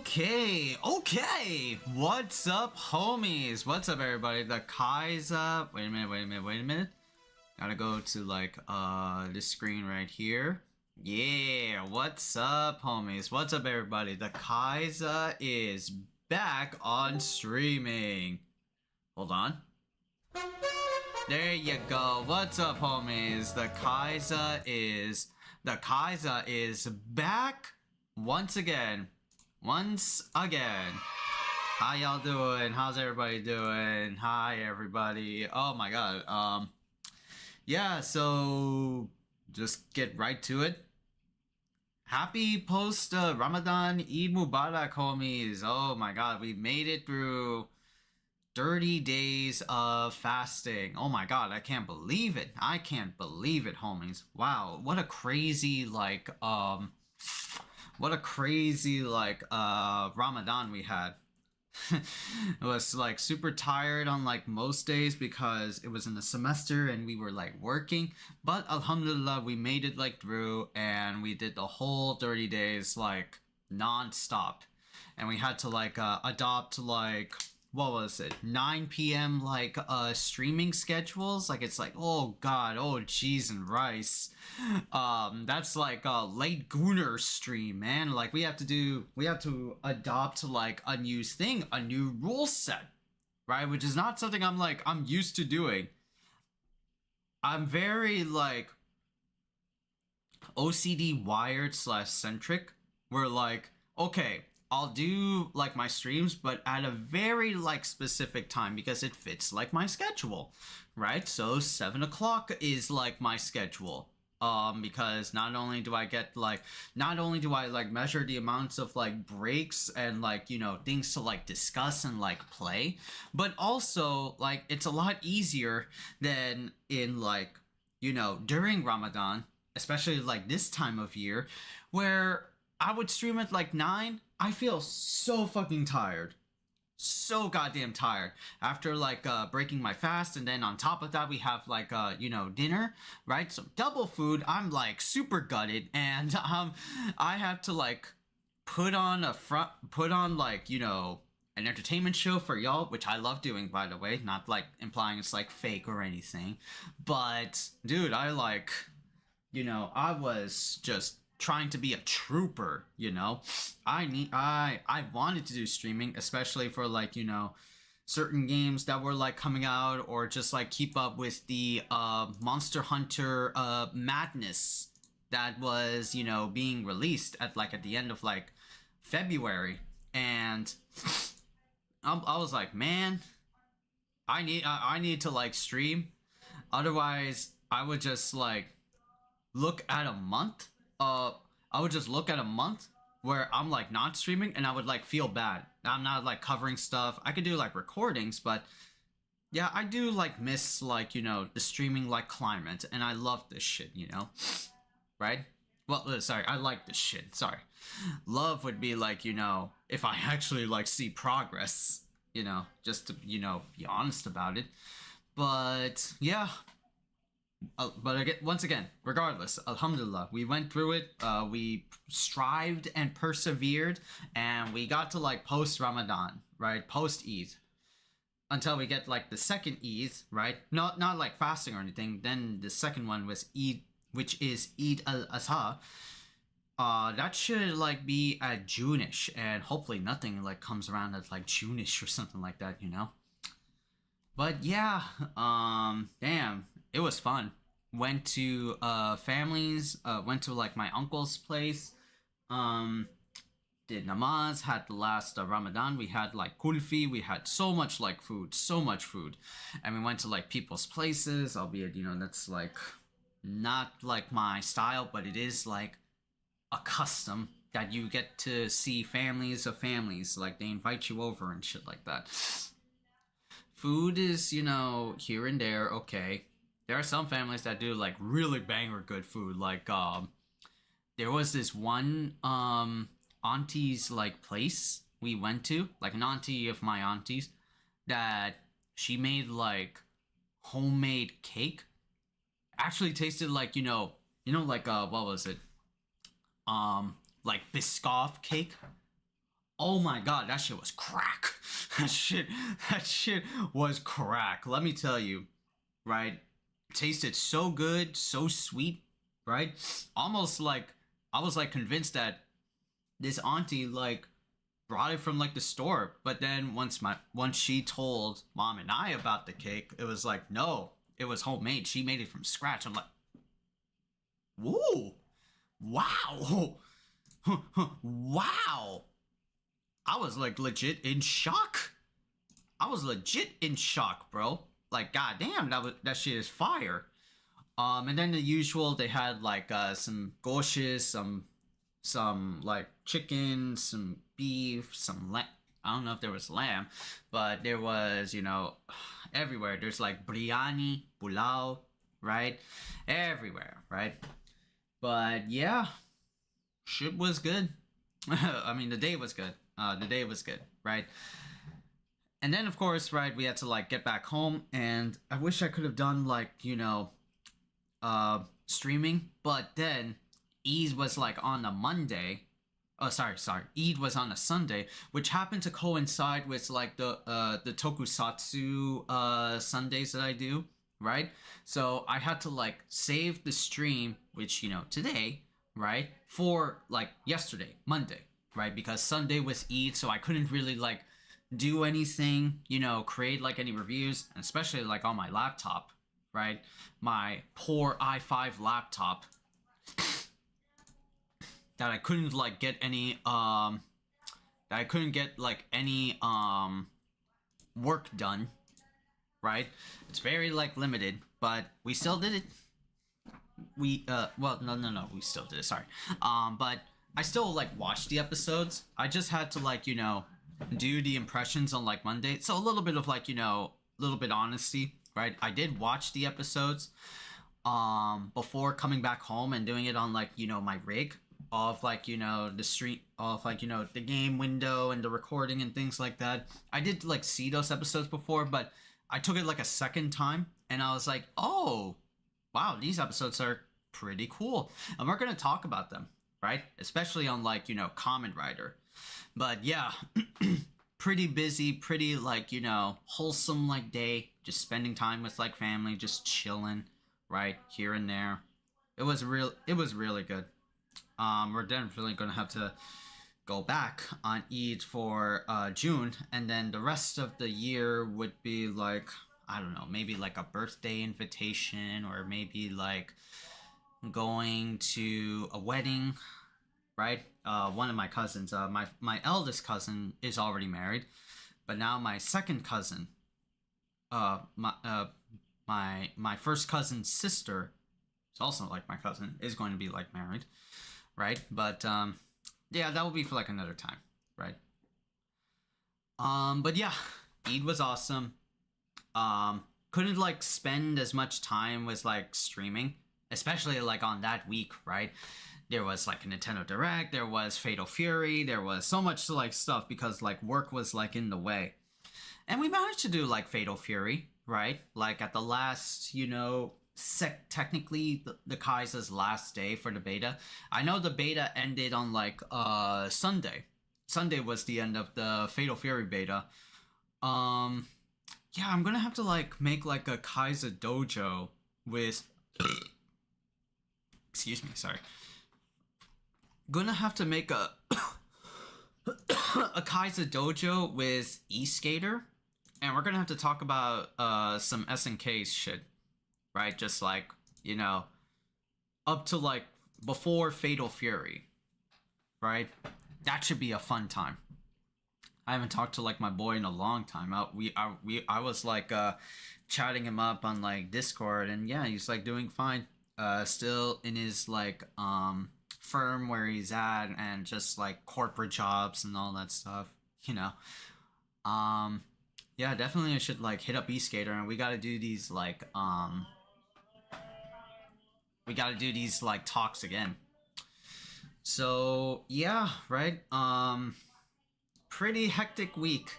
Okay. What's up, homies? What's up, everybody? The Khaiza. Wait a minute. Gotta go to like this screen right here. Yeah, what's up, homies? What's up, everybody? The Khaiza is back on streaming. Hold on. There you go. What's up, homies? The Khaiza is back once again. How y'all doing? How's everybody doing? Hi, everybody. Oh my god. Yeah, so just get right to it. Happy post Ramadan Eid Mubarak, homies. Oh my god, we made it through 30 days of fasting. Oh my god, I can't believe it. Homies. Wow, what a crazy Ramadan we had. It was like super tired on like most days because it was in the semester and we were like working, but alhamdulillah we made it like through and we did the whole 30 days like non-stop, and we had to like adopt like, what was it, 9 p.m. like streaming schedules. Like it's like, oh god, oh cheese and rice. That's like a late Gooner stream, man. Like we have to adopt like a new thing, a new rule set, right? Which is not something I'm used to doing. I'm very like OCD wired / centric, where like, okay, I'll do like my streams, but at a very like specific time because it fits like my schedule, right? So 7 o'clock is like my schedule. Because not only do I measure the amounts of like breaks and like, you know, things to like discuss and like play, but also like it's a lot easier than in like, you know, during Ramadan, especially like this time of year, where I would stream at like 9. I feel so fucking tired. So goddamn tired after like breaking my fast, and then on top of that we have like you know, dinner, right? So double food. I'm like super gutted, and I have to like put on like, you know, an entertainment show for y'all, which I love doing, by the way, not like implying it's like fake or anything, but dude, I like, you know, I was just trying to be a trooper, you know. I wanted to do streaming, especially for like, you know, certain games that were like coming out, or just like keep up with the Monster Hunter madness that was, you know, being released at the end of like February. And I was like, man, I need to like stream, otherwise I would just like look at a month where I'm like not streaming, and I would like feel bad. I'm not like covering stuff. I could do like recordings, but yeah, I do like miss like, you know, the streaming like climate, and I love this shit, you know, right? Well, sorry, I like this shit. Sorry. Love would be like, you know, if I actually like see progress, you know, just to, you know, be honest about it. But yeah. But again, once again, regardless, alhamdulillah, we went through it. We strived and persevered, and we got to like post Ramadan, right? Post Eid, until we get like the second Eid, right? Not like fasting or anything. Then the second one was Eid, which is Eid al-Adha. That should like be at June-ish, and hopefully nothing like comes around at like June-ish or something like that, you know. But yeah, damn, it was fun. Went to went to like my uncle's place, did namaz, had the last Ramadan, we had like kulfi, we had so much food, and we went to like people's places, albeit, you know, that's like not like my style, but it is like a custom that you get to see families of families, like they invite you over and shit like that. Food is, you know, here and there, okay. There are some families that do like really banger good food. Like there was this one auntie's like place we went to, like an auntie of my aunties, that she made like homemade cake. Actually tasted like, you know, like what was it? Like Biscoff cake. Oh my god, that shit was crack. That shit was crack. Let me tell you, right? Tasted so good, so sweet, right? Almost like I was like convinced that this auntie like brought it from like the store, but then once she told mom and I about the cake, it was like no, it was homemade. She made it from scratch. I'm like, whoa, wow, wow. I was like legit in shock. I was legit in shock, bro. Like, goddamn, that shit is fire. And then the usual, they had like some goshes, some like chicken, some beef, some lamb. I don't know if there was lamb, but there was, everywhere. There's like biryani, pulao, right? Everywhere, right? But yeah, shit was good. I mean, the day was good. The day was good, right? And then, of course, right, we had to like get back home, and I wish I could have done like streaming, but then Eid was like on a Monday. Oh, sorry. Eid was on a Sunday, which happened to coincide with like the tokusatsu Sundays that I do, right? So I had to like save the stream, which today, right, for like yesterday, Monday, right? Because Sunday was Eid, so I couldn't really like do anything, create like any reviews, and especially like on my laptop, right? My poor i5 laptop that I couldn't like get any work done, right? It's very like limited, but we still did it. No, we still did it, sorry. But I still like watched the episodes. I just had to like, do the impressions on like Monday. So a little bit of like, little bit honesty, right? I did watch the episodes before coming back home and doing it on like, my rig of like, the stream of like, the game window and the recording and things like that. I did like see those episodes before, but I took it like a second time and I was like, oh, wow, these episodes are pretty cool. And we're going to talk about them, right? Especially on like, Kamen Rider. But yeah, pretty busy, pretty like, wholesome like day, just spending time with like family, just chilling, right, here and there. It was really good. We're definitely gonna have to go back on Eid for June, and then the rest of the year would be like, I don't know, maybe like a birthday invitation, or maybe like going to a wedding, right? One of my cousins, my eldest cousin is already married, but now my second cousin, my first cousin's sister, is also like my cousin, is going to be like married, right? But yeah, that will be for like another time, right? But yeah, Eid was awesome. Couldn't like spend as much time with like streaming, especially like on that week, right? There was like a Nintendo Direct, there was Fatal Fury, there was so much like stuff because like work was like in the way. And we managed to do like Fatal Fury, right? Like at the last, technically the Khaiza's last day for the beta. I know the beta ended on like Sunday. Sunday was the end of the Fatal Fury beta. Yeah, I'm gonna have to like make like a Khaiza dojo with excuse me, sorry. Gonna have to make a a Khaiza dojo with E-Skater, and we're gonna have to talk about some SNK shit, right? Just like, up to like before Fatal Fury, right? That should be a fun time. I haven't talked to like my boy in a long time. I was like chatting him up on like Discord, and yeah, he's like doing fine. Still in his like firm where he's at, and just like corporate jobs and all that stuff, yeah, definitely I should like hit up E-Skater, and we gotta do these like talks again. So yeah, right. Pretty hectic week.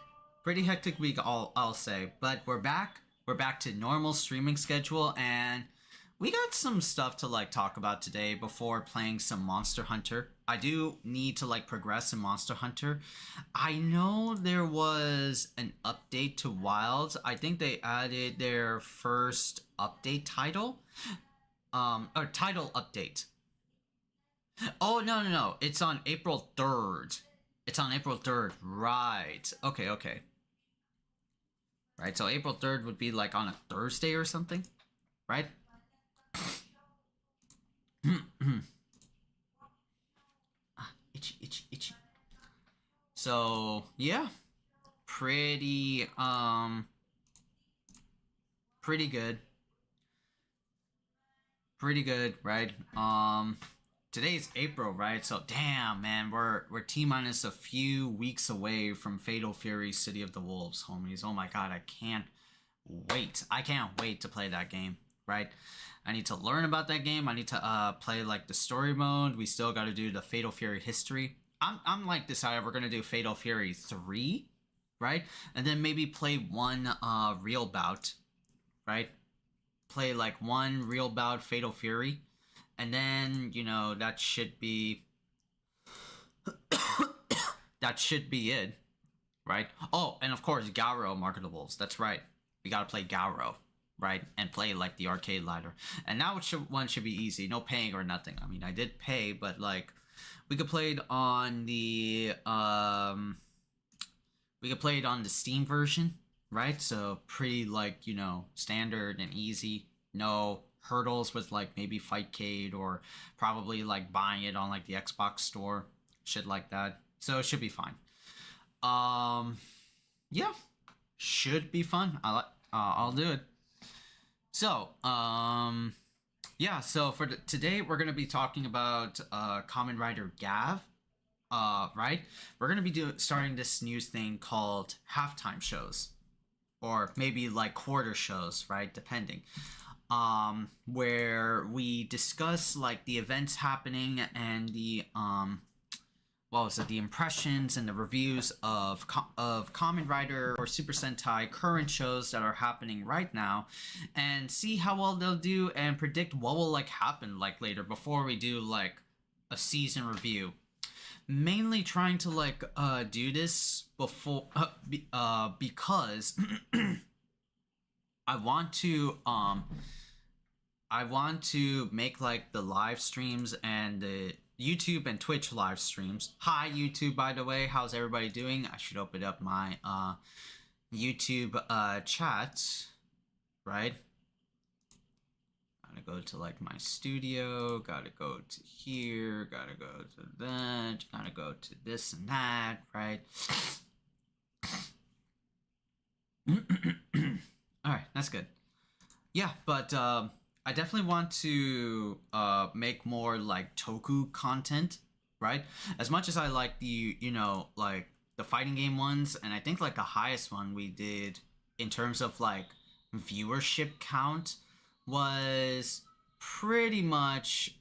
Pretty hectic week, I'll say. But we're back. We're back to normal streaming schedule, and we got some stuff to like talk about today before playing some Monster Hunter. I do need to like progress in Monster Hunter. I know there was an update to Wilds. I think they added their first update title. Or title update. Oh, no. It's on April 3rd. It's on April 3rd. Right. Okay. Right, so April 3rd would be like on a Thursday or something, right? Itchy. So, yeah. Pretty good. Pretty good, right? Today's April, right? So damn, man, we're T-minus a few weeks away from Fatal Fury City of the Wolves, homies. Oh my god, I can't wait. I can't wait to play that game, right? I need to learn about that game. I need to play like the story mode. We still got to do the Fatal Fury history. I'm like decided we're gonna do Fatal Fury 3, right? And then maybe play one real bout, right? Play like one real bout Fatal Fury, and then you know that should be it, right? Oh, and of course Garo Mark of the Wolves. That's right. We gotta play Garo, right? And play like the arcade ladder. And now one should be easy, no paying or nothing. I mean, I did pay, but like we could play it on the Steam version, right? So pretty like, you know, standard and easy. No hurdles with like maybe Fightcade or probably like buying it on like the Xbox store, shit like that. So it should be fine. Yeah, should be fun. I'll do it. So, yeah, so for today we're going to be talking about Kamen Rider Gavv. Right? We're going to be starting this new thing called halftime shows, or maybe like quarter shows, right? Depending. Where we discuss like the events happening and the the impressions and the reviews of Kamen Rider or Super Sentai current shows that are happening right now, and see how well they'll do and predict what will like happen like later before we do like a season review. Mainly trying to like do this before because I want to make like the live streams and the YouTube and Twitch live streams. Hi YouTube, by the way, how's everybody doing? I should open up my YouTube chat, right? Gotta go to like my studio, gotta go to here, gotta go to that, gotta go to this and that, right? Alright, that's good. Yeah, but I definitely want to make more like Toku content, right? As much as I like the, you know, like the fighting game ones, and I think like the highest one we did in terms of like viewership count was pretty much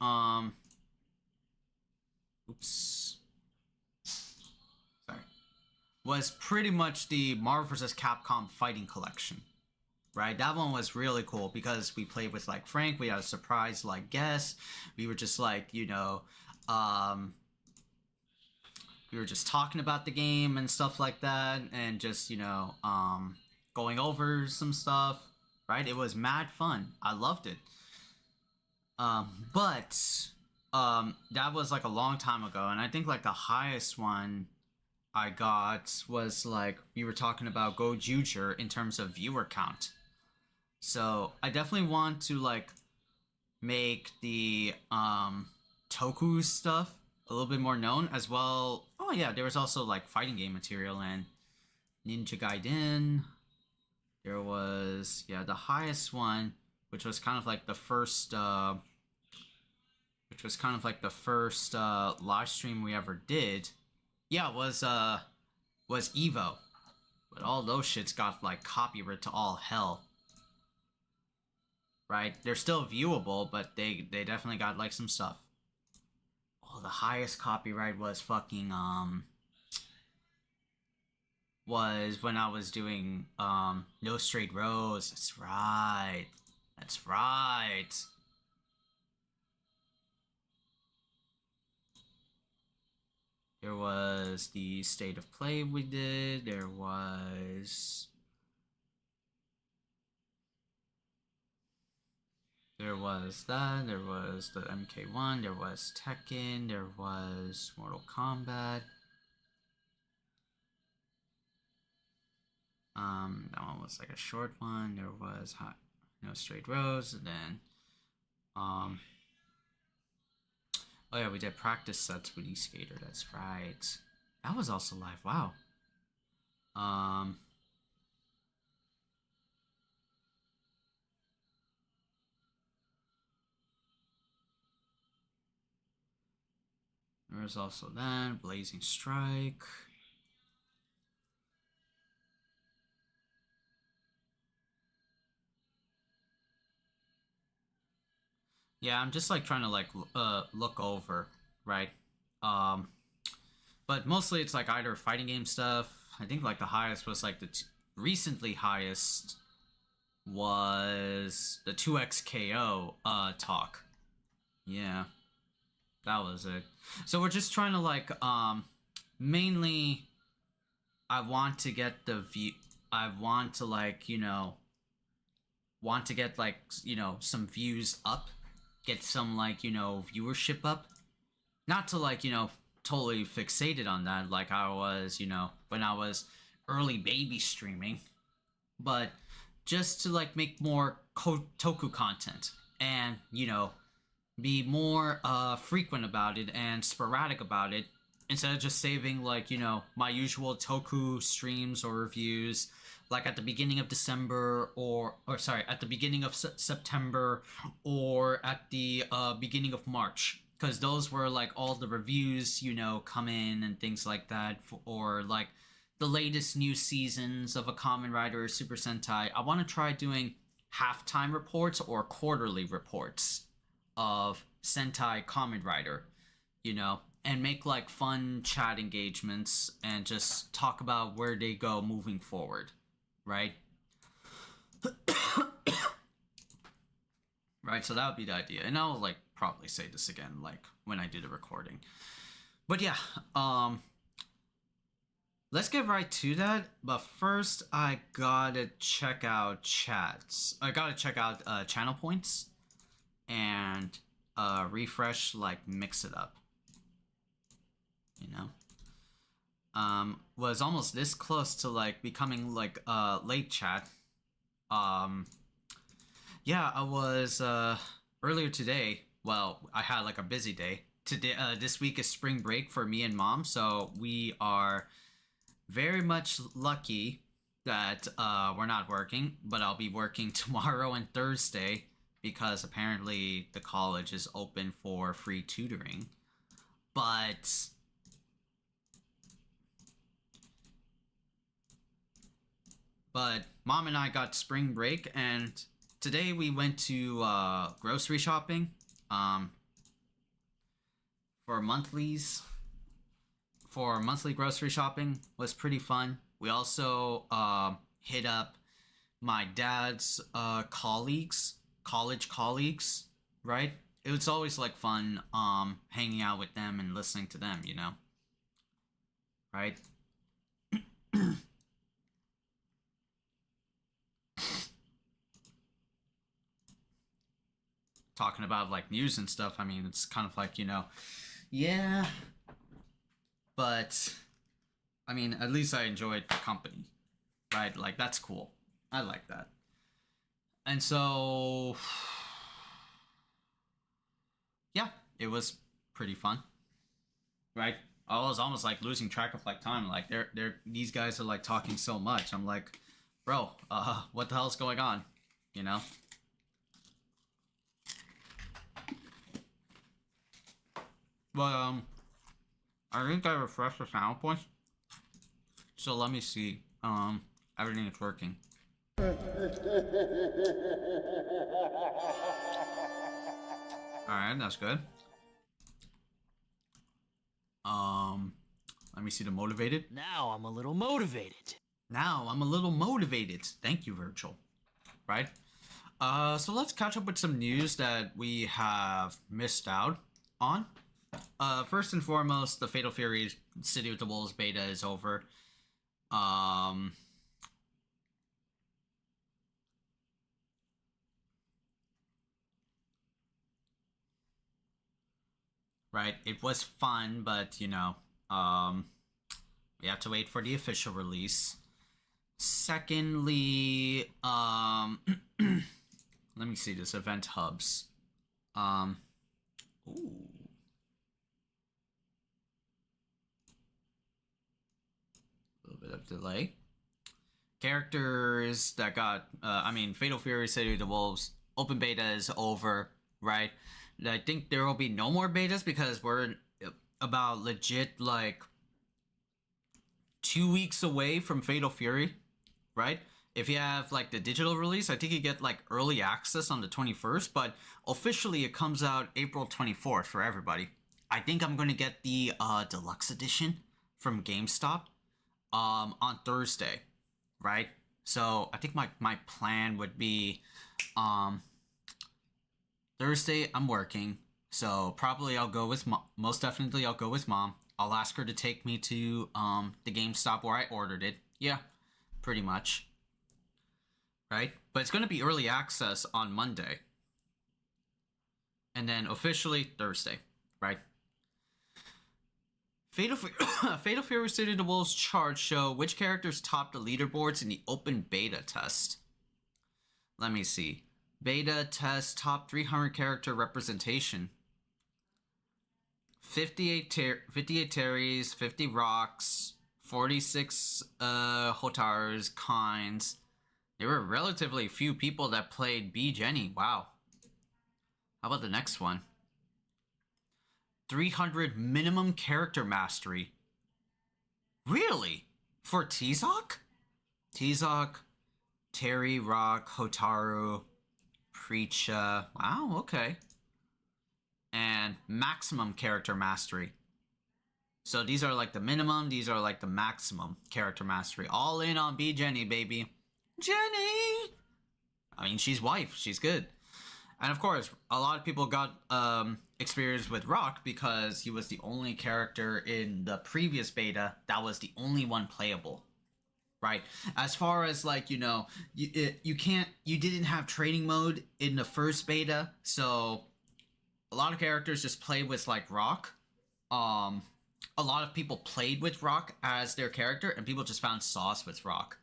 was pretty much the Marvel vs. Capcom fighting collection. Right, that one was really cool because we played with like Frank. We had a surprise like guest. We were just like, you know, we were just talking about the game and stuff like that, and just, you know, going over some stuff. Right, it was mad fun. I loved it. But that was like a long time ago, and I think like the highest one I got was like we were talking about Go Juger in terms of viewer count. So I definitely want to like make the Toku stuff a little bit more known as well. Oh yeah, there was also like fighting game material and Ninja Gaiden. There was the highest one, which was kind of like the first live stream we ever did. Yeah, was Evo. But all those shits got like copyright to all hell. Right? They're still viewable, but they definitely got like some stuff. Oh, the highest copyright was fucking was when I was doing No Straight Roads. That's right. There was the state of play we did. There was that. There was the MK1. There was Tekken. There was Mortal Kombat. That one was like a short one. There was straight rows, and then oh yeah, we did practice sets with E-Skater. That's right. That was also live. Wow. There was also that Blazing Strike. Yeah, I'm just like trying to like look over, right? But mostly it's like either fighting game stuff. I think like the highest was like the recently highest was the 2XKO talk. Yeah, that was it. So we're just trying to like mainly I want to get the view. I want to like want to get like some views up, get some like viewership up, not to like totally fixated on that like I was when I was early baby streaming, but just to like make more toku content and be more frequent about it and sporadic about it, instead of just saving like my usual toku streams or reviews like at the beginning of December or sorry, at the beginning of September or at the beginning of March, because those were like all the reviews come in and things like that, or like the latest new seasons of a Kamen Rider or Super Sentai. I want to try doing halftime reports or quarterly reports of Sentai Kamen Rider, and make like fun chat engagements and just talk about where they go moving forward, right? Right, so that would be the idea. And I'll like probably say this again like when I do the recording. But yeah, let's get right to that. But first I gotta check out chats. I gotta check out channel points and refresh, like mix it up. Was almost this close to like becoming like late chat. Yeah, I was earlier today. Well, I had like a busy day today. This week is spring break for me and mom, so we are very much lucky that we're not working, but I'll be working tomorrow and Thursday because apparently the college is open for free tutoring. But mom and I got spring break, and today we went to grocery shopping for monthlies. For monthly grocery shopping was pretty fun. We also hit up my dad's college colleagues, right? It was always like fun hanging out with them and listening to them, right? Talking about like news and stuff, I mean, it's kind of like yeah, but I mean, at least I enjoyed the company, right? Like that's cool. I like that. And so yeah, it was pretty fun, right? I was almost like losing track of like time. Like these guys are like talking so much. I'm like, bro, what the hell's going on? But I think I refreshed the channel points. So let me see. Everything is working. Alright, that's good. Let me see the motivated. Now I'm a little motivated. Thank you, Virgil. Right? So let's catch up with some news that we have missed out on. First and foremost, the Fatal Fury City of the Wolves beta is over. Right, it was fun, but you know, we have to wait for the official release. Secondly, let me see this event hubs. Ooh. A little bit of delay. Characters that got, Fatal Fury City of the Wolves open beta is over, right? I think there will be no more betas because we're about legit like 2 weeks away from Fatal Fury, right? If you have like the digital release, I think you get like early access on the 21st, but officially it comes out April 24th for everybody. I think I'm going to get the deluxe edition from GameStop on Thursday, right? So I think my plan would be Thursday I'm working, so probably I'll go with most definitely I'll go with mom. I'll ask her to take me to the GameStop where I ordered it. Yeah, pretty much. Right? But it's going to be early access on Monday. And then officially Thursday, right? Fatal Fury City of the Wolves charts show which characters topped the leaderboards in the open beta test. Let me see. Beta test top 300 character representation. 58 Terrys, 50 Rocks, 46 Hotars, Khaiz. There were relatively few people that played B Jenny. Wow. How about the next one? 300 minimum character mastery. Really? For Tizok? Tizok, Terry, Rock, Hotaru, Preacha. Wow, okay. And maximum character mastery. So these are like the minimum, these are like the maximum character mastery. All in on B Jenny, baby. Jenny! I mean, she's wife. She's good. And of course, a lot of people got experience with Rock because he was the only character in the previous beta that was the only one playable. Right? As far as like, you know, you didn't have training mode in the first beta, so a lot of characters just played with like Rock. A lot of people played with Rock as their character, and people just found sauce with Rock.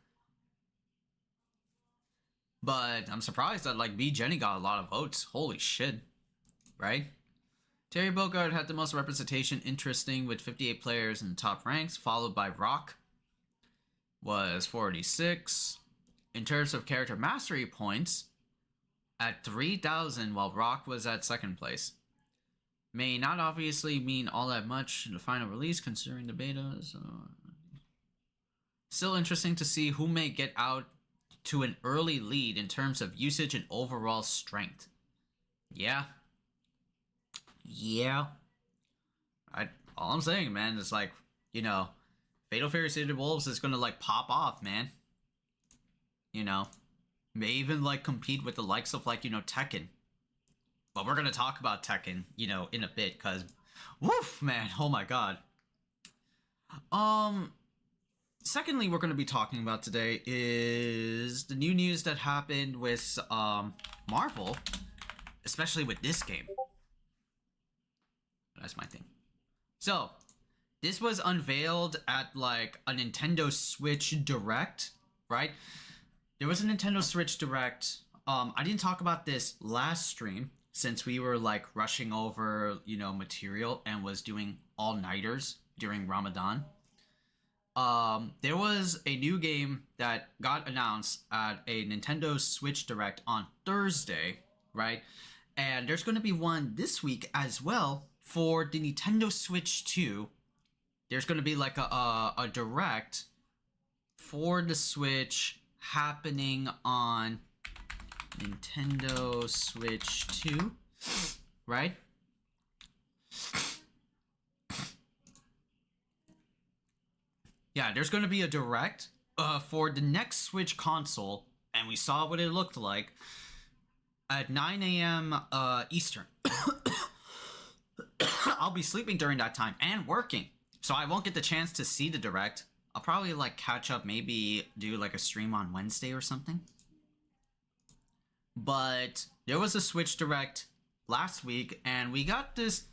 But I'm surprised that like B Jenny got a lot of votes. Holy shit. Right? Terry Bogard had the most representation, interesting, with 58 players in the top ranks, followed by Rock was 46. In terms of character mastery points, at 3,000, while Rock was at second place. May not obviously mean all that much in the final release, considering the beta. So still interesting to see who may get out to an early lead in terms of usage and overall strength. Yeah. All I'm saying, man, is like, you know, Fatal Fury City of Wolves is gonna like pop off, man. You know, may even like compete with the likes of like, you know, Tekken. But we're gonna talk about Tekken, you know, in a bit, cause, woof, man, oh my god. Secondly, we're gonna be talking about today is the new news that happened with Marvel, especially with this game. That's my thing. So, this was unveiled at like a Nintendo Switch Direct, right? There was a Nintendo Switch Direct. I didn't talk about this last stream since we were like rushing over, you know, material and was doing all-nighters during Ramadan. There was a new game that got announced at a Nintendo Switch Direct on Thursday, right? And there's going to be one this week as well for the Nintendo Switch 2. There's going to be like a direct for the Switch happening on Nintendo Switch 2, right? Yeah, there's going to be a direct for the next Switch console, and we saw what it looked like at 9 a.m. Eastern I'll be sleeping during that time and working, so I won't get the chance to see the direct. I'll probably like catch up, maybe do like a stream on Wednesday or something. But there was a Switch direct last week, and we got this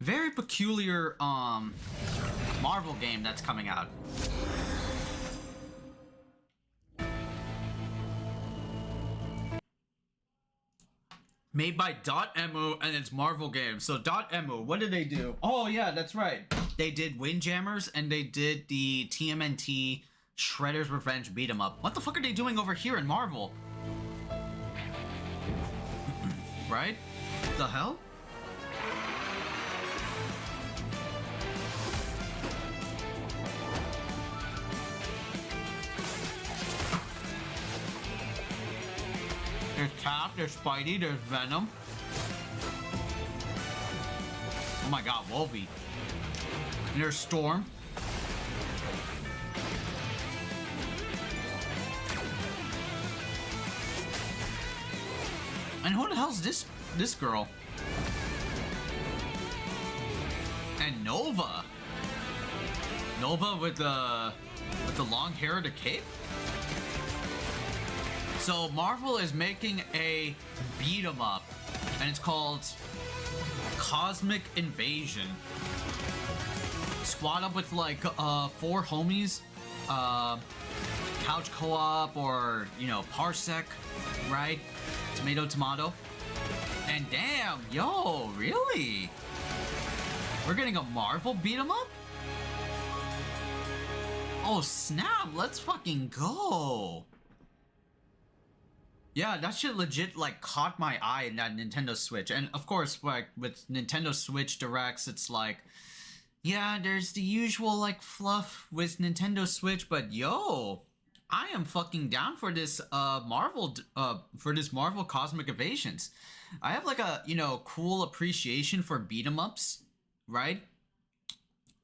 very peculiar Marvel game that's coming out. Made by .emu, and it's Marvel games. So .emu, what did they do? Oh yeah, that's right. They did Windjammers, and they did the TMNT Shredder's Revenge beat 'em up. What the fuck are they doing over here in Marvel? Right? The hell? There's Cap, there's Spidey, there's Venom. Oh my god, Wolvie. And there's Storm. And who the hell's this girl? And Nova. Nova with the long hair and the cape? So Marvel is making a beat 'em up, and it's called Cosmic Invasion. Squad up with like 4 homies, couch co-op, or you know, Parsec, right? Tomato. And damn, yo, really? We're getting a Marvel beat 'em up? Oh snap, let's fucking go. Yeah, that shit legit like caught my eye in that Nintendo Switch. And of course, like with Nintendo Switch Directs, it's like, yeah, there's the usual like fluff with Nintendo Switch, but yo, I am fucking down for this Marvel Cosmic Invasions. I have like a, you know, cool appreciation for beat 'em ups, right?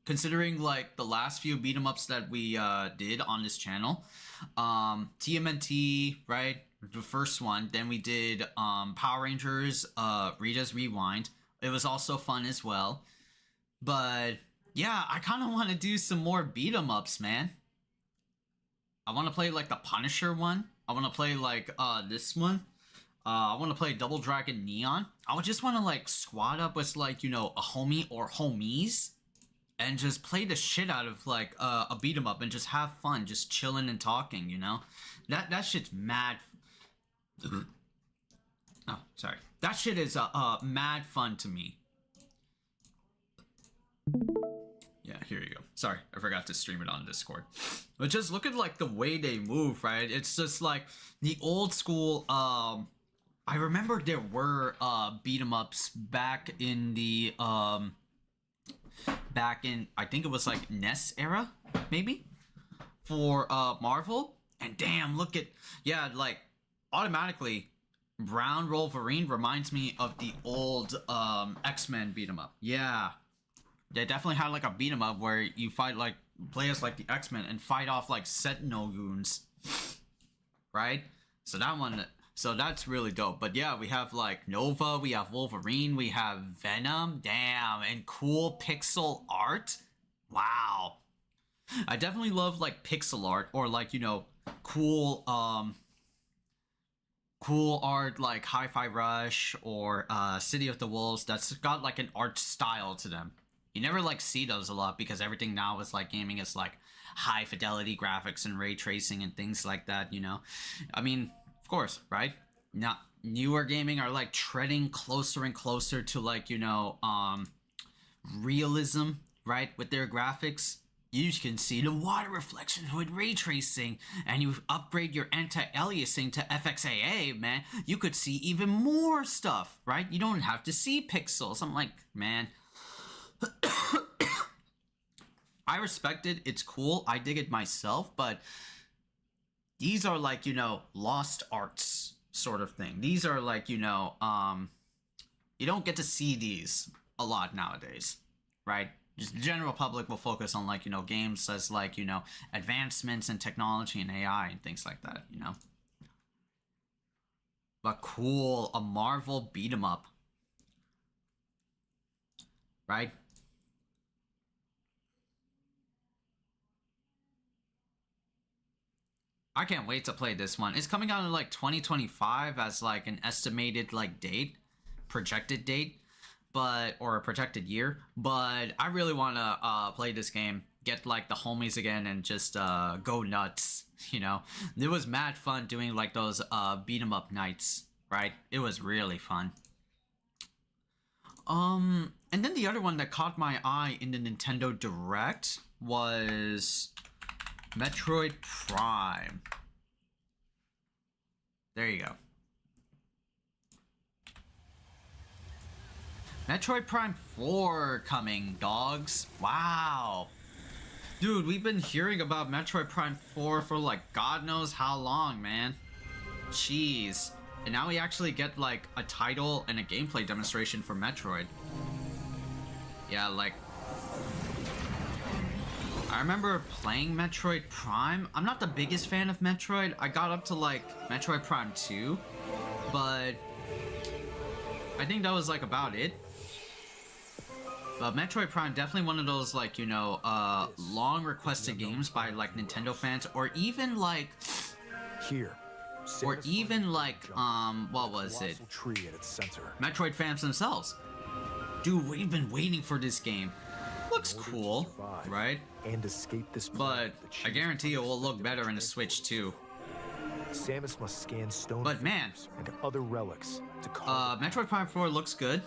Considering like the last few beat 'em ups that we did on this channel. TMNT, right? The first one. Then we did Power Rangers Rita's Rewind. It was also fun as well. But yeah, I kind of want to do some more beat 'em ups, man. I want to play like the Punisher one. I want to play like this one. I want to play Double Dragon Neon. I would just want to like squad up with like, you know, a homie or homies and just play the shit out of like a beat 'em up and just have fun, just chilling and talking, you know? That shit's mad. Oh, sorry. That shit is mad fun to me. Yeah, here you go. Sorry, I forgot to stream it on Discord. But just look at like the way they move, right? It's just like the old school. I remember there were beat 'em ups back in the I think it was like NES era, maybe, for Marvel. And damn, look at, yeah, like automatically Brown Wolverine reminds me of the old X-Men beat 'em up. Yeah, they definitely had like a beat 'em up where you fight like, play as like the X-Men and fight off like Sentinel goons, right? So that one, so that's really dope. But yeah, we have like Nova, we have Wolverine, we have Venom, damn, and cool pixel art. Wow. I definitely love like pixel art, or like, you know, cool cool art like Hi-Fi Rush or City of the Wolves that's got like an art style to them. You never like see those a lot because everything now is like gaming is like high fidelity graphics and ray tracing and things like that, you know. I mean, of course, right? Now newer gaming are like treading closer and closer to like, you know, realism, right, with their graphics. You can see the water reflections with ray tracing, and you upgrade your anti-aliasing to FXAA, man, you could see even more stuff, right? You don't have to see pixels. I'm like, man, I respect it. It's cool. I dig it myself, but these are like, you know, lost arts sort of thing. These are like, you know, you don't get to see these a lot nowadays, right? Just the general public will focus on like, you know, games as like, you know, advancements in technology and AI and things like that, you know. But cool, a Marvel beat 'em up, right? I can't wait to play this one. It's coming out in like 2025 as like an estimated like date, projected date, but or a projected year. But I really want to play this game, get like the homies again, and just go nuts. You know, it was mad fun doing like those beat 'em up nights, right? It was really fun. And then the other one that caught my eye in the Nintendo Direct was Metroid Prime. There you go. Metroid Prime 4 coming, dogs. Wow. Dude, we've been hearing about Metroid Prime 4 for like God knows how long, man. Jeez. And now we actually get like a title and a gameplay demonstration for Metroid. Yeah, like, I remember playing Metroid Prime. I'm not the biggest fan of Metroid. I got up to like Metroid Prime 2, but I think that was like about it. But Metroid Prime, definitely one of those like, you know, long requested games by like Nintendo fans, or even like what was it? Metroid fans themselves. Dude, we've been waiting for this game. Looks cool, right? And escape this, but I guarantee it will look better in the Switch too. Samus must scan stone but man, and other relics to Metroid Prime 4 looks good.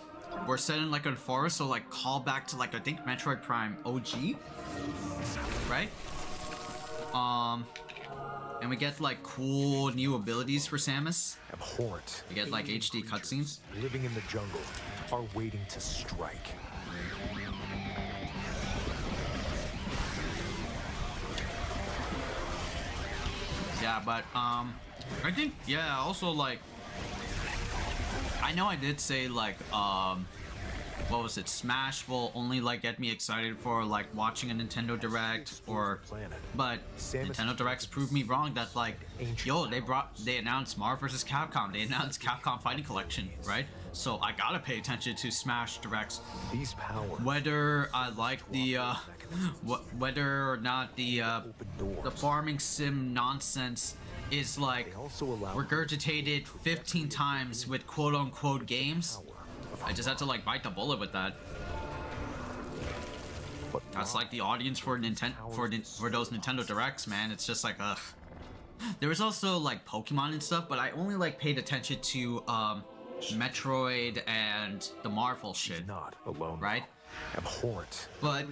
We're set in like a forest, so like call back to like I think Metroid Prime OG, right? And we get like cool new abilities for Samus. Abhorrent. We get like HD cutscenes. Living in the jungle are waiting to strike. Yeah, but I think also like I know I did say like what was it? Smash will only like get me excited for like watching a Nintendo Direct but Nintendo Directs proved me wrong that like yo, they announced Marvel vs. Capcom, they announced Capcom Fighting Collection, right? So I gotta pay attention to Smash Directs. These powers, whether I like the whether or not the farming sim nonsense is like regurgitated 15 times with quote-unquote games. I just had to like bite the bullet with that. That's like the audience for for those Nintendo Directs, man. It's just like ugh. There was also like Pokemon and stuff, but I only like paid attention to Metroid and the Marvel shit. Not alone, right? Abhorrent. But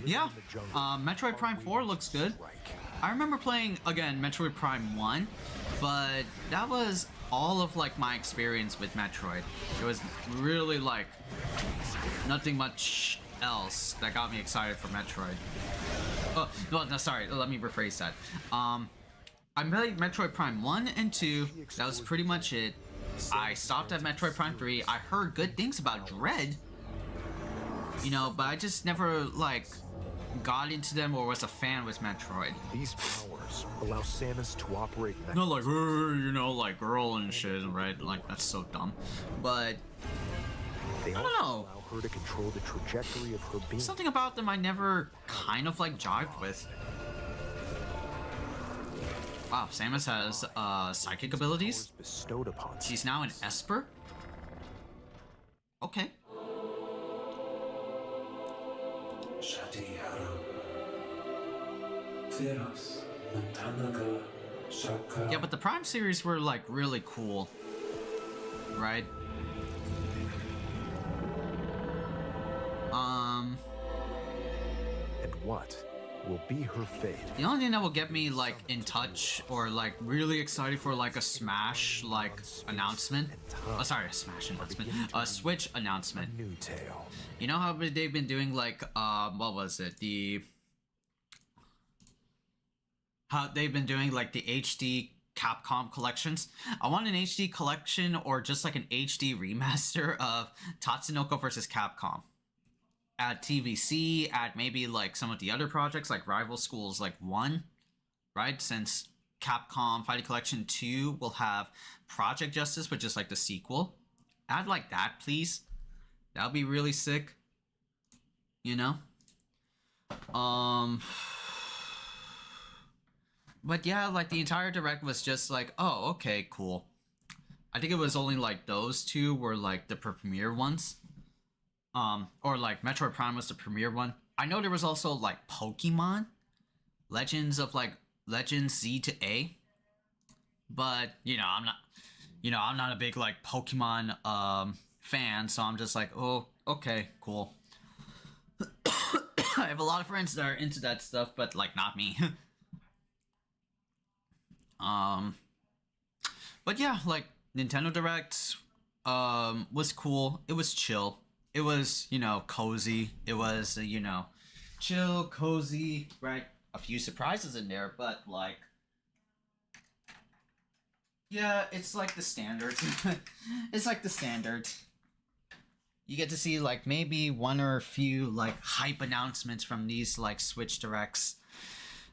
yeah, Metroid Prime 4 looks good. I remember playing again Metroid Prime 1, but that was all of like my experience with Metroid. It was really like nothing much else that got me excited for Metroid. Oh, no, sorry, let me rephrase that. I played Metroid Prime 1 and 2, that was pretty much it. I stopped at Metroid Prime 3. I heard good things about Dread, you know, but I just never like got into them or was a fan with Metroid. These powers allow Samus to operate. Not like, you know, like girl and shit, right? Like that's so dumb. But they I don't know. Allow her to control the trajectory of her beam. Something about them I never kind of like jived with. Wow, Samus has psychic abilities. Bestowed upon She's now an Esper. Okay. Yeah, but the Prime series were like really cool, right? And what will be her fate? The only thing that will get me like in touch or like really excited for like a Smash like announcement. Oh, sorry, a Smash announcement. A Switch announcement. A new tale. You know how they've been doing like what was it? How they've been doing like the HD Capcom collections. I want an HD collection or just like an HD remaster of Tatsunoko vs. Capcom. At TVC, at maybe like some of the other projects like Rival Schools like 1, right? Since Capcom Fighting Collection 2 will have Project Justice, which is like the sequel. Add like that, please. That would be really sick. You know? But yeah, like the entire direct was just like, oh, okay, cool. I think it was only like those two were like the premiere ones. Or like Metroid Prime was the premiere one. I know there was also like Pokemon, Legends Z to A. But I'm not a big like Pokemon fan, so I'm just like, oh, okay, cool. I have a lot of friends that are into that stuff, but like not me. But yeah, like Nintendo Direct was cool. It was chill. It was, cozy. It was, chill, cozy, right? A few surprises in there, but like, yeah, it's like the standard. It's like the standard. You get to see like maybe one or a few like hype announcements from these like Switch Directs.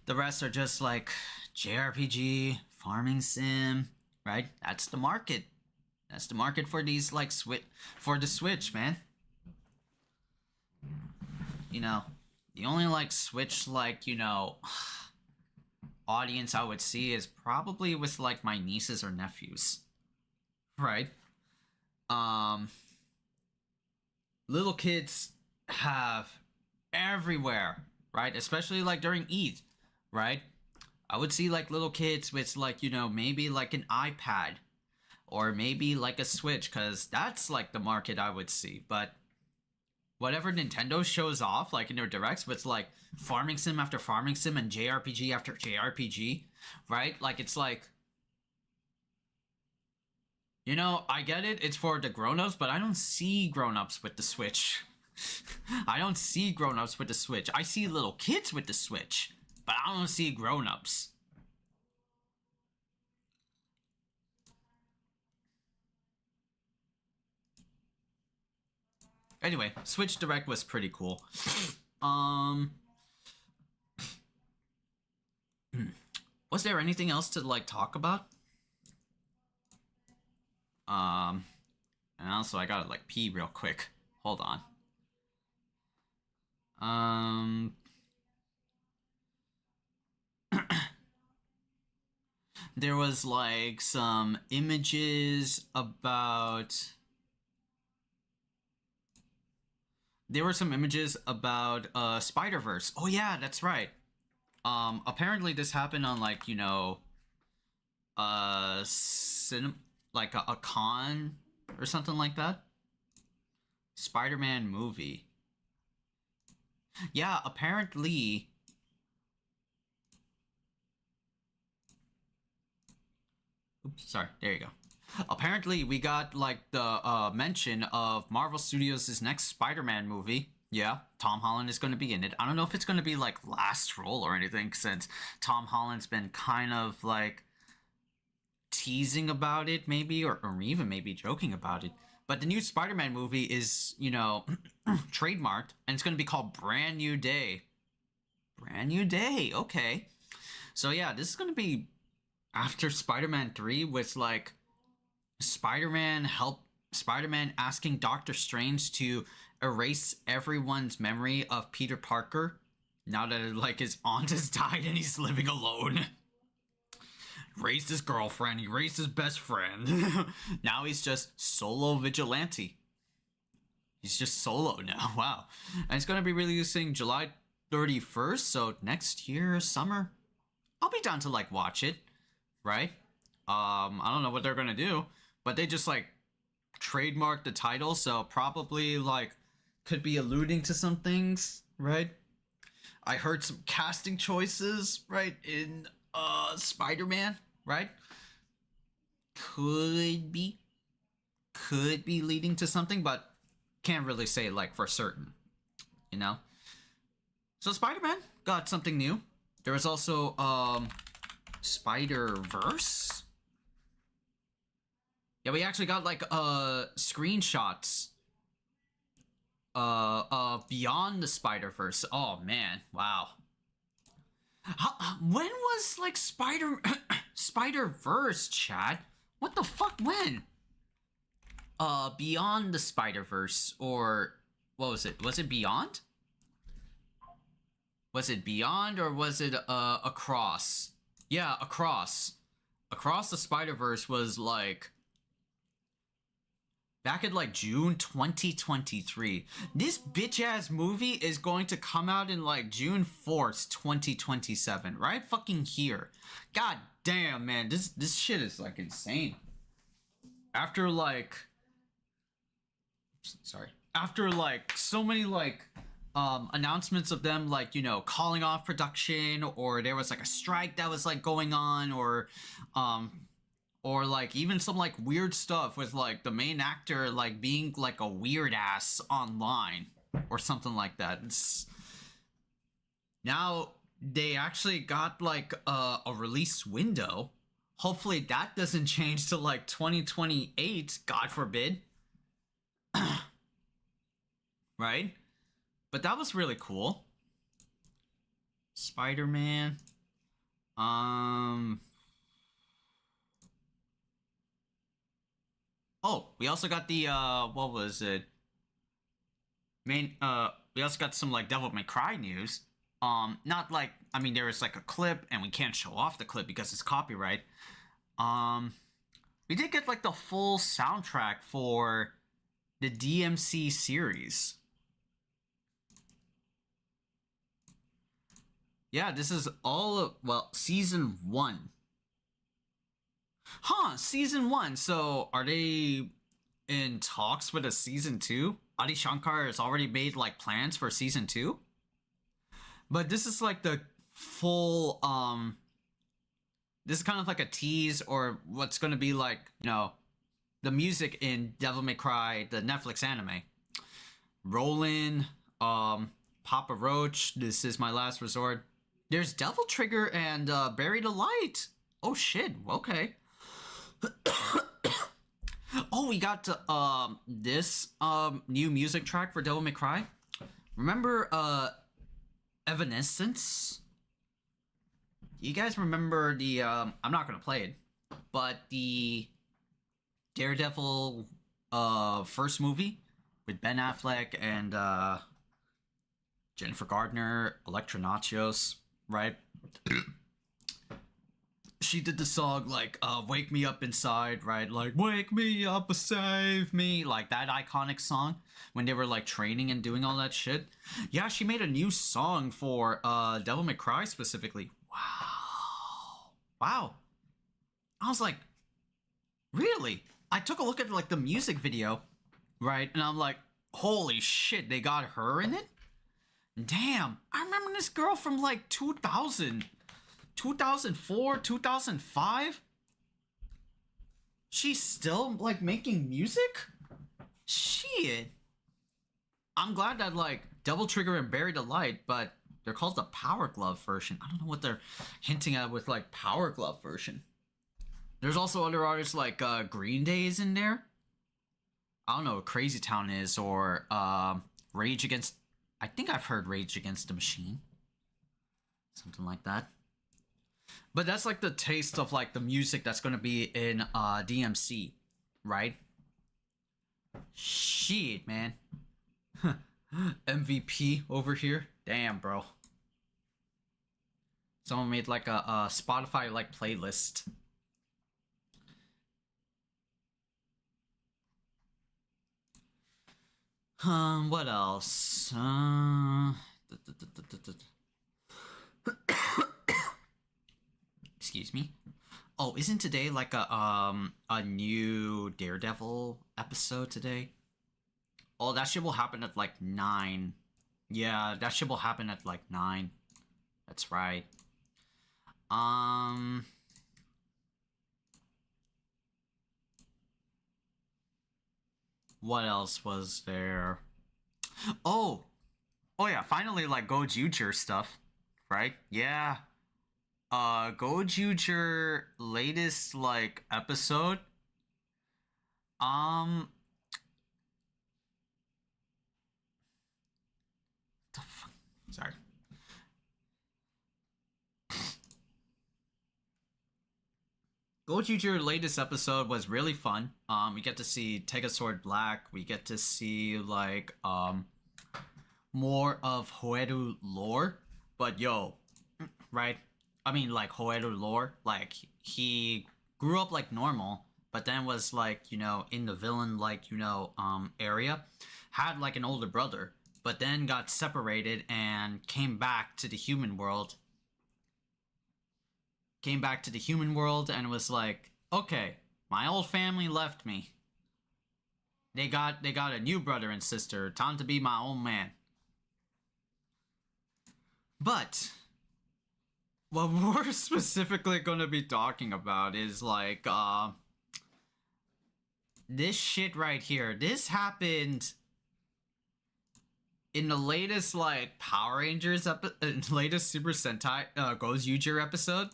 The rest are just like JRPG, farming sim, right? That's the market. That's the market for these like for the Switch, man. The only like Switch like, audience I would see is probably with like my nieces or nephews. Right? Little kids have everywhere, right? Especially like during Eid, right? I would see like little kids with like, maybe like an iPad or maybe like a Switch, because that's like the market I would see. But whatever Nintendo shows off like in their directs with like farming sim after farming sim and JRPG after JRPG, right? Like it's like, I get it, it's for the grown-ups, but I don't see grown-ups with the Switch. I don't see grown-ups with the Switch. I see little kids with the Switch, but I don't see grown-ups. Anyway, Switch Direct was pretty cool. Was there anything else to like talk about? And also I gotta like pee real quick. Hold on. There was like some images about. There were some images about Spider-Verse. Oh yeah, that's right. Apparently this happened on like, like a con or something like that. Spider-Man movie. Yeah, apparently. Oops, sorry. There you go. Apparently, we got like the mention of Marvel Studios' next Spider-Man movie. Yeah, Tom Holland is going to be in it. I don't know if it's going to be like last role or anything, since Tom Holland's been kind of like teasing about it, maybe, or even maybe joking about it. But the new Spider-Man movie is, trademarked, and it's going to be called Brand New Day. Brand New Day, okay. So yeah, this is going to be after Spider-Man 3 with like Spider-Man asking Doctor Strange to erase everyone's memory of Peter Parker now that like his aunt has died and he's living alone. Raised his girlfriend, he raised his best friend. Now he's just solo vigilante. He's just solo now. Wow. And it's going to be releasing July 31st, so next year summer. I'll be down to like watch it, right? I don't know what they're going to do, but they just like trademarked the title, so probably like could be alluding to some things, right? I heard some casting choices, right, in Spider-Man, right? Could be leading to something, but can't really say like for certain, So Spider-Man got something new. There was also Spider-Verse. Yeah, we actually got like screenshots beyond the Spider-Verse. Oh man, wow. When was like Spider-Verse, chat? What the fuck, when? Beyond the Spider-Verse, or what was it? Was it Beyond? Was it Beyond, or was it Across? Yeah, Across the Spider-Verse was like back in like June 2023. This bitch ass movie is going to come out in like June 4th, 2027. Right fucking here. God damn, man. This shit is like insane. After like after like so many like announcements of them like, you know, calling off production, or there was like a strike that was like going on, or like even some like weird stuff with like the main actor like being like a weird ass online or something like that. Now they actually got like a release window. Hopefully that doesn't change to like 2028, God forbid. Right? But that was really cool. Spider-Man. Oh, we also got the what was it? We also got some like Devil May Cry news. Not like, I mean, there was like a clip and we can't show off the clip because it's copyright. We did get like the full soundtrack for the DMC series. Yeah, this is all of, well, season 1. Huh, season 1. So are they in talks with a season 2? Adi Shankar has already made like plans for season 2. But this is like the full this is kind of like a tease, or what's going to be like, you know, the music in Devil May Cry, the Netflix anime. Roland, Papa Roach, This Is My Last Resort. There's Devil Trigger and Buried Alight. Oh shit, okay. Oh, we got this new music track for Devil May Cry. Remember Evanescence? You guys remember the I'm not gonna play it, but the Daredevil first movie with Ben Affleck and Jennifer Gardner, Electra Nachos, right? She did the song like Wake Me Up Inside, right? Like wake me up, save me, like that iconic song when they were like training and doing all that shit. Yeah, she made a new song for Devil May Cry specifically. Wow. I was like, really? I took a look at like the music video, right? And I'm like, holy shit, they got her in it? Damn, I remember this girl from like 2000, 2004, 2005. She's still like making music? Shit. I'm glad that like Devil Trigger and Buried Alight, but they're called the Power Glove version. I don't know what they're hinting at with like Power Glove version. There's also other artists like Green Day is in there. I don't know what Crazy Town is, or Rage Against... I think I've heard Rage Against the Machine. Something like that. But that's like the taste of like the music that's going to be in DMC, right? Shit, man. MVP over here. Damn, bro. Someone made like a Spotify like playlist. What else? Excuse me. Oh, isn't today like a new Daredevil episode today? Oh, that shit will happen at like 9. Yeah, that shit will happen at like 9. That's right. What else was there? Oh yeah, finally like Gojuger stuff, right? Yeah. Gojuger latest like episode. The fuck? Sorry. Gojuger latest episode was really fun. We get to see Sword Black. We get to see like more of Hoeru lore. But yo, right? I mean, like Hoeru lore, like he grew up like normal, but then was like, you know, in the villain like, you know, area, had like an older brother, but then got separated and came back to the human world. Came back to the human world and was like, okay, my old family left me. They got a new brother and sister. Time to be my own man. But what we're specifically going to be talking about is like this shit right here. This happened in the latest like Power Rangers latest Super Sentai Goes Yujiro episode.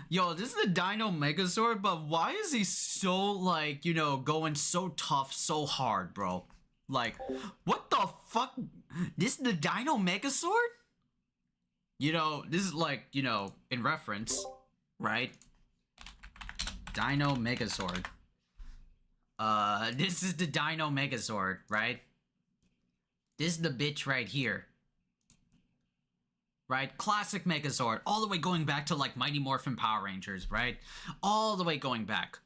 Yo, this is the Dino Megazord, but why is he so, like, you know, going so tough, so hard, bro? Like, what the fuck? This is the Dino Megazord? You know, this is like, you know, in reference, right? Dino Megazord. This is the Dino Megazord, right? This is the bitch right here. Right? Classic Megazord. All the way going back to, like, Mighty Morphin Power Rangers, right? All the way going back.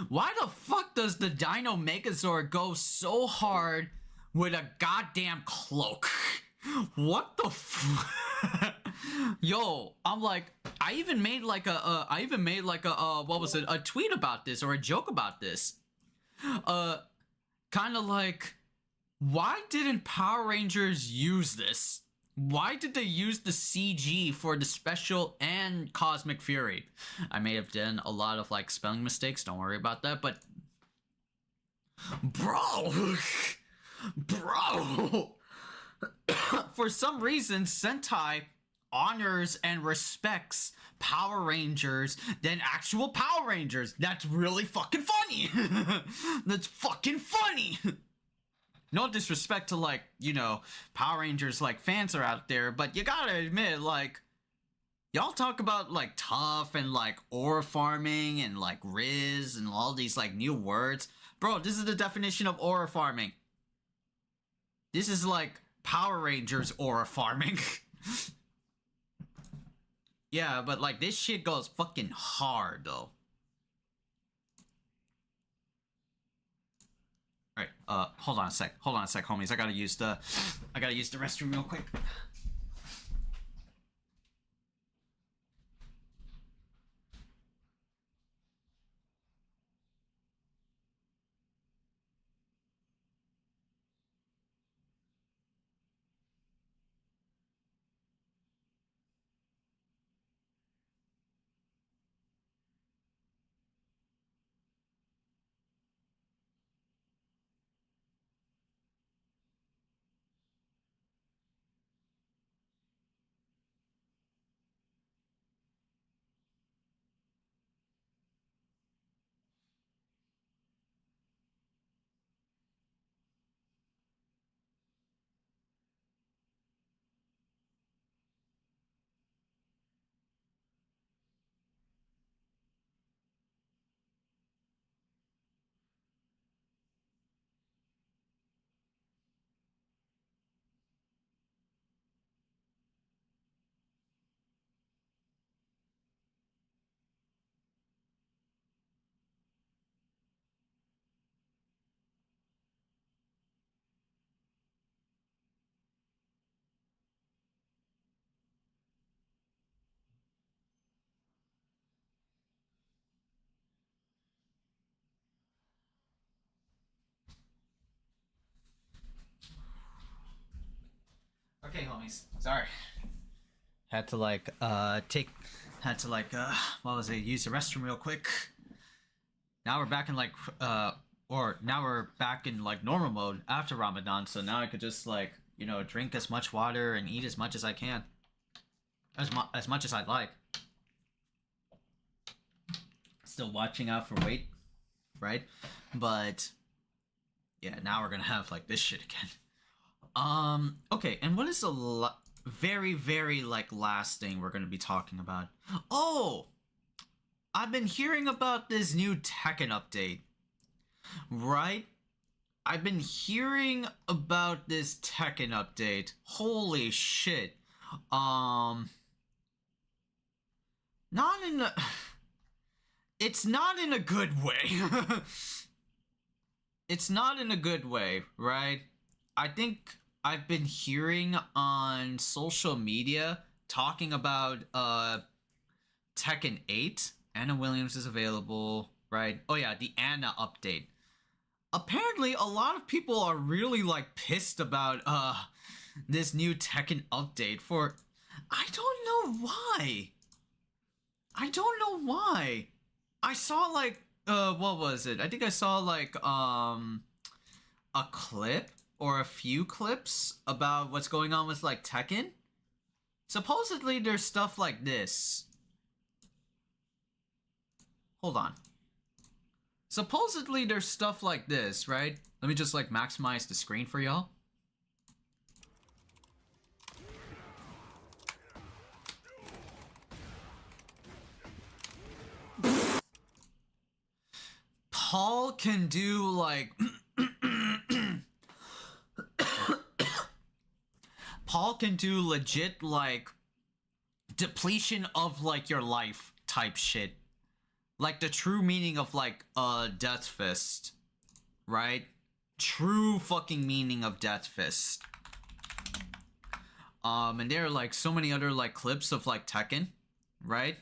Why the fuck does the Dino Megazord go so hard with a goddamn cloak? What the fuck? Yo, I'm like, I even made like a, what was it? A tweet about this, or a joke about this. Kind of like, why didn't Power Rangers use this? Why did they use the CG for the special and Cosmic Fury? I may have done a lot of like spelling mistakes, don't worry about that, but bro, for some reason Sentai honors and respects Power Rangers than actual Power Rangers. That's really fucking funny. That's fucking funny. No disrespect to, like, you know, Power Rangers, like, fans are out there, but you gotta admit, like, y'all talk about, like, tough and, like, aura farming and, like, Riz and all these, like, new words. Bro, this is the definition of aura farming. This is, like, Power Rangers aura farming. Yeah, but, like, this shit goes fucking hard, though. Alright, hold on a sec, homies. I gotta use the restroom real quick. Okay, homies. Sorry. Had to like what was it? Use the restroom real quick. Now we're back in like now we're back in like normal mode after Ramadan, so now I could just like, you know, drink as much water and eat as much as I can. As much as I'd like. Still watching out for weight, right? But yeah, now we're gonna have like this shit again. Okay, and what is the very, very, like, last thing we're gonna be talking about? Oh! I've been hearing about this new Tekken update. Right? I've been hearing about this Tekken update. Holy shit. Not in a... It's not in a good way. It's not in a good way, right? I think I've been hearing on social media talking about Tekken 8. Anna Williams is available, right? Oh yeah, the Anna update. Apparently a lot of people are really like pissed about this new Tekken update for I don't know why. I don't know why. I saw like what was it? I think I saw like a clip or a few clips about what's going on with like Tekken. Supposedly there's stuff like this. Hold on. Supposedly there's stuff like this, right? Let me just like maximize the screen for y'all. Paul can do like Paul can do legit like depletion of like your life type shit. Like the true meaning of like Death Fist, right? True fucking meaning of Death Fist. And there are like so many other like clips of like Tekken, right?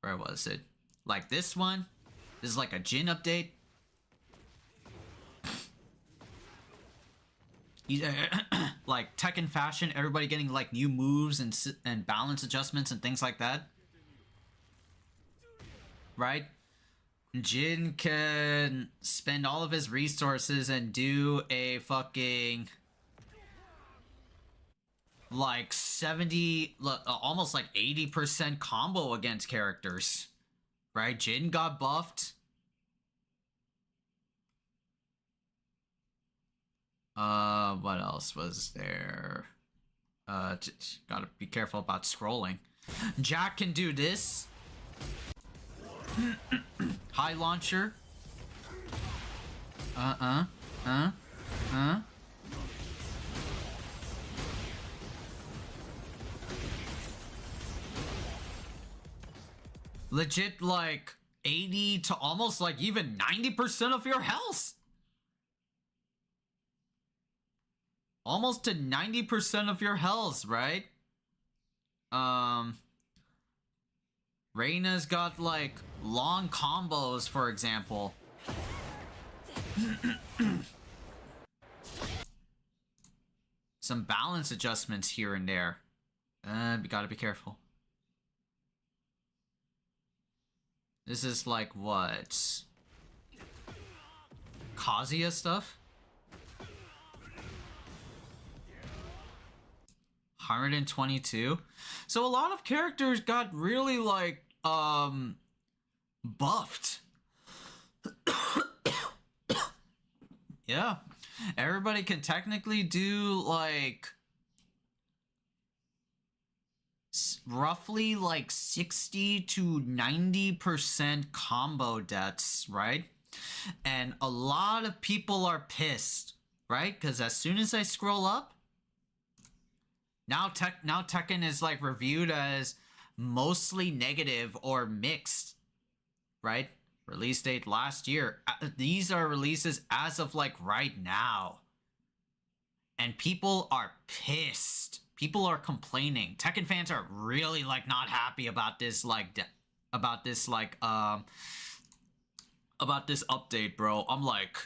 Where was it? Like this one. This is like a Jin update. Like Tekken fashion, everybody getting like new moves and balance adjustments and things like that. Right? Jin can spend all of his resources and do a fucking like 70, almost like 80% combo against characters. Right? Jin got buffed. What else was there? Gotta be careful about scrolling. Jack can do this. High launcher. Legit like 80 to almost like even 90% of your health. Almost to 90% of your health, right? Reina's got like long combos, for example. Some balance adjustments here and there. We gotta be careful. This is like what? Kazuya stuff? 122. So a lot of characters got really like buffed. Yeah. Everybody can technically do like roughly like 60 to 90% combo deaths, right? And a lot of people are pissed, right? Because as soon as I scroll up, now Tekken is like reviewed as mostly negative or mixed, right? Release date last year. These are releases as of like right now. And people are pissed. People are complaining. Tekken fans are really like not happy about this about this update, bro. I'm like,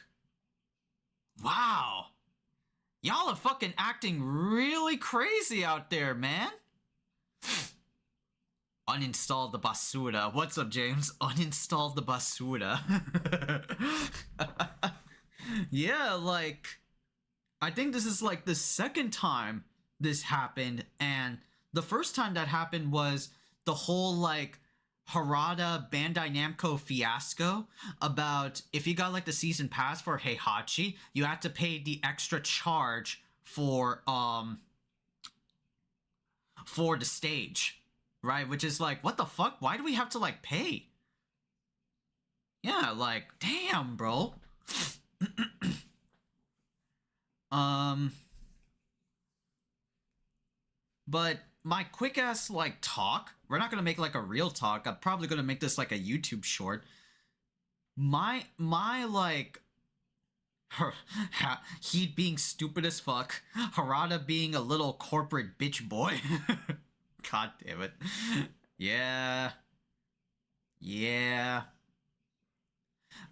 wow. Y'all are fucking acting really crazy out there, man. Uninstall the basura. What's up, James? Uninstall the basura. Yeah, like, I think this is like the second time this happened, and the first time that happened was the whole like Harada Bandai Namco fiasco about if you got like the season pass for Heihachi, you had to pay the extra charge for the stage, right? Which is like, what the fuck? Why do we have to like pay? Yeah, like, damn, bro. Um, but my quick ass like talk, we're not gonna make like a real talk. I'm probably gonna make this like a YouTube short. My like Heat being stupid as fuck, Harada being a little corporate bitch boy. God damn it. Yeah. Yeah.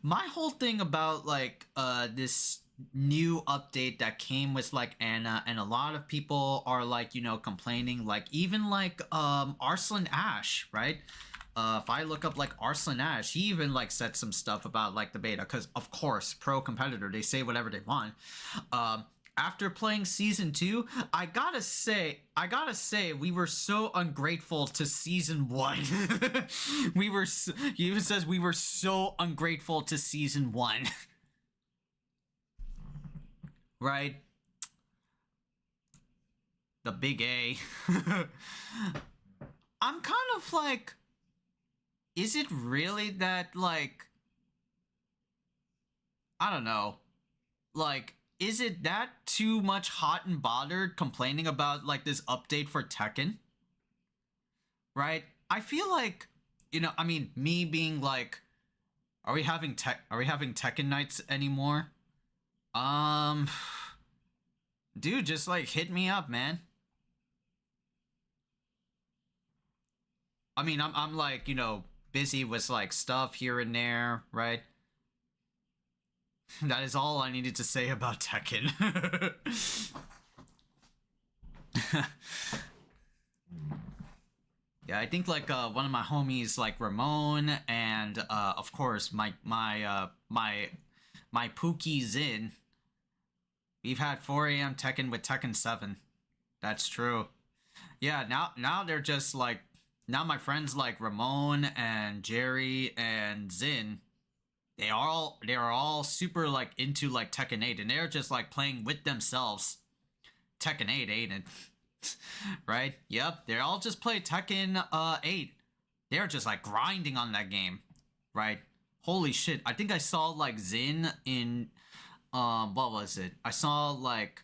My whole thing about like this new update that came with like Anna, and a lot of people are like, you know, complaining, like even like Arslan Ash, right? If I look up like Arslan Ash, he even like said some stuff about like the beta, because of course pro competitor, they say whatever they want. After playing season 2, I gotta say, we were so ungrateful to season 1. He even says we were so ungrateful to season 1. Right? The big A. I'm kind of like, is it really that, like, I don't know, like, is it that too much hot and bothered complaining about like this update for Tekken? Right? I feel like, you know, I mean, me being like, are we having Tekken nights anymore? Dude, just like hit me up, man. I mean, I'm like, you know, busy with like stuff here and there, right? That is all I needed to say about Tekken. Yeah, I think like one of my homies, like Ramon, and of course my Pookie Zin. We've had 4 a.m. Tekken with Tekken 7. That's true. Yeah, now they're just like, now my friends like Ramon and Jerry and Zin, they are all super like into like Tekken 8, and they're just like playing with themselves. Tekken 8, ain't it? Right? Yep, they all just play Tekken 8. They're just like grinding on that game. Right? Holy shit. I think I saw like Zin in what was it? I saw like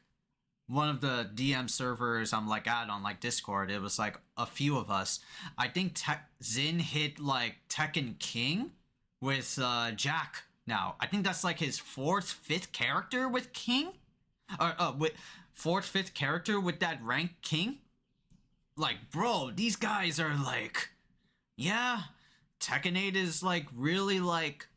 one of the DM servers I'm like at on like Discord. It was like a few of us. I think Zin hit like Tekken King with Jack now. I think that's like his 4th, 5th character with King? Or with 4th, 5th character with that rank King? Like, bro, these guys are like, yeah, Tekken 8 is like really like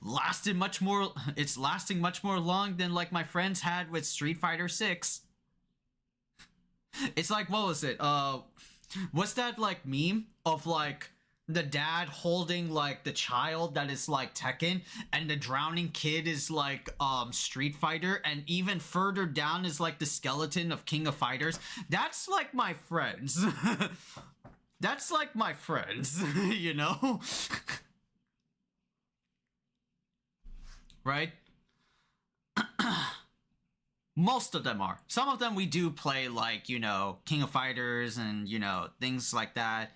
lasting much more, it's lasting much more long than like my friends had with Street Fighter 6. It's like, what was it? What's that like meme of like the dad holding like the child that is like Tekken, and the drowning kid is like Street Fighter, and even further down is like the skeleton of King of Fighters? That's like my friends. That's like my friends, you know? Right? Most of them are. Some of them we do play like, you know, King of Fighters and, you know, things like that.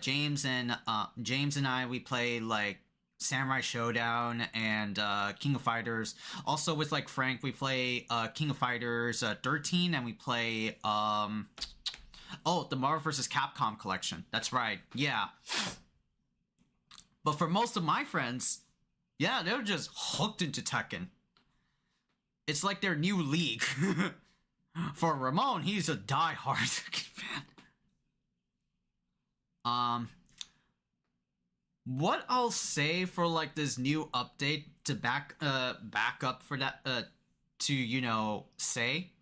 James and I, we play like Samurai Showdown and King of Fighters. Also with like Frank, we play King of Fighters 13, and we play the Marvel vs. Capcom collection. That's right. Yeah. But for most of my friends, yeah, they're just hooked into Tekken. It's like their new league. For Ramon, he's a diehard fan. What I'll say for like this new update to back up for that to, you know, say,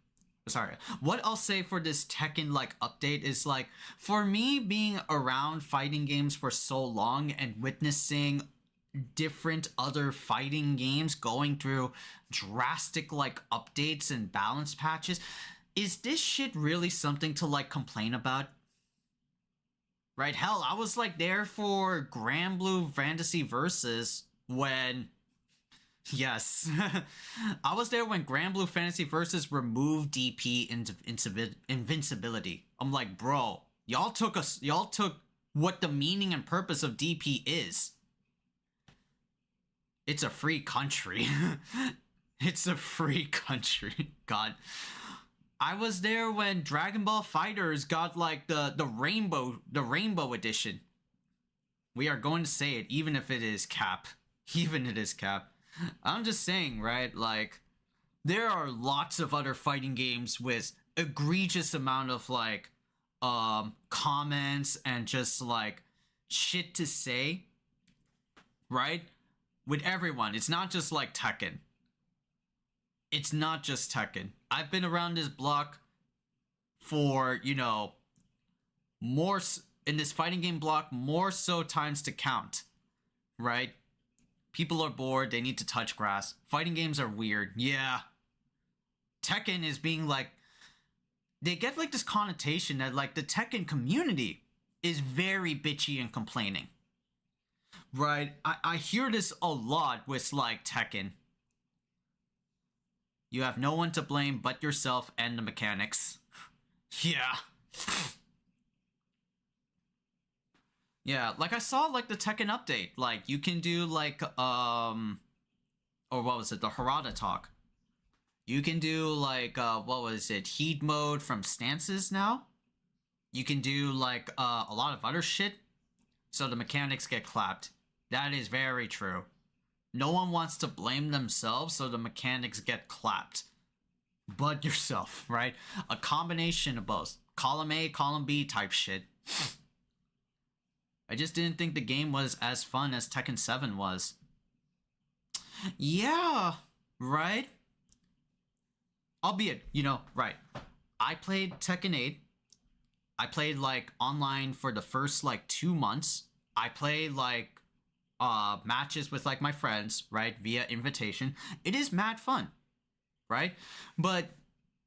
sorry, what I'll say for this Tekken like update is like, for me being around fighting games for so long and witnessing different other fighting games going through drastic like updates and balance patches, is this shit really something to like complain about? Right? Hell, I was like there for Granblue Fantasy Versus when, yes, I was there when Granblue Fantasy Versus removed DP invincibility. I'm like, bro, y'all took what the meaning and purpose of DP is. It's a free country. It's a free country. God. I was there when Dragon Ball Fighters got like the rainbow edition. We are going to say it even if it is cap. Even it is cap. I'm just saying, right? Like there are lots of other fighting games with egregious amount of like comments and just like shit to say, right? With everyone. It's not just like Tekken. It's not just Tekken. I've been around this block for, you know, more in this fighting game block, more so times to count, right? People are bored, they need to touch grass. Fighting games are weird. Yeah. Tekken is being like, they get like this connotation that like the Tekken community is very bitchy and complaining. Right? I hear this a lot with like Tekken. You have no one to blame but yourself and the mechanics. Yeah. Yeah, like I saw like the Tekken update. Like you can do like or what was it? The Harada talk. You can do like what was it? Heat mode from stances now. You can do like a lot of other shit. So the mechanics get clapped. That is very true. No one wants to blame themselves, so the mechanics get clapped. But yourself, right? A combination of both. Column A, column B type shit. I just didn't think the game was as fun as Tekken 7 was. Yeah, right? Albeit, you know, right. I played Tekken 8. I played like online for the first like 2 months. I played like matches with like my friends, right, via invitation. It is mad fun, right? But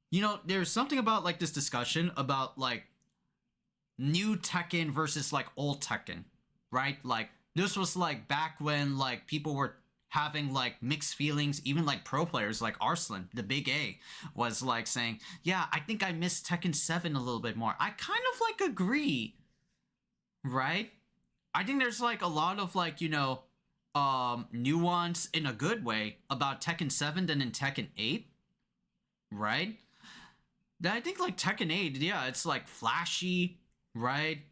you know, there's something about like this discussion about like new Tekken versus like old Tekken, right? Like this was like back when like people were having like mixed feelings. Even like pro players like Arslan, the big A, was like saying, yeah, I think I miss Tekken 7 a little bit more. I kind of like agree, right? I think there's like a lot of like, you know, nuance in a good way about Tekken 7 than in Tekken 8, right? That I think like Tekken 8, yeah, it's like flashy, right?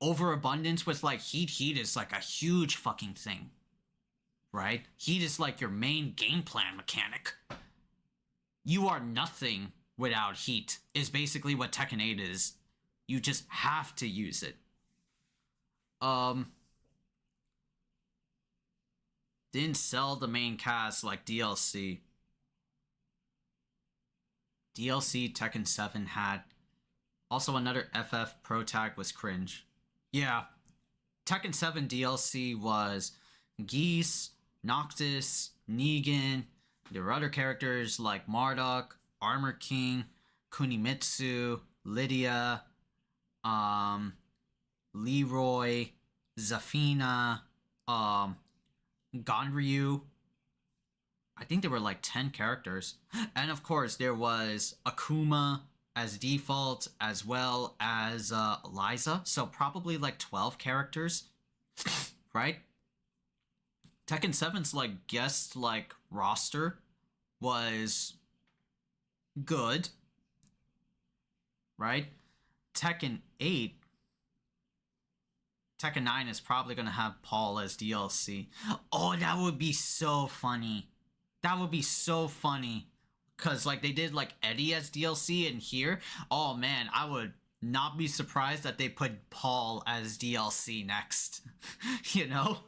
Overabundance with like heat is like a huge fucking thing, right? Heat is like your main game plan mechanic. You are nothing without heat is basically what Tekken 8 is. You just have to use it. Didn't sell the main cast like DLC. DLC Tekken 7 had. Also another FF Pro Tag was cringe. Yeah. Tekken 7 DLC was Geese, Noctis, Negan. There were other characters like Marduk, Armor King, Kunimitsu, Lydia, Leroy, Zafina, Ganryu. I think there were like 10 characters. And of course, there was Akuma as default, as well as Liza. So probably like 12 characters, right? Tekken 7's like guest like roster was good, right? Tekken 8, Tekken 9 is probably gonna have Paul as DLC. Oh, that would be so funny. That would be so funny. Cause like they did like Eddie as DLC in here. Oh man, I would not be surprised that they put Paul as DLC next. You know?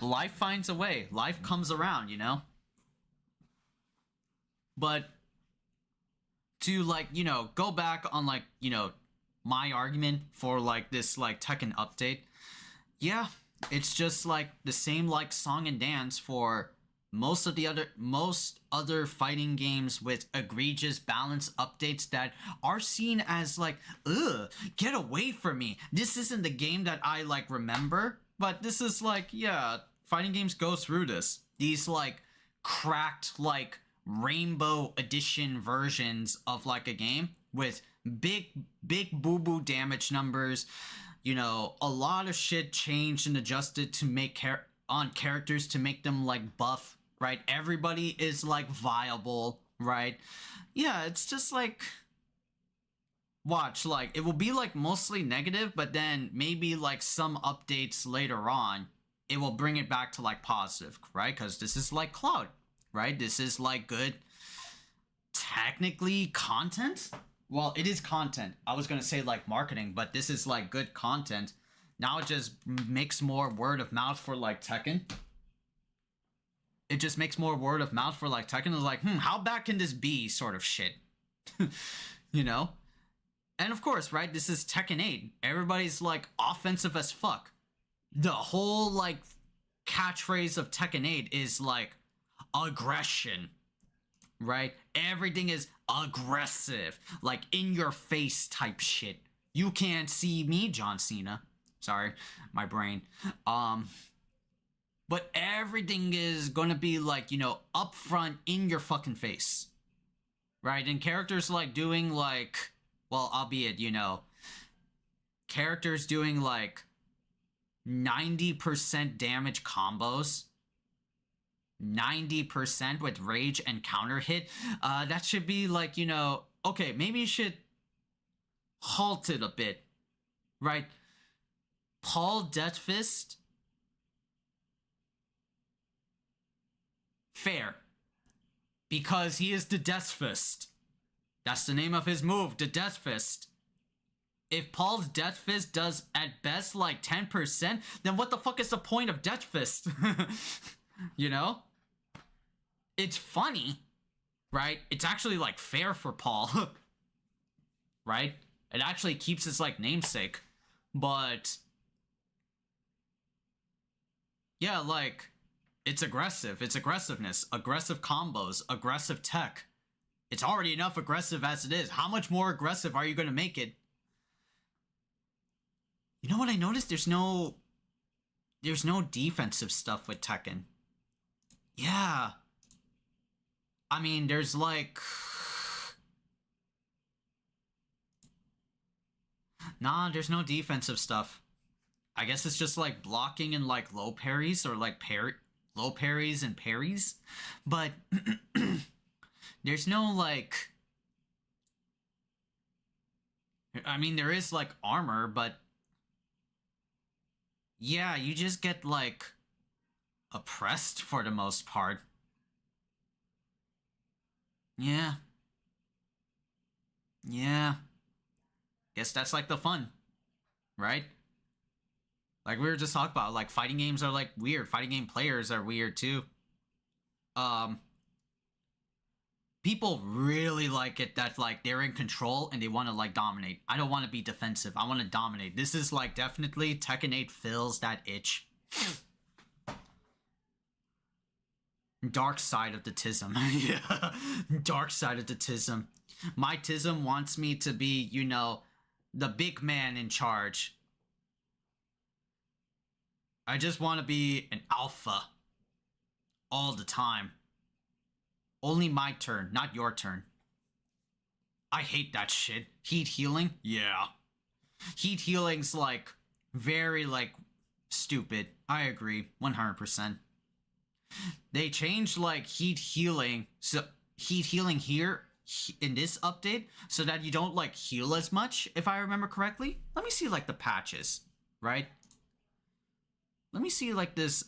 Life finds a way. Life comes around, you know? But to like, you know, go back on like, you know, my argument for like this like Tekken update. Yeah, it's just like the same like song and dance for most other fighting games with egregious balance updates that are seen as like, ugh, get away from me. This isn't the game that I like remember, but this is like, yeah, fighting games go through this. These like cracked like rainbow edition versions of like a game with big boo-boo damage numbers. You know, a lot of shit changed and adjusted to make characters to make them like buff, right? Everybody is like viable, right? Yeah, it's just like, watch, like, it will be like mostly negative, but then maybe like some updates later on, it will bring it back to like positive, right? Because this is like Cloud, right? This is like good, technically content. Well, it is content. I was gonna say like marketing, but this is like good content. Now it just makes more word of mouth for like Tekken. It just makes more word of mouth for like Tekken. It's like, how bad can this be, sort of shit. You know? And of course, right, this is Tekken 8. Everybody's like offensive as fuck. The whole like catchphrase of Tekken 8 is like aggression, right? Everything is aggressive, like in your face type shit. You can't see me, John Cena. Sorry, my brain. But everything is gonna be like, you know, up front in your fucking face, right? And characters like doing like, well, albeit, you know, characters doing like 90% damage combos, 90% with rage and counter hit. That should be like, you know, okay, maybe you should halt it a bit, right? Paul Deathfist, fair, because he is the Death Fist. That's the name of his move, the Death Fist. If Paul's Death Fist does at best like 10%, then what the fuck is the point of Death Fist? You know? It's funny, right? It's actually like fair for Paul, right? It actually keeps his like namesake, but yeah, like, it's aggressive. It's aggressiveness. Aggressive combos. Aggressive tech. It's already enough aggressive as it is. How much more aggressive are you going to make it? You know what I noticed? There's no defensive stuff with Tekken. Yeah. I mean, there's like... Nah, there's no defensive stuff. I guess it's just like blocking and like low parries or like low parries and parries. But there's no like... I mean, there is like armor, but yeah, you just get like oppressed for the most part. Yeah. Yeah. Guess that's like the fun, right? Like we were just talking about, like fighting games are like weird. Fighting game players are weird too. People really like it that like they're in control and they want to like dominate. I don't want to be defensive. I want to dominate. This is like definitely Tekken 8 fills that itch. Dark side of the tism. Yeah. Dark side of the tism. My tism wants me to be, you know, the big man in charge. I just want to be an alpha all the time. Only my turn, not your turn. I hate that shit. Heat healing? Yeah. Heat healing's like very like stupid. I agree 100%. They changed like heat healing, so heat healing here in this update so that you don't like heal as much, if I remember correctly. Let me see like the patches, right? Let me see like this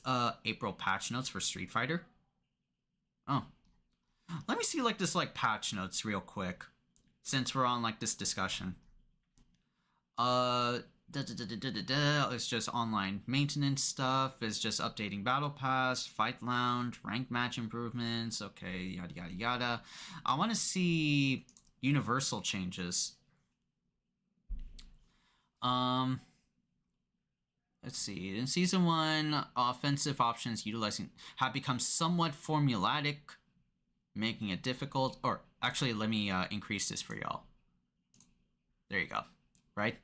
April patch notes for Street Fighter. Oh. Let me see like this like patch notes real quick, since we're on like this discussion. It's just online maintenance stuff. It's just updating Battle Pass, Fight Lounge, ranked match improvements. Okay, yada yada yada. I want to see universal changes. Let's see. In Season 1, offensive options utilizing have become somewhat formulaic, making it difficult. Or actually, let me increase this for y'all. There you go. Right?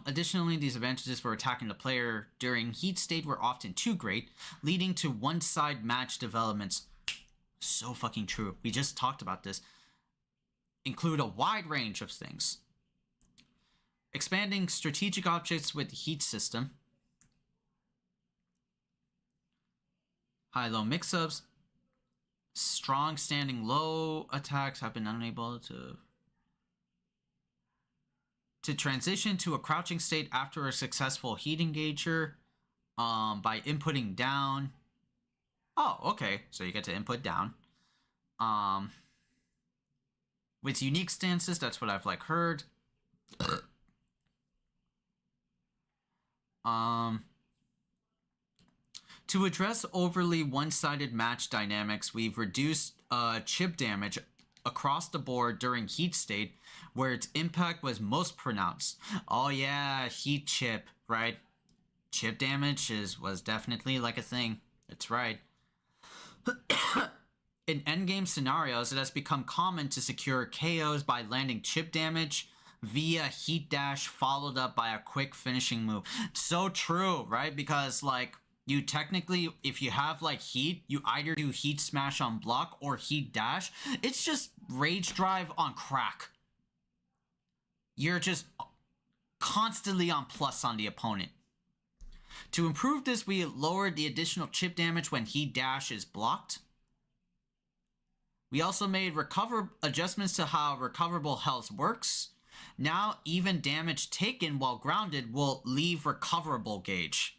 Additionally, these advantages for attacking the player during heat state were often too great, leading to one-side match developments. So fucking true. We just talked about this. Include a wide range of things. Expanding strategic objects with the heat system. High-low mix-ups. Strong standing low attacks have been unable to transition to a crouching state after a successful heat engager by inputting down. Oh, okay. So you get to input down. With unique stances, that's what I've like heard. To address overly one-sided match dynamics, we've reduced chip damage across the board during heat state, where its impact was most pronounced. Oh yeah, heat chip, right? Chip damage was definitely like a thing. That's right. In endgame scenarios, it has become common to secure KOs by landing chip damage via heat dash followed up by a quick finishing move. So true, right? Because like you technically, if you have like heat, you either do heat smash on block or heat dash. It's just rage drive on crack. You're just constantly on plus on the opponent. To improve this, we lowered the additional chip damage when heat dash is blocked. We also made adjustments to how recoverable health works. Now, even damage taken while grounded will leave recoverable gauge.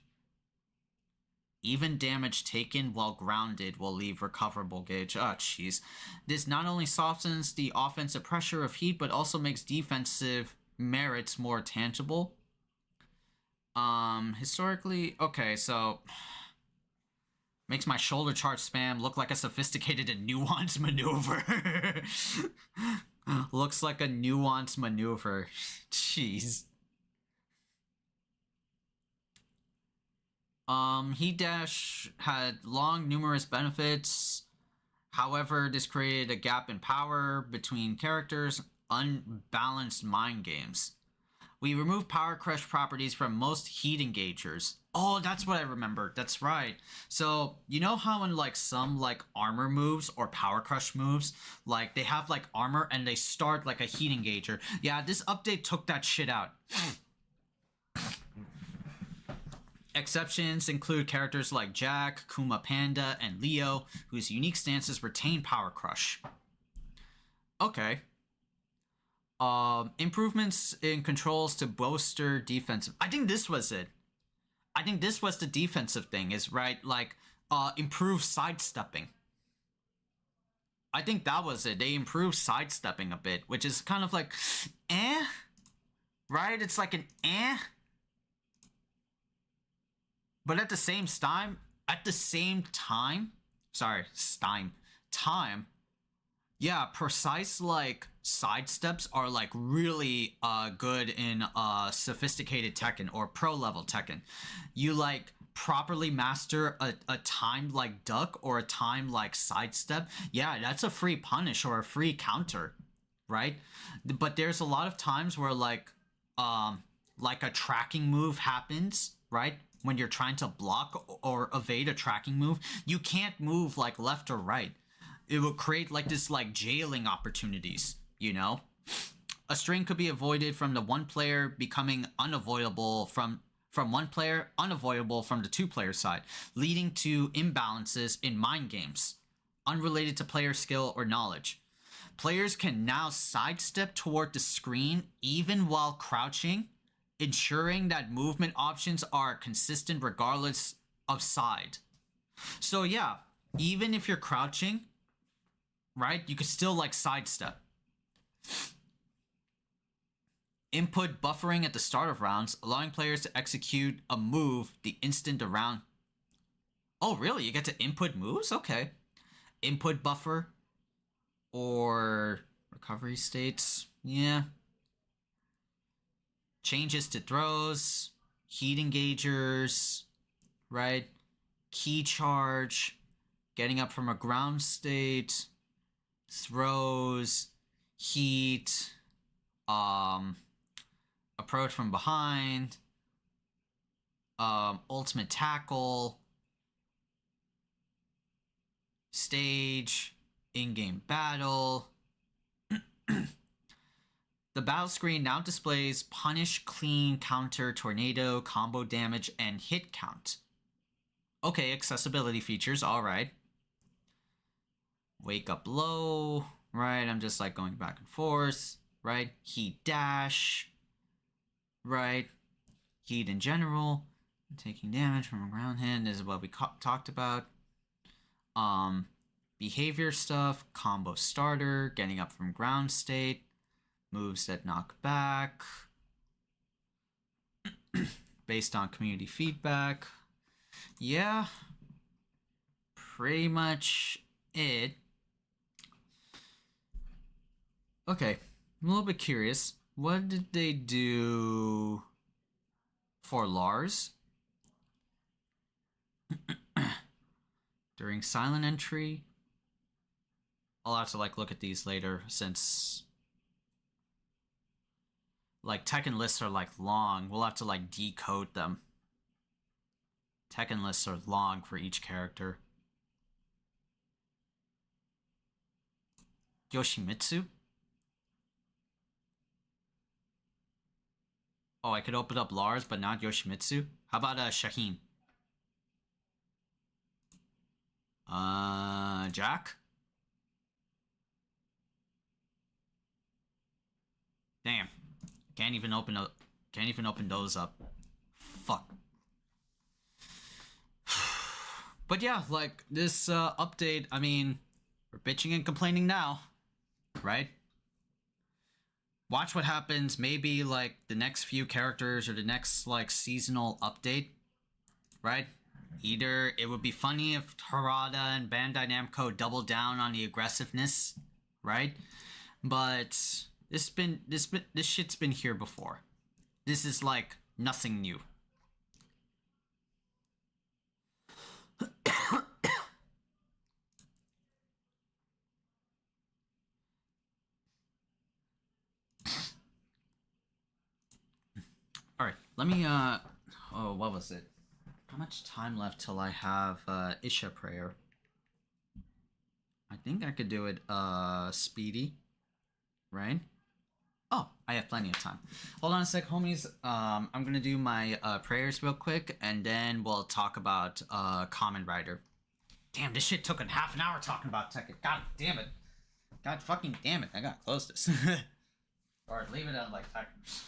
Even damage taken while grounded will leave recoverable gauge. Oh, jeez. This not only softens the offensive pressure of heat, but also makes defensive merits more tangible. Historically, okay, so makes my shoulder charge spam look like a sophisticated and nuanced maneuver. Looks like a nuanced maneuver. Jeez. Heat dash had long, numerous benefits. However, this created a gap in power between characters, unbalanced mind games. We removed power crush properties from most heat engagers. Oh, that's what I remember. That's right. So, you know how in like some like armor moves or power crush moves, like they have like armor and they start like a heat engager. Yeah, this update took that shit out. Exceptions include characters like Jack, Kuma Panda, and Leo, whose unique stances retain Power Crush. Okay. Improvements in controls to bolster defensive. I think this was it. I think this was the defensive thing, is right? Like, improve sidestepping. I think that was it. They improved sidestepping a bit, which is kind of like, eh? Right? It's like an eh? But at the same time, yeah, precise like sidesteps are like really good in sophisticated Tekken or pro level Tekken. You like properly master a timed like duck or a timed like sidestep. Yeah, that's a free punish or a free counter, right? But there's a lot of times where like a tracking move happens, right? When you're trying to block or evade a tracking move, you can't move like left or right. It will create like this like jailing opportunities, you know? A string could be avoided from the one player becoming unavoidable from one player, unavoidable from the two player side, leading to imbalances in mind games, unrelated to player skill or knowledge. Players can now sidestep toward the screen even while crouching, ensuring that movement options are consistent regardless of side. So yeah, even if you're crouching, right, you could still like sidestep. Input buffering at the start of rounds, allowing players to execute a move the instant a round. Oh really, you get to input moves? Okay. Input buffer or recovery states, yeah. Changes to throws, heat engagers, right? Key charge, getting up from a ground state, throws, heat, approach from behind, ultimate tackle, stage, in-game battle. The battle screen now displays punish, clean, counter, tornado, combo damage, and hit count. Okay, accessibility features, alright. Wake up low, right? I'm just like going back and forth, right? Heat dash, right? Heat in general. Taking damage from a ground hit is what we talked about. Behavior stuff, combo starter, getting up from ground state, moves that knock back, based on community feedback. Yeah, pretty much it. Okay, I'm a little bit curious. What did they do for Lars? During silent entry? I'll have to like look at these later since like Tekken lists are like long. We'll have to like decode them. Tekken lists are long for each character. Yoshimitsu? Oh, I could open up Lars, but not Yoshimitsu? How about Shaheen? Jack? Damn. Can't even open those up. Fuck. But yeah, like this update, I mean, we're bitching and complaining now, right? Watch what happens maybe like the next few characters or the next like seasonal update, right? Either it would be funny if Harada and Bandai Namco doubled down on the aggressiveness, right? But this shit's been here before. This is like nothing new. All right, let me oh, what was it? How much time left till I have Isha prayer? I think I could do it speedy, right? Oh, I have plenty of time. Hold on a sec, homies. I'm gonna do my prayers real quick, and then we'll talk about Kamen Rider. Damn, this shit took a half an hour talking about Tekken. God damn it. God fucking damn it. I gotta close this. Alright, leave it at like Tekken.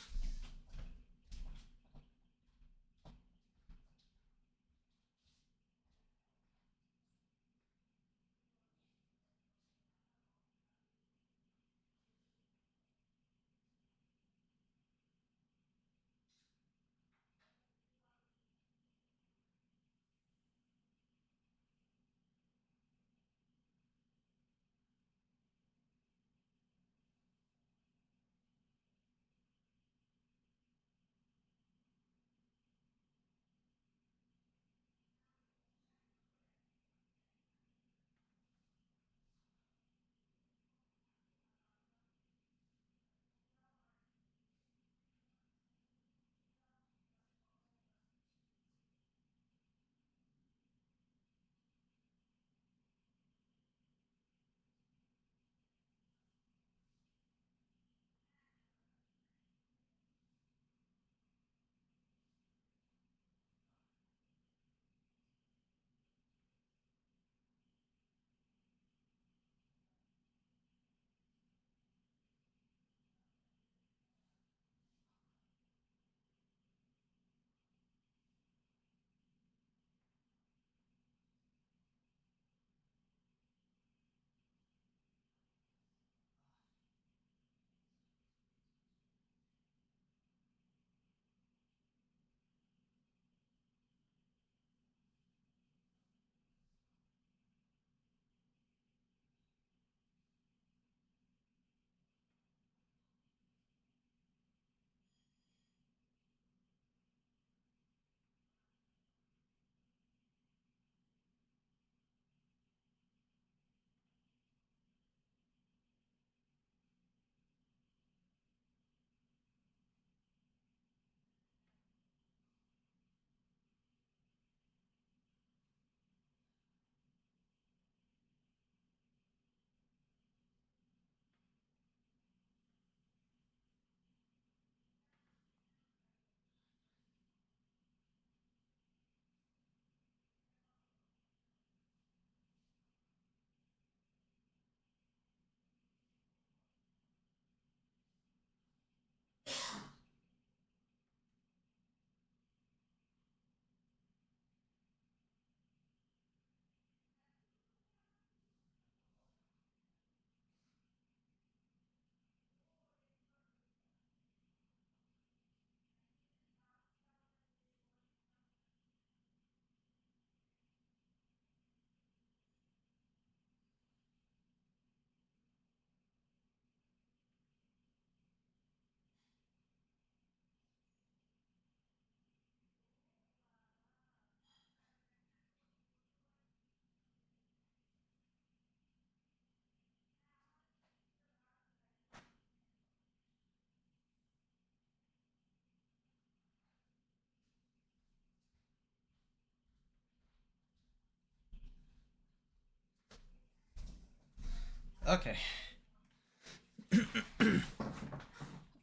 Okay.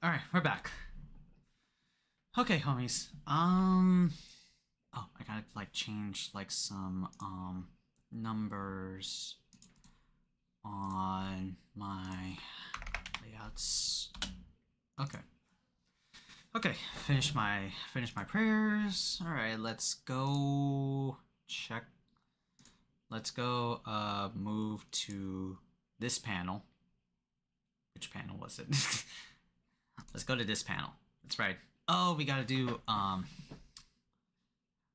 Alright, we're back. Okay, homies. Oh, I gotta like change like some numbers on my layouts. Okay. Okay, finish my prayers. Alright, let's go check. Let's go move to this panel. Which panel was it? Let's go to this panel. That's right. Oh, we gotta do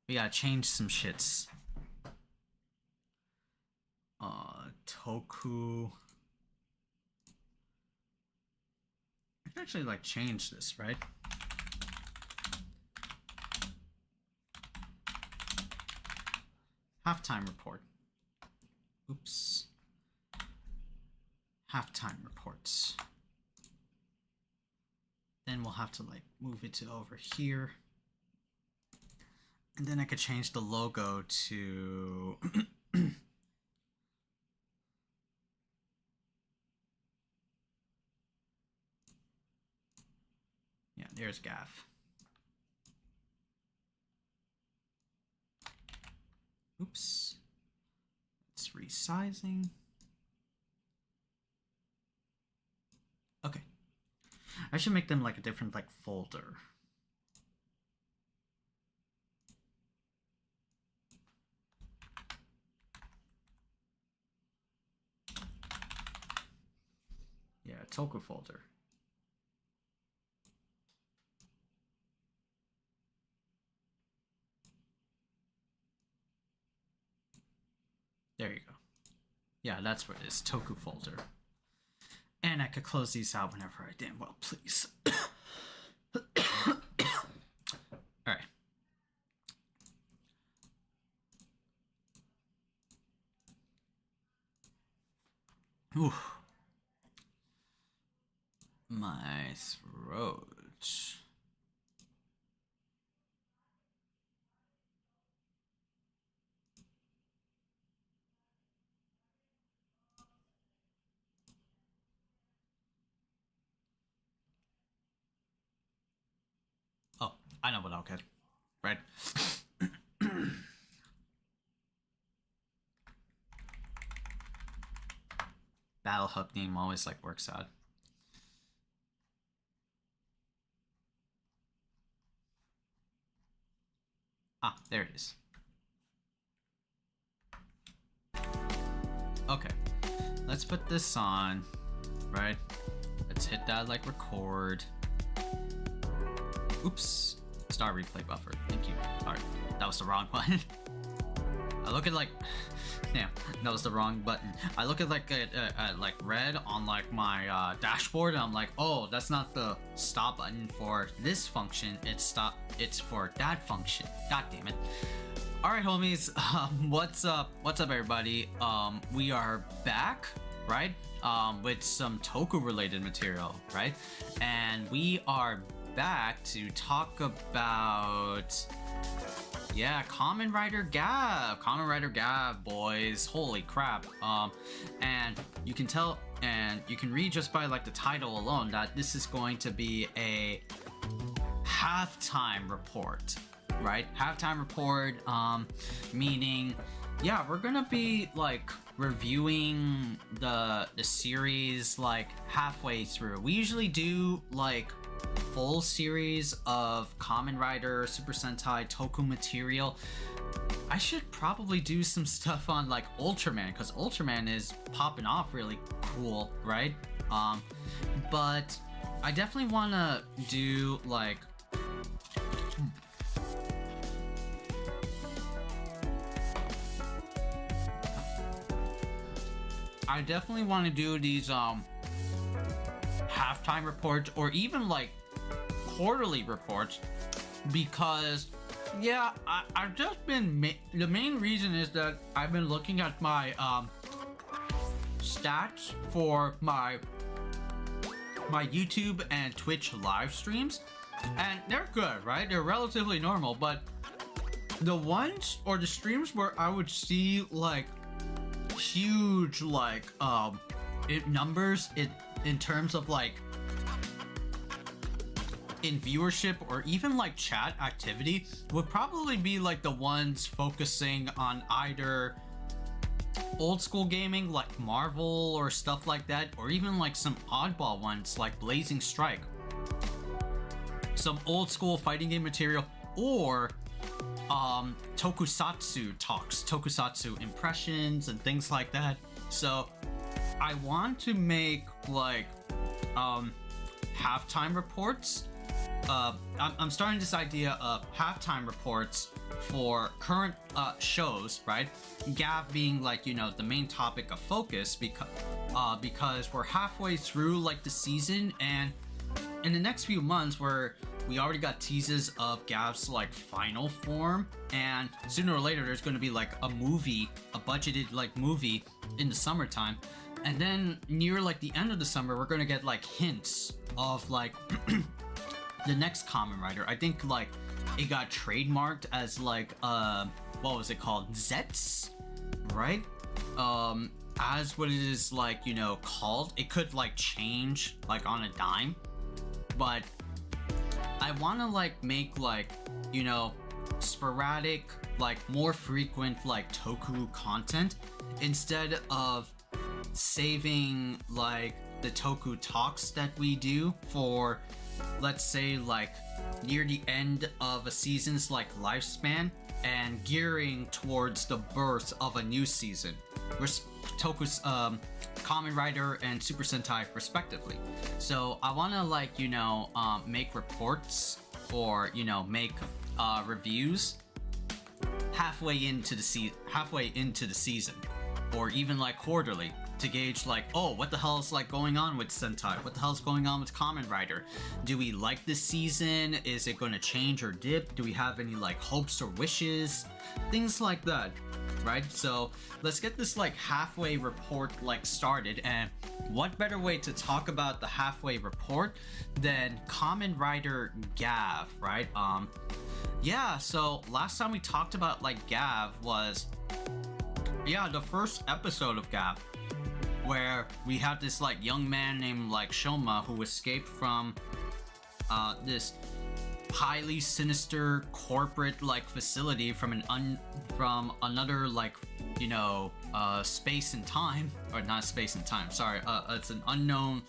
we gotta change some shits. Toku. I can actually like change this, right? Halftime report. Oops. Halftime reports. Then we'll have to like move it to over here. And then I could change the logo to yeah, there's Gavv. Oops. It's resizing. Okay. I should make them like a different like folder. Yeah, Toku folder. There you go. Yeah, that's what it is. Toku folder. And I could close these out whenever I damn well please. Alright. Ooh. My throat. Oh, I know what I'll get. Right? Battle Hub name always like works out. Ah, there it is. Okay, let's put this on, right? Let's hit that like record. Oops, star replay buffer. Thank you. Alright, that was the wrong one. I look at like, damn, that was the wrong button. I look at like like red on like my dashboard, and I'm like, oh, that's not the stop button for this function. It's stop. It's for that function. God damn it. All right, homies. What's up? What's up, everybody? We are back, right? With some Toku related material, right? And we are back to talk about. Yeah, Kamen Rider Gavv. Kamen Rider Gavv, boys. Holy crap. And you can tell, and you can read just by like the title alone that this is going to be a halftime report, right? Halftime report, meaning, yeah, we're gonna be like reviewing the series like halfway through. We usually do like full series of Kamen Rider Super Sentai Toku material. I should probably do some stuff on like Ultraman, because Ultraman is popping off really cool, right? But I definitely want to do like I definitely want to do these halftime reports, or even like quarterly reports, because yeah, I've just been the main reason is that I've been looking at my stats for my YouTube and Twitch live streams, and they're good, right? They're relatively normal, but the ones or the streams where I would see like huge like numbers, it in terms of like in viewership or even like chat activity, would probably be like the ones focusing on either old school gaming like Marvel or stuff like that, or even like some oddball ones like Blazing Strike, some old school fighting game material, or tokusatsu talks, tokusatsu impressions and things like that. So I want to make like halftime reports. I'm starting this idea of halftime reports for current shows, right? Gavv being like, you know, the main topic of focus, because we're halfway through like the season, and in the next few months we already got teases of Gavv's like final form, and sooner or later there's going to be like a movie, a budgeted like movie in the summertime, and then near like the end of the summer we're going to get like hints of like the next Kamen Rider. I think like it got trademarked as like what was it called, Zets, right? As what it is like, you know, called. It could like change like on a dime, but I want to like make like, you know, sporadic, like more frequent like toku content, instead of saving like the toku talks that we do for, let's say, like near the end of a season's like lifespan, and gearing towards the birth of a new season, toku's Kamen Rider and Super Sentai respectively. So I want to like, you know, make reports or, you know, make reviews halfway into the season, or even like quarterly, to gauge like, oh, what the hell is like going on with Sentai? What the hell is going on with Kamen Rider? Do we like this season? Is it going to change or dip? Do we have any like hopes or wishes? Things like that, right? So let's get this like halfway report like started, and what better way to talk about the halfway report than Kamen Rider Gavv, right? Yeah, so last time we talked about like Gavv was, yeah, the first episode of Gavv, where we had this like young man named like Shoma who escaped from this highly sinister corporate like facility from another like, you know, space and time, or not space and time, sorry, it's an unknown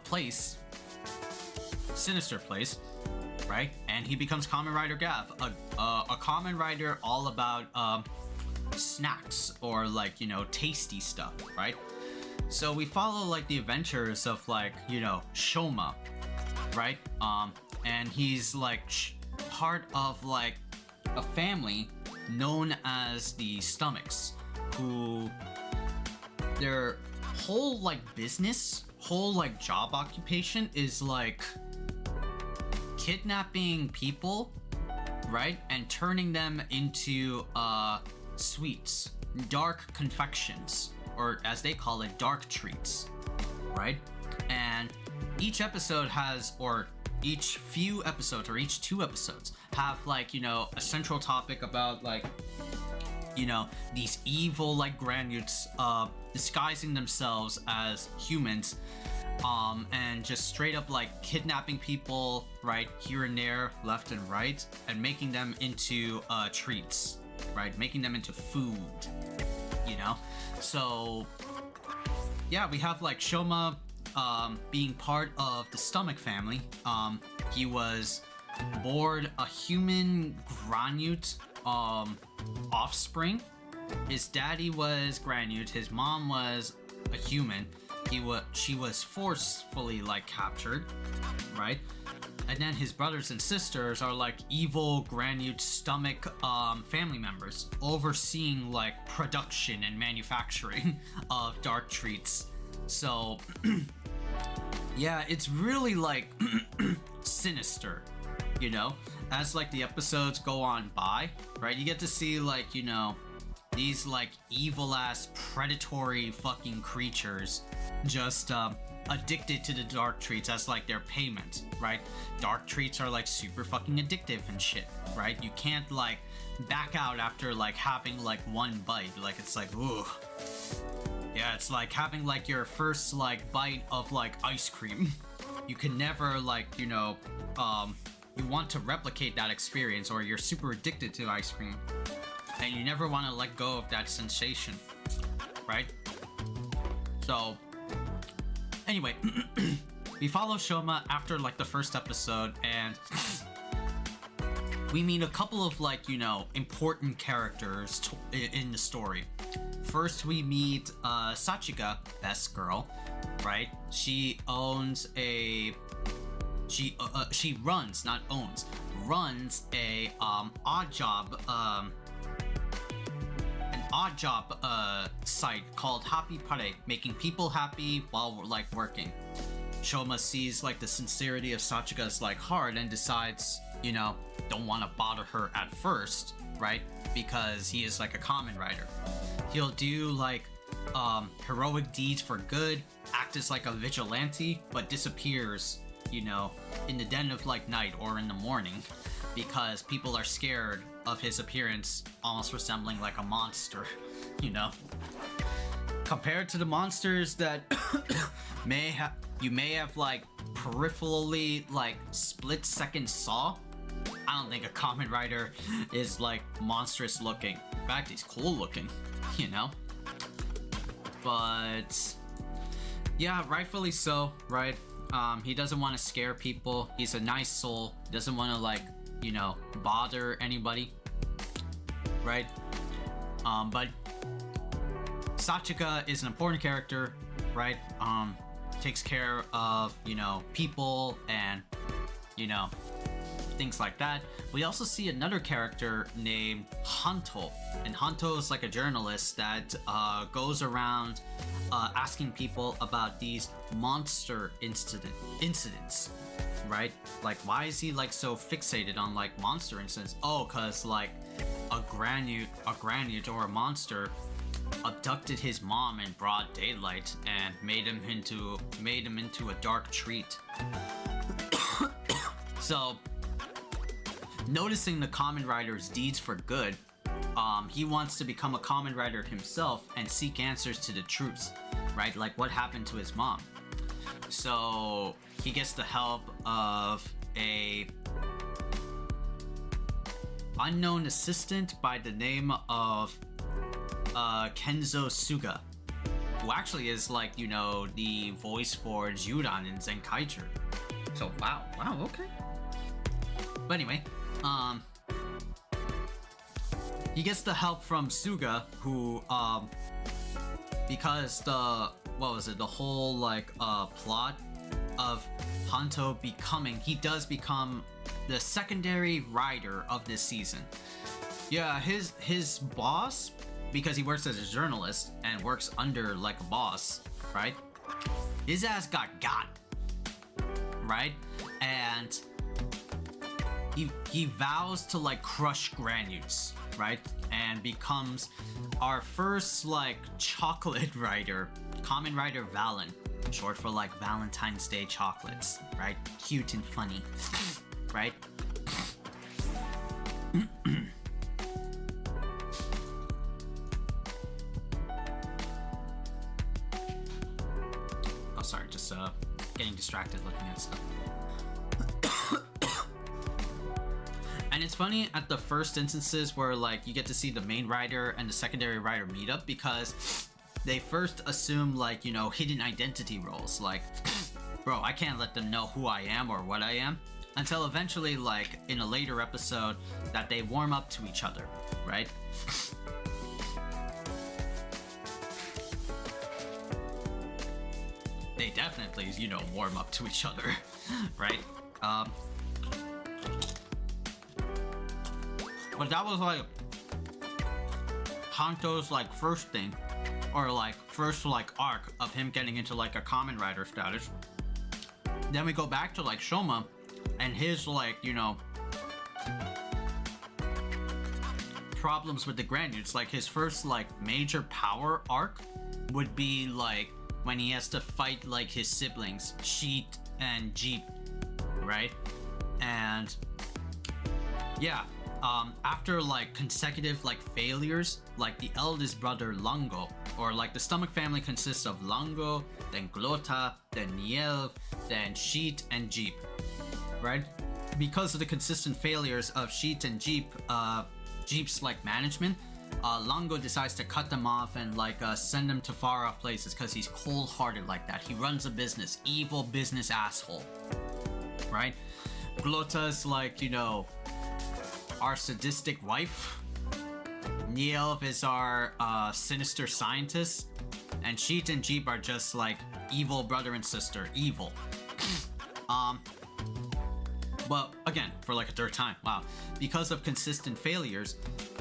place, sinister place, right? And he becomes Kamen Rider Gavv, a Kamen Rider all about snacks or like, you know, tasty stuff, right? So we follow like the adventures of like, you know, Shoma, right? And he's like part of like a family known as the Stomachs, who their whole like business, whole like job occupation is like kidnapping people, right? And turning them into sweets, dark confections, or as they call it, dark treats, right? And each episode has, or each few episodes, or each 2 episodes have like, you know, a central topic about like, you know, these evil like granutes disguising themselves as humans, and just straight up like kidnapping people, right, here and there, left and right, and making them into treats, right, making them into food, you know? So yeah, we have like Shoma being part of the Stomach family. He was born a human granute offspring. His daddy was granute, his mom was a human. She was forcefully like captured, right? And then his brothers and sisters are like evil granute stomach family members, overseeing like production and manufacturing of dark treats. So yeah, it's really like sinister, you know, as like the episodes go on by, right? You get to see like, you know, these like evil ass predatory fucking creatures just addicted to the dark treats as like their payment, right? Dark treats are like super fucking addictive and shit, right? You can't like back out after like having like one bite, like it's like, ooh. Yeah, it's like having like your first like bite of like ice cream. You can never like, you know, you want to replicate that experience, or you're super addicted to ice cream and you never want to let go of that sensation, right? So anyway, we follow Shoma after like the first episode, and we meet a couple of like, you know, important characters in the story. First, we meet Sachika, best girl, right? She owns a she runs, not owns, runs a odd job site called Happy Pare, making people happy while we're like working. Shoma sees like the sincerity of Sachika's like heart and decides, you know, don't want to bother her at first, right? Because he is like a Kamen Rider. He'll do like heroic deeds for good, act as like a vigilante, but disappears, you know, in the dead of like night or in the morning, because people are scared of his appearance, almost resembling like a monster, you know. Compared to the monsters that you may have like peripherally like split second saw, I don't think a Kamen Rider is like monstrous looking. In fact, he's cool looking, you know. But yeah, rightfully so, right? He doesn't want to scare people. He's a nice soul. He doesn't want to like, you know, bother anybody, right? But Sachika is an important character, right? Takes care of, you know, people and, you know, things like that. We also see another character named Hanto, and Hanto is like a journalist that goes around asking people about these monster incidents, right? Like, why is he like so fixated on like monster incidents? Oh, cause like a granite or a monster abducted his mom in broad daylight and made him into a dark treat. So, noticing the Kamen Rider's deeds for good, he wants to become a Kamen Rider himself and seek answers to the truth, right? Like what happened to his mom. So he gets the help of a unknown assistant by the name of Kenzo Suga, who actually is like, you know, the voice for Juran in Zenkaiger. So wow, okay. But anyway, he gets the help from Suga, who because the whole like plot of Hanto he does become the secondary rider of this season. Yeah, his boss, because he works as a journalist and works under like a boss, right? His ass got, right? And he vows to like crush Granules, right? And becomes our first like chocolate rider, Kamen Rider Valen, short for like Valentine's Day chocolates, right? Cute and funny, right? Oh, sorry, just getting distracted looking at stuff. And it's funny at the first instances where like you get to see the main rider and the secondary rider meet up, because they first assume like, you know, hidden identity roles, like, bro, I can't let them know who I am or what I am, until eventually like in a later episode that they warm up to each other, right? They definitely, you know, warm up to each other, right? But that was like Hanto's like first thing, or like first like arc of him getting into like a Kamen Rider status. Then we go back to like Shoma and his like, you know, problems with the Granules. Like his first like major power arc would be like when he has to fight like his siblings, Sheet and Jeep, right? And yeah, after like consecutive like failures, like the eldest brother Lango, or like the stomach family consists of Lango, then Glota, then Nielv, then Sheet and Jeep, right? Because of the consistent failures of Sheet and Jeep's like management, Lango decides to cut them off and like send them to far off places because he's cold-hearted like that. He runs a business, evil business asshole, right? Glota's like, you know, our sadistic wife. Nielv is our sinister scientist, and Sheet and Jeep are just like evil brother and sister, evil. But again, for like a third time, wow. Because of consistent failures,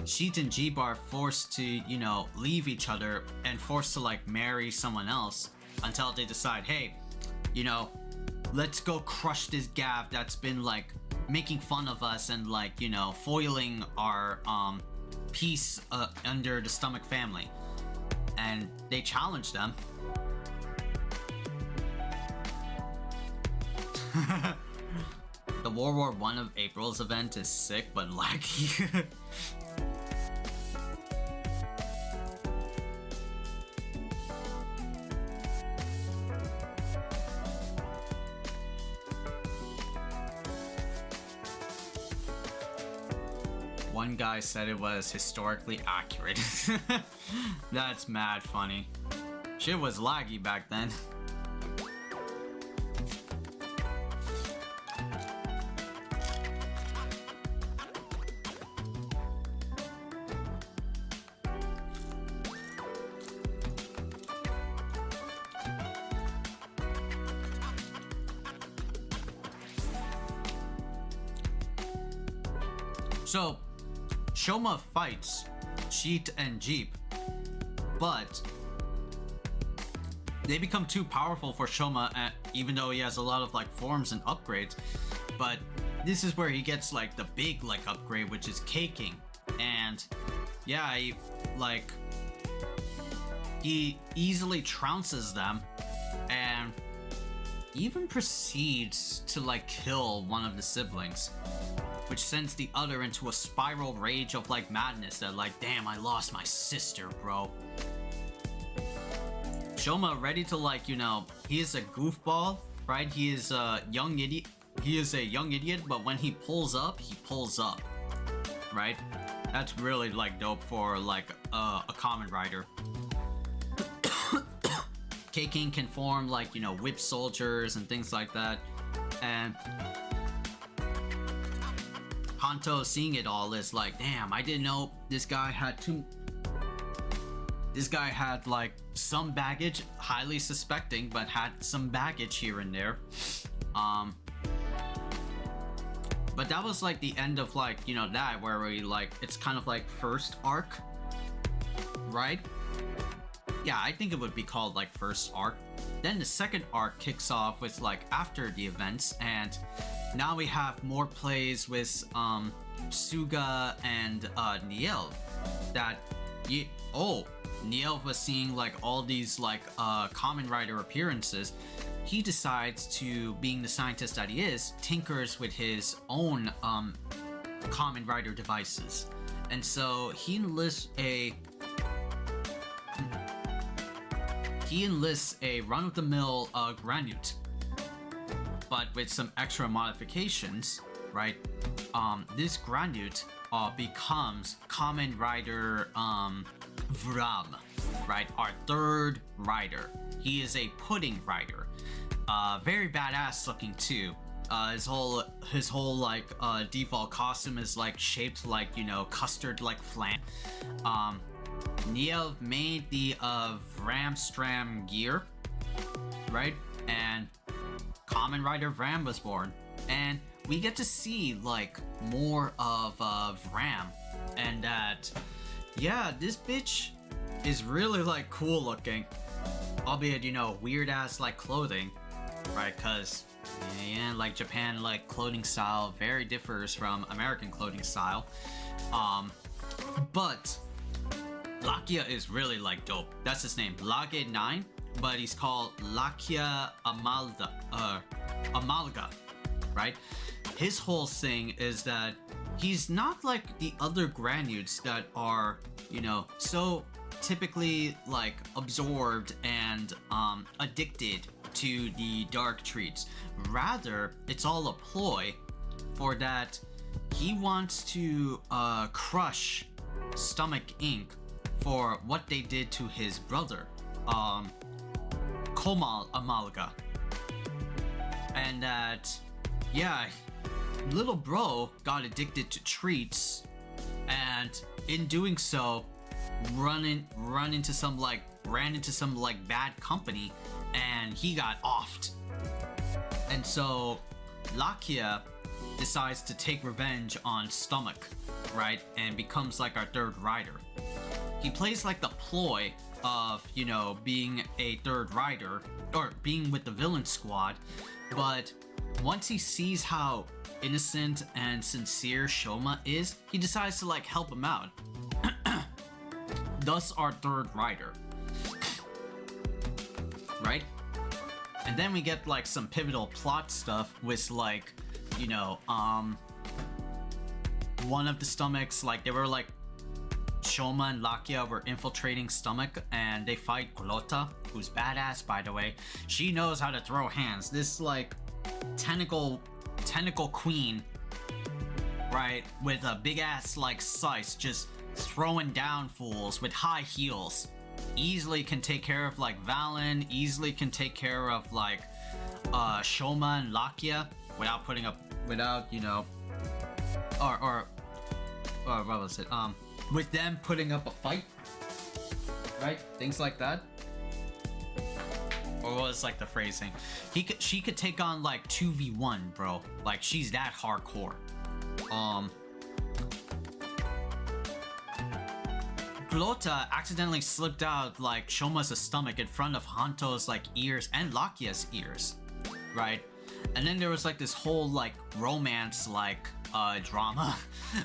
Sheet and Jeep are forced to, you know, leave each other and forced to like marry someone else until they decide, hey, you know, let's go crush this Gavv that's been like making fun of us and like, you know, foiling our peace under the stomach family. And they challenge them. The World War I of April's event is sick, but like one guy said it was historically accurate. That's mad funny. Shit was laggy back then. So, Shoma fights Sheet and Jeep, but they become too powerful for Shoma, even though he has a lot of like forms and upgrades. But this is where he gets like the big like upgrade, which is caking. And yeah, he easily trounces them and even proceeds to like kill one of the siblings, which sends the other into a spiral rage of like madness that like, damn, I lost my sister, bro. Shoma ready to like, you know, he is a goofball, right? He is a young idiot. He is a young idiot, but when he pulls up, right? That's really like dope for like a Kamen Rider. Caking can form like, you know, whip soldiers and things like that. And Hanto seeing it all is like, damn, I didn't know this guy had like some baggage, highly suspecting, but had some baggage here and there. But that was like the end of like, you know, that where we like, it's kind of like first arc, right? Yeah, I think it would be called like first arc. Then the second arc kicks off with like after the events, and now we have more plays with Suga and Nielv. That Nielv was seeing like all these like Kamen Rider appearances. He decides to, being the scientist that he is, tinkers with his own Kamen Rider devices, and so he enlists a run-of-the-mill Granute, but with some extra modifications, right? This Granute becomes Kamen Rider Vram, right? Our third rider. He is a pudding rider. Very badass looking too. His whole like default costume is like shaped like, you know, custard like flan. Nielv made the Vramstram gear, right? And Kamen Rider Vram was born, and we get to see like more of Vram, and that, yeah, this bitch is really like cool looking, albeit, you know, weird ass like clothing, right? Cause yeah, like Japan like clothing style very differs from American clothing style, but Lakia is really like dope. That's his name, Lage 9, but he's called Lakia Amalga, right? His whole thing is that he's not like the other granudes that are, you know, so typically like absorbed and addicted to the dark treats. Rather, it's all a ploy for that he wants to crush Stomach Inc. for what they did to his brother, Komal Amalga. And that, yeah, little bro got addicted to treats, and in doing so, ran into some bad company, and he got offed. And so Lakia decides to take revenge on Stomach, right? And becomes like our third rider. He plays like the ploy of, you know, being a third rider or being with the villain squad, but once he sees how innocent and sincere Shoma is, he decides to like help him out. Thus our third rider, right? And then we get like some pivotal plot stuff with like, you know, one of the stomachs, like they were like Shoma and Lakia were infiltrating Stomach, and they fight Glota, who's badass by the way. She knows how to throw hands. This like tentacle queen, right, with a big ass like scythe, just throwing down fools with high heels. Easily can take care of like Valen, easily can take care of like Shoma and Lakia without you know, or what was it, with them putting up a fight, right? Things like that. Or what was like the phrasing? She could take on like 2v1, bro. Like she's that hardcore. Glota accidentally slipped out like Shoma's stomach in front of Hanto's like ears and Lakia's ears, right? And then there was like this whole like romance like drama,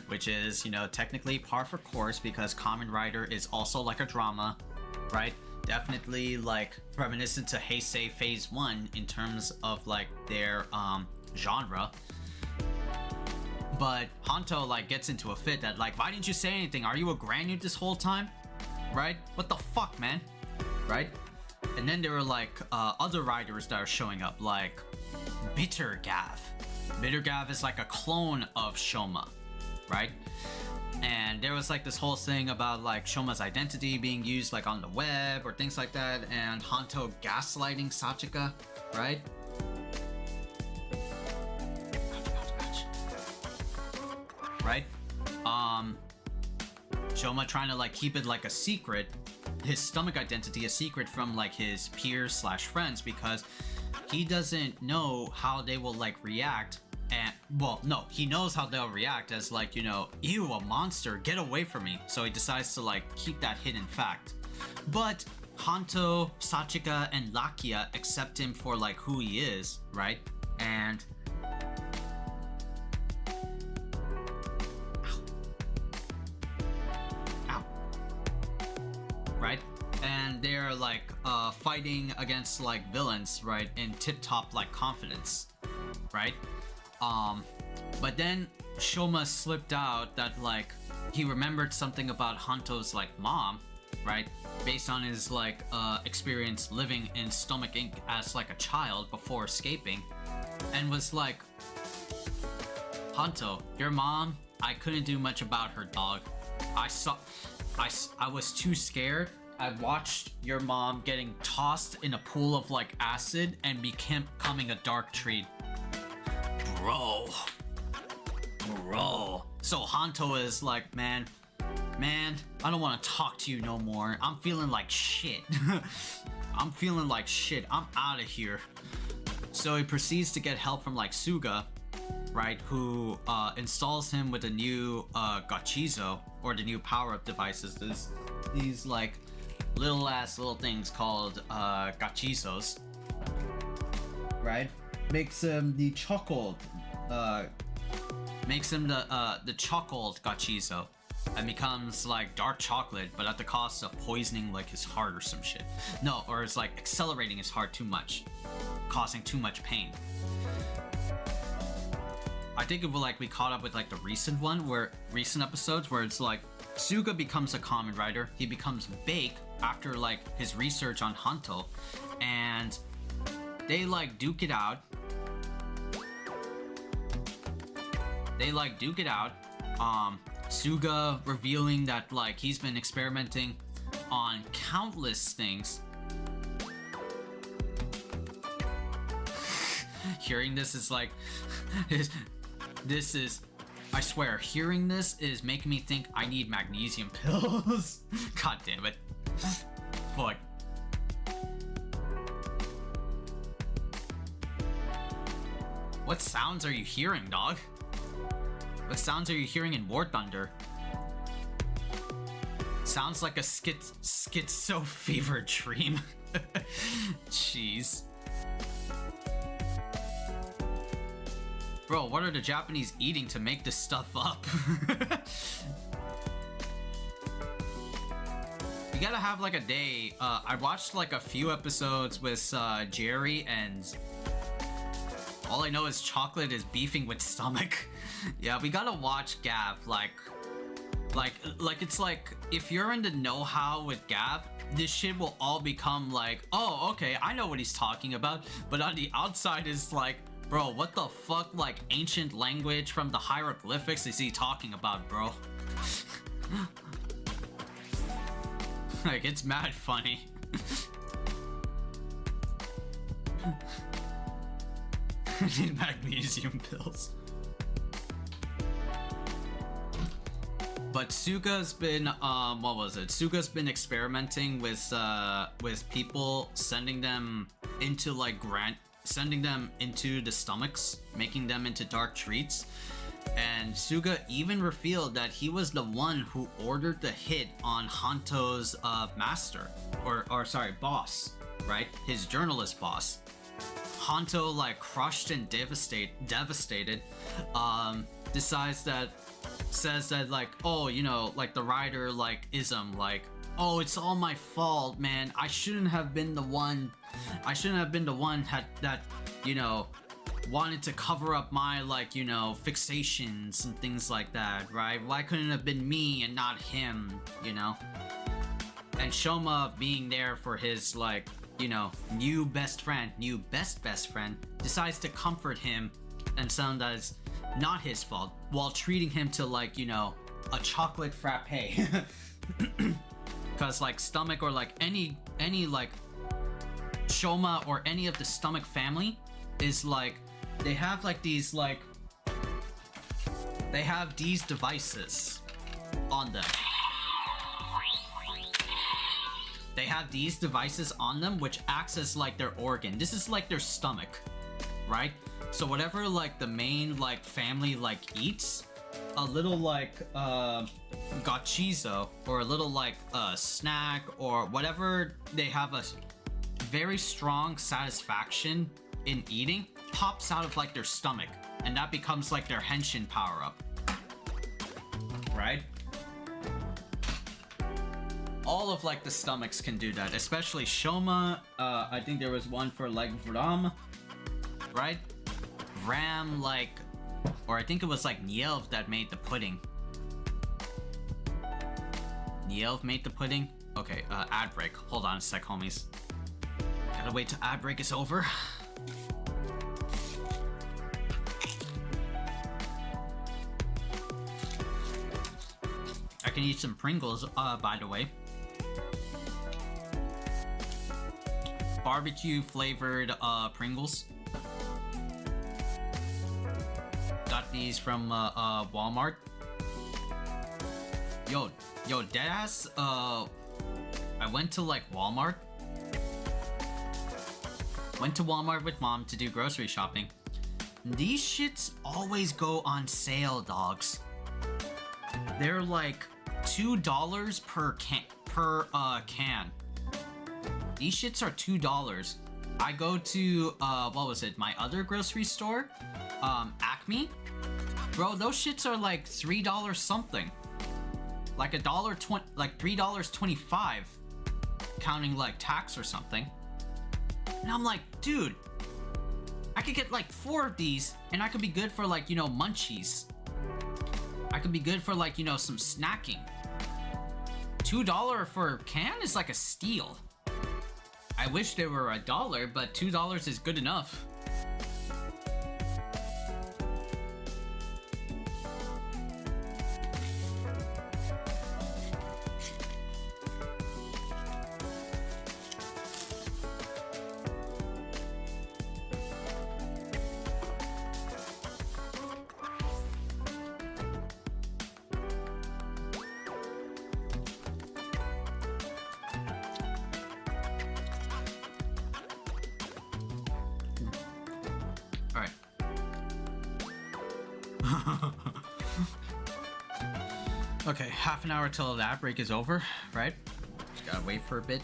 which is, you know, technically par for course because Kamen Rider is also like a drama, right? Definitely like reminiscent to Heisei Phase 1 in terms of like their genre. But Hanto like gets into a fit that like, why didn't you say anything? Are you a granute this whole time? Right? What the fuck, man? Right? And then there were like other riders that are showing up, like Bitter Gavv. Bitter Gavv is like a clone of Shoma, right? And there was like this whole thing about like Shoma's identity being used like on the web or things like that, and Hanto gaslighting Sachika, right? Right? Shoma trying to like keep it like a secret, his stomach identity a secret from like his peers slash friends, because he doesn't know how they will like react. And well, no, he knows how they'll react as like, you know, ew, a monster, get away from me. So he decides to like keep that hidden fact. But Hanto, Sachika, and Lakia accept him for like who he is, right? And right? And they're like fighting against like villains, right? In tip-top like confidence, right? But then Shoma slipped out that like he remembered something about Hanto's like mom, right? Based on his like experience living in Stomach Inc. as like a child before escaping, and was like, Hanto, your mom, I couldn't do much about her, dog. I was too scared. I watched your mom getting tossed in a pool of like acid and becoming a dark tree. Bro. So Hanto is like, man, I don't want to talk to you no more. I'm feeling like shit. I'm out of here. So he proceeds to get help from like Suga, right, who installs him with a new gachizo, or the new power-up devices. These like little things called gachizos, right? Makes him the chocolate, makes him the chocolate gachizo, and becomes like dark chocolate, but at the cost of poisoning like his heart or some shit. No, or it's like accelerating his heart too much, causing too much pain. I think it will like we caught up with like the recent episodes where it's like Suga becomes a Kamen Rider. He becomes Bake after like his research on Hanto, and they like duke it out. Suga revealing that like he's been experimenting on countless things. Hearing this is like I swear, hearing this is making me think I need magnesium pills. God damn it. Fuck. What sounds are you hearing, dog? What sounds are you hearing in War Thunder? Sounds like a schizo fever dream. Jeez. Bro, what are the Japanese eating to make this stuff up? You gotta have like a day. I watched like a few episodes with Jerry, and all I know is chocolate is beefing with stomach. Yeah, we gotta watch Gavv. Like it's like if you're in the know-how with Gavv, this shit will all become like, oh, okay, I know what he's talking about. But on the outside is like, bro, what the fuck, like, ancient language from the hieroglyphics is he talking about, bro? Like, it's mad funny. I need magnesium pills. But Suga's been, what was it? Suga's been experimenting with people, sending them into, like, sending them into the stomachs, making them into dark treats. And Suga even revealed that he was the one who ordered the hit on Hanto's master, or sorry, boss, right? His journalist boss. Hanto, like, crushed and devastated, says that like, oh, you know, like the writer, like, ism, like, oh, it's all my fault, man. I shouldn't have been the one that, you know, wanted to cover up my, like, you know, fixations and things like that, right? Why couldn't it have been me and not him, you know? And Shoma, being there for his, like, you know, new best friend, decides to comfort him and tell him that it's not his fault, while treating him to, like, you know, a chocolate frappe. Because, like, stomach, or like any like Shoma or any of the stomach family is like, they have like these, like, they have these devices on them. They have these devices on them which acts as like their organ. This is like their stomach, right? So whatever like the main like family like eats, a little like gachizo, or a little like snack, or whatever they have a very strong satisfaction in eating, pops out of like their stomach, and that becomes like their henshin power up, right? All of like the stomachs can do that, especially Shoma. I think there was one for like Vram, right? Vram, like, or I think it was like Nielv that made the pudding. Nielv made the pudding? Okay, ad break. Hold on a sec, homies. Gotta wait till ad break is over. I can eat some Pringles, by the way. Barbecue flavored Pringles. Got these from Walmart. Yo, deadass, I went to like Walmart. Went to Walmart with mom to do grocery shopping. These shits always go on sale, dogs. They're like $2 per can. These shits are $2. I go to what was it? My other grocery store, Acme. Bro, those shits are like $3 something. Like $1.20, like $3.25, counting like tax or something. And I'm like, dude, I could get like 4 of these and I could be good for like, you know, munchies. I could be good for like, you know, some snacking. $2 for a can is like a steal. I wish they were $1, but $2 is good enough. Okay, half an hour till the ad break is over, right? Just gotta wait for a bit.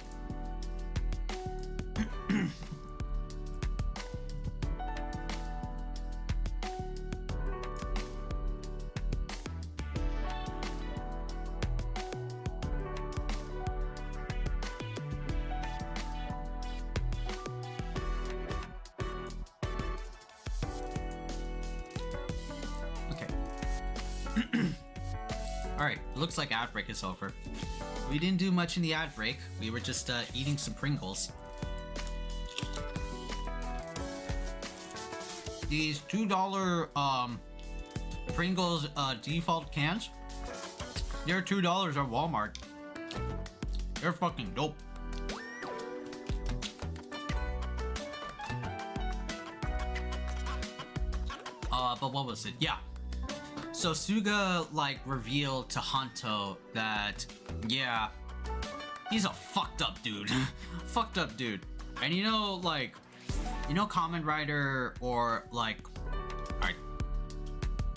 Alright, looks like ad break is over. We didn't do much in the ad break. We were just eating some Pringles. These $2 Pringles default cans, they're $2 at Walmart. They're fucking dope. But what was it? Yeah. So Suga like revealed to Hanto that, yeah, he's a fucked up dude. Fucked up dude. And you know, like, you know, Kamen Rider or like, alright,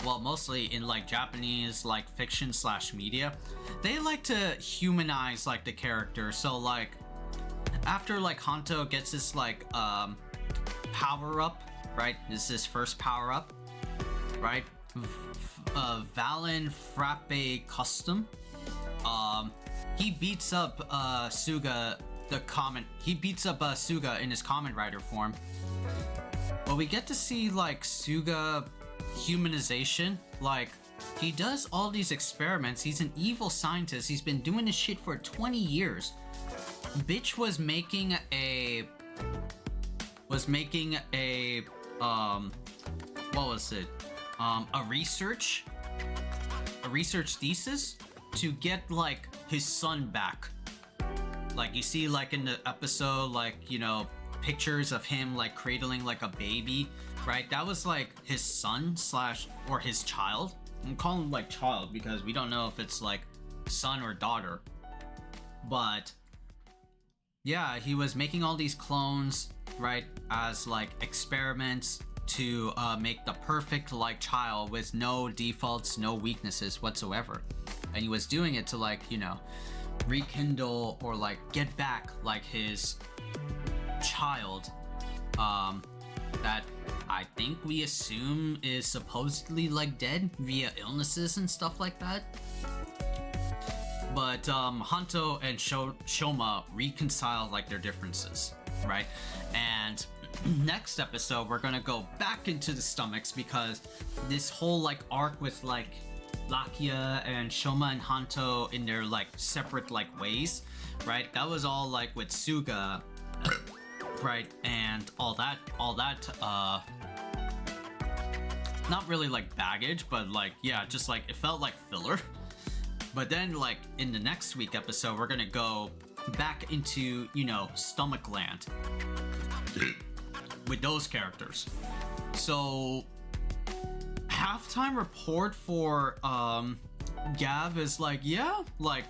well, mostly in like Japanese like fiction slash media, they like to humanize like the character. So like, after like Hanto gets this like power up, right? This is his first power up, right? Valen Frappe Custom. He beats up Suga he beats up Suga in his Kamen Rider form. But we get to see like Suga humanization. Like, he does all these experiments. He's an evil scientist. He's been doing this shit for 20 years. Bitch was making a what was it? A research thesis to get like his son back. Like, you see like in the episode, like, you know, pictures of him like cradling like a baby, right? That was like his son slash or his child. I'm calling him like child because we don't know if it's like son or daughter. But yeah, he was making all these clones, right, as like experiments to make the perfect like child with no defaults, no weaknesses whatsoever. And he was doing it to like, you know, rekindle or like get back like his child that I think we assume is supposedly like dead via illnesses and stuff like that. But Hanto and Shoma reconcile like their differences, right? And next episode we're gonna go back into the stomachs, because this whole like arc with like Lakia and Shoma and Hanto in their like separate like ways, right? That was all like with Suga, right? And all that not really like baggage, but like, yeah, just like it felt like filler. But then like in the next week episode we're gonna go back into, you know, stomach land with those characters. So halftime report for Gavv is like, yeah, like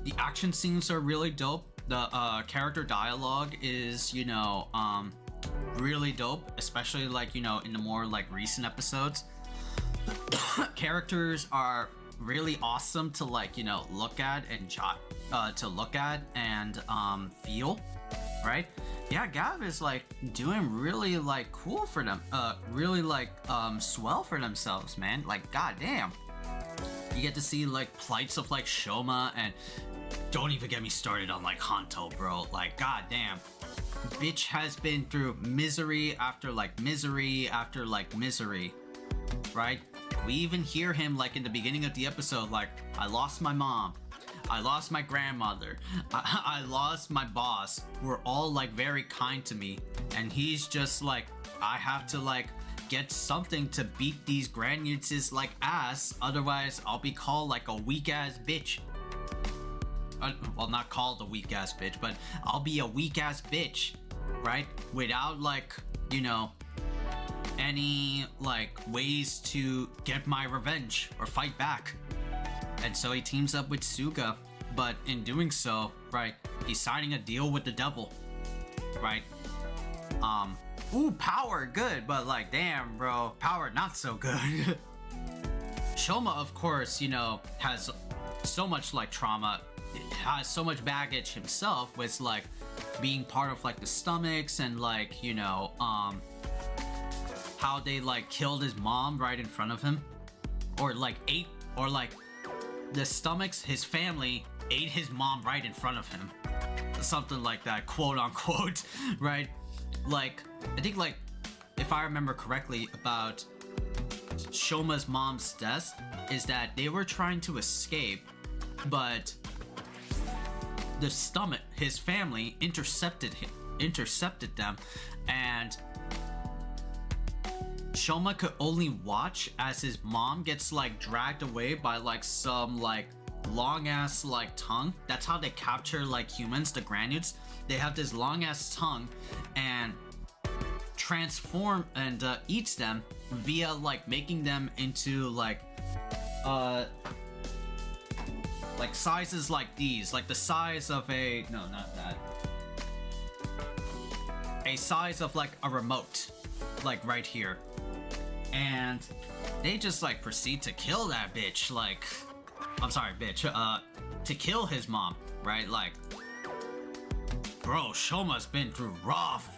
the action scenes are really dope. The character dialogue is, you know, really dope, especially like, you know, in the more like recent episodes. Characters are really awesome to like, you know, look at and feel, right? Yeah, Gavv is like doing really like cool for them, really like swell for themselves, man. Like, goddamn, you get to see like plights of like Shoma, and don't even get me started on like Hanto, bro. Like, goddamn, bitch has been through misery after like misery after like misery, right? We even hear him like in the beginning of the episode, like, I lost my mom, I lost my grandmother, I lost my boss, who were all like very kind to me, and he's just like, I have to like get something to beat these Granuts' like ass, otherwise I'll be called like a weak ass bitch. Well, not called a weak ass bitch, but I'll be a weak ass bitch, right? Without like, you know, any like ways to get my revenge or fight back. And so he teams up with Suga, but in doing so, right, he's signing a deal with the devil, right? Ooh, power, good, but like, damn, bro, power not so good. Shoma, of course, you know, has so much like trauma, has so much baggage himself with like being part of like the stomachs and like, you know, how they like killed his mom right in front of him, or like ate, or like the stomachs, his family ate his mom right in front of him, something like that, quote unquote, right? Like, I think like, if I remember correctly about Shoma's mom's death, is that they were trying to escape, but the stomach, his family intercepted them, and Shoma could only watch as his mom gets like dragged away by like some like long ass like tongue. That's how they capture like humans, the Granuts. They have this long ass tongue and transform and eats them via like making them into like sizes like these, like the size of a, no, not that, a size of like a remote, like right here. And they just like proceed to kill that bitch, like, I'm sorry, bitch, to kill his mom, right? Like, bro, Shoma's been through rough.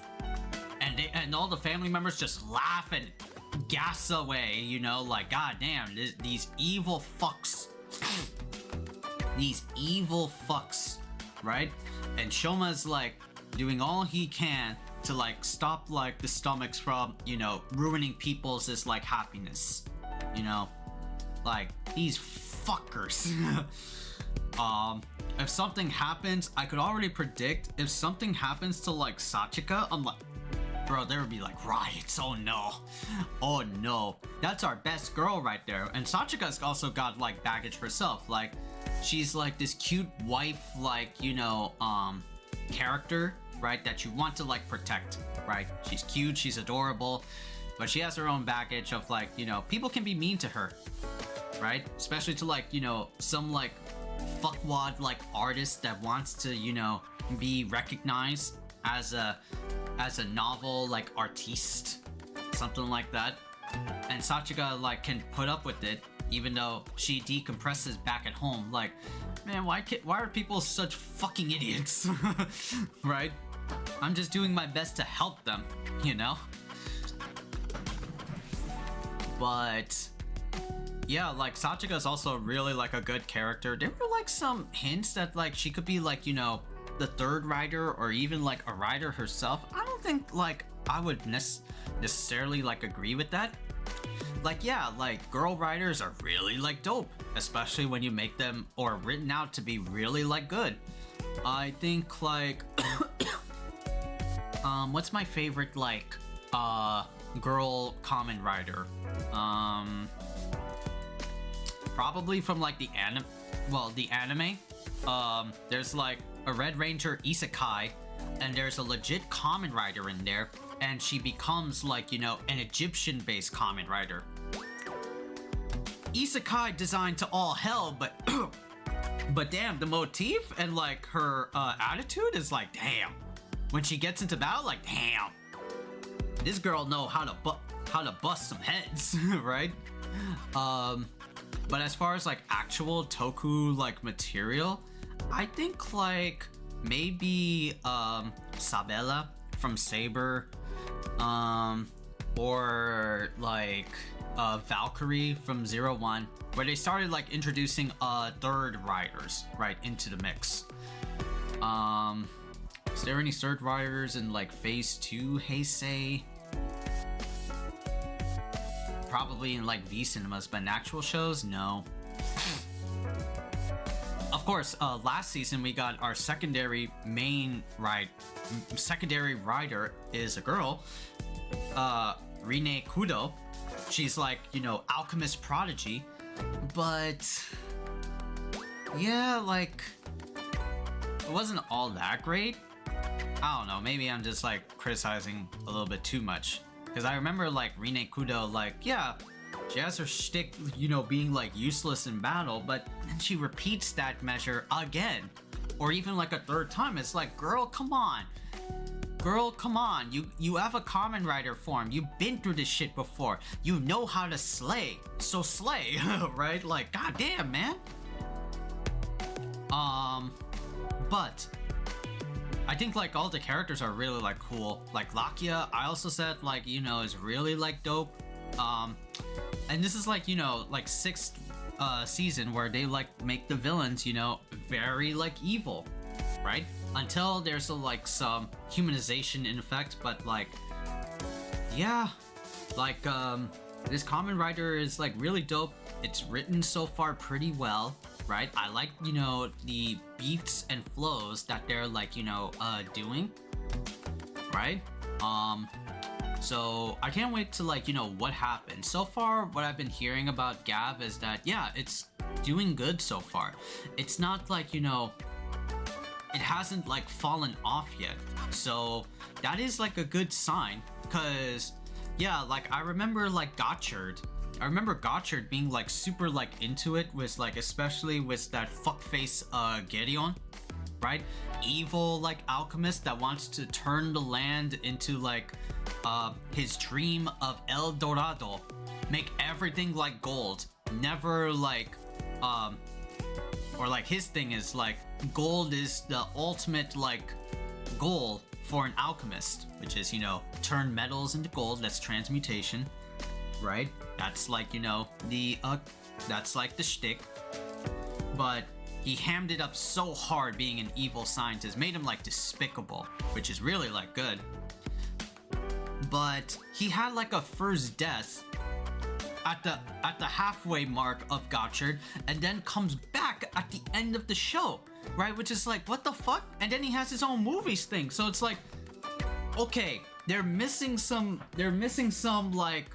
And all the family members just laugh and gas away, you know, like, god damn, these evil fucks. These evil fucks, right? And Shoma's like doing all he can to like stop like the stomachs from, you know, ruining people's like happiness, you know, like these fuckers. If something happens, I could already predict if something happens to like Sachika, I'm like, bro, there would be like riots. Oh no, that's our best girl right there. And Sachika's also got like baggage herself, like she's like this cute wife, like, you know, character, right, that you want to like protect, right? She's cute, she's adorable, but she has her own baggage of like, you know, people can be mean to her, right? Especially to like, you know, some like fuckwad like artist that wants to, you know, be recognized as a novel like artiste, something like that. And Sachika like can put up with it, even though she decompresses back at home. Like, man, why are people such fucking idiots? Right? I'm just doing my best to help them, you know? But yeah, like Sachika's also really like a good character. There were like some hints that like she could be like, you know, the third rider or even like a rider herself. I don't think like I would necessarily like agree with that. Like, yeah, like girl riders are really like dope, especially when you make them or written out to be really like good. I think like what's my favorite like girl Kamen Rider? Probably from like the anime. There's like a Red Ranger isekai, and there's a legit Kamen Rider in there, and she becomes like, you know, an Egyptian based Kamen Rider. Isekai designed to all hell, but but damn, the motif and like her attitude is like, damn. When she gets into battle, like, damn, this girl know how to bust some heads. Right? But as far as like actual toku like material, I think like maybe Sabella from Saber, or like Valkyrie from 01, where they started like introducing third riders right into the mix. Is there any third riders in like phase 2 Heisei? Probably in like V cinemas, but in actual shows, no. Of course, last season we got our secondary rider is a girl, Rine Kudo. She's like, you know, alchemist prodigy, but yeah, like it wasn't all that great. I don't know, maybe I'm just like criticizing a little bit too much. Because I remember like Rine Kudo, like, yeah, she has her shtick, you know, being like useless in battle, but then she repeats that measure again. Or even like a third time. It's like, girl, come on. Girl, come on. You have a Kamen Rider form. You've been through this shit before. You know how to slay. So slay, right? Like, goddamn, man. But I think like all the characters are really like cool. Like Lakia, I also said like, you know, is really like dope. And this is like, you know, like 6th season where they like make the villains, you know, very like evil, right? Until there's like some humanization in effect, but like, yeah, like this Kamen Rider is like really dope. It's written so far pretty well, right? I like, you know, the beats and flows that they're like, you know, doing, right? So I can't wait to like, you know, what happened. So far, what I've been hearing about Gavv is that, yeah, it's doing good so far. It's not like, you know, it hasn't like fallen off yet. So that is like a good sign, because yeah, like I remember like Gotchard. I remember Gotchard being like super like into it, with like especially with that fuckface Gettin, right? Evil like alchemist that wants to turn the land into like his dream of El Dorado, make everything like gold, never like or like his thing is like gold is the ultimate like goal for an alchemist, which is, you know, turn metals into gold. That's transmutation, right? That's like, you know, the that's like the shtick. But he hammed it up so hard being an evil scientist, made him like despicable, which is really like good. But he had like a first death at the halfway mark of Gotchard, and then comes back at the end of the show, right? Which is like, what the fuck? And then he has his own movies thing. So it's like, okay, they're missing some like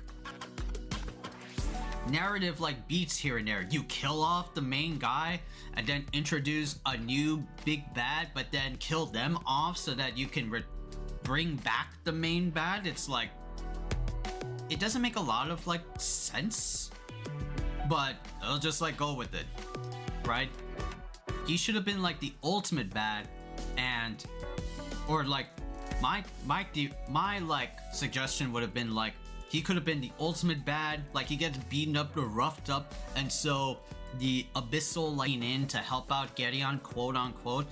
narrative like beats here and there. You kill off the main guy and then introduce a new big bad, but then kill them off so that you can bring back the main bad. It's like, it doesn't make a lot of like sense, but I'll just like go with it, right? He should have been like the ultimate bad, and or like my like suggestion would have been like, he could have been the ultimate bad, like he gets beaten up or roughed up, and so the abyssal like in to help out Gettin, quote unquote,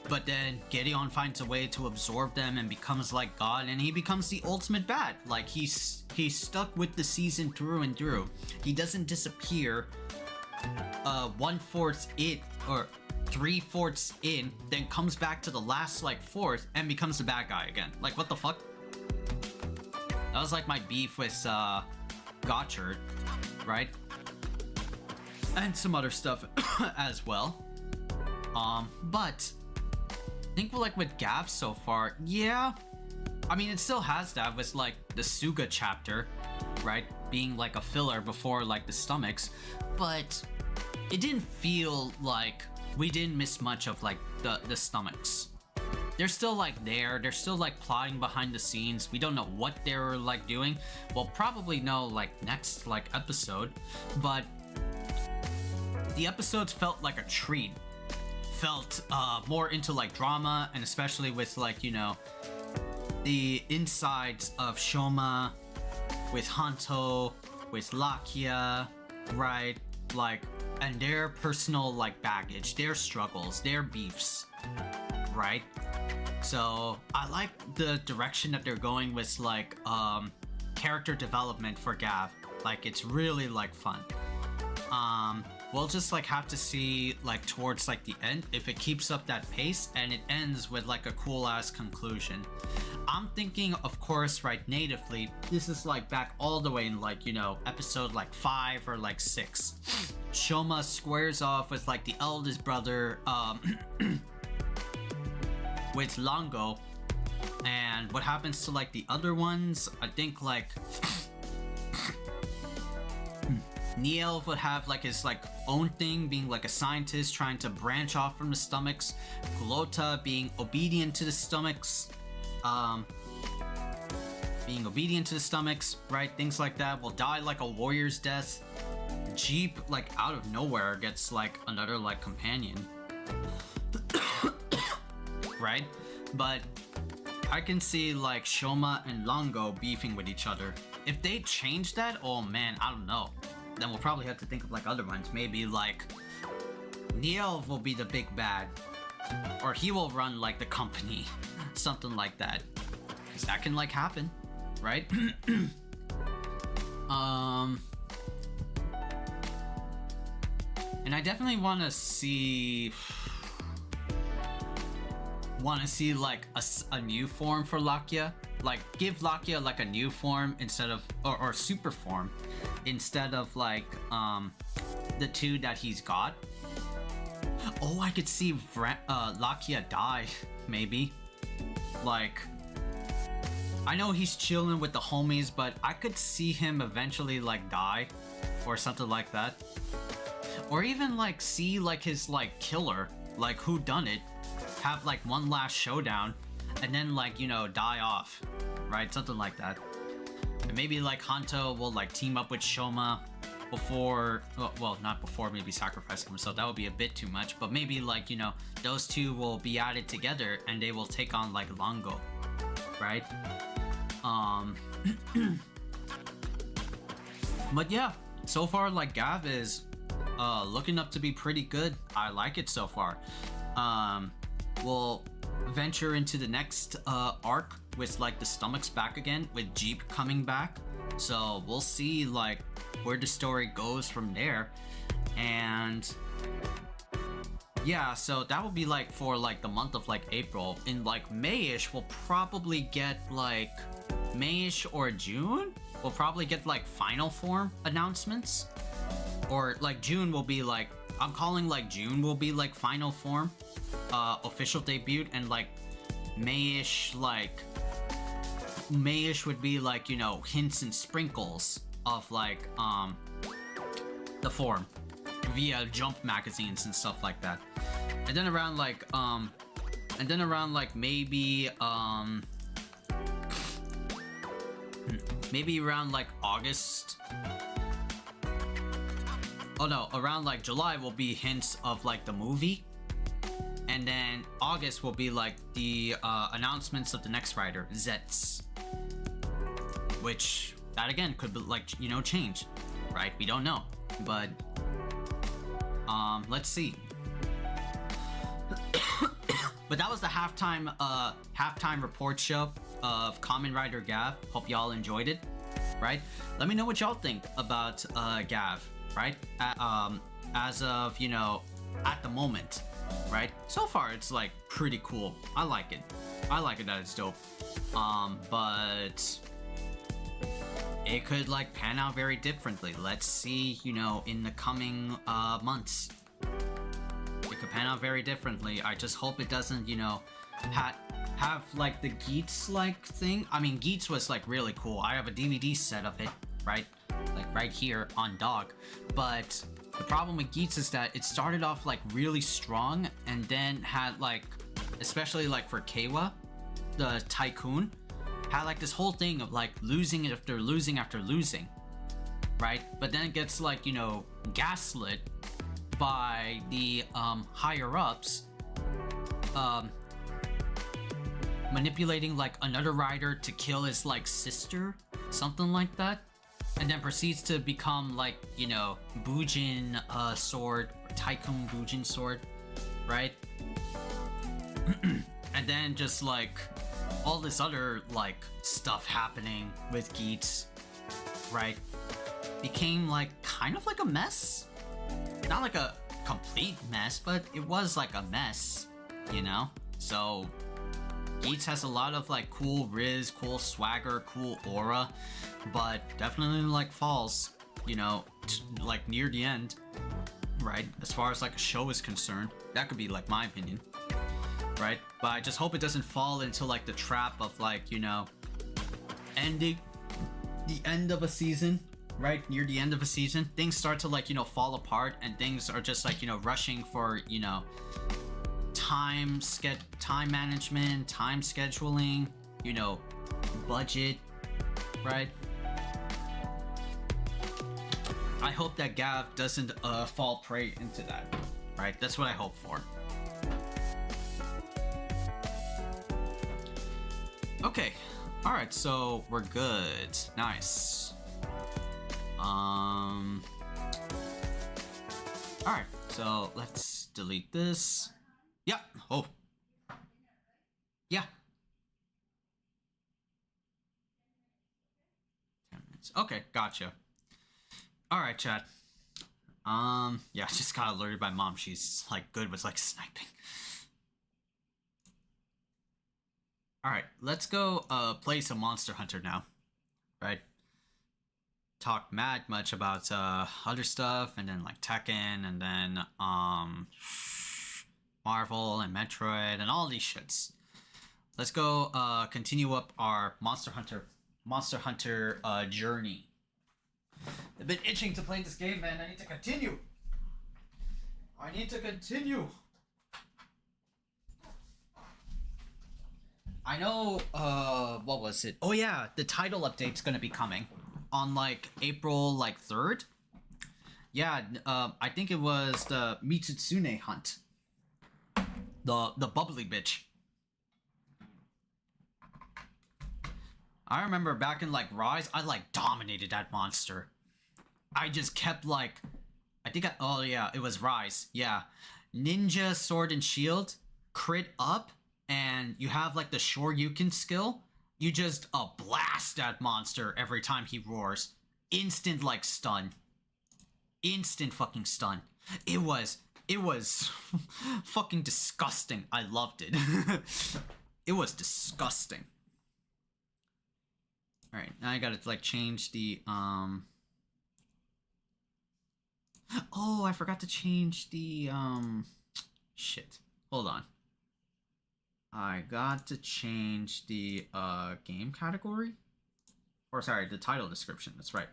but then Gettin finds a way to absorb them and becomes like God, and he becomes the ultimate bad. Like he's stuck with the season through and through. He doesn't disappear 1/4 it or 3/4 in, then comes back to the last like fourth and becomes the bad guy again. Like, what the fuck? That was like my beef with Gotchard, right? And some other stuff as well. But I think like with Gavv so far, yeah, I mean, it still has that with like the Suga chapter, right? Being like a filler before like the stomachs, but it didn't feel like we didn't miss much of like the stomachs. They're still like there, they're still like plotting behind the scenes. We don't know what they're like doing. We'll probably know like next like episode, but the episodes felt like a treat. Felt more into like drama, and especially with like, you know, the insides of Shoma, with Hanto, with Lakia, right? Like, and their personal like baggage, their struggles, their beefs, right? So I like the direction that they're going with like character development for Gavv. Like, it's really like fun. we'll just like have to see like towards like the end if it keeps up that pace and it ends with like a cool ass conclusion. I'm thinking, of course, right, natively, this is like back all the way in like, you know, episode like 5 or like 6. Shoma squares off with like the eldest brother, with Longo. And what happens to like the other ones? I think like Niel would have like his like own thing, being like a scientist trying to branch off from the stomachs. Glota being obedient to the stomachs. Being obedient to the stomachs, right? Things like that. Will die like a warrior's death. Jeep, like out of nowhere, gets like another like companion. Right? But I can see like Shoma and Longo beefing with each other. If they change that, oh man, I don't know. Then we'll probably have to think of like other ones. Maybe like Niel will be the big bad, or he will run like the company, something like that. Cause that can like happen, right? And I definitely want to see like a new form for Lakia. Like give Lakia like a new form instead of or super form instead of like the 2 that he's got. Oh, I could see Lakia die maybe. Like I know he's chilling with the homies, but I could see him eventually like die or something like that. Or even like see like his like killer, like who done it, have like one last showdown and then like, you know, die off, right? Something like that. And maybe like Hanto will like team up with Shoma before, well, not before, maybe sacrificing himself. That would be a bit too much, but maybe like, you know, those 2 will be added together and they will take on like Longo, right? But yeah, so far like Gavv is looking up to be pretty good. I like it so far. We'll venture into the next arc with like the stomachs back again, with Jeep coming back. So we'll see like where the story goes from there. And yeah, so that will be like for like the month of like April. In like Mayish, we'll probably get like Mayish or June, we'll probably get like final form announcements. Or like June will be like, I'm calling like June will be like final form official debut, and like Mayish would be like, you know, hints and sprinkles of like the form via jump magazines and stuff like that. And then around like maybe around like August, oh no, around like July will be hints of like the movie. And then August will be like the announcements of the next rider, Zets. Which, that again, could be like, you know, change, right? We don't know. But, let's see. But that was the halftime report show of Kamen Rider Gavv. Hope y'all enjoyed it, right? Let me know what y'all think about Gavv, right? As of, you know, at the moment, right? So far, it's like pretty cool. I like it. I like it that it's dope. But it could like pan out very differently. Let's see, you know, in the coming months. It could pan out very differently. I just hope it doesn't, you know, have like the Geats like thing. I mean, Geats was like really cool. I have a DVD set of it, right? Like right here on Dog. But the problem with Geats is that it started off like really strong and then had like, especially like for Keiwa, the tycoon, had like this whole thing of like losing after losing after losing, right? But then it gets like, you know, gaslit by the higher ups, manipulating like another rider to kill his like sister, something like that, and then proceeds to become like, you know, Bujin sword, Tycoon Bujin sword, right? And then just like all this other like stuff happening with Geats, right? Became like kind of like a mess, not like a complete mess, but it was like a mess, you know? So Geats has a lot of like cool riz, cool swagger, cool aura, but definitely like falls, you know, like near the end, right? As far as like a show is concerned, that could be like my opinion, right? But I just hope it doesn't fall into like the trap of like, you know, ending the end of a season, right? Near the end of a season, things start to like, you know, fall apart, and things are just like, you know, rushing for, you know, time management, time scheduling, you know, budget, right? I hope that Gavv doesn't fall prey into that, right? That's what I hope for. Okay, all right, so we're good. Nice. All right, so let's delete this. Yeah. Oh. Yeah. 10 minutes. Okay, gotcha. All right, chat. Yeah, I just got alerted by mom. She's like good with like sniping. All right, let's go play some Monster Hunter now, right? Talk mad much about other stuff, and then like Tekken, and then Marvel and Metroid and all these shits. Let's go continue up our Monster Hunter journey. I've been itching to play this game, man. I need to continue. I know, what was it? Oh yeah, the title update's gonna be coming on like April like 3rd. Yeah, I think it was the Mitsune hunt. The bubbly bitch. I remember back in like Rise, I like dominated that monster. I just kept like, oh yeah, it was Rise. Yeah. Ninja Sword and Shield, crit up, and you have like the Shoryuken skill. You just blast that monster every time he roars. Instant like stun. Instant fucking stun. It was fucking disgusting. I loved it. It was disgusting. All right, now I gotta like change the Oh, I forgot to change the shit. Hold on. I got to change the game category, or sorry, the title description. That's right.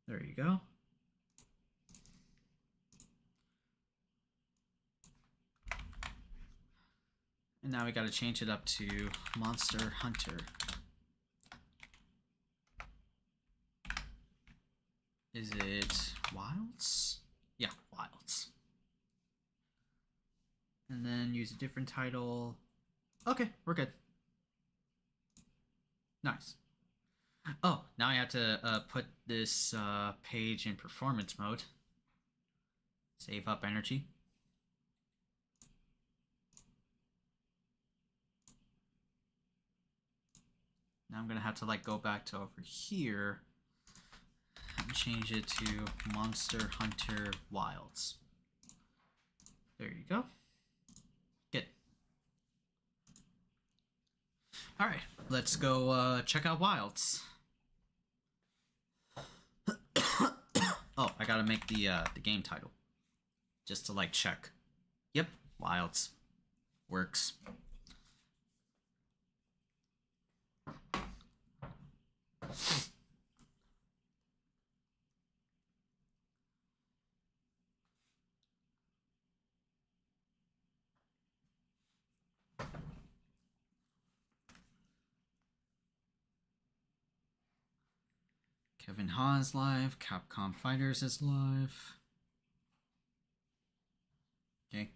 There you go. And now we got to change it up to Monster Hunter. Is it Wilds? Yeah, Wilds. And then use a different title. Okay, we're good. Nice. Oh, now I have to put this page in performance mode. Save up energy. Now I'm gonna have to like go back to over here and change it to Monster Hunter Wilds. There you go. Good. All right, let's go check out Wilds. Oh, I gotta make the game title just to like check. Yep, Wilds works. Kevin Ha's live. Capcom Fighters is live. Okay.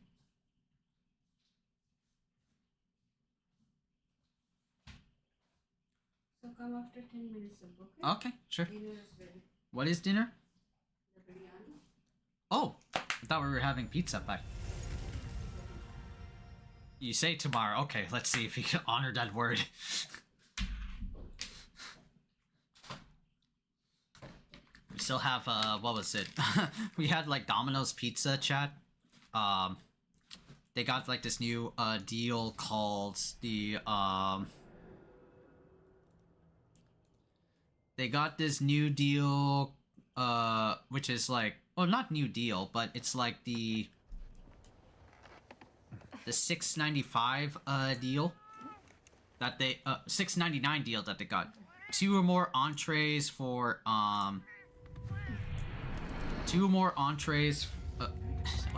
So come after 10 minutes of book. Okay, sure. Dinner is ready. What is dinner? The Oh, I thought we were having pizza pie. You say tomorrow. Okay, let's see if you can honor that word. We still have, what was it? We had, like, Domino's Pizza chat. They got, like, this new, deal called the, They got this new deal, which is, like, well, not new deal, but it's, like, the $6.95 deal that they $6.99 deal that they got. 2 or more entrees for what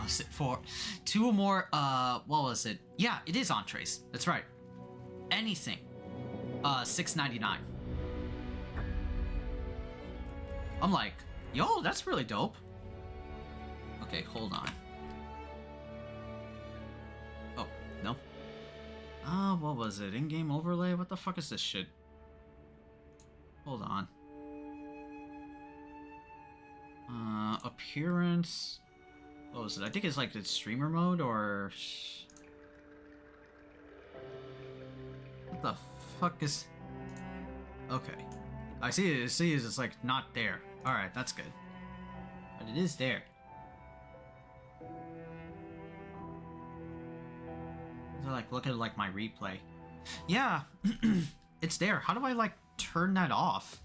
was it for? 2 or more what was it? Yeah, it is entrees. That's right. Anything. $6.99. I'm like, yo, that's really dope. Okay, hold on. Oh, no. What was it? In-game overlay? What the fuck is this shit? Hold on. Appearance. What was it? I think it's like the streamer mode or... What the fuck is... Okay. I see it. It's like not there. Alright, that's good. But it is there. So like, look at like my replay. Yeah, it's there. How do I like turn that off?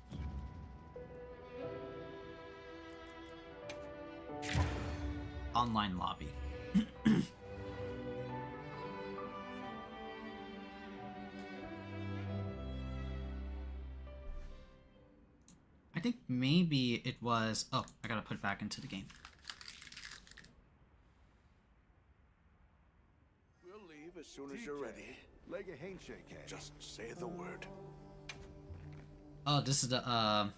Online lobby. I think maybe it was... Oh, I gotta put it back into the game. We'll leave as soon as you're ready. Leg a handshake, eh? Just say the word. Oh, this is the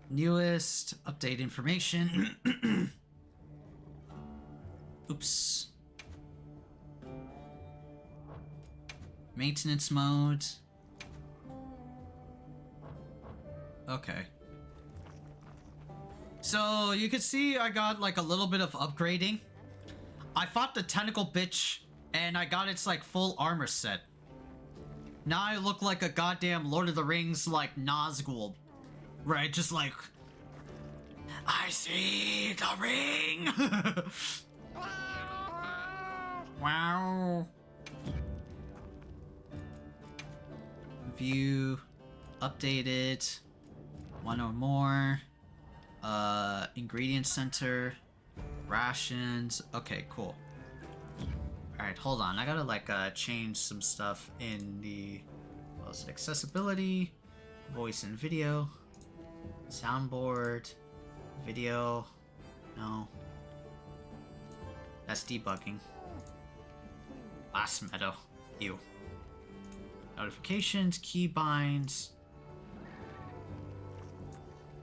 newest update information. Oops. Maintenance mode. Okay. So you can see I got like a little bit of upgrading. I fought the tentacle bitch and I got its like full armor set. Now I look like a goddamn Lord of the Rings like Nazgul. Right, just like I see the ring. Wow. View updated. 1 or more. Ingredient center. Rations. Okay, cool. Alright, hold on. I gotta like change some stuff in the what was it? Accessibility, voice and video, soundboard, video. No. That's debugging. Last meadow. Ew. Notifications, keybinds.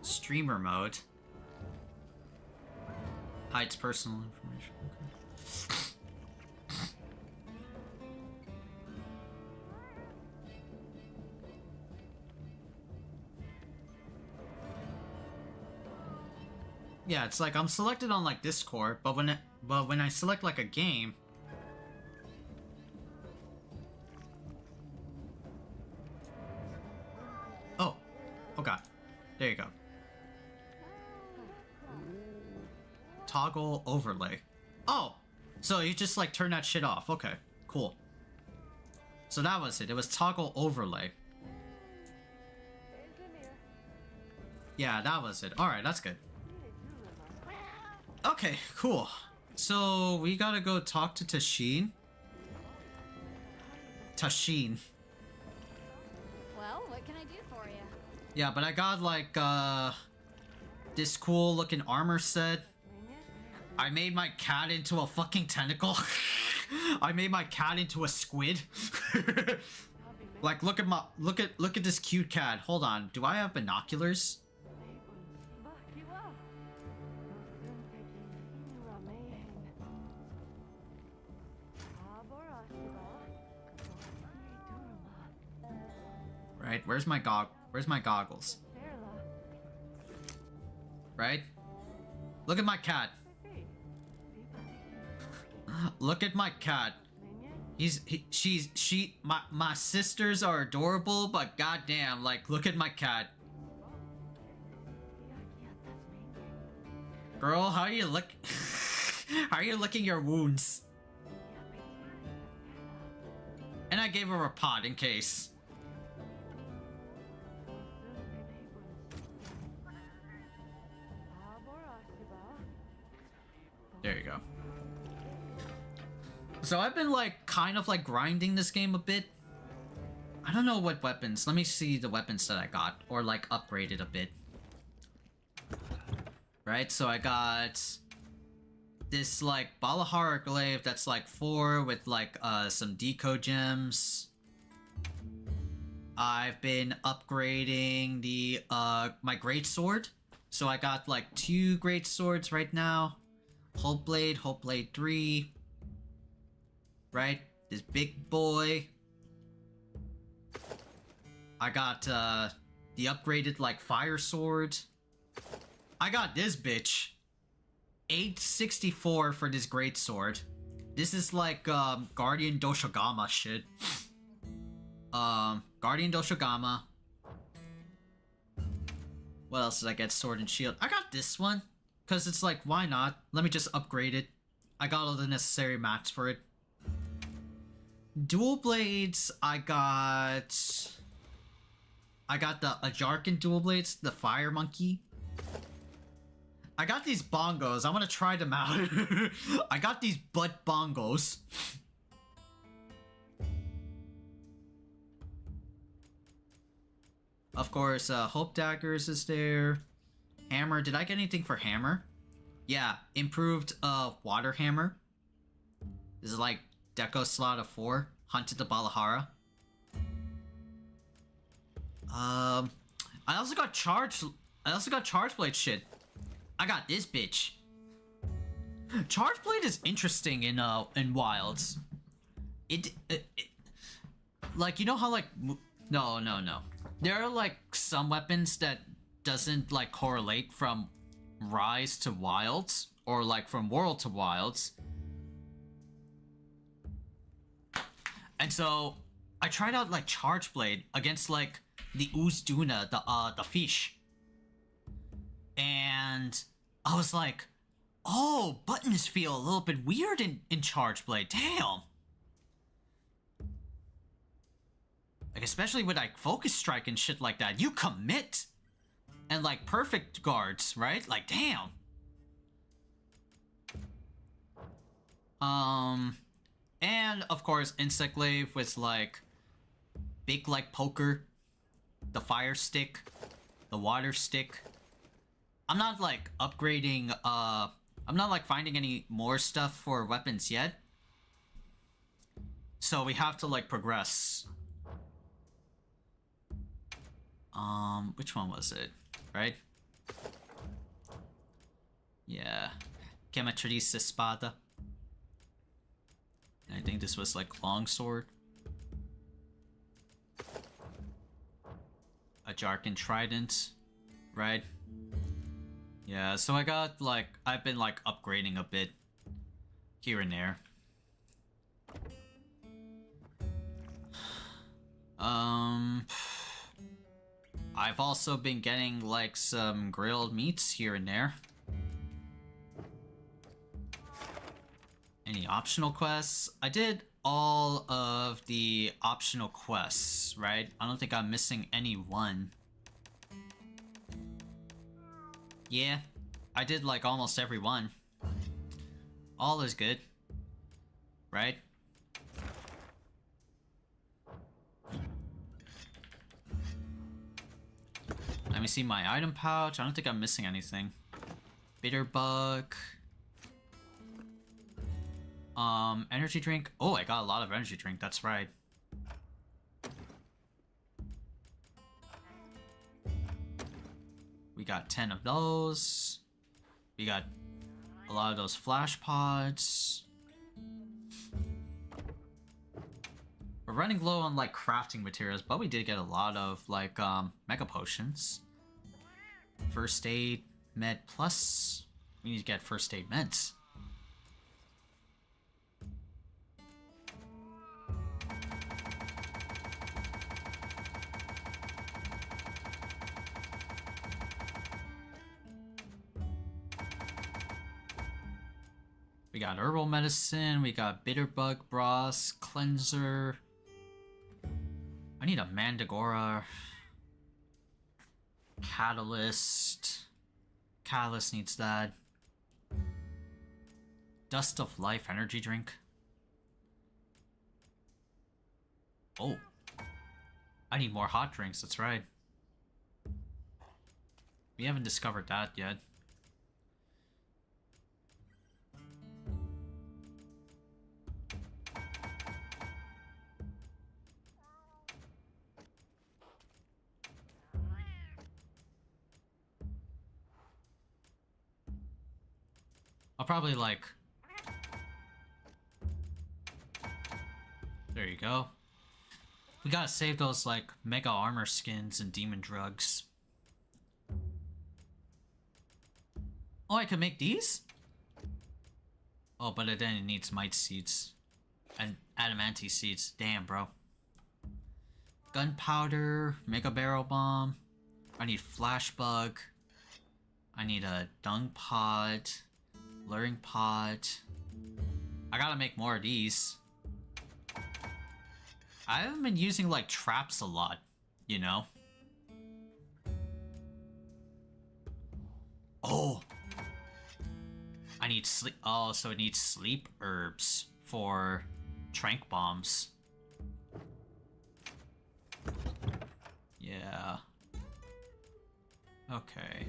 Streamer mode. Hides personal information. Okay. Yeah, it's like I'm selected on like Discord, but when I select like a game, oh god, there you go. Toggle overlay. Oh, so you just like turn that shit off. Okay, cool. So that was it. It was toggle overlay. Yeah, that was it. All right, that's good. Okay, cool. So we gotta go talk to Tashin. Tashin. Well, what can I do for you? Yeah, but I got like this cool looking armor set. I made my cat into a fucking tentacle. I made my cat into a squid. Like look at this cute cat. Hold on. Do I have binoculars? Right? Where's my goggles? Right? Look at my cat. Look at my cat. My sisters are adorable, but goddamn, like, look at my cat. Girl, how are you look? How are you licking your wounds? And I gave her a pot in case. There you go. So I've been like kind of like grinding this game a bit. I don't know what weapons. Let me see the weapons that I got or like upgraded a bit. Right, so I got this like Balahara glaive that's like 4 with like some deco gems. I've been upgrading the my great sword. So I got like 2 great swords right now. Hope Blade 3. Right? This big boy. I got the upgraded like fire sword. I got this bitch. 864 for this great sword. This is like Guardian Doshogama shit. Guardian Doshogama. What else did I get? Sword and shield. I got this one. Cause it's like, why not? Let me just upgrade it. I got all the necessary mats for it. Dual blades, I got the Ajarkan dual blades, the fire monkey. I got these bongos. I want to try them out. I got these butt bongos. Of course, Hope Daggers is there. Hammer. Did I get anything for hammer? Yeah, improved water hammer. This is like Deco slot of 4. Hunted the Balahara. I also got charge blade shit. I got this bitch. Charge blade is interesting in Wilds. It like, you know how like no. There are like some weapons that doesn't like correlate from Rise to Wilds or like from World to Wilds. And so I tried out like Charge Blade against like the Uzduna, the fish. And I was like, oh, buttons feel a little bit weird in Charge Blade. Damn. Like, especially with like Focus Strike and shit like that. You commit. And like perfect guards, right? Like, damn. And of course, Insect Glaive with like big like poker, the fire stick, the water stick. I'm not like upgrading, I'm not like finding any more stuff for weapons yet. So we have to like progress. Which one was it? Right? Yeah. Chematrice Espada. And I think this was like longsword. A Jarkan Trident. Right? Yeah, so I got like, I've been like upgrading a bit here and there. I've also been getting like some grilled meats here and there. Any optional quests? I did all of the optional quests, right? I don't think I'm missing any one. Yeah, I did like almost every one. All is good, right? Let me see my item pouch. I don't think I'm missing anything. Bitter bug. Energy drink. Oh, I got a lot of energy drink. That's right. We got 10 of those. We got a lot of those flash pods. We're running low on like crafting materials, but we did get a lot of like mega potions. First aid, med plus. We need to get first aid meds. We got herbal medicine, we got bitterbug broth, cleanser. I need a mandragora. Catalyst. Catalyst needs that. Dust of Life energy drink. Oh. I need more hot drinks, that's right. We haven't discovered that yet. I'll probably like... There you go. We gotta save those like mega armor skins and demon drugs. Oh, I can make these? Oh, but then it needs mite seeds. And adamantine seeds. Damn, bro. Gunpowder, mega barrel bomb. I need flash bug. I need a dung pod. Luring pod. I gotta make more of these. I haven't been using like traps a lot, you know? Oh! I need sleep. Oh, so it needs sleep herbs for trank bombs. Yeah. Okay.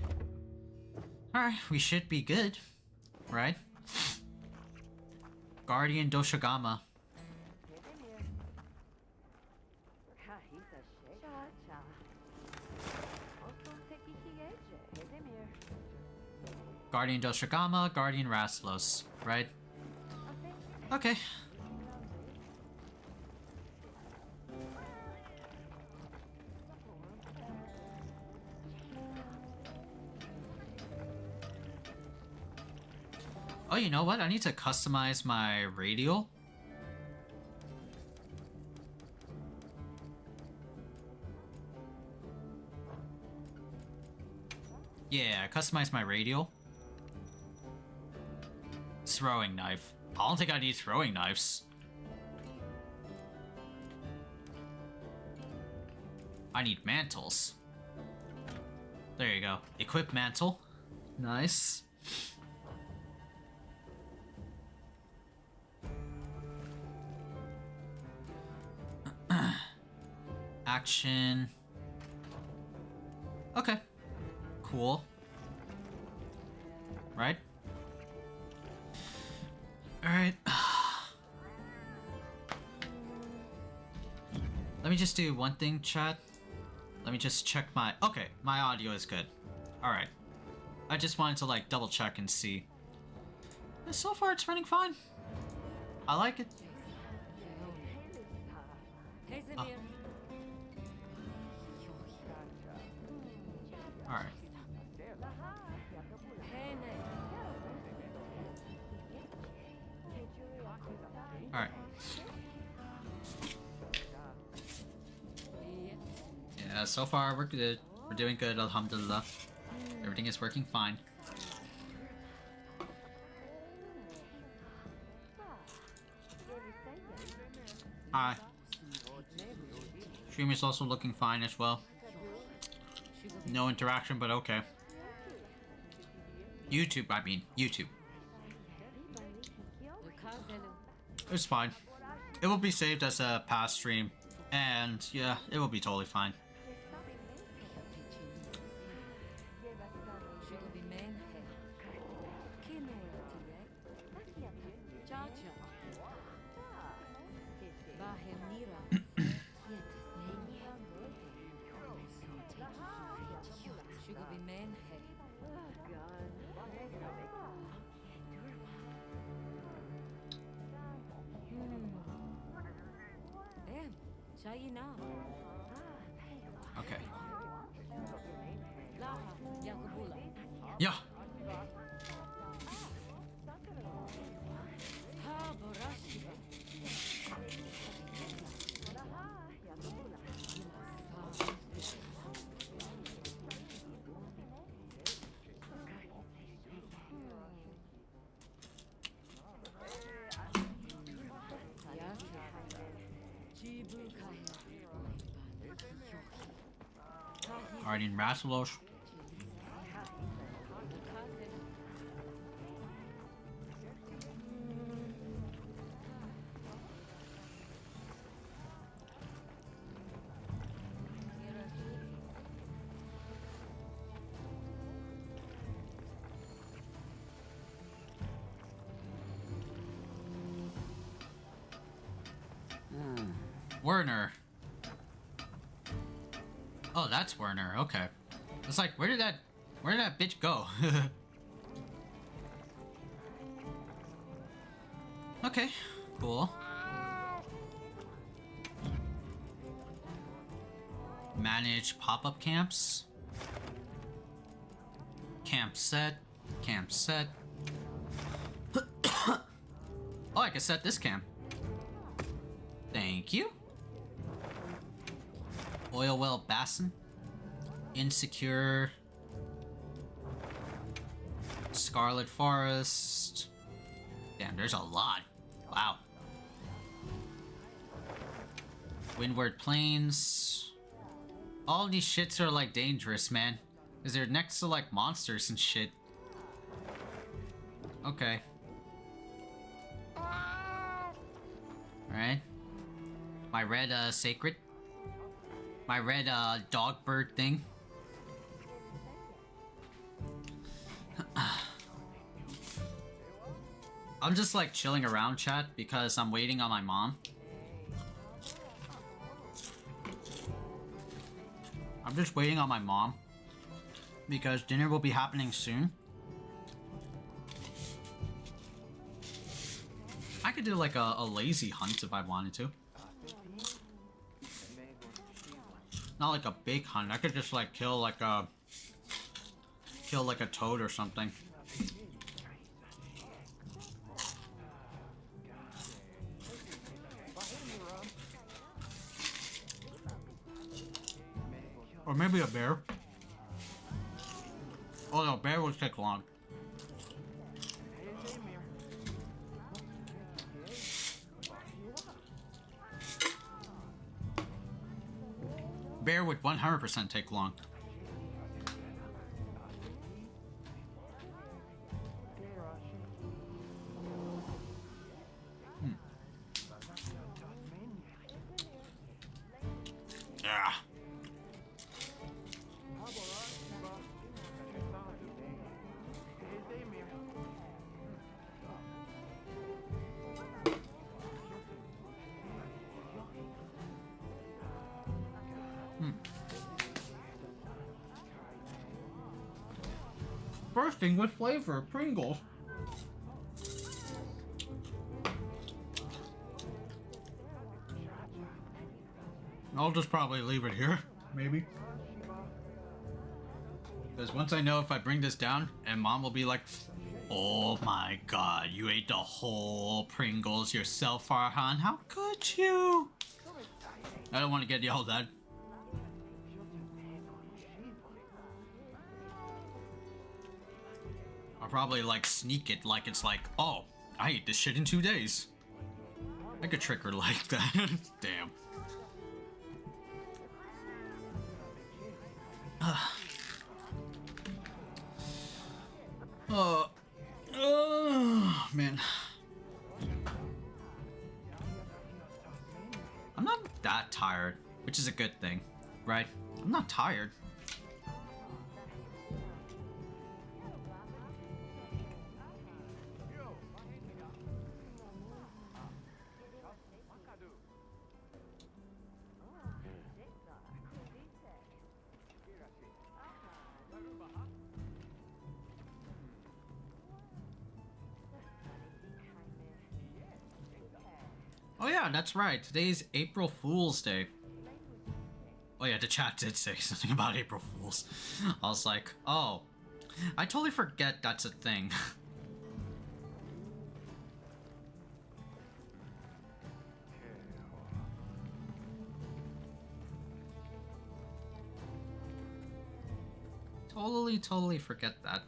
Alright, we should be good. Right? Guardian Doshigama. Guardian Doshigama, Guardian Raslos, right? Okay. Oh, you know what? I need to customize my radial. Yeah, customize my radial. Throwing knife. I don't think I need throwing knives. I need mantles. There you go. Equip mantle. Nice. Action. Okay. Cool. Right? Alright. Let me just do one thing, chat. Let me just check my... Okay, my audio is good. Alright. I just wanted to, like, double check and see. And so far, it's running fine. I like it. Oh. Alright. Alright. Yeah, so far we're good. We're doing good, alhamdulillah. Everything is working fine. Hi. Stream is also looking fine as well. No interaction, but okay. YouTube, I mean, YouTube. It's fine. It will be saved as a past stream, and yeah, it will be totally fine. Okay. Yeah. Riding Rasselos. Werner. Oh, that's Werner. Okay. It's like, where did that bitch go? Okay, cool. Manage pop-up camps. Camp set. Camp set. Oh, I can set this camp. Thank you. Oil well basin. Insecure. Scarlet Forest. Damn, there's a lot. Wow. Windward Plains. All these shits are like dangerous, man. Because they're next to like monsters and shit. Okay. Alright. My red sacred. My red dog bird thing. I'm just like chilling around, chat, because I'm waiting on my mom. I'm just waiting on my mom because dinner will be happening soon. I could do like a lazy hunt if I wanted to. Not like a big hunt. I could just like kill like a toad or something. Or maybe a bear. Oh no, bear would take long. Bear would 100% take long. Yeah. Bursting with flavor, Pringles. I'll just probably leave it here, maybe. Because once I know if I bring this down, and mom will be like, oh my god, you ate the whole Pringles yourself, Farhan. How could you? I don't want to get yelled at. I'll probably like sneak it like it's like, oh, I ate this shit in 2 days. I could trick her like that. Damn. Man. I'm not that tired, which is a good thing, right? I'm not tired. Oh yeah, that's right. Today's April Fool's Day. Oh yeah, the chat did say something about April Fools. I was like, oh, I totally forget that's a thing. Totally forget that.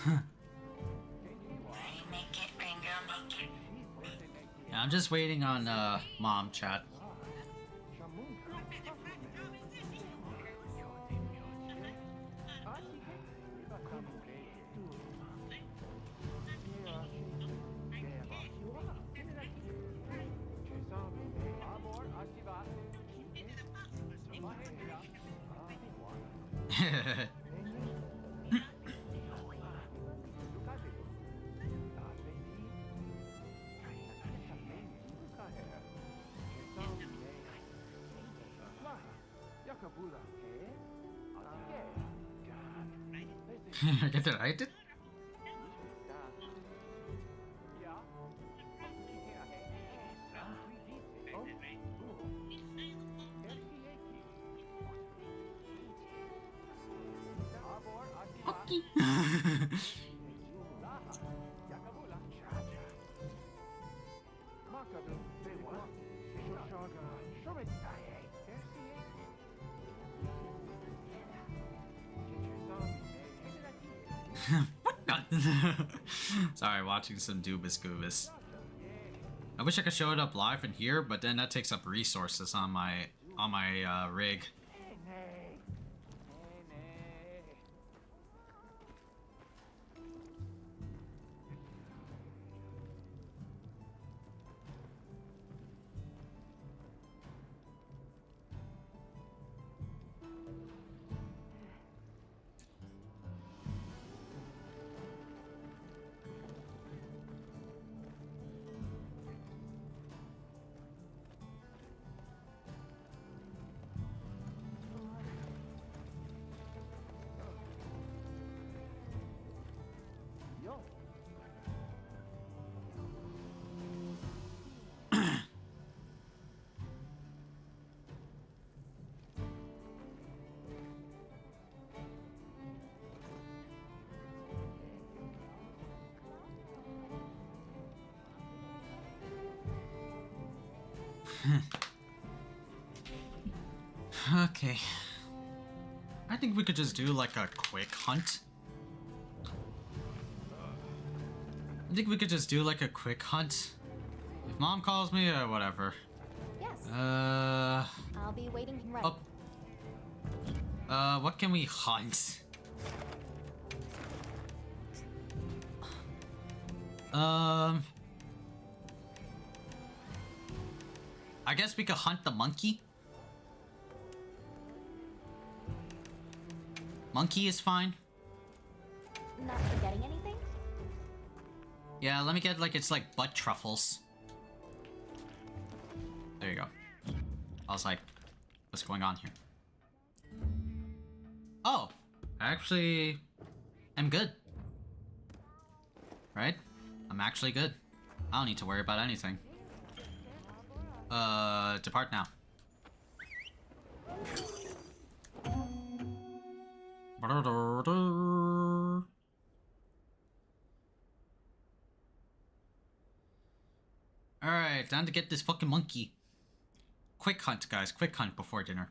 Yeah, I'm just waiting on mom chat. Get it right? Okay. What? Sorry, watching some Doobus Goobus. I wish I could show it up live in here, but then that takes up resources on my rig. Okay. I think we could just do like a quick hunt. If mom calls me or whatever. Yes. I'll be waiting ready. Oh. What can we hunt? I guess we could hunt the monkey. Monkey is fine. Not forgetting anything? Yeah, let me get like it's like butt truffles. There you go. I was like, what's going on here? Oh, I actually am good. Right? I'm actually good. I don't need to worry about anything. Depart now. Alright, time to get this fucking monkey. Quick hunt, guys. Quick hunt before dinner.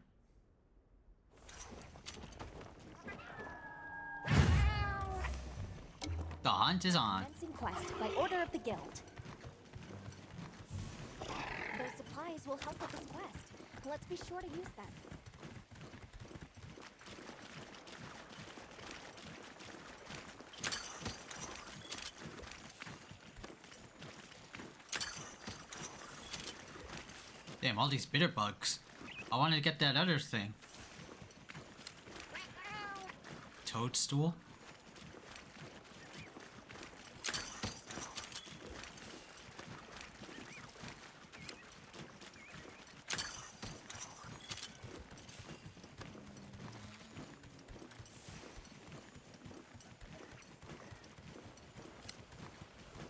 The hunt is on. Commencing quest by order of the guild. Those supplies will help with this quest. Let's be sure to use them. Damn, all these bitter bugs. I wanted to get that other thing. Toadstool?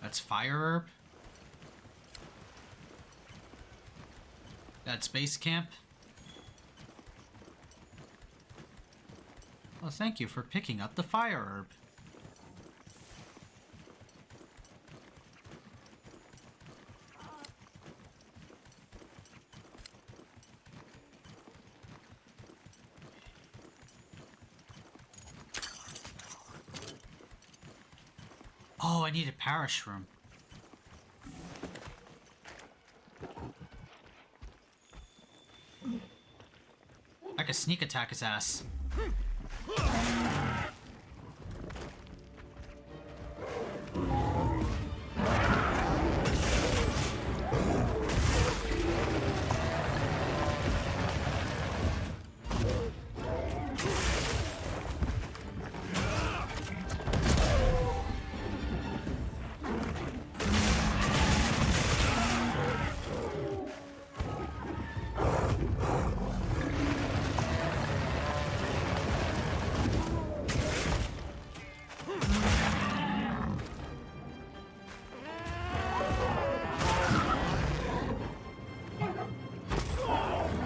That's fire herb. That's base camp. Well, thank you for picking up the fire herb. Oh, I need a parish room. I could sneak attack his ass.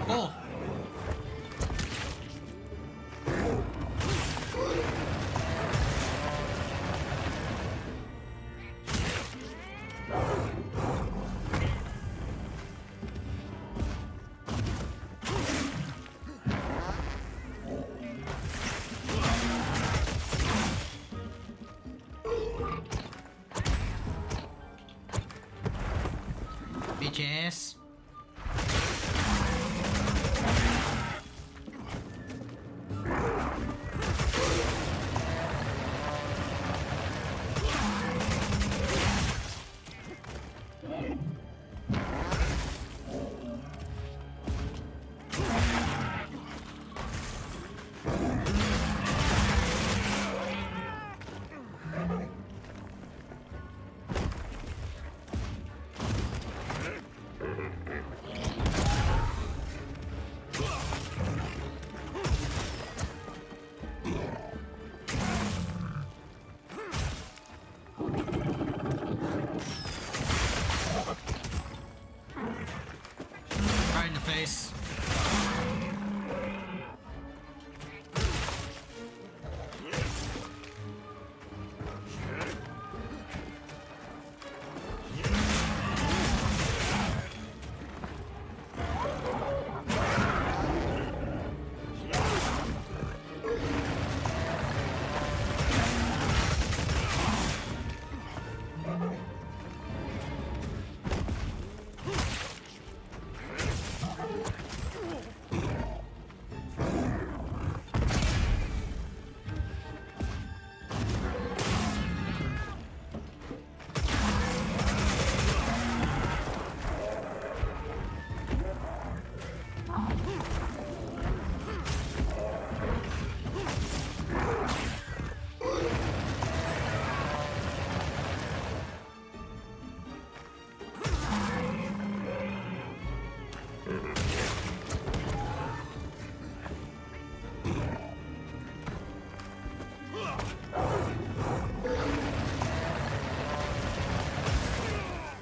Oh! Bitches. Right in the face.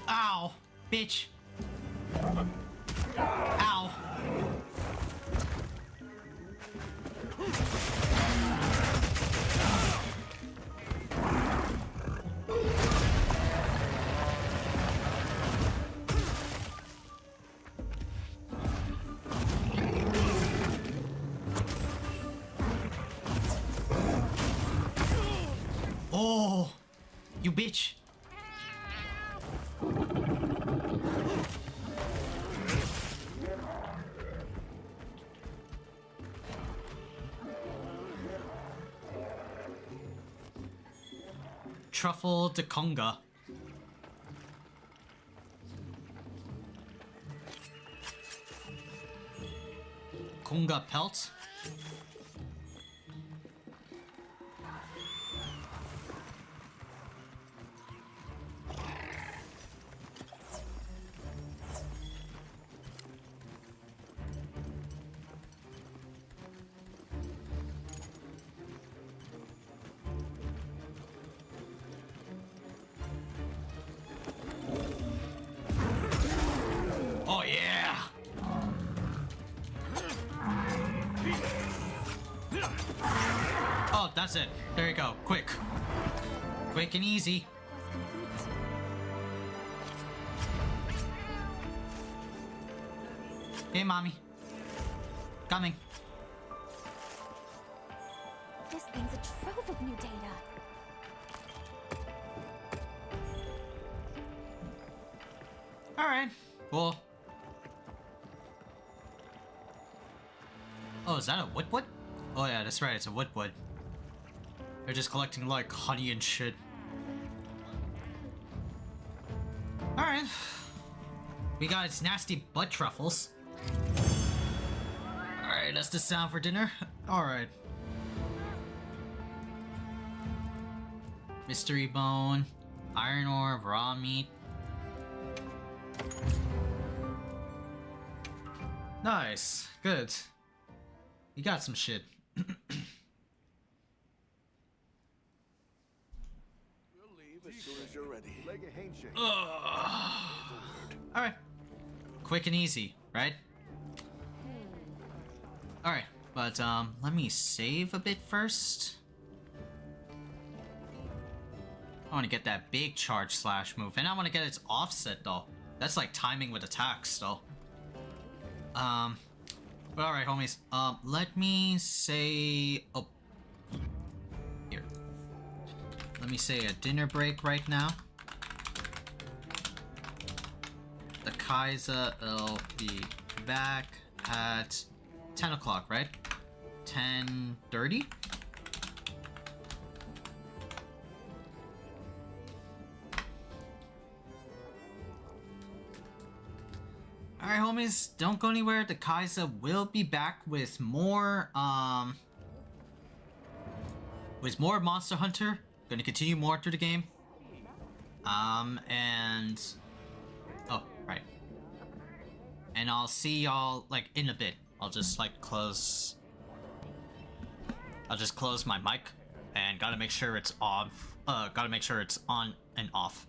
Ow, bitch. Ow. Oh, you bitch. Truffle de Conga. Conga pelt. Oh yeah! Oh, that's it. There you go. Quick. Quick and easy. Hey, mommy. Coming. This thing's a trove of new data. Alright, cool. Oh, is that a wood? Oh yeah, that's right, it's a wood. They're just collecting like honey and shit. Alright. We got its nasty butt truffles. Alright, that's the sound for dinner. Alright. Mystery bone, iron ore, raw meat. Nice, good. You got some shit. We'll leave as soon as you're ready. Alright. Quick and easy, right? Alright, but let me save a bit first. I want to get that big charge slash move, and I want to get its offset though. That's like timing with attacks though. But alright, homies. Let me say... Oh. Here. Let me say a dinner break right now. The Khaiza will be back at 10 o'clock, right? 10:30? Alright, homies, don't go anywhere. The Khaiza will be back with more Monster Hunter. Gonna continue more through the game. And... Oh, right. And I'll see y'all, like, in a bit. I'll just, like, close... I'll just close my mic. And gotta make sure it's off. Gotta make sure it's on and off.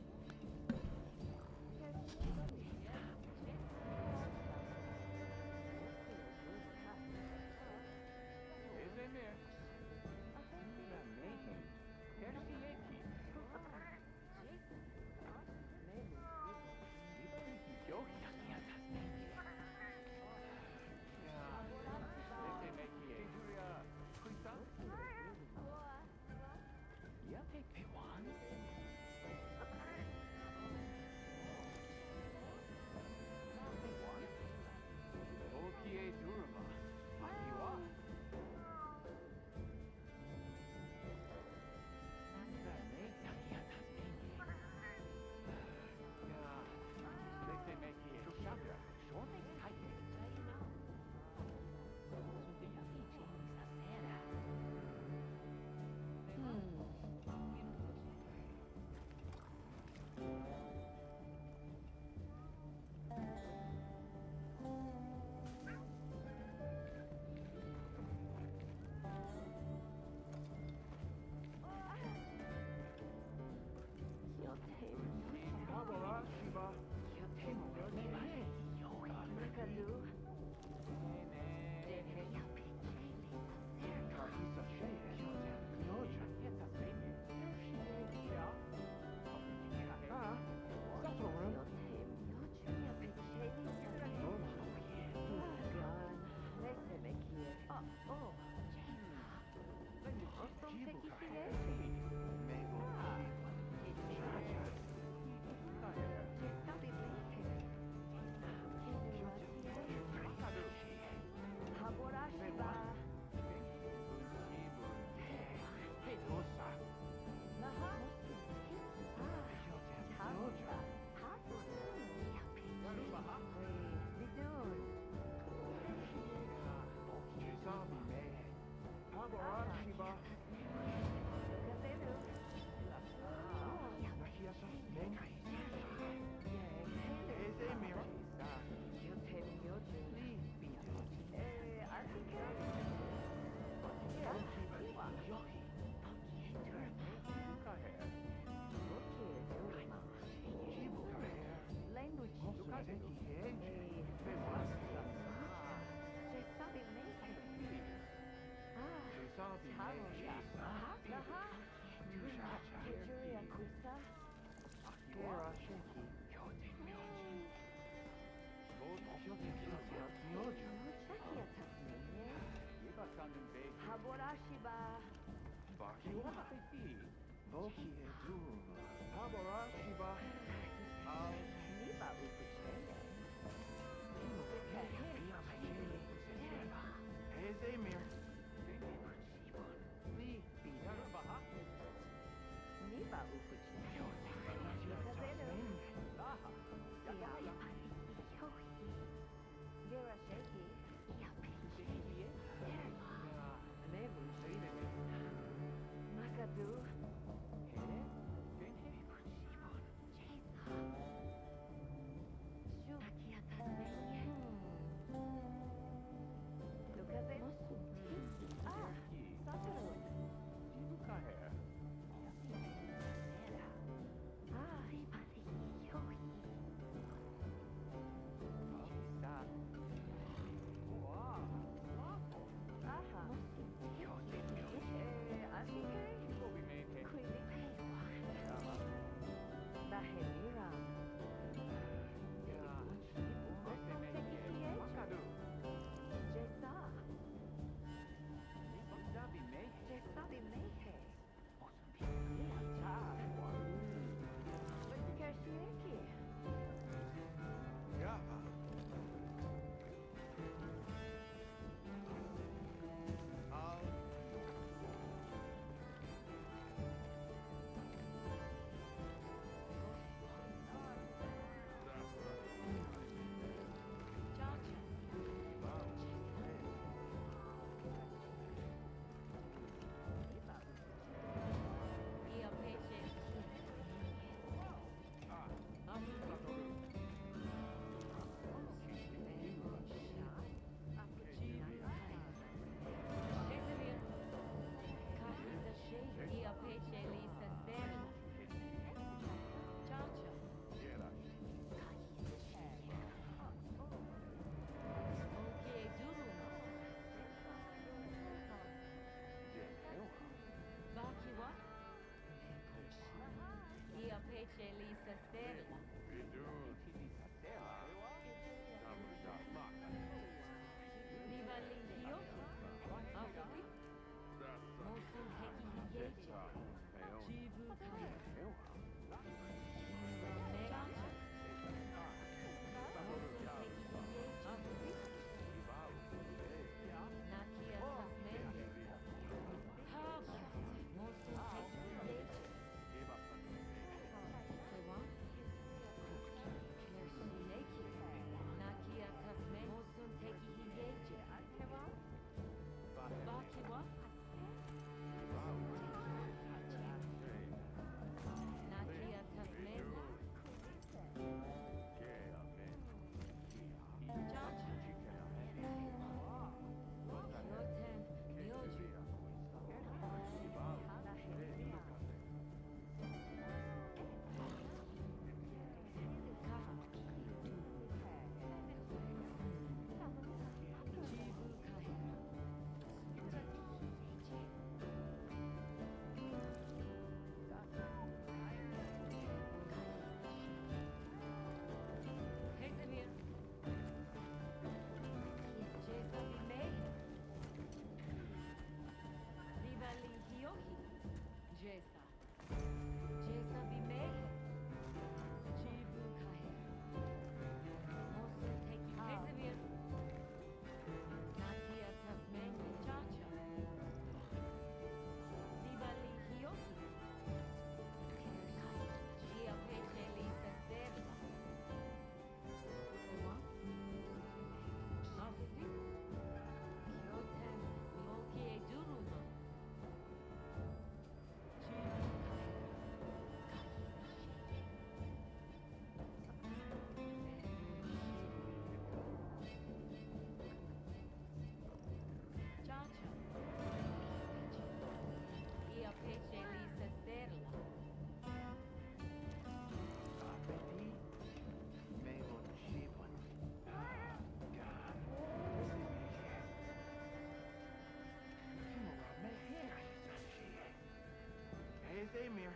Amir.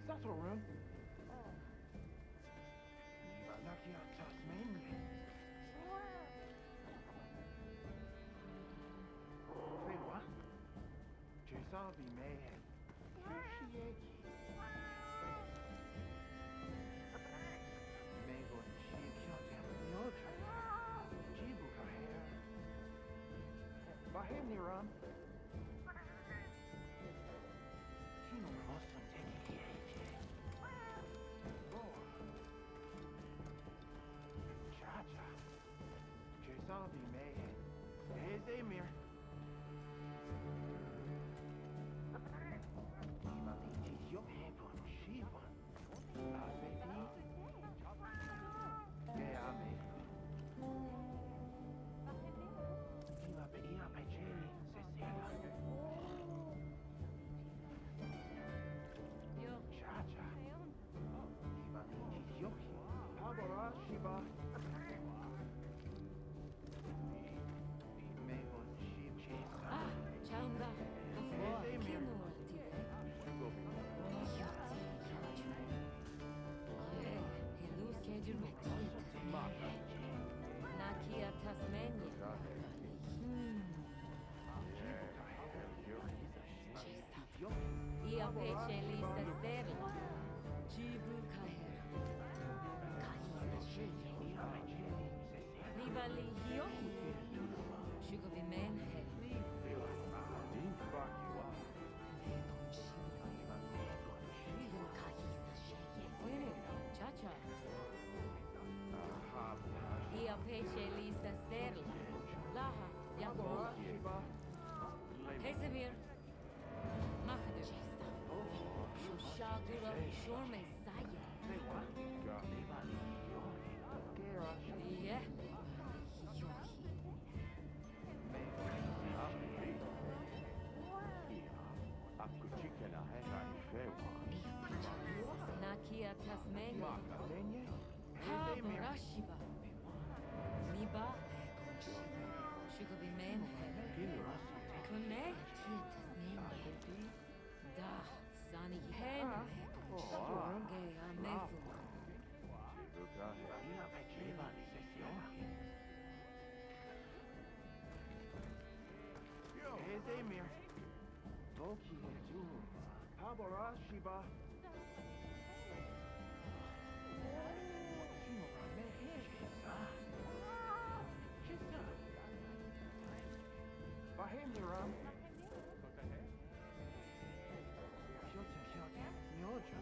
Subtle room. Malakia Tasmania. Say what? Jisabi Mayhem. Mango and sheep Kyotam Yotra. Jibu Kahir. Bahim Niram. Zombie mayhem. Here's Amir. Your hand on sheep on. Baby. Yeah, I'm in. Iba pedia pecheli, Cecilia. Cha-cha. Iba yoki. Habara shiba. Nakia Tasmania. Ia pece lisa serla. Jibu Kaher. Khaiza Shea. Nibali Hioki. Shugabi Menhe. Cha-cha. Ia pece lisa serla. Laha, Yakob. Kesemir. Makader. Shushagura Shorme Saya. Yeah. Nakia Tasmania. Ha Barashiba. Miba. Shugabi Menhe. Kone Kia Tasmania. Da Sani Hen. Gay on Mayfu. Hey, Damir. Doki Ju. Habara Shiba. Bahemiram. Mioja.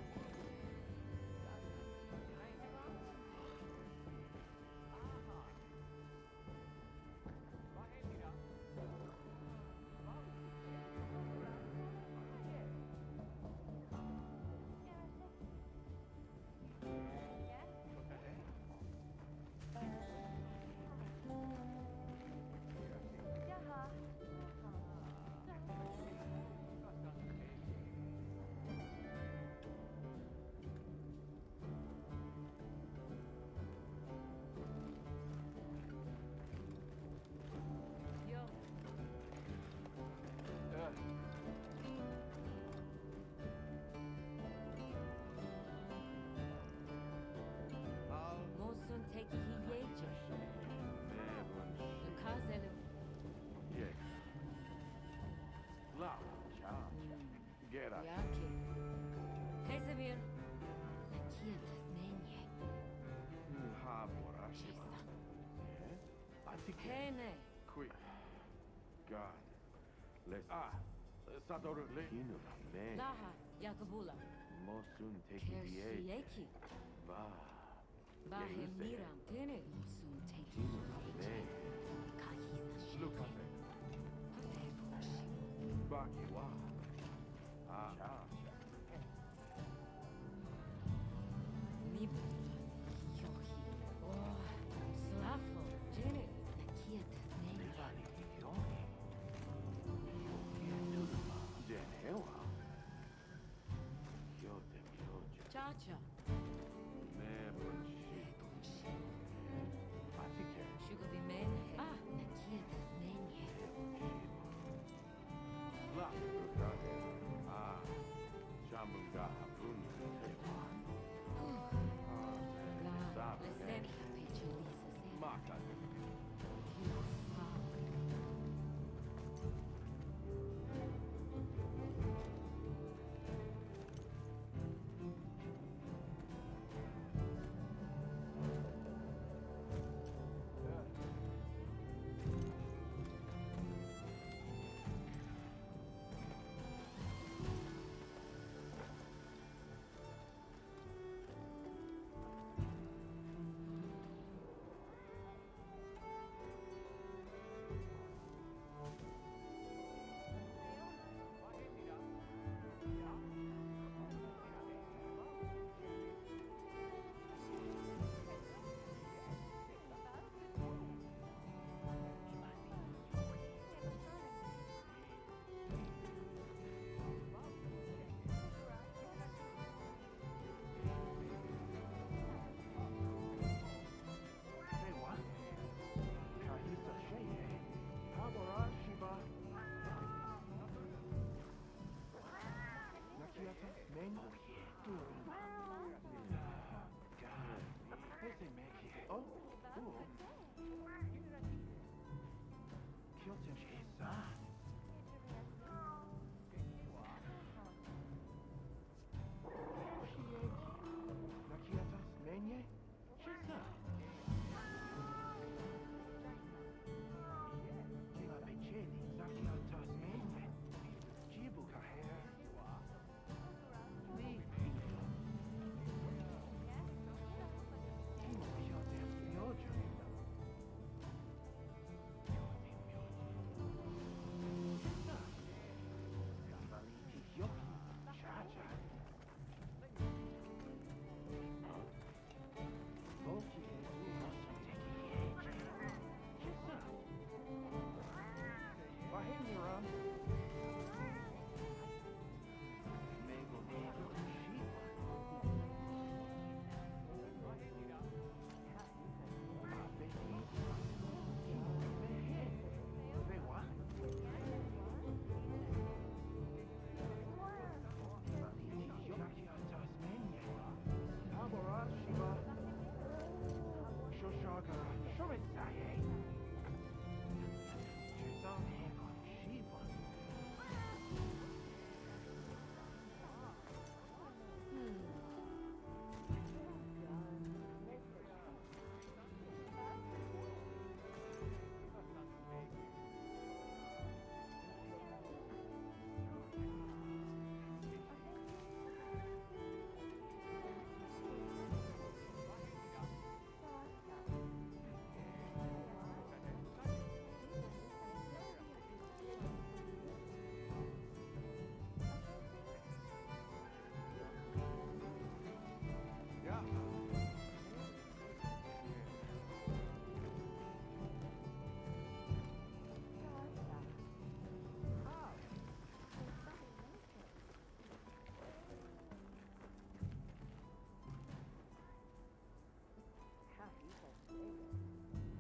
Yo, Mosun take he yeje. The Kazelu. Yaki. Kaisamir. Nakia Tasmania. Hene. Quick. God. Let's. Satoru. Laha. Yakabula. Mosun take the edge. Kersieki. Bah. Bahemiram. Tene. Mosun take he yeje. Khaiza Look at shiki. it. Baki wa. Nibu. Yohi. Oh. Slafo. Jenny. Nakia Tasmania. Cha-cha. Sugar be man. Ah. Nakia Tasmania.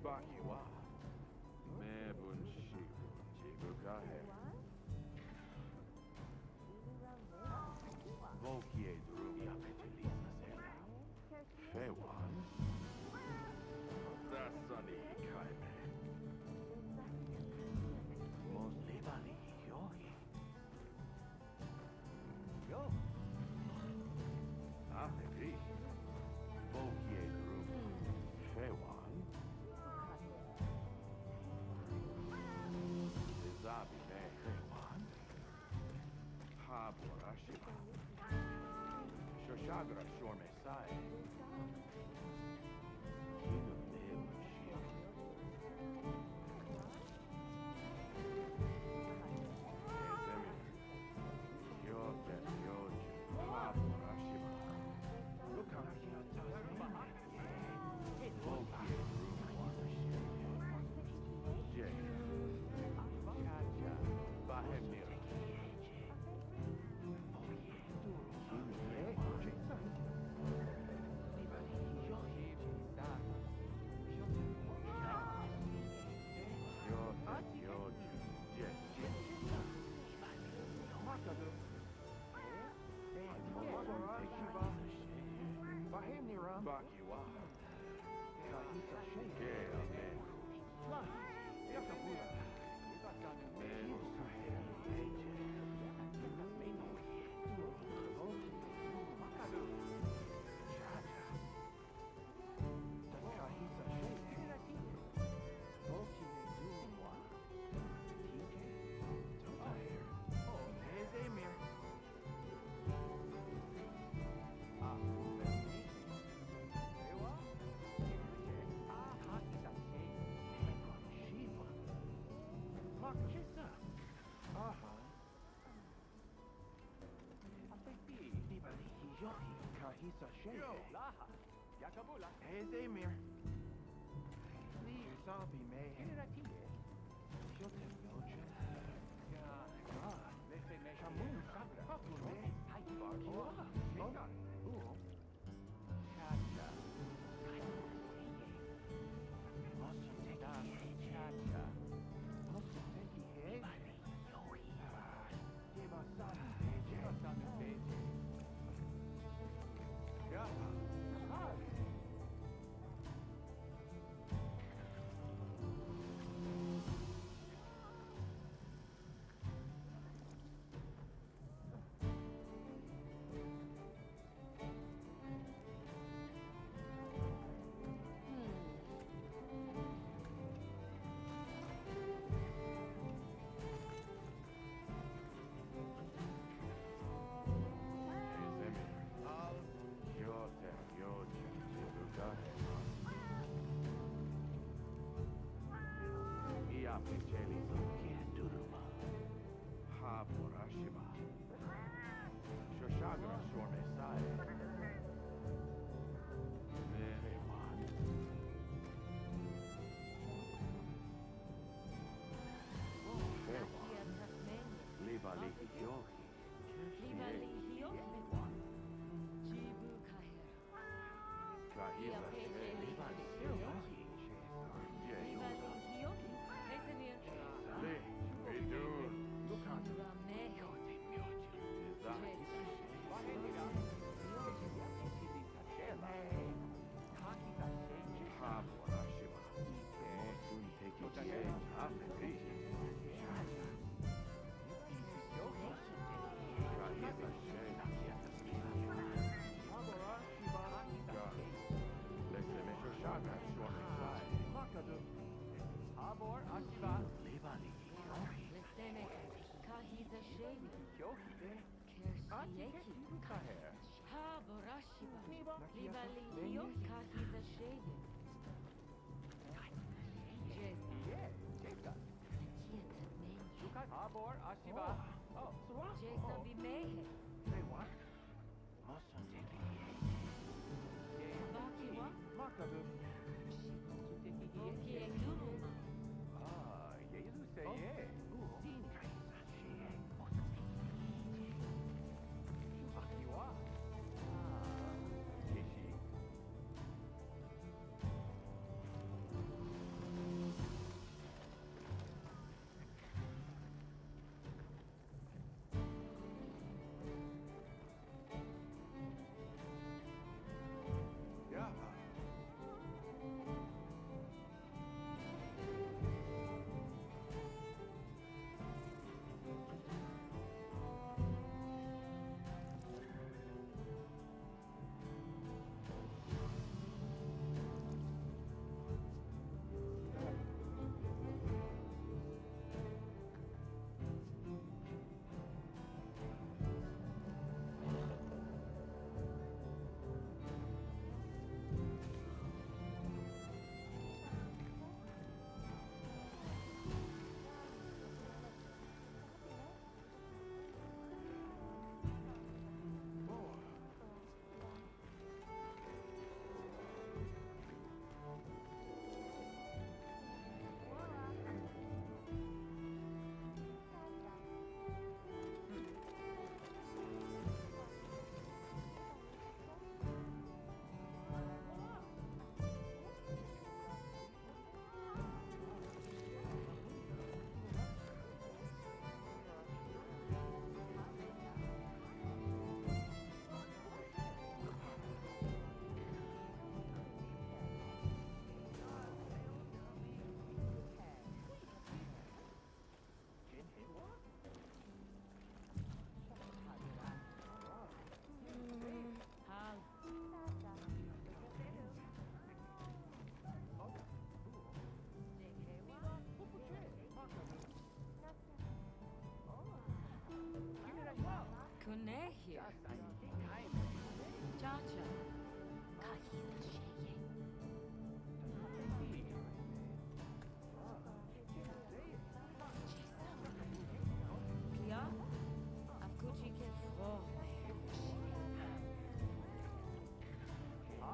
Bakiwa. Mebun shibu jibukahe. Vokie drugia petelisa sera. Fewan. Tassani kaime. Mos libali yohi. Yo. Ahri. Vokie drugia. Fewan. Zabi me Fewan. Habora shiba. Shoshagra shorme sai. Kinu lib shiba. Zemir. Yote yoju. Habora shiba. Lukan yata. Vokie Jay. Kaja. Bahemir. Bakiwa. Khaiza shake. Amen. Yakabula. Khaiza shake. Laha. Yakabula. Hey, Zamir. Please, Zabi me. Shotem yoje. God. Shamun. Kapule. Bakiwa. Chacha. Chacha. Yeah. Hi. Shoshagra shorme sai. Merewan. Fewan. Libali yohi. Khaiza shake. Libali yohi. Le. Vidur. Habor Ashiva. Libali yohi. Khaiza shake. Yohi. Ha borashiba. Libali yo khaiza shake. Habor Ashiba. Jason be mehe. Say what? Bakiwa. Makadu. Bokie guruma. Ah, Yesu say yeah. Bakiwa. Kishi. here. Cha-cha. Khaiza sheye. Pia? Afkuchi ke froh.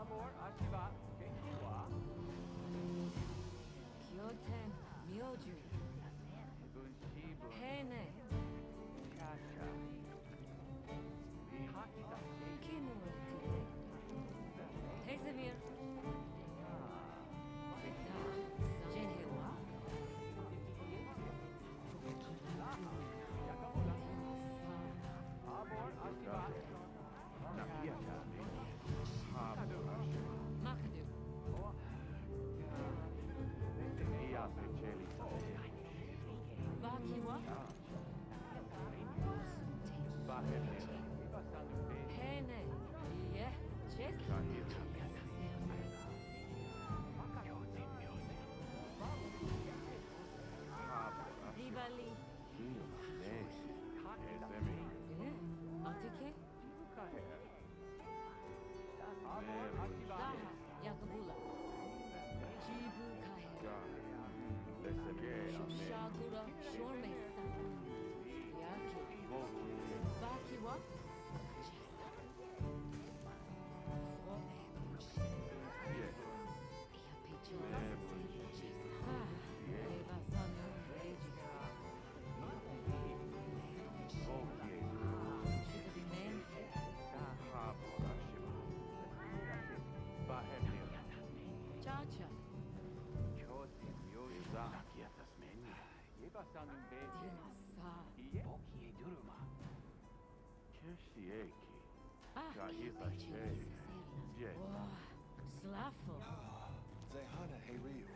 Amor, Ashiba, Genkiwa, Kyoten myoju. Bunshibu, Hene. Chacha, Mihakita, Kimura kure. Tezemir. Jenhewa. Amor, Ashiba, Nakiata, Makadu. Ia Pecheli, Bakiwa. Bahene, Hene. Yeah. Jessica. Dibali. Atike. Daha. Yakabula. Jibu kahe. Shagura. Shormesa. Yaki. Bakiwa. Cha-cha. Slafo. Zehana Herium.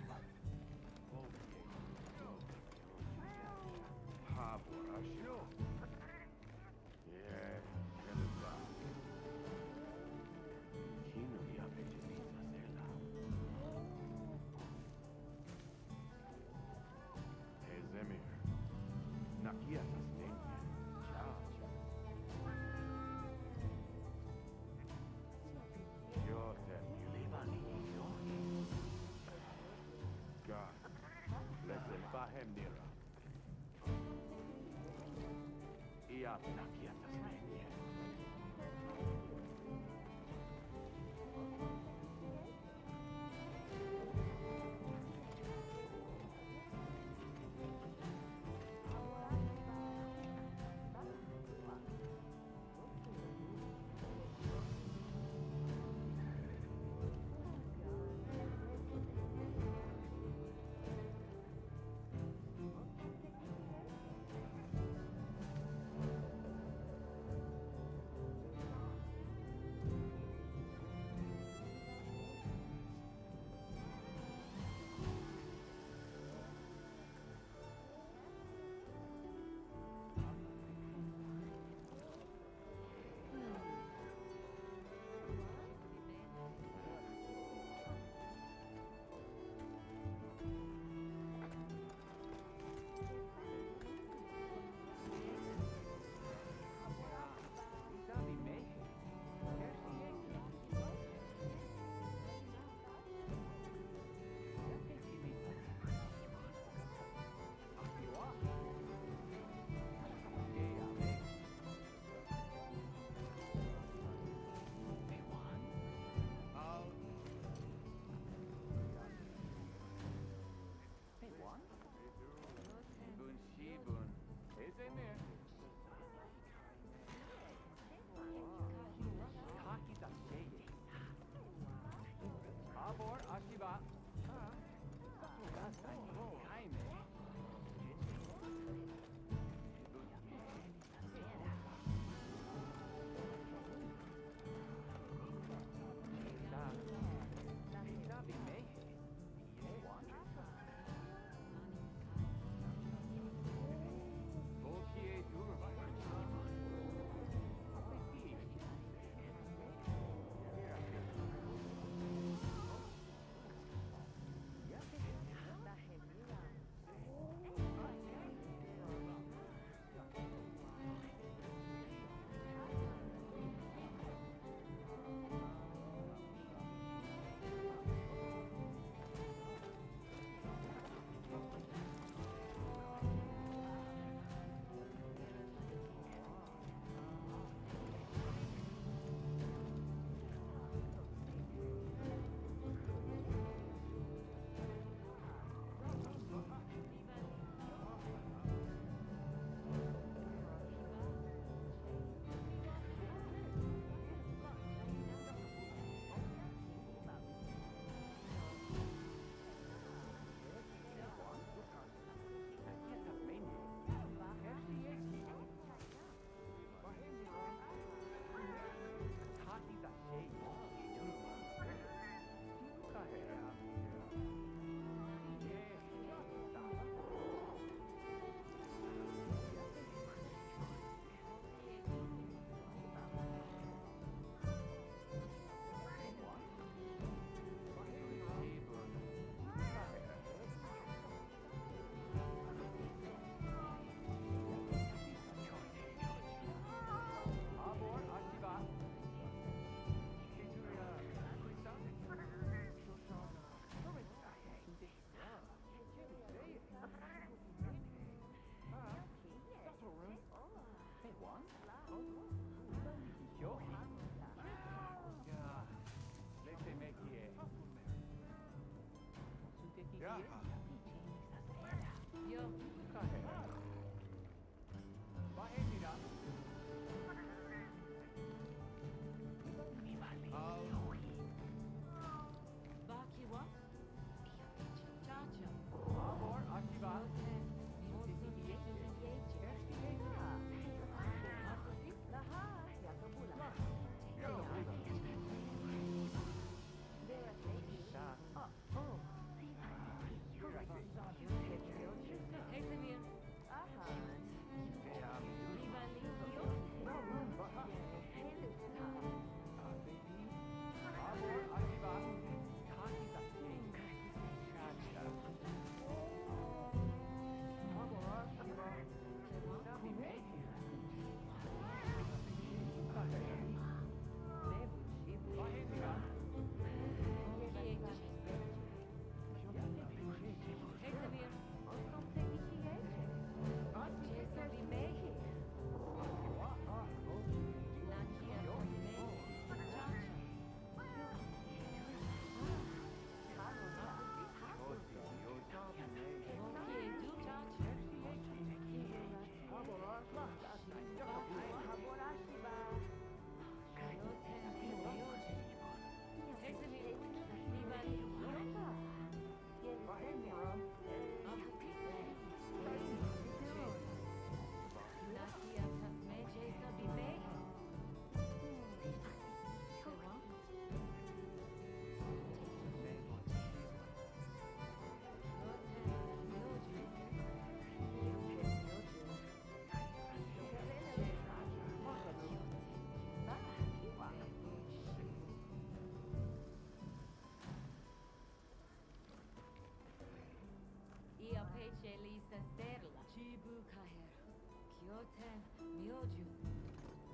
Kyoten Myoju.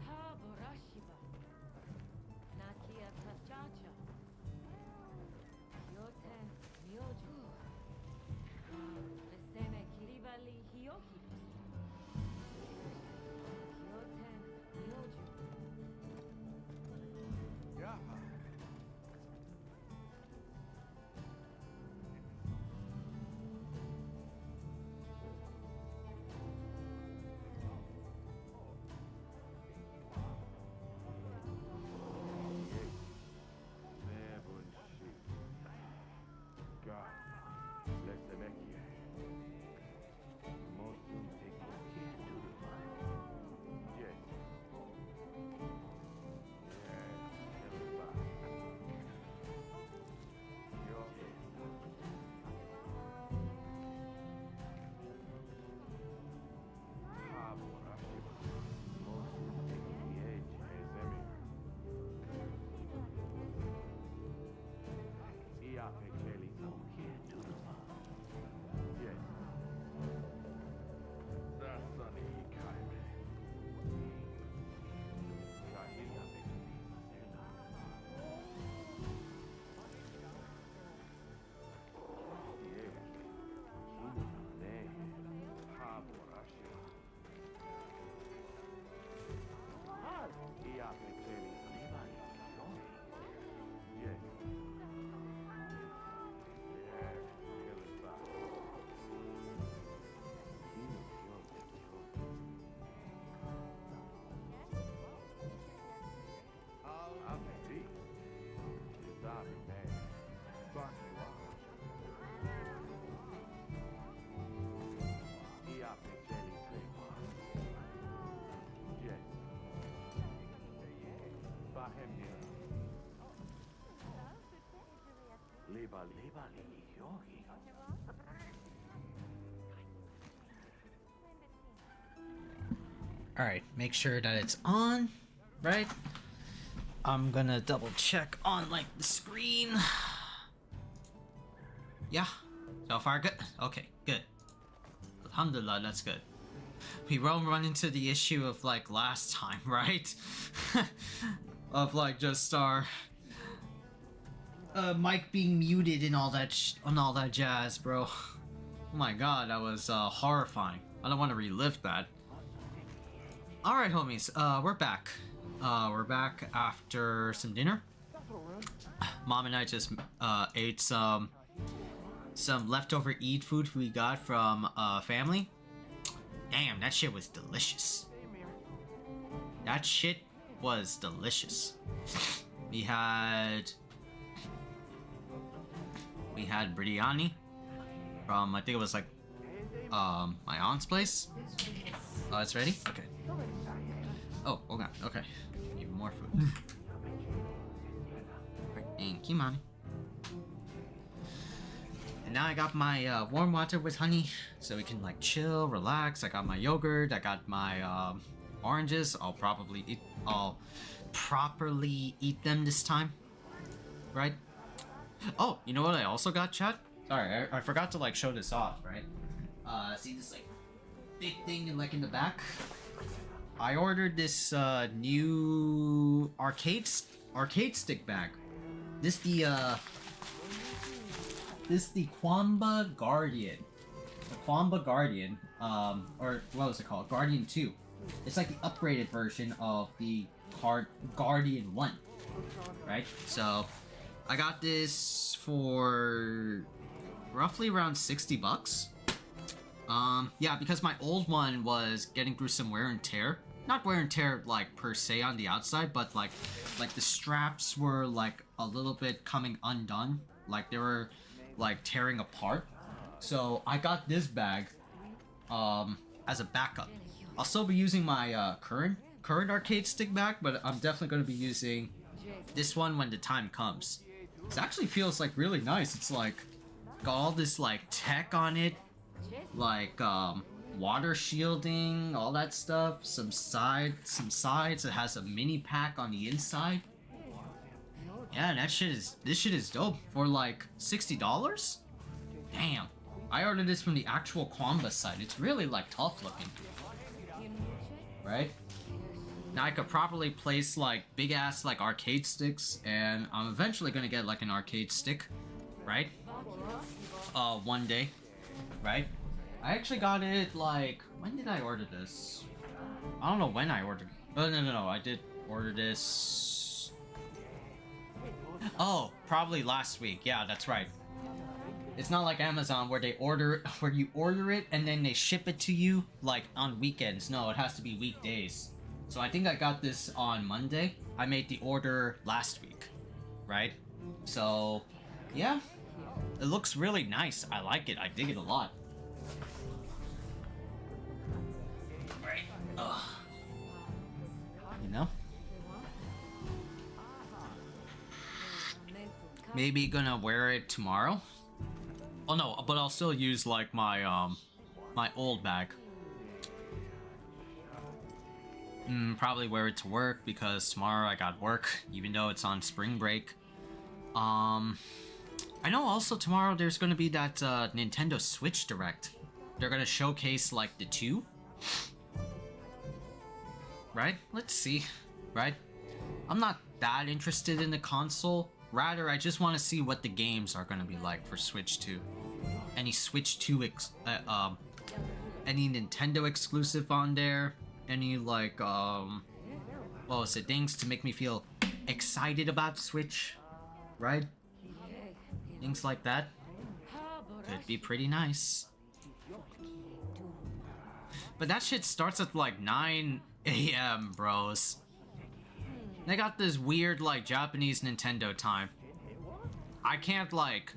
Haborashiba. Nakia Tachacha. Kyoten Myoju. Leseme Kiribali Hioki. Kyoten Myoju. Yaha. Alright, make sure that it's on, right? I'm gonna double check on like the screen. Yeah, so far good. Okay, good. Alhamdulillah, that's good. We won't run into the issue of like last time, right? Of like just our mic being muted and all that jazz, bro. Oh my god, that was horrifying. I don't want to relive that. Alright, homies, we're back. We're back after some dinner. Mom and I just ate some leftover Eid food we got from family. Damn, that shit was delicious. That shit was delicious. We had biryani from, I think it was like my aunt's place. Oh, it's ready? Okay. Oh, okay, okay. Even more food. Thank you, mommy. And now I got my warm water with honey, so we can like chill, relax. I got my yogurt. I got my oranges. I'll properly eat them this time, right? Oh, you know what I also got, chat? Sorry, I forgot to like show this off, right? See this like big thing in like in the back? I ordered this new arcade stick bag. This the Quamba Guardian. The Quamba Guardian, or what was it called? Guardian 2. It's like the upgraded version of the Guardian 1. Right? So I got this for roughly around 60 bucks. Yeah, because my old one was getting through some wear and tear. Not wear and tear like per se on the outside, but like the straps were like a little bit coming undone. Like they were like tearing apart. So I got this bag as a backup. I'll still be using my current arcade stick bag, but I'm definitely going to be using this one when the time comes. It actually feels like really nice. It's like got all this like tech on it, like water shielding, all that stuff. Some sides. It has a mini pack on the inside. Yeah, this shit is dope for like $60. Damn, I ordered this from the actual Quamba site. It's really like tough looking. right? Now I could properly place like big ass like arcade sticks, and I'm eventually gonna get like an arcade stick, right? One day, right? I actually got it like, when did I order this? I don't know when I ordered. Oh no, I did order this. Oh, probably last week. Yeah, that's right. It's not like Amazon where they order, where you order it and then they ship it to you like on weekends. No, it has to be weekdays. So I think I got this on Monday. I made the order last week, right? So, yeah, it looks really nice. I like it. I dig it a lot. Right. Ugh. You know? Maybe gonna wear it tomorrow. Oh no, but I'll still use like my my old bag. Probably wear it to work because tomorrow I got work, even though it's on spring break. I know also tomorrow there's gonna be that Nintendo Switch Direct. They're gonna showcase like the 2. Right? Let's see. Right? I'm not that interested in the console. Rather, I just want to see what the games are gonna be like for Switch 2. Any Switch 2 any Nintendo exclusive on there? Any like what was it, things to make me feel excited about Switch, right? Things like that could be pretty nice. But that shit starts at like 9 a.m. bros. They got this weird like Japanese Nintendo time. I can't like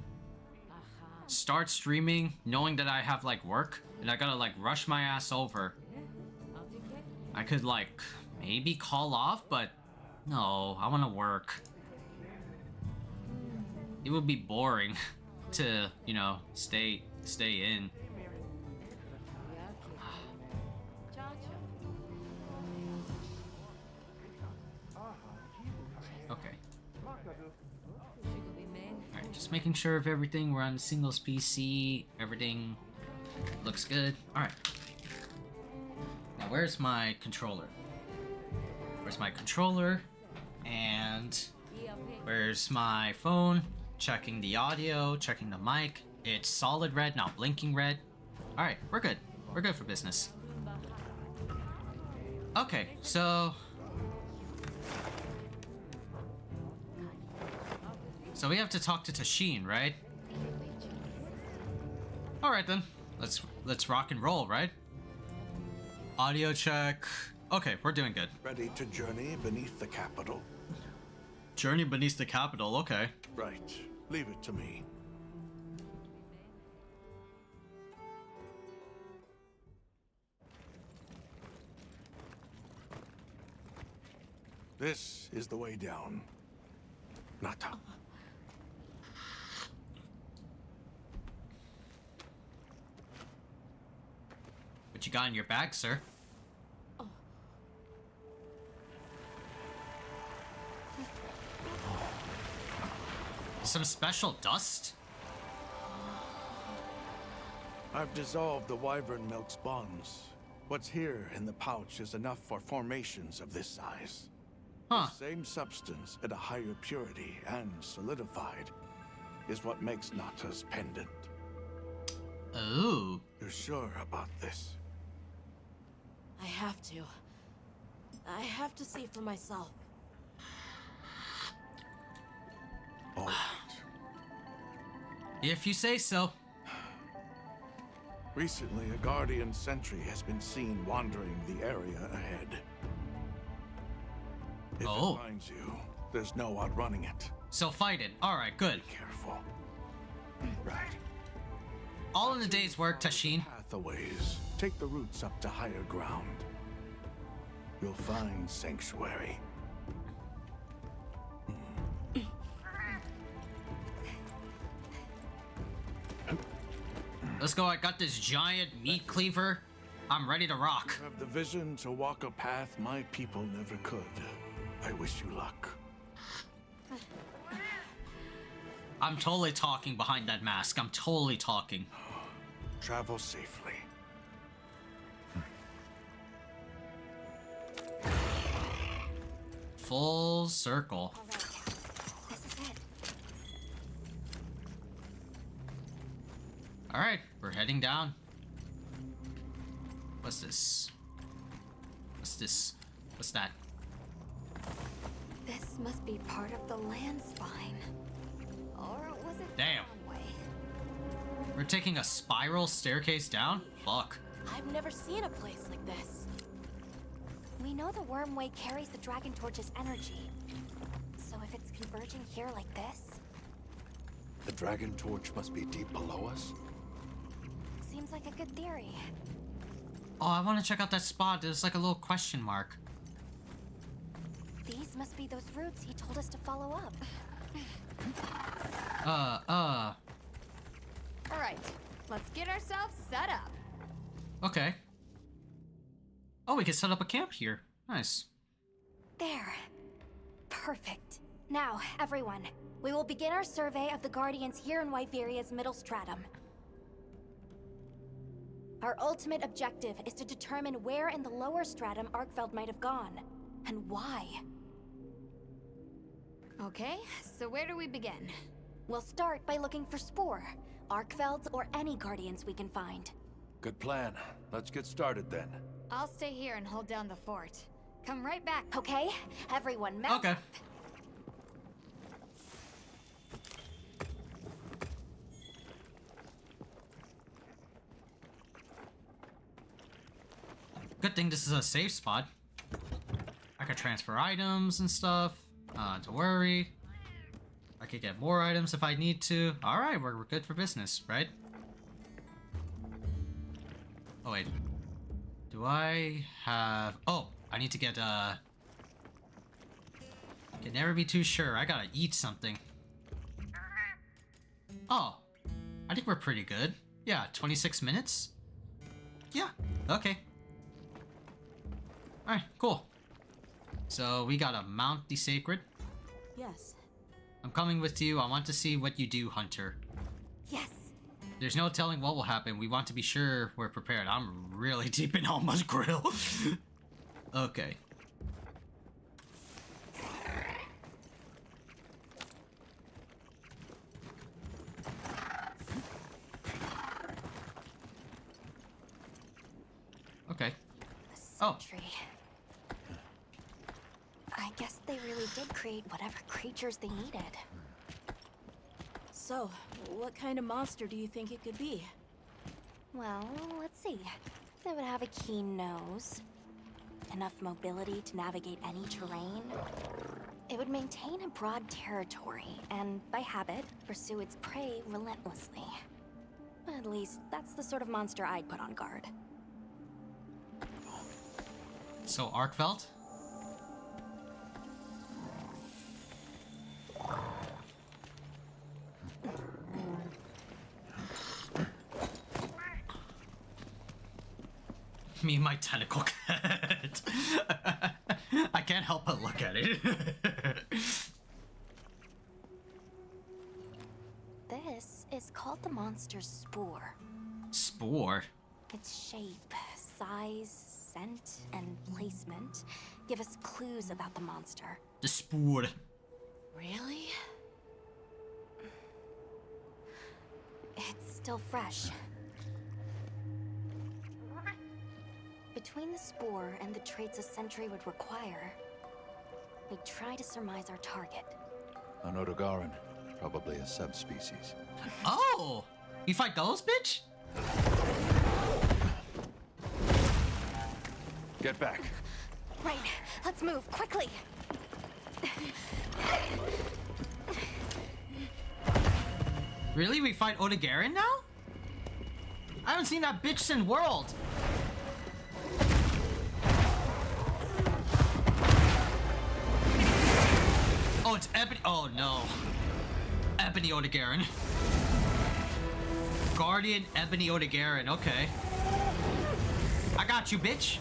start streaming knowing that I have like work and I gotta like rush my ass over. I could like maybe call off, but no, I want to work. It would be boring to, you know, stay in. Okay. Alright, just making sure of everything. We're on singles PC. Everything looks good. Alright. Now, where's my controller? Where's my controller? And where's my phone? Checking the audio, checking the mic. It's solid red, not blinking red. Alright, we're good. We're good for business. Okay, so we have to talk to Tashin, right? Alright then. Let's rock and roll, right? Audio check. Okay, we're doing good. Ready to journey beneath the capital? Journey beneath the capital, okay. Right. Leave it to me. This is the way down. Nata. What you got in your bag, sir? Some special dust? I've dissolved the wyvern milk's bonds. What's here in the pouch is enough for formations of this size. Huh. The same substance at a higher purity and solidified is what makes Nata's pendant. Oh. You're sure about this? I have to. I have to see for myself. All right. If you say so. Recently, a guardian sentry has been seen wandering the area ahead. If it finds you, there's no outrunning it. So fight it. Alright, good. Be careful. Right. All in the day's work, Tashin. Pathways. Take the routes up to higher ground. You'll find sanctuary. Let's go, I got this giant meat cleaver. I'm ready to rock. You have the vision to walk a path my people never could. I wish you luck. I'm totally talking behind that mask. I'm totally talking. Travel safely. full circle. All right. This is it. Alright, we're heading down. What's this? What's this? What's that? This must be part of the land spine. Or was it Damn. the wrong way? We're taking a spiral staircase down? Fuck. I've never seen a place like this. We know the worm way carries the dragon torch's energy. So if it's converging here like this, The dragon torch must be deep below us? seems like a good theory. Oh, I want to check out that spot. There's like a little question mark. These must be those routes he told us to follow up. All right, let's get ourselves set up. Okay. Oh, we can set up a camp here. Nice. There. Perfect. Now, everyone, we will begin our survey of the Guardians here in Wyveria's middle stratum. Our ultimate objective is to determine where in the lower stratum Arkfeld might have gone, and why. Okay, so where do we begin? We'll start by looking for Spore, Arkfelds, or any Guardians we can find. Good plan. Let's get started then. I'll stay here and hold down the fort. Come right back. Okay? Everyone, mount Okay. up. Good thing this is a safe spot. I could transfer items and stuff. Don't worry. I could get more items if I need to. Alright, we're good for business, right? Oh, wait. Do I have... Oh, I need to get, Can never be too sure. I gotta eat something. Oh. I think we're pretty good. Yeah, 26 minutes? Yeah, okay. Alright, cool. So, we gotta mount the sacred. Yes. I'm coming with you. I want to see what you do, Hunter. Yes. There's no telling what will happen. We want to be sure we're prepared. I'm really deep in Alma's grill. Okay. Okay. Oh. Sentry. I guess they really did create whatever creatures they needed. So, what kind of monster do you think it could be? Well, let's see. They would have a keen nose, enough mobility to navigate any terrain. It would maintain a broad territory, and by habit, pursue its prey relentlessly. At least, that's the sort of monster I'd put on guard. So, Arkfeld? Me and my tentacle cat. I can't help but look at it. This is called the monster's spore. Spore? Its shape, size, scent, and placement give us clues about the monster. The spore. Really? It's still fresh. Between the spore and the traits a sentry would require, we'd try to surmise our target. An Odogaran, probably a subspecies. Oh! You fight those, bitch? Get back. Right, let's move, quickly! Really? We fight Odogaran now? I haven't seen that bitch since World. Oh, it's Ebony. Oh, no. Ebony Odogaran. Guardian Ebony Odogaran. Okay. I got you, bitch.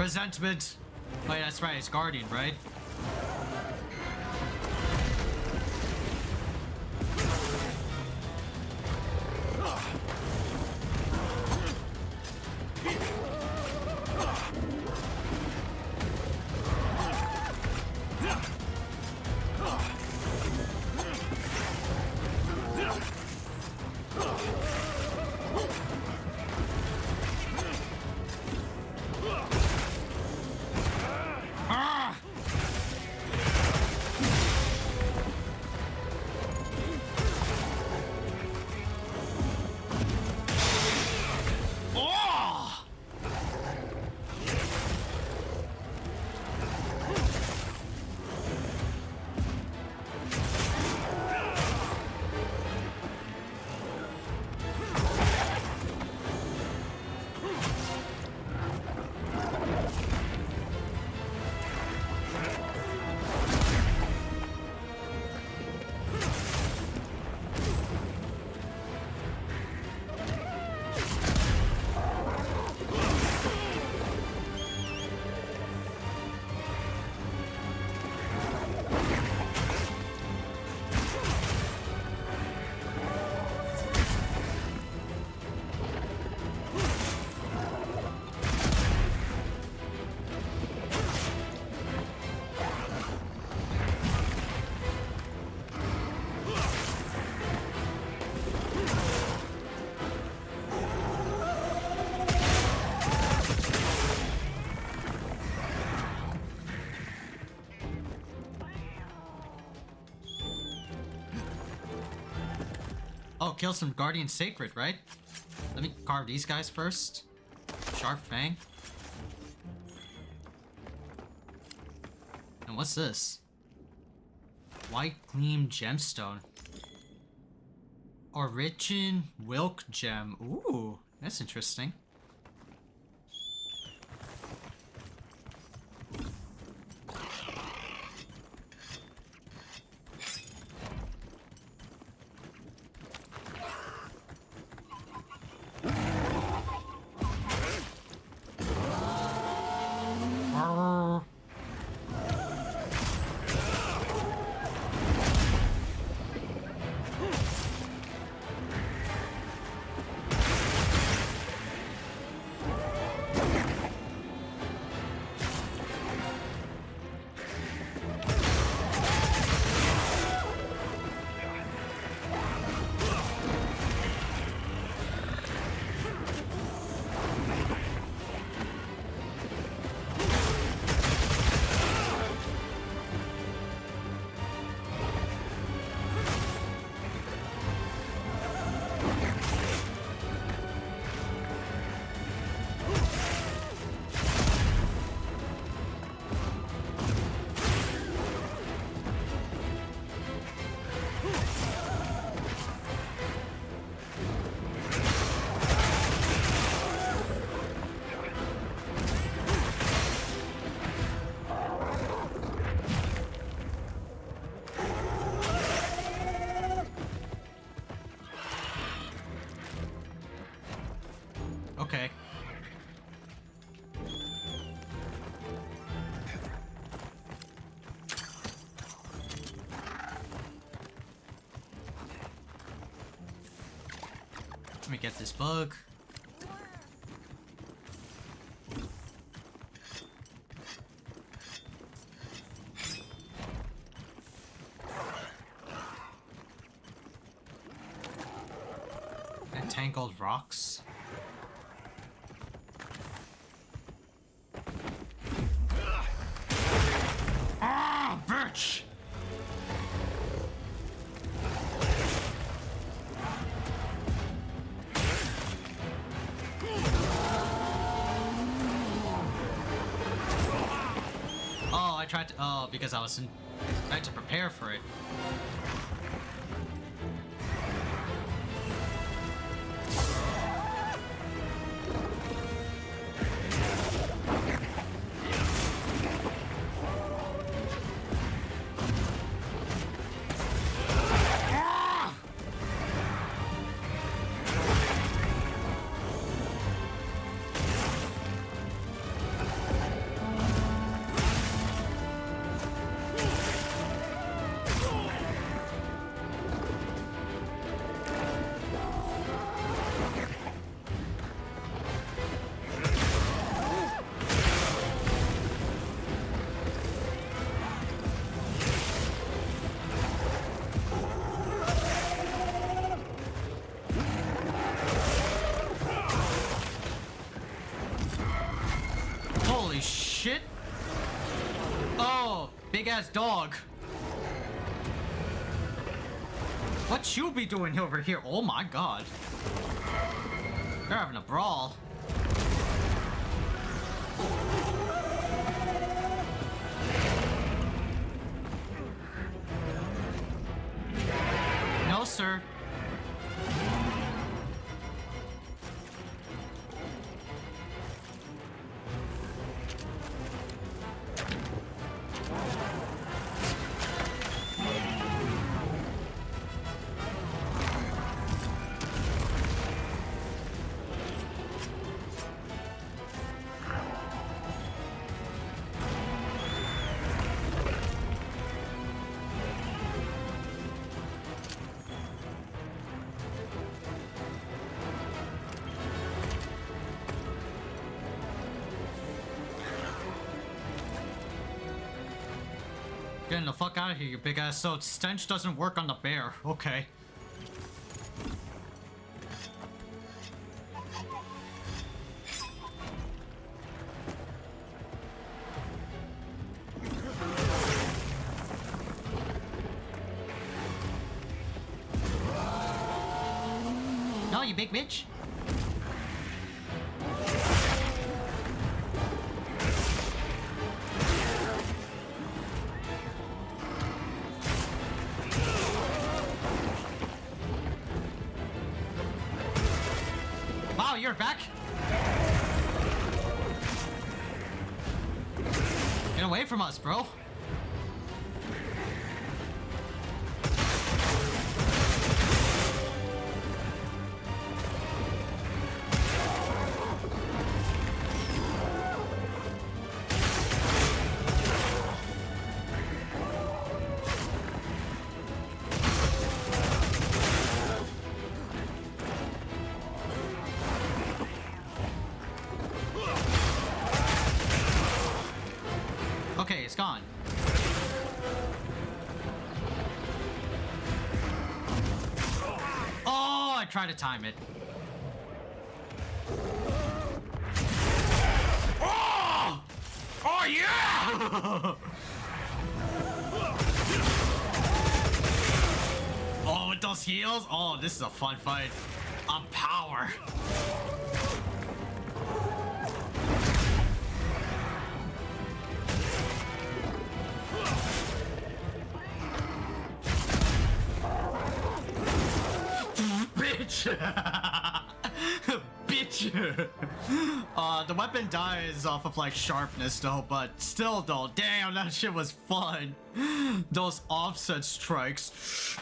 Resentment. Wait, that's right. It's Guardian, right? Oh, kill some Guardian Sacred, right? Let me carve these guys first. Sharp Fang. And what's this? White Gleam Gemstone. Origin Wilk Gem. Ooh, that's interesting. Okay. Let me get this bug. Entangled rocks. Ah, bitch! Oh, I tried to. Oh, because I was trying to prepare for it. big ass dog. What you be doing over here? Oh my god. They're having a brawl. No, sir. Getting the fuck out of here, you big ass. So stench doesn't work on the bear. Okay. No, you big bitch. Wow, you're back. Get away from us, bro. Okay, it's gone. Oh, I tried to time it. Oh! Oh yeah! Oh, with those heals? Oh, this is a fun fight. On power. Bitch! Bitch! The weapon dies off of like sharpness though, but still though, damn, that shit was fun. Those offset strikes.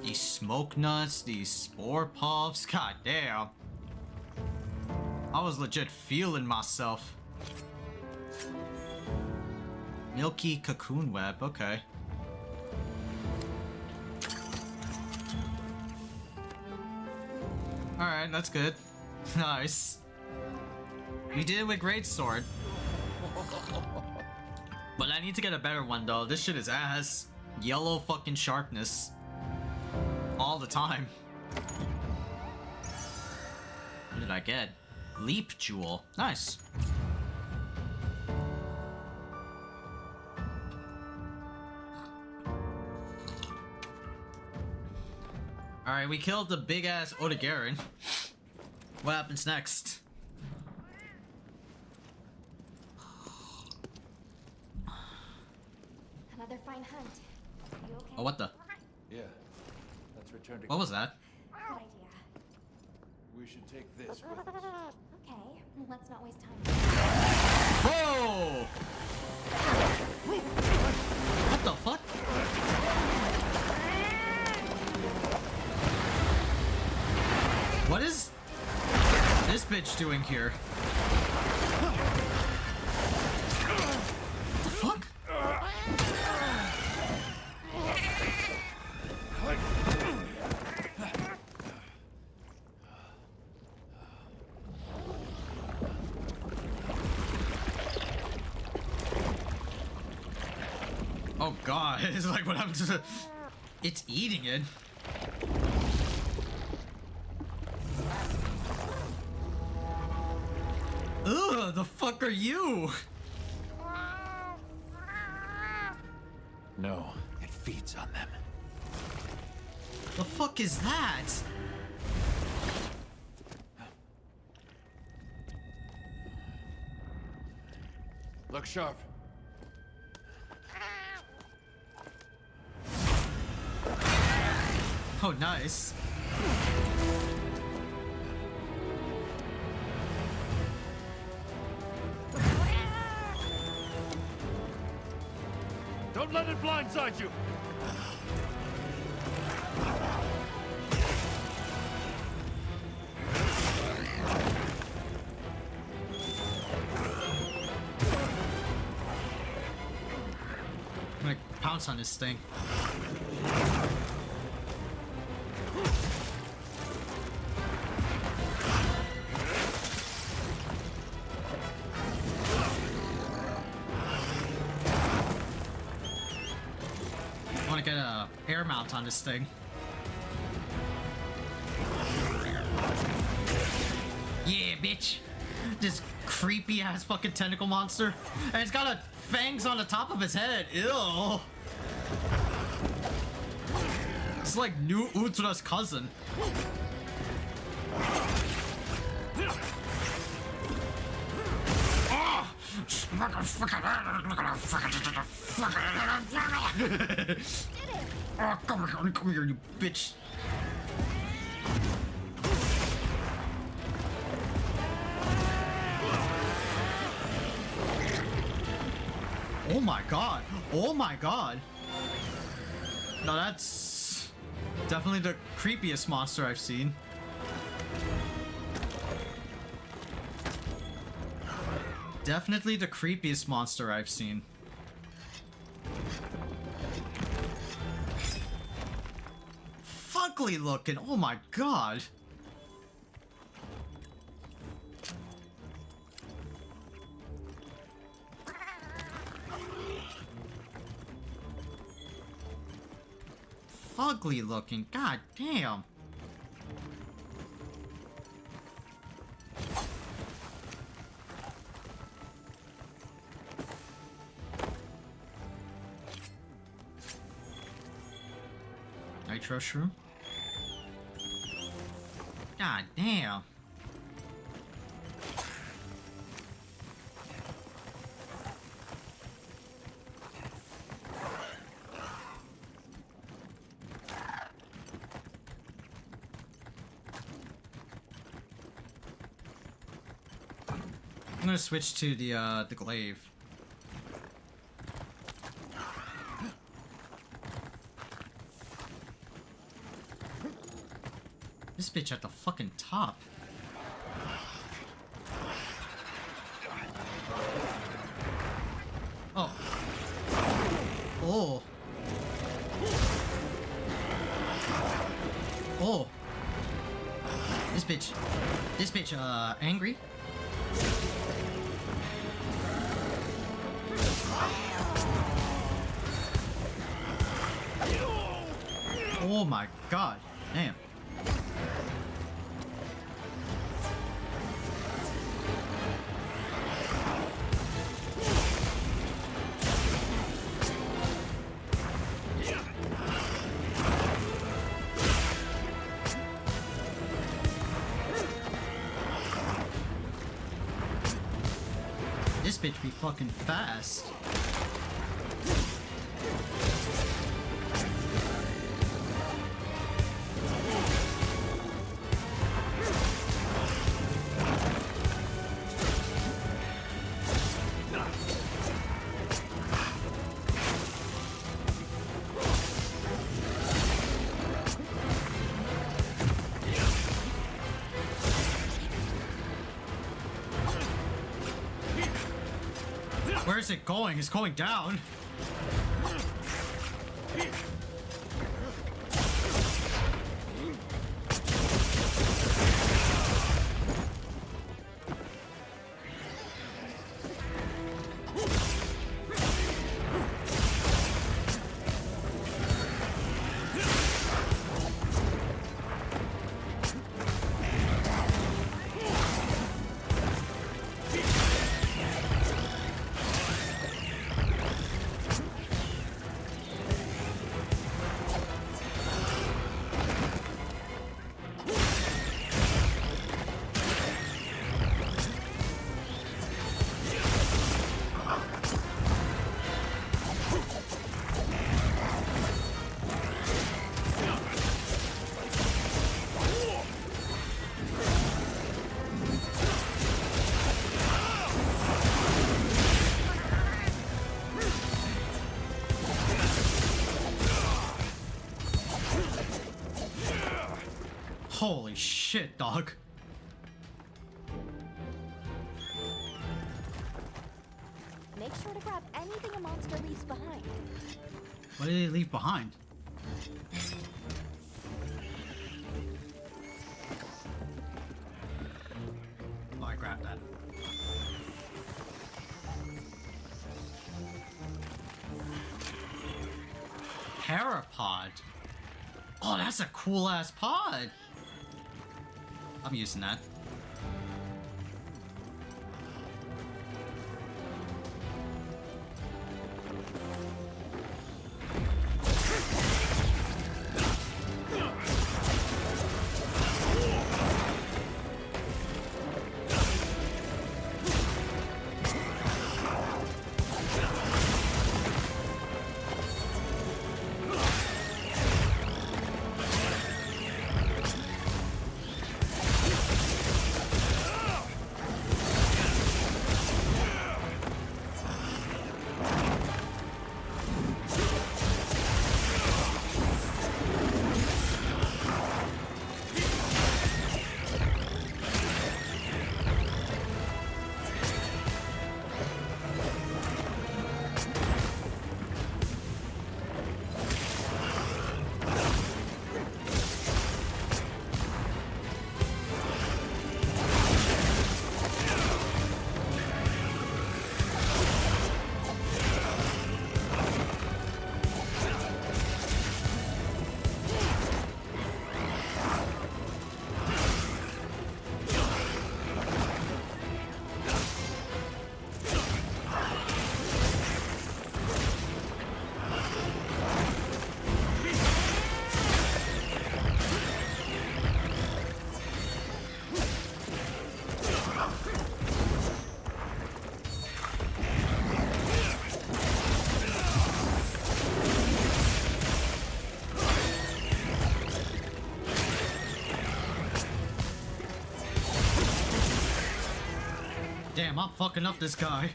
These smoke nuts, these spore puffs, god damn. I was legit feeling myself. Milky cocoon web, okay. Alright, that's good. Nice. You did it with great sword. But I need to get a better one though. This shit is ass. Yellow fucking sharpness. All the time. What did I get? Leap jewel. Nice. Alright, we killed the big ass Odegarin. What happens next? Another fine hunt. You okay? Oh, what the? Yeah. Let's return to. What was that? Good idea. We should take this with us. Okay, let's not waste time. Whoa! What the fuck? What is this bitch doing here? What the fuck? Oh god, it's like what happened to... It's eating it. Ugh, the fuck are you? No, it feeds on them. The fuck is that? Look sharp. Oh, nice. Don't let it blindside you! I'm gonna pounce on this thing. I wanna get a air mount on this thing. Yeah, bitch. This creepy ass fucking tentacle monster. And it's got a fangs on the top of his head. Ew. It's like new Ultra's cousin. Oh, come here, you bitch. Oh my god. Oh my god. No, that's definitely the creepiest monster I've seen. Definitely the creepiest monster I've seen. Fugly looking. Oh my god. Fugly looking. God damn. Nitro shroom. God damn. I'm gonna switch to the glaive. This bitch at the fucking top. Oh. Oh. Oh. This bitch, angry? Oh my god, damn. This bitch be fucking fast. Where's it going? It's going down. Holy shit, dog. Make sure to grab anything a monster leaves behind. What did he leave behind? Oh, I grabbed that. Parapod. Oh, that's a cool ass pod. I'm using that. Damn, I'm fucking up this guy.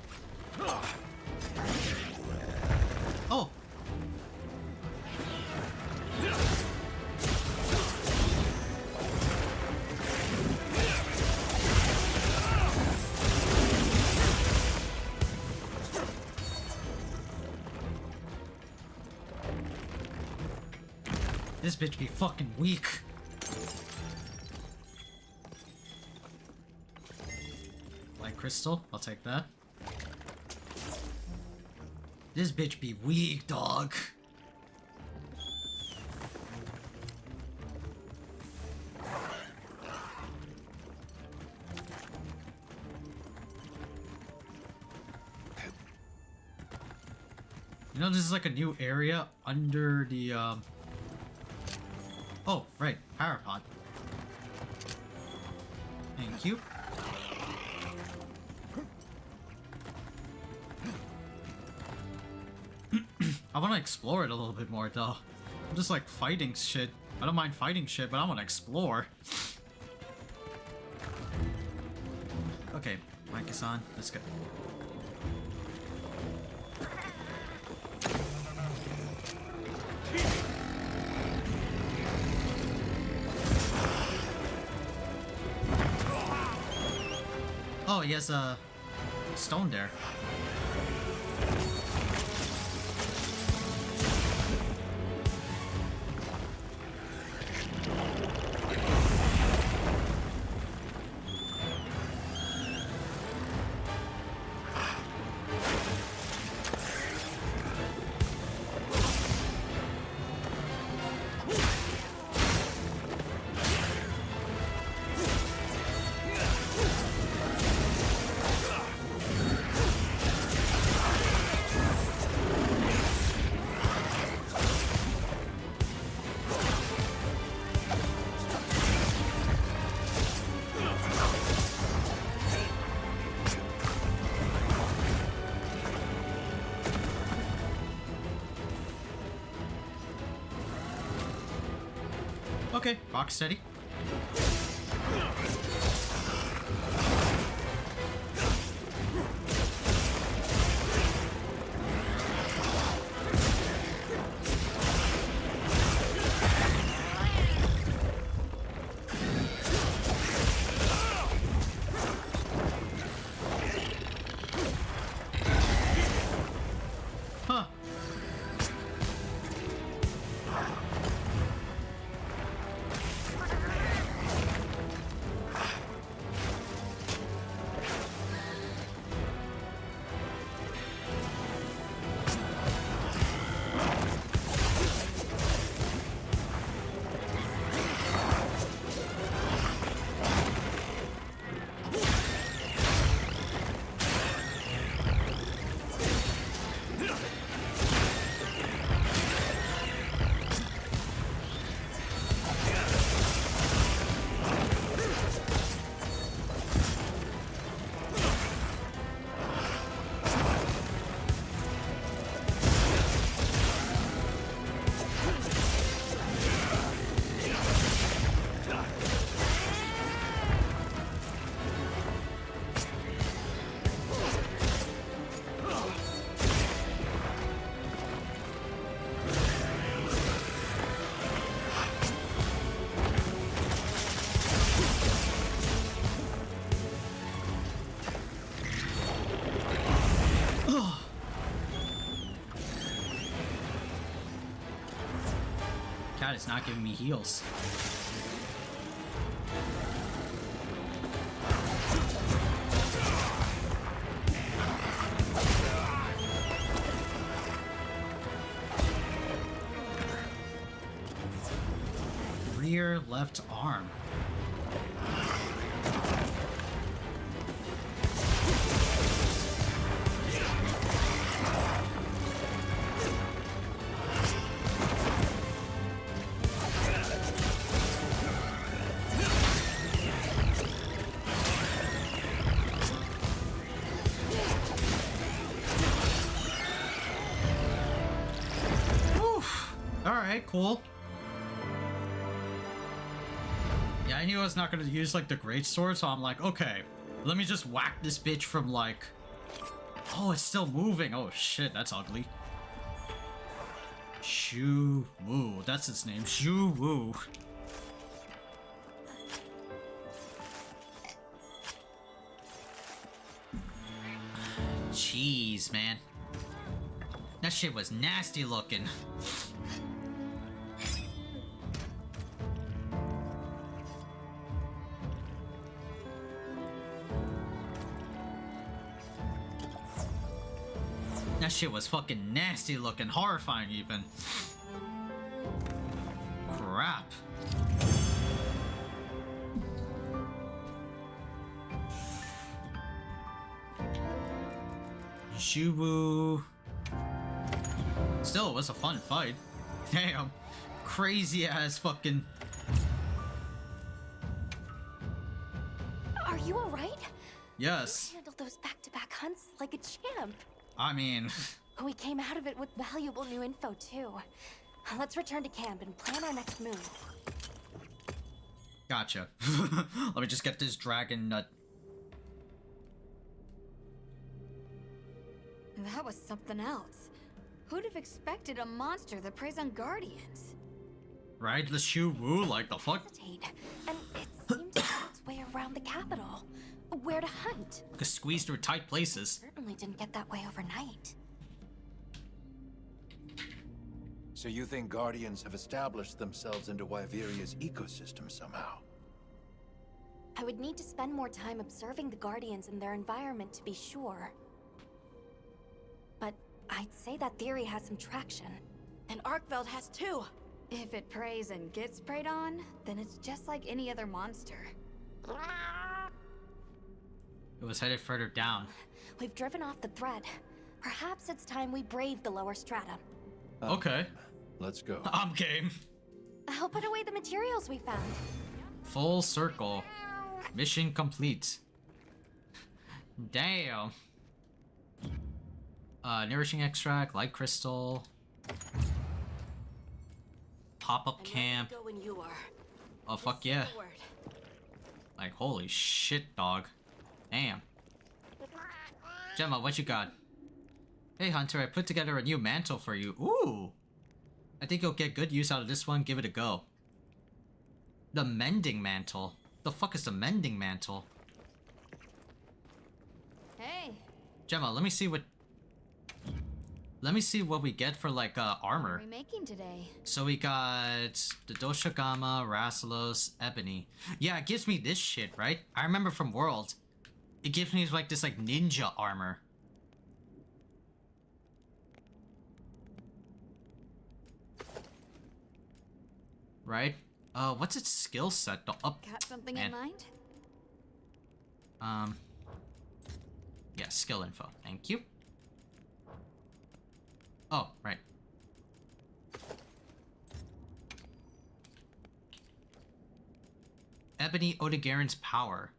Oh. This bitch be fucking weak. Light crystal, I'll take that. This bitch be weak, dog. You know, this is like a new area under the, Oh, right, Parapod. Thank you. I want to explore it a little bit more, though. I'm just like fighting shit. I don't mind fighting shit, but I want to explore. Okay, mic is on. Let's go. Oh, he has a stone there. Okay, rock steady. Cat is not giving me heals. Rear left arm. Alright, cool. Yeah, I knew I was not gonna use like the great sword, so I'm like, okay, let me just whack this bitch from like... Oh, it's still moving. Oh shit, that's ugly. Shu Wu, that's its name. Shu Wu. Jeez, man. That shit was nasty looking. That shit was fucking nasty looking, horrifying even. Crap. Shubu. Still, it was a fun fight. Damn. Crazy ass fucking... Are you alright? Yes. You handled those back-to-back hunts like a champ. I mean... We came out of it with valuable new info, too. Let's return to camp and plan our next move. Gotcha. Let me just get this dragon nut. That was something else. Who'd have expected a monster that preys on guardians? Right? The Shu Wu, like the fuck? Hesitate, and it seemed to find its way around the capital. Where to hunt? Could squeeze through tight places. Certainly didn't get that way overnight. So you think Guardians have established themselves into Wyveria's ecosystem somehow? I would need to spend more time observing the Guardians and their environment to be sure. But I'd say that theory has some traction. And Arkveld has too. If it preys and gets preyed on, then it's just like any other monster. It was headed further down. We've driven off the thread. Perhaps it's time we brave the lower strata. Okay. Let's go. I'm game. I'll put away the materials we found. Full circle. Mission complete. Damn. Nourishing extract, light crystal. Pop-up camp. Go when you are. Oh fuck yeah. Like holy shit, dog. Damn. Gemma, what you got? Hey Hunter, I put together a new mantle for you. Ooh! I think you'll get good use out of this one. Give it a go. The mending mantle. The fuck is the mending mantle? Hey, Gemma, let me see what we get for like what are armor. we making today? So we got the Doshagama, Rassalos, Ebony. Yeah, it gives me this shit, right? I remember from World. It gives me like this like ninja armor. Right? What's its skill set? The up. Got something man. in mind? Yeah, skill info. Thank you. Oh, right. Ebony Odegaren's power.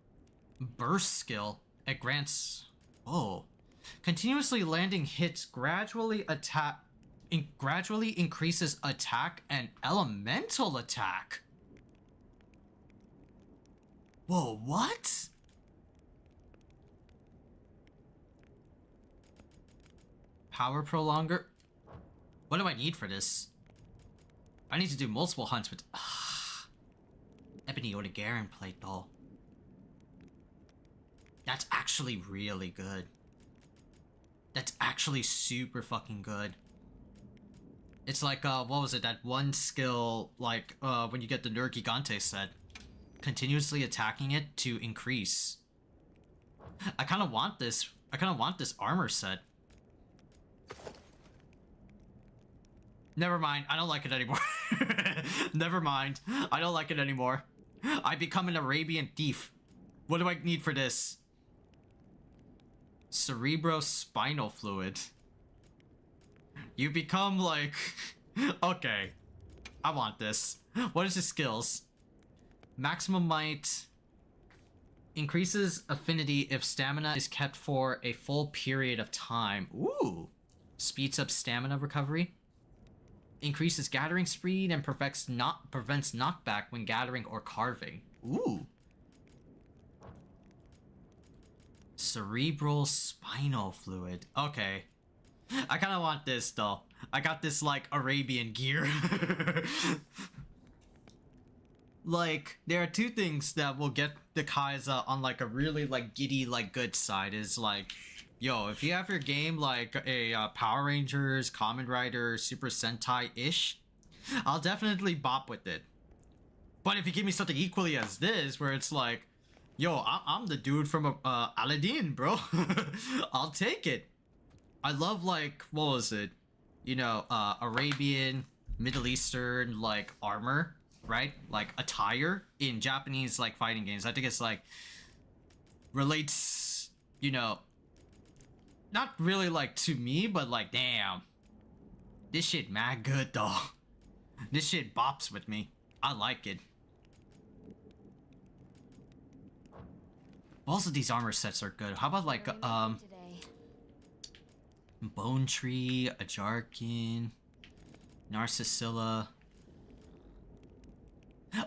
Burst skill. It grants... Oh. Continuously landing hits gradually increases attack and elemental attack. Whoa, what? Power prolonger? What do I need for this? I need to do multiple hunts with... Ebony Odegaren plate though. That's actually really good. That's actually super fucking good. It's like, what was it, that one skill, like, when you get the Nerd Gigante set. Continuously attacking it to increase. I kind of want this armor set. Never mind, I don't like it anymore. Never mind, I don't like it anymore. I become an Arabian thief. What do I need for this? Cerebrospinal fluid. You become like... Okay. I want this. What is his skills? Maximum might. Increases affinity if stamina is kept for a full period of time. Ooh. Speeds up stamina recovery. Increases gathering speed and prevents knockback when gathering or carving. Ooh. Cerebral spinal fluid. Okay. I kind of want this though. I got this like Arabian gear. Like, there are two things that will get the Khaiza on like a really like giddy like good side. Is like, yo, if you have your game like a Power Rangers, Kamen Rider, Super Sentai-ish, I'll definitely bop with it. But if you give me something equally as this, where it's like, yo, I'm the dude from Aladdin, bro. I'll take it. I love like, what was it? You know, Arabian, Middle Eastern like armor, right? Like attire in Japanese like fighting games. I think it's like relates, you know, not really like to me, but like, damn, this shit mad good though. This shit bops with me. I like it. Most of these armor sets are good. How about like Bone Tree, Ajarkin, Narcissilla.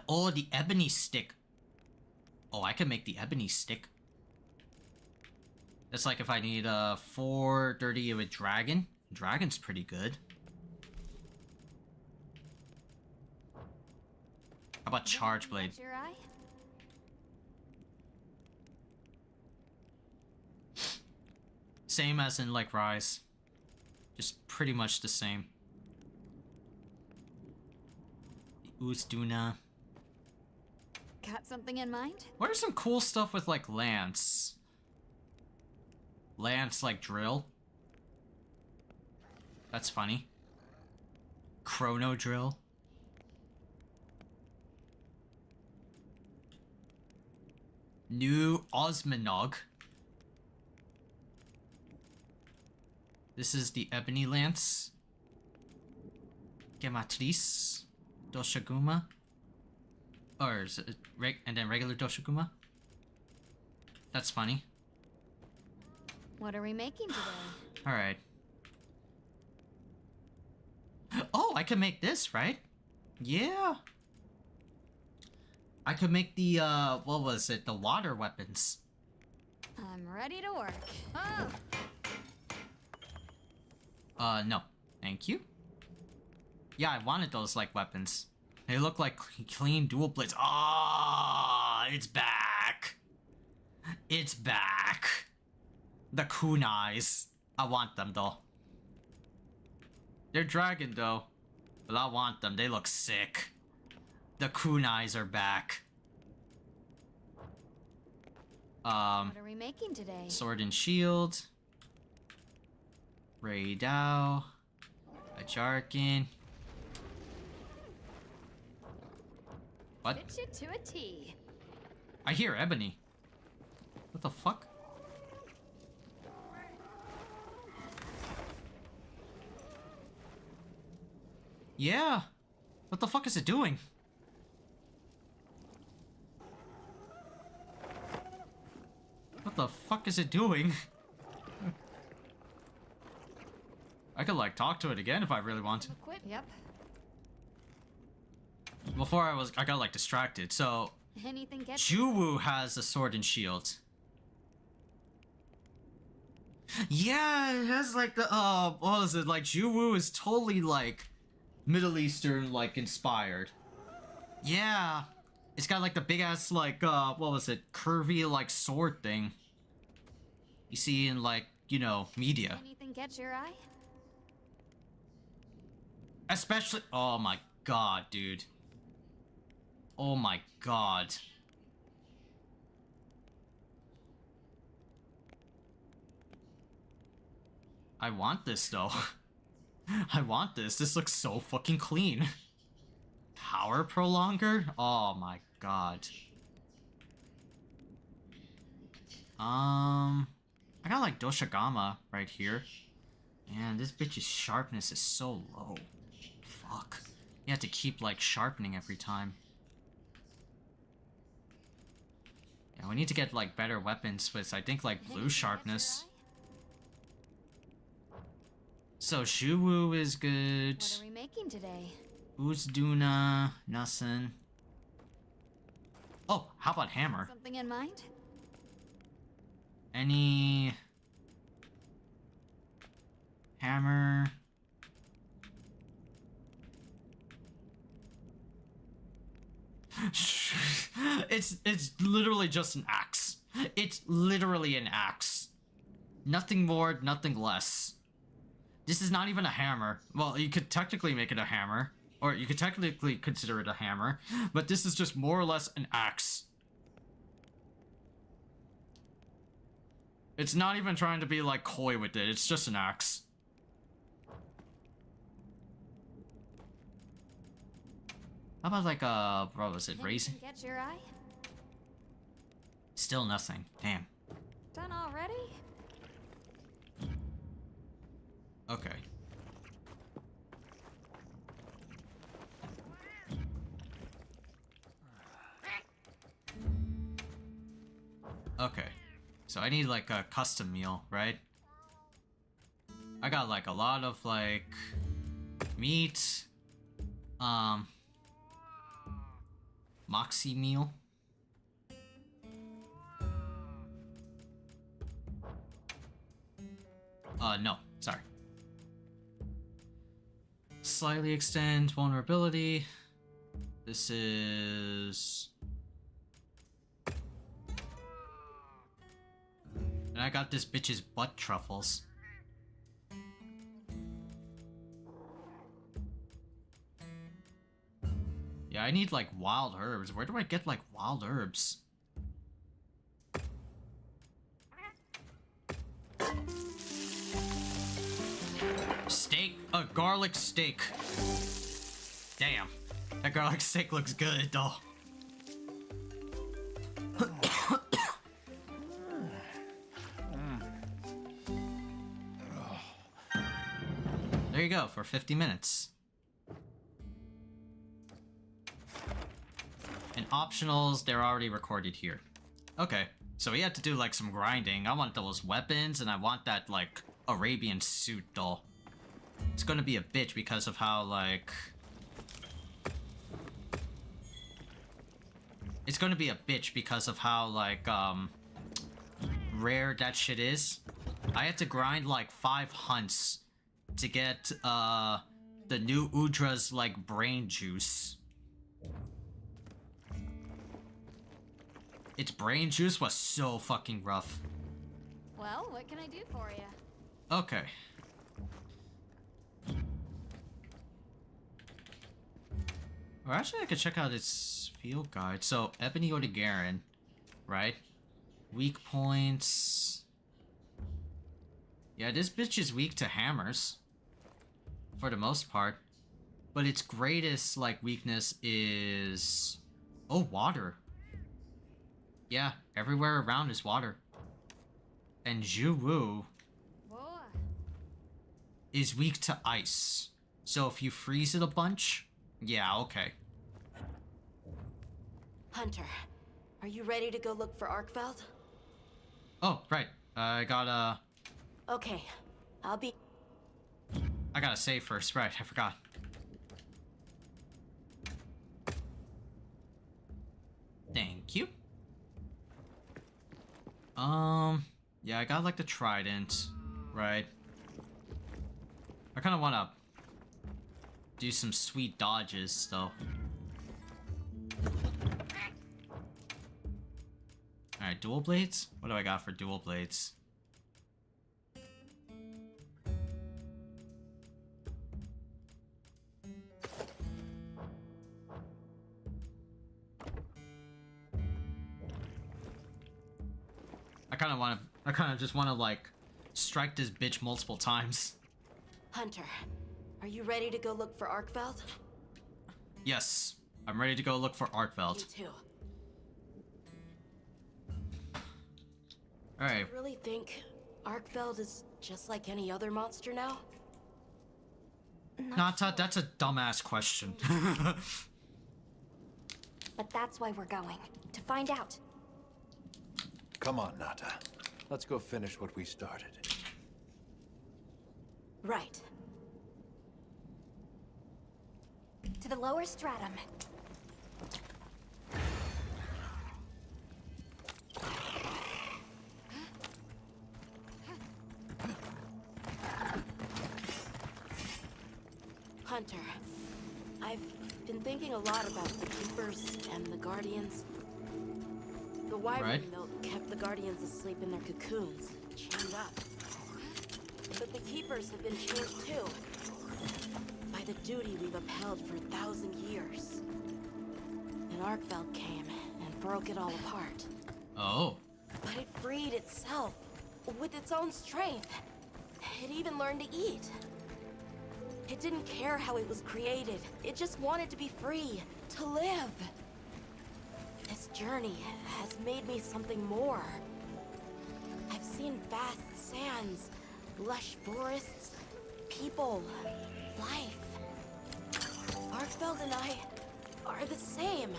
Oh, the ebony stick. Oh, I can make the ebony stick. That's like if I need 430 with dragon. Dragon's pretty good. How about charge blade? Same as in like Rise. Just pretty much the same. Uzduna. Got something in mind? What are some cool stuff with like Lance? Lance like drill. That's funny. Chrono drill. New Osmonog. This is the Ebony Lance. Gematrice. Doshaguma. Or is it and then regular Doshaguma? That's funny. What are we making today? Alright. Oh, I can make this, right? Yeah. I could make the, what was it? The water weapons. I'm ready to work. Oh! No. Thank you. Yeah, I wanted those, like, weapons. They look like clean dual blades. Ah, it's back. It's back. The kunais. I want them, though. They're dragon, though. But I want them. They look sick. The kunais are back. What are we making today? Sword and shield. Ray Dao. Ajarkin. What? Fit you to a T. I hear ebony. What the fuck? Yeah. What the fuck is it doing? What the fuck is it doing? I could like talk to it again if I really want to. Quit. Yep. Before I got like distracted. So Anything get Juwu has a sword and shield. Yeah, it has like the what was it? Like Juwu is totally like Middle Eastern like inspired. Yeah. It's got like the big ass like what was it? Curvy like sword thing. You see in like, you know, media. Anything catch your eye? Especially, oh my god, dude. Oh my god. I want this though. I want this. This looks so fucking clean. Power prolonger? Oh my god. I got like Doshigama right here. And this bitch's sharpness is so low. Fuck. You have to keep like sharpening every time. Yeah, we need to get like better weapons with I think like blue sharpness. So Shuwu is good. What are we making today? Uzduna, Nasen. Oh, how about hammer? Something in mind? Any hammer? It's literally just an axe. It's literally an axe. Nothing more, nothing less. This is not even a hammer. Well, you could technically make it a hammer, or you could technically consider it a hammer, but this is just more or less an axe. It's not even trying to be like coy with it, it's just an axe. How about like what was it, raising? Catch your eye? Still nothing, damn. Done already? Okay. Okay. So I need like a custom meal, right? I got like a lot of like meat, moxie meal. No, sorry. Slightly extend vulnerability. This is... And I got this bitch's butt truffles. Yeah, I need like wild herbs. Where do I get like wild herbs? Steak? A garlic steak. Damn. That garlic steak looks good though. There you go, for 50 minutes. And optionals, they're already recorded here. Okay, so we had to do like some grinding. I want those weapons and I want that like Arabian suit though. It's gonna be a bitch because of how like... It's gonna be a bitch because of how like rare that shit is. I had to grind like 5 hunts to get the new Udra's like brain juice. Its brain juice was so fucking rough. Well, what can I do for you? Okay. Or actually I could check out its field guide. So, Ebony or the Garen, right? Weak points. Yeah, this bitch is weak to hammers. For the most part. But its greatest, like, weakness is... Oh, water. Yeah, everywhere around is water. And Zhu is weak to ice. So if you freeze it a bunch... Yeah, okay. Hunter, are you ready to go look for Arkveld? Oh, right. I gotta... Okay, I'll be... I gotta save first, right, I forgot. Thank you. Yeah, I got like the trident, right? I kinda wanna do some sweet dodges, though. Alright, dual blades? What do I got for dual blades? I kind of just want to like strike this bitch multiple times. Hunter, are you ready to go look for Arkveld? Yes, I'm ready to go look for Me Arkveld. too. All right. I really think Arkveld is just like any other monster now? Nata, that's a dumbass question. But that's why we're going. To find out. Come on, Nata. Let's go finish what we started. Right. To the lower stratum. Hunter, I've been thinking a lot about the Keepers and the Guardians. The wyvern Right. milk kept the Guardians asleep in their cocoons, chained up. But the Keepers have been changed too, by the duty we've upheld for 1,000 years. And Arkveld came and broke it all apart. Oh. But it freed itself, with its own strength. It even learned to eat. It didn't care how it was created. It just wanted to be free, to live. This journey has made me something more. I've seen vast sands, lush forests, people, life. Arkveld and I are the same.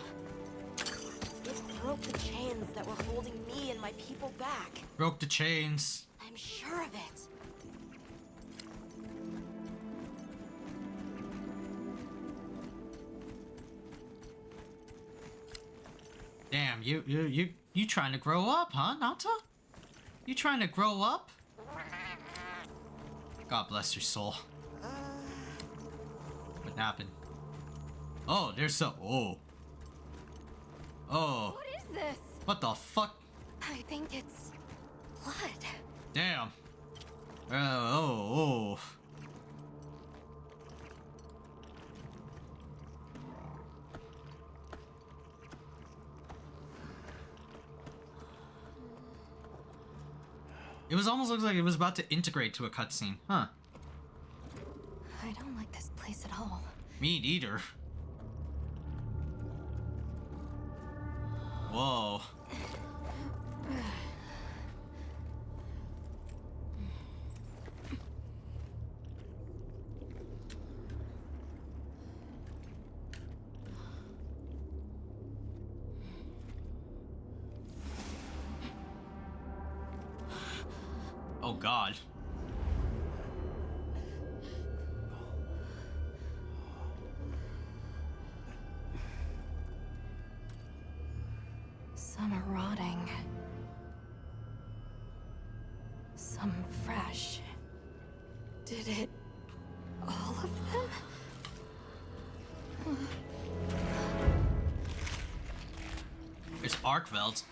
It broke the chains that were holding me and my people back. Broke the chains. I'm sure of it. Damn, you trying to grow up, huh, Nata? You trying to grow up? God bless your soul. What happened? Oh, there's some. Oh. Oh. What is this? What the fuck? I think it's blood. Damn. Oh. It was almost looks like it was about to integrate to a cutscene, huh? I don't like this place at all. Me neither. Whoa. Oh God. Some are rotting. Some fresh. Did it... all of them? It's Arkveld.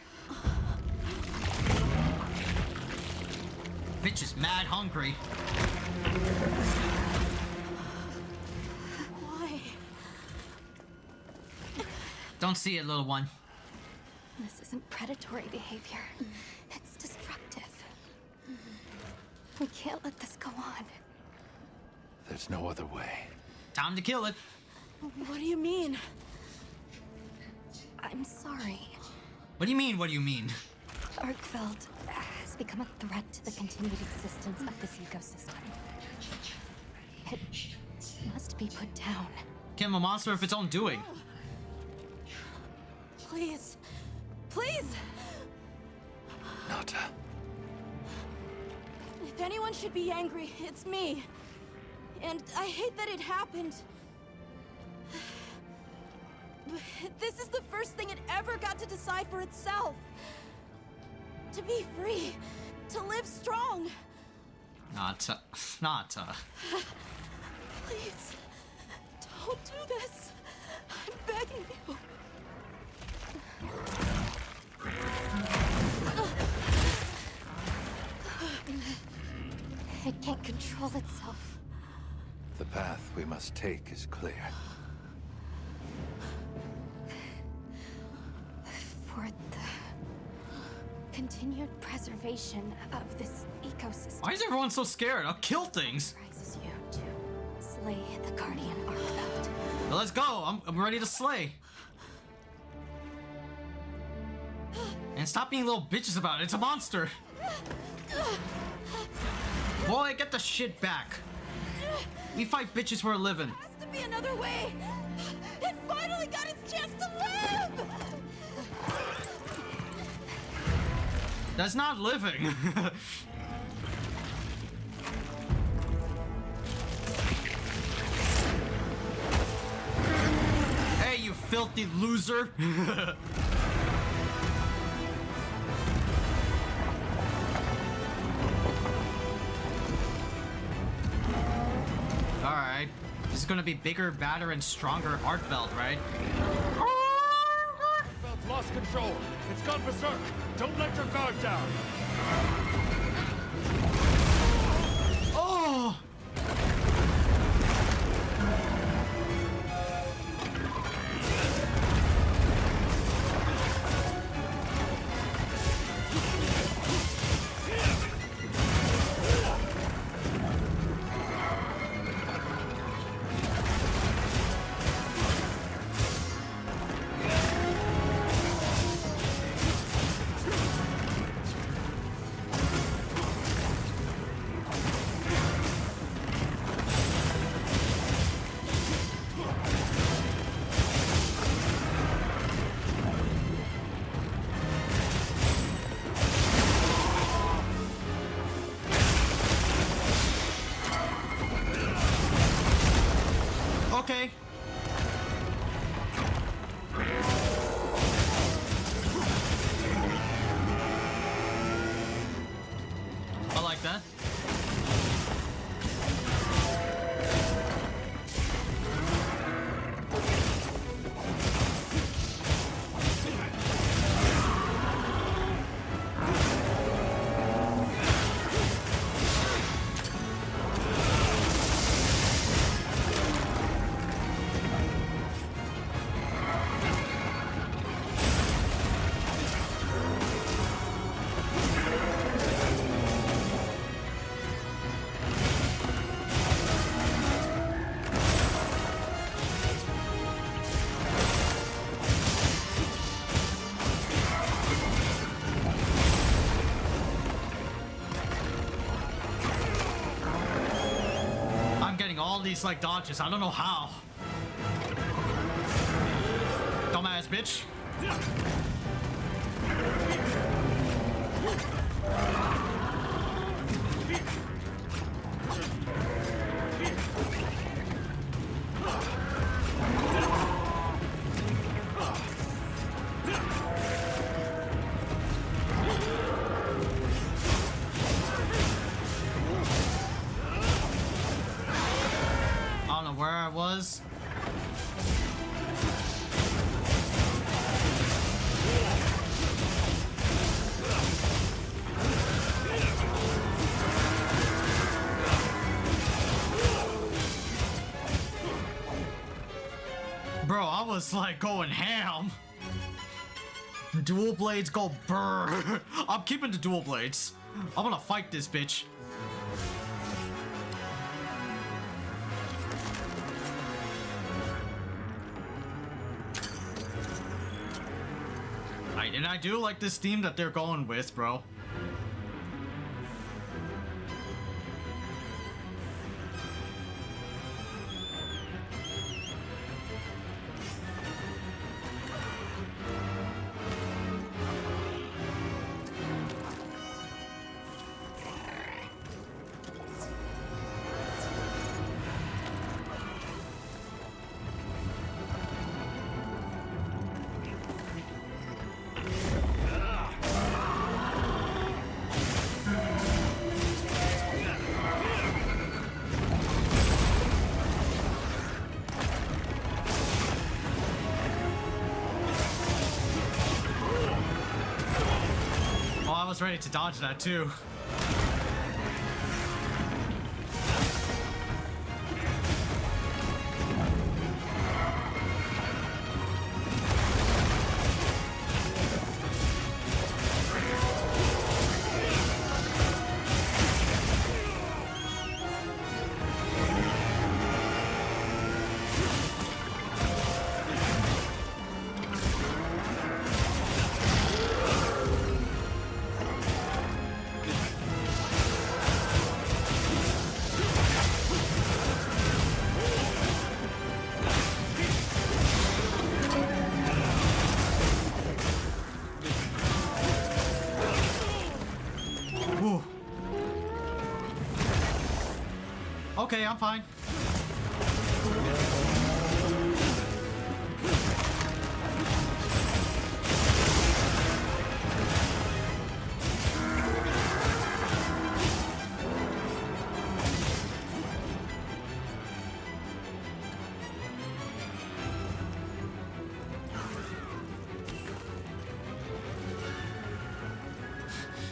Bitch is mad hungry. Why? Don't see it, little one. This isn't predatory behavior. It's destructive. We can't let this go on. There's no other way. Time to kill it. What do you mean? I'm sorry. What do you mean? What do you mean? Arkveld has become a threat to the continued existence of this ecosystem. It must be put down. Kill a monster of its own doing. Please. Please! Nata. If anyone should be angry, it's me. And I hate that it happened. But this is the first thing it ever got to decide for itself. To be free. To live strong. Nata. Please. Don't do this. I'm begging you. It can't control itself. The path we must take is clear. For the continued preservation of this ecosystem. Why is everyone so scared? I'll kill things. Authorizes you to slay the Guardian Artifact. Well, let's go. I'm ready to slay. And stop being little bitches about it. It's a monster. Boy, get the shit back. We fight bitches for a living. There has to be another way. It finally got its chance to live. That's not living. Hey, you filthy loser. Alright. This is gonna be bigger, badder, and stronger Artveld, right? Belt's lost control. It's gone berserk. Don't let your guard down. Oh! Okay. I like that. All these like dodges, I don't know how. Dumbass bitch. Where I was. Bro, I was like going ham. Dual blades go brr. I'm keeping the dual blades. I'm gonna fight this bitch. And I do like this theme that they're going with, bro. I was ready to dodge that too. Okay, I'm fine.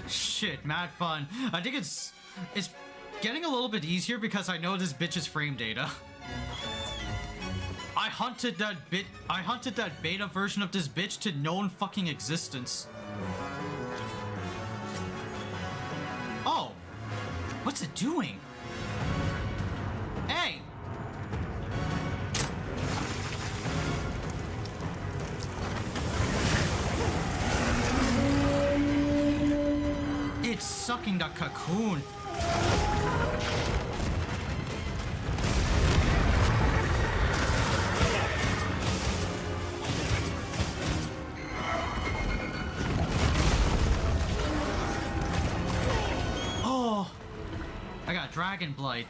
Shit, mad fun. I think it's getting a little bit easier because I know this bitch's frame data. I hunted that beta version of this bitch to known fucking existence. Oh, what's it doing? Hey. It's sucking the cocoon. Oh, I got dragon blight.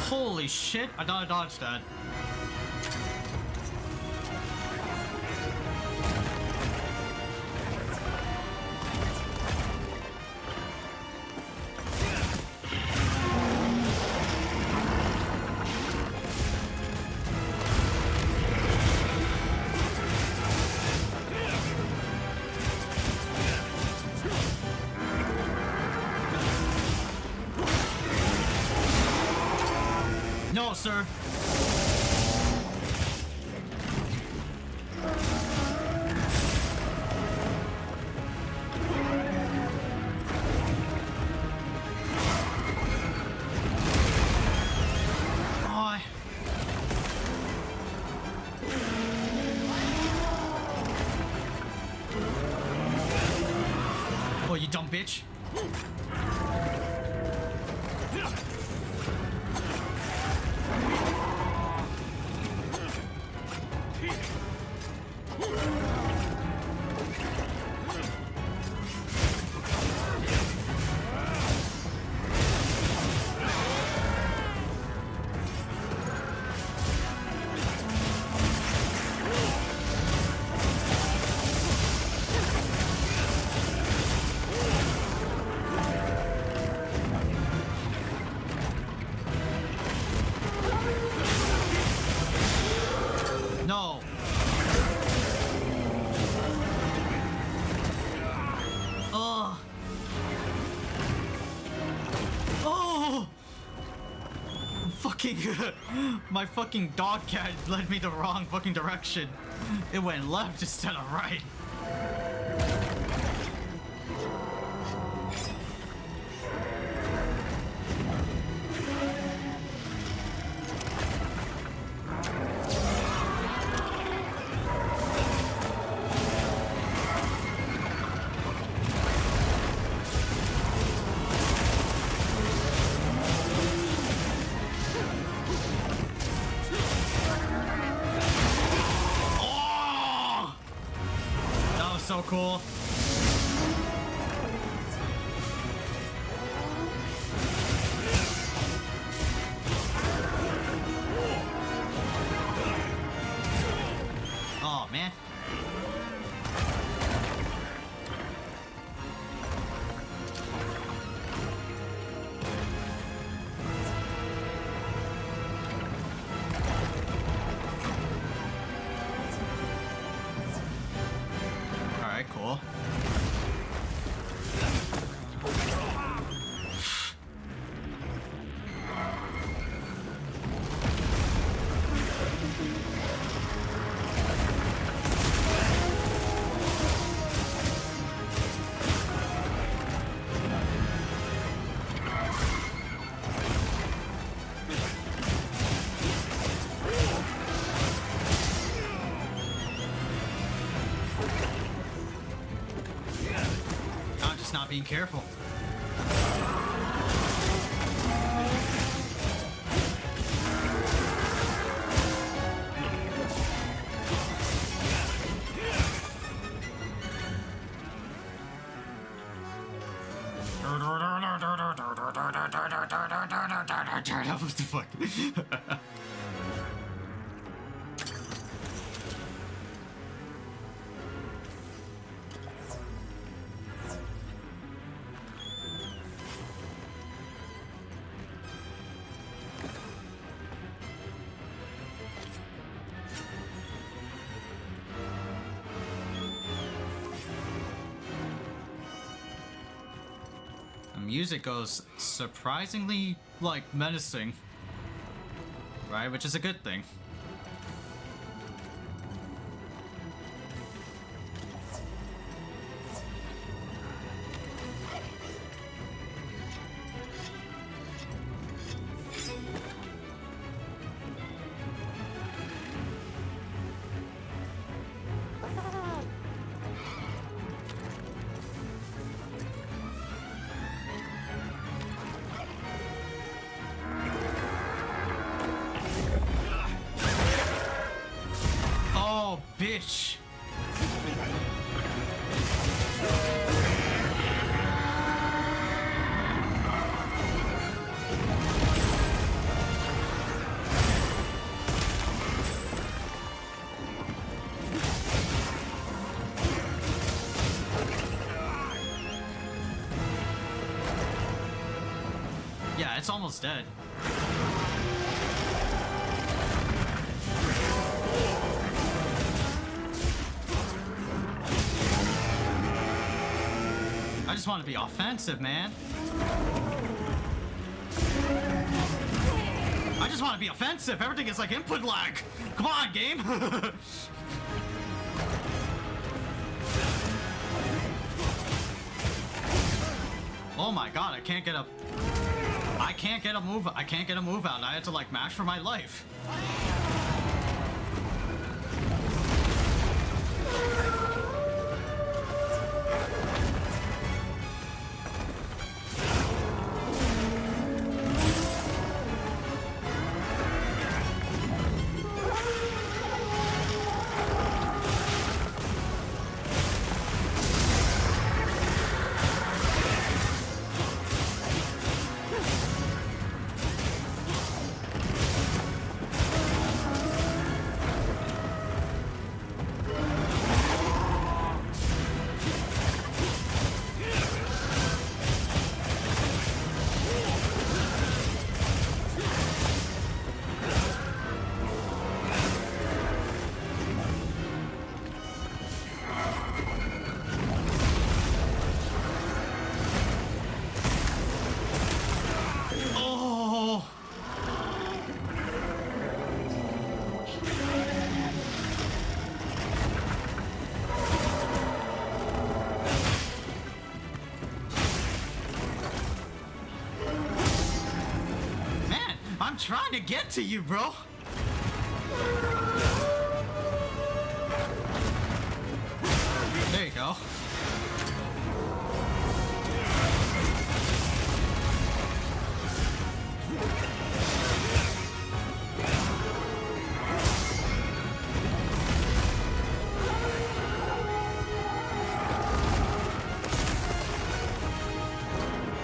Holy shit, I thought I dodged that. No, sir. Oh, you dumb bitch. No. Ugh. Oh. Fucking. My fucking dog cat led me the wrong fucking direction. It went left instead of right. So cool. Oh man. All right, cool. being careful. What the fuck? The music goes surprisingly, like, menacing. Right? Which is a good thing. Bitch. Yeah, it's almost dead. I just want to be offensive, man. I just want to be offensive. Everything is like input lag. Come on, game. Oh my god, I can't get a move. I can't get a move out. I had to like mash for my life. Trying to get to you, bro. There you go.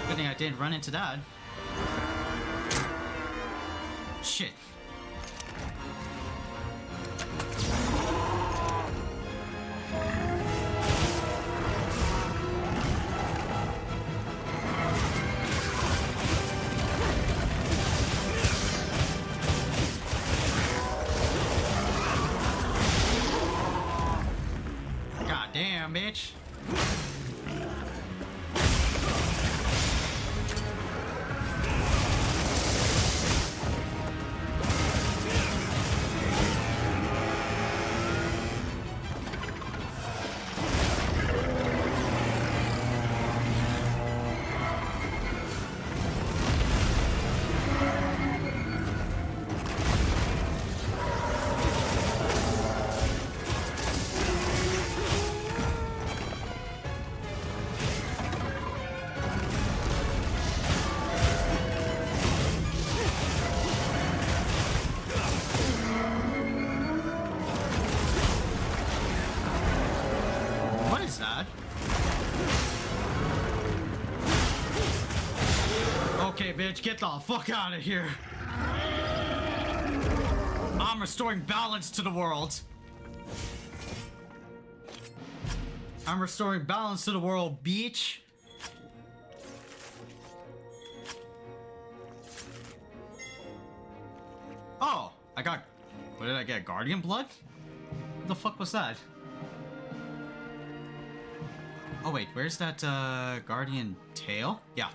Good thing I didn't run into that. Shit. God damn, bitch. bitch, get the fuck out of here. I'm restoring balance to the world. I'm restoring balance to the world, beach. Oh, I got... What did I get? Guardian blood? What the fuck was that? Oh wait, where's that Guardian tail? Yeah.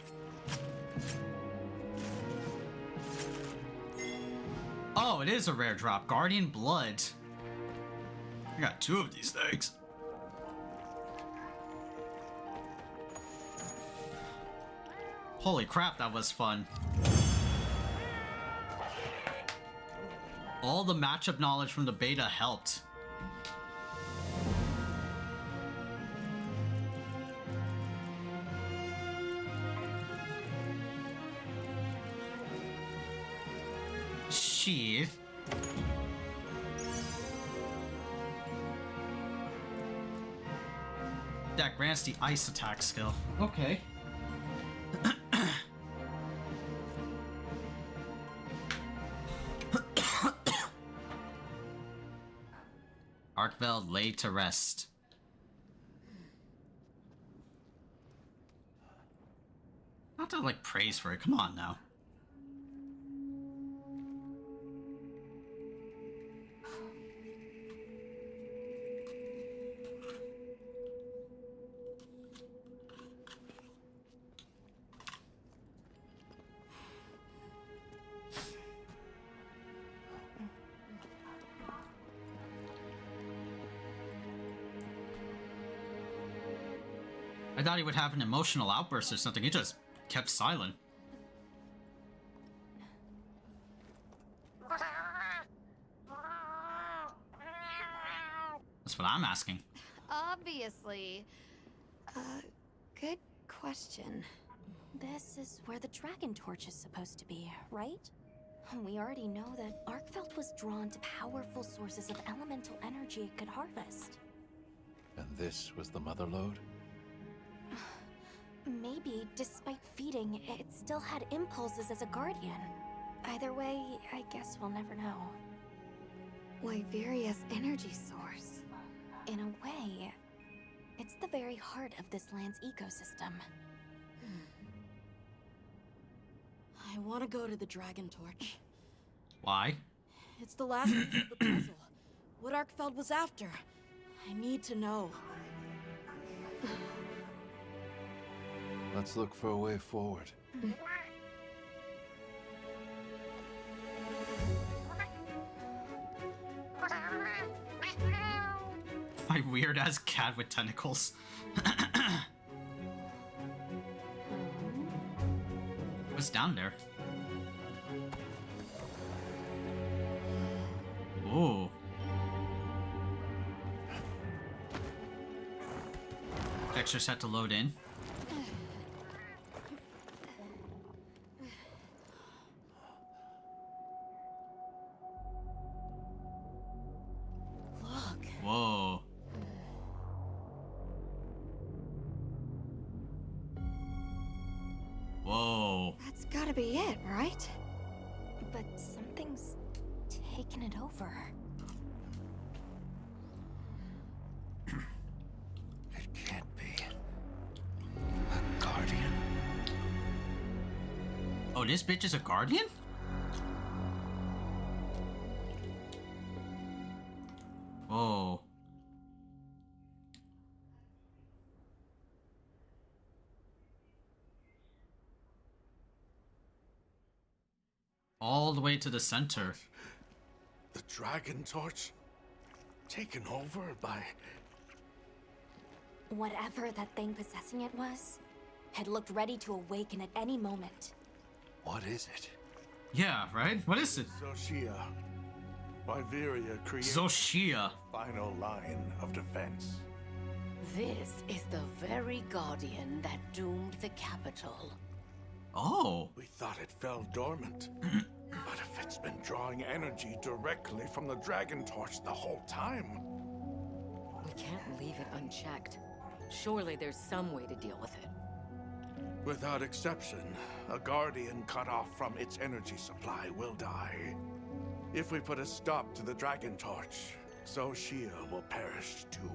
Oh, it is a rare drop. Guardian blood. I got 2 of these things. Holy crap, that was fun. All the matchup knowledge from the beta helped. Shit. That grants the ice attack skill. Okay. Arkveld laid to rest. Not to like praise for it, come on now. I thought he would have an emotional outburst or something. He just kept silent. That's what I'm asking. Obviously. Good question. This is where the dragon torch is supposed to be, right? We already know that Arkveld was drawn to powerful sources of elemental energy it could harvest. And this was the mother lode? Maybe, despite feeding, it still had impulses as a guardian. Either way, I guess we'll never know. Wyveria's energy source. In a way, it's the very heart of this land's ecosystem. I want to go to the Dragon Torch. Why? It's the last piece of the puzzle. What Arkveld was after. I need to know. Let's look for a way forward. My weird ass cat with tentacles. What's down there? Ooh. Extra set to load in. Look. Whoa. Whoa. That's gotta be it, right? But something's taken it over. It can't be. A guardian? Oh, this bitch is a guardian? Whoa. All the way to the center. The dragon torch? Taken over by... Whatever that thing possessing it was, had looked ready to awaken at any moment. What is it? Yeah, right? What is it? Zoshia. Wyveria created Zoshia. the final line of defense. This is the very guardian that doomed the capital. Oh. We thought it fell dormant. But if it's been drawing energy directly from the dragon torch the whole time... We can't leave it unchecked. Surely there's some way to deal with it. Without exception, a guardian cut off from its energy supply will die. If we put a stop to the dragon torch, Xochitl will perish too.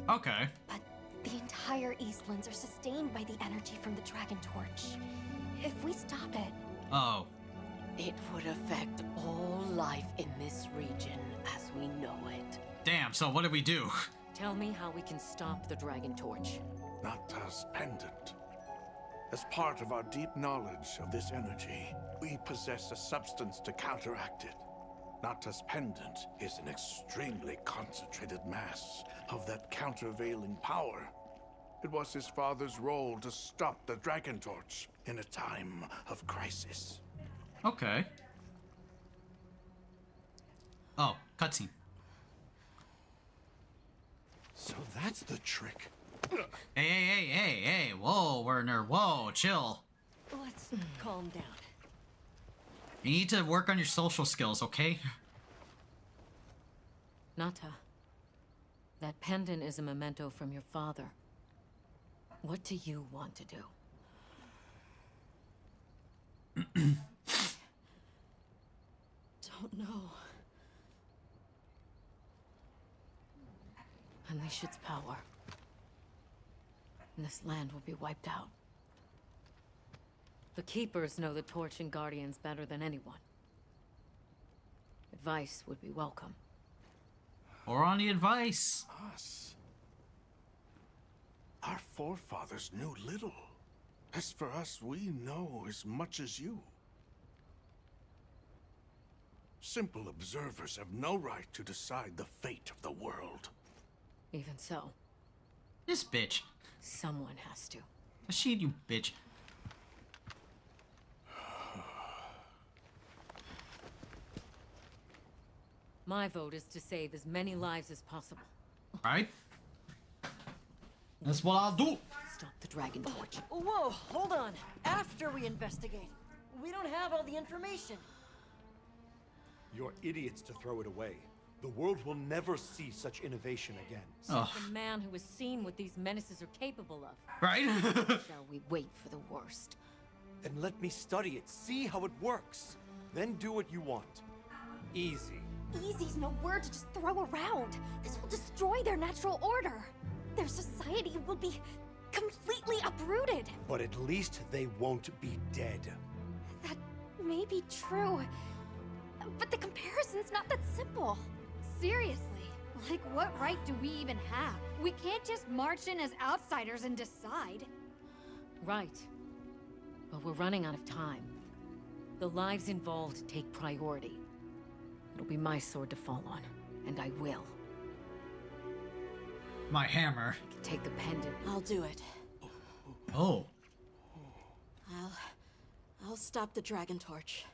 Okay. But the entire Eastlands are sustained by the energy from the dragon torch. If we stop it... Oh. It would affect all life in this region as we know it. Damn, so what do we do? Tell me how we can stop the dragon torch. Nata's pendant. As part of our deep knowledge of this energy, we possess a substance to counteract it. Nata's pendant is an extremely concentrated mass of that countervailing power. It was his father's role to stop the dragon torch in a time of crisis. Okay. Oh, cutscene. So that's the trick. Hey, whoa, Werner, whoa, chill. Let's calm down. You need to work on your social skills, okay? Nata, that pendant is a memento from your father. What do you want to do? Don't know. Unleash its power. And this land will be wiped out. The Keepers know the Torch and Guardians better than anyone. Advice would be welcome. Or on the advice. Us. Our forefathers knew little. As for us, we know as much as you. Simple observers have no right to decide the fate of the world. Even so, This bitch. someone has to. Rashid, you bitch. My vote is to save as many lives as possible. Right? That's what I'll do. Stop the dragon torch. Whoa, hold on. After we investigate. We don't have all the information. You're idiots to throw it away. The world will never see such innovation again. Oh. The man who has seen what these menaces are capable of. Right? Shall we wait for the worst? Then let me study it, see how it works. Then do what you want. Easy. Easy's no word to just throw around. This will destroy their natural order. Their society will be completely uprooted. But at least they won't be dead. That may be true, but the comparison's not that simple. Seriously, like what right do we even have? We can't just march in as outsiders and decide. Right. But we're running out of time. The lives involved take priority. It'll be my sword to fall on, and I will. My hammer. I can take the pendant. I'll do it. Oh. I'll stop the dragon torch.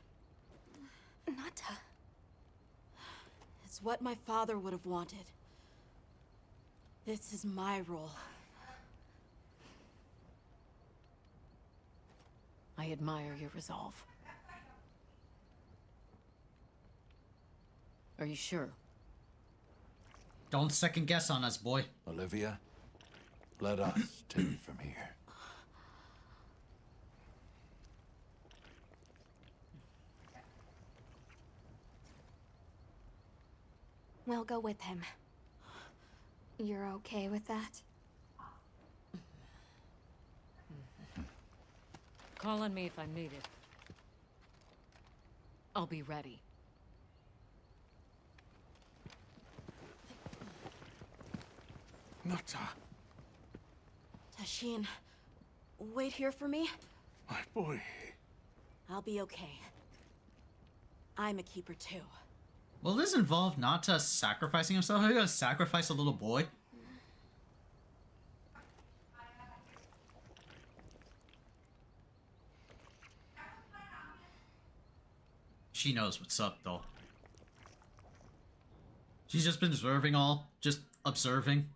Nata. It's what my father would have wanted. This is my role. I admire your resolve. Are you sure? Don't second guess on us, boy. Olivia, let us take it from here. We'll go with him. You're okay with that? Call on me if I'm needed. I'll be ready. Nata, Tashin, wait here for me. my boy. I'll be okay. I'm a keeper too. Will this involve Nata sacrificing himself? Are you gonna sacrifice a little boy? She knows what's up, though. She's just been observing all. Just observing.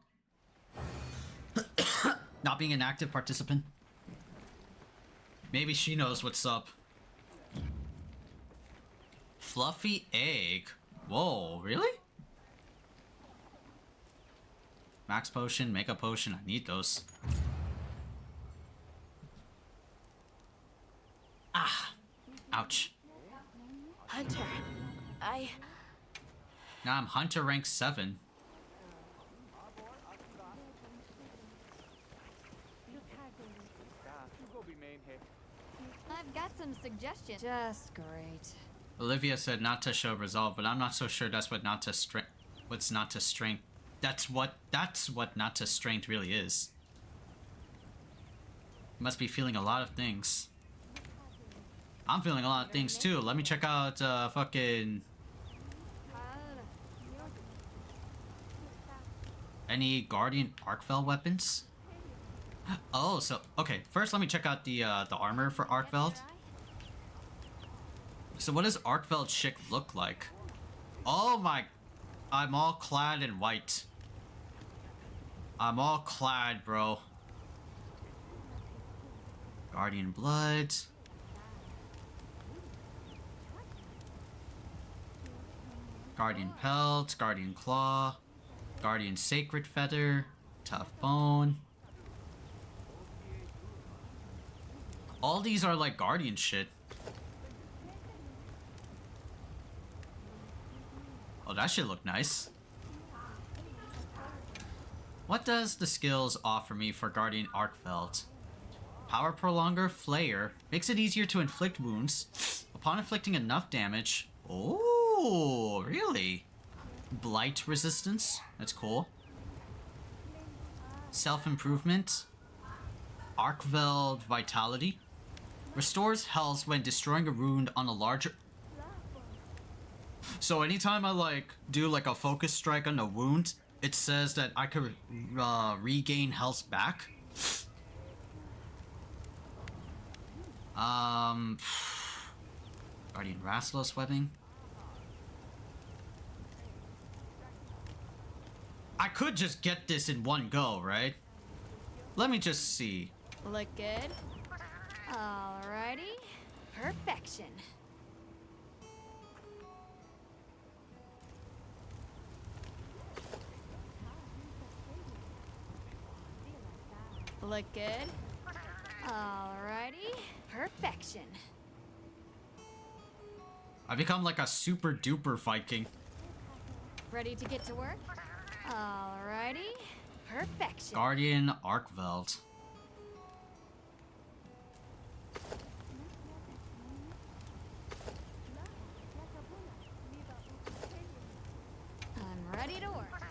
Not being an active participant. Maybe she knows what's up. Fluffy egg. Whoa, really? Max potion, mega potion. I need those. Ouch. Hunter, Now I'm Hunter rank 7. I've got some suggestions. Just great. Olivia said not to show resolve, but I'm not so sure that's what not to strength. What's not to strength? That's what not to strength really is. You must be feeling a lot of things. I'm feeling a lot of things too. Let me check out fucking any Guardian Arkveld weapons. Oh, so okay. First, let me check out the armor for Arkveld. So what does Arkveld shit look like? Oh my, I'm all clad in white. I'm all clad, bro. Guardian blood. Guardian pelt, Guardian claw, Guardian sacred feather, tough bone. All these are like Guardian shit. Oh, that should look nice. What does the skills offer me for Guardian Arkveld? Power Prolonger Flayer makes it easier to inflict wounds upon inflicting enough damage. Oh, really? Blight resistance? That's cool. Self-improvement. Arkveld Vitality. Restores health when destroying a wound on a larger... So anytime I like do like a focus strike on a wound, it says that I could regain health back. Guardian Rastless Webbing. I could just get this in one go, right? Let me just see. Look good? Alrighty. Perfection. Look good? Alrighty. Perfection. I become like a super duper Viking. Ready to get to work? Alrighty. Perfection. Guardian Arkveld. I'm ready to work.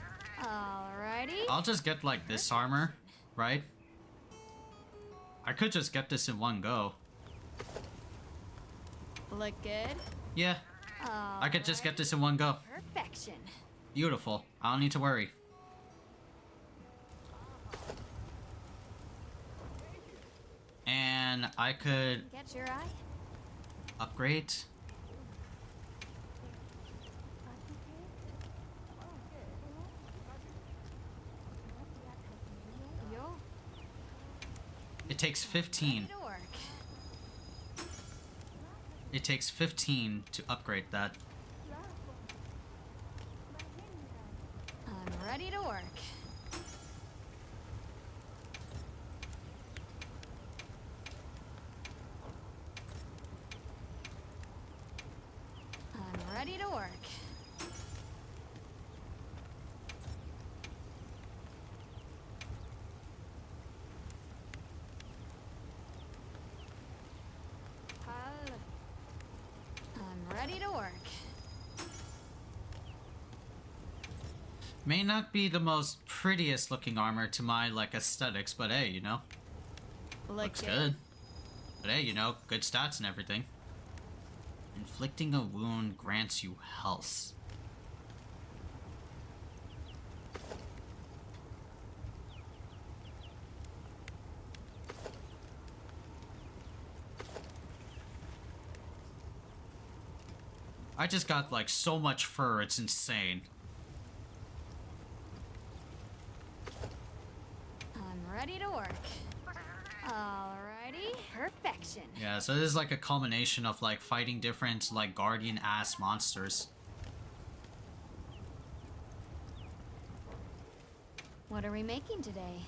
Alrighty. I'll just get like this armor, right? I could just get this in one go. Look good? Yeah. I could just get this in one go. Perfection. Beautiful. I don't need to worry. And I could Catch your eye? upgrade. Yo. It takes 15. To work. It takes 15 to upgrade that. I'm ready to work. I'm ready to work. I'm ready to work. May not be the most prettiest looking armor to my like aesthetics, but hey, you know. Looks good. But hey, you know, good stats and everything. Inflicting a wound grants you health. I just got like so much fur, it's insane. I'm ready to work. Alrighty. Perfection. Yeah, so this is like a culmination of like fighting different like guardian ass monsters. What are we making today?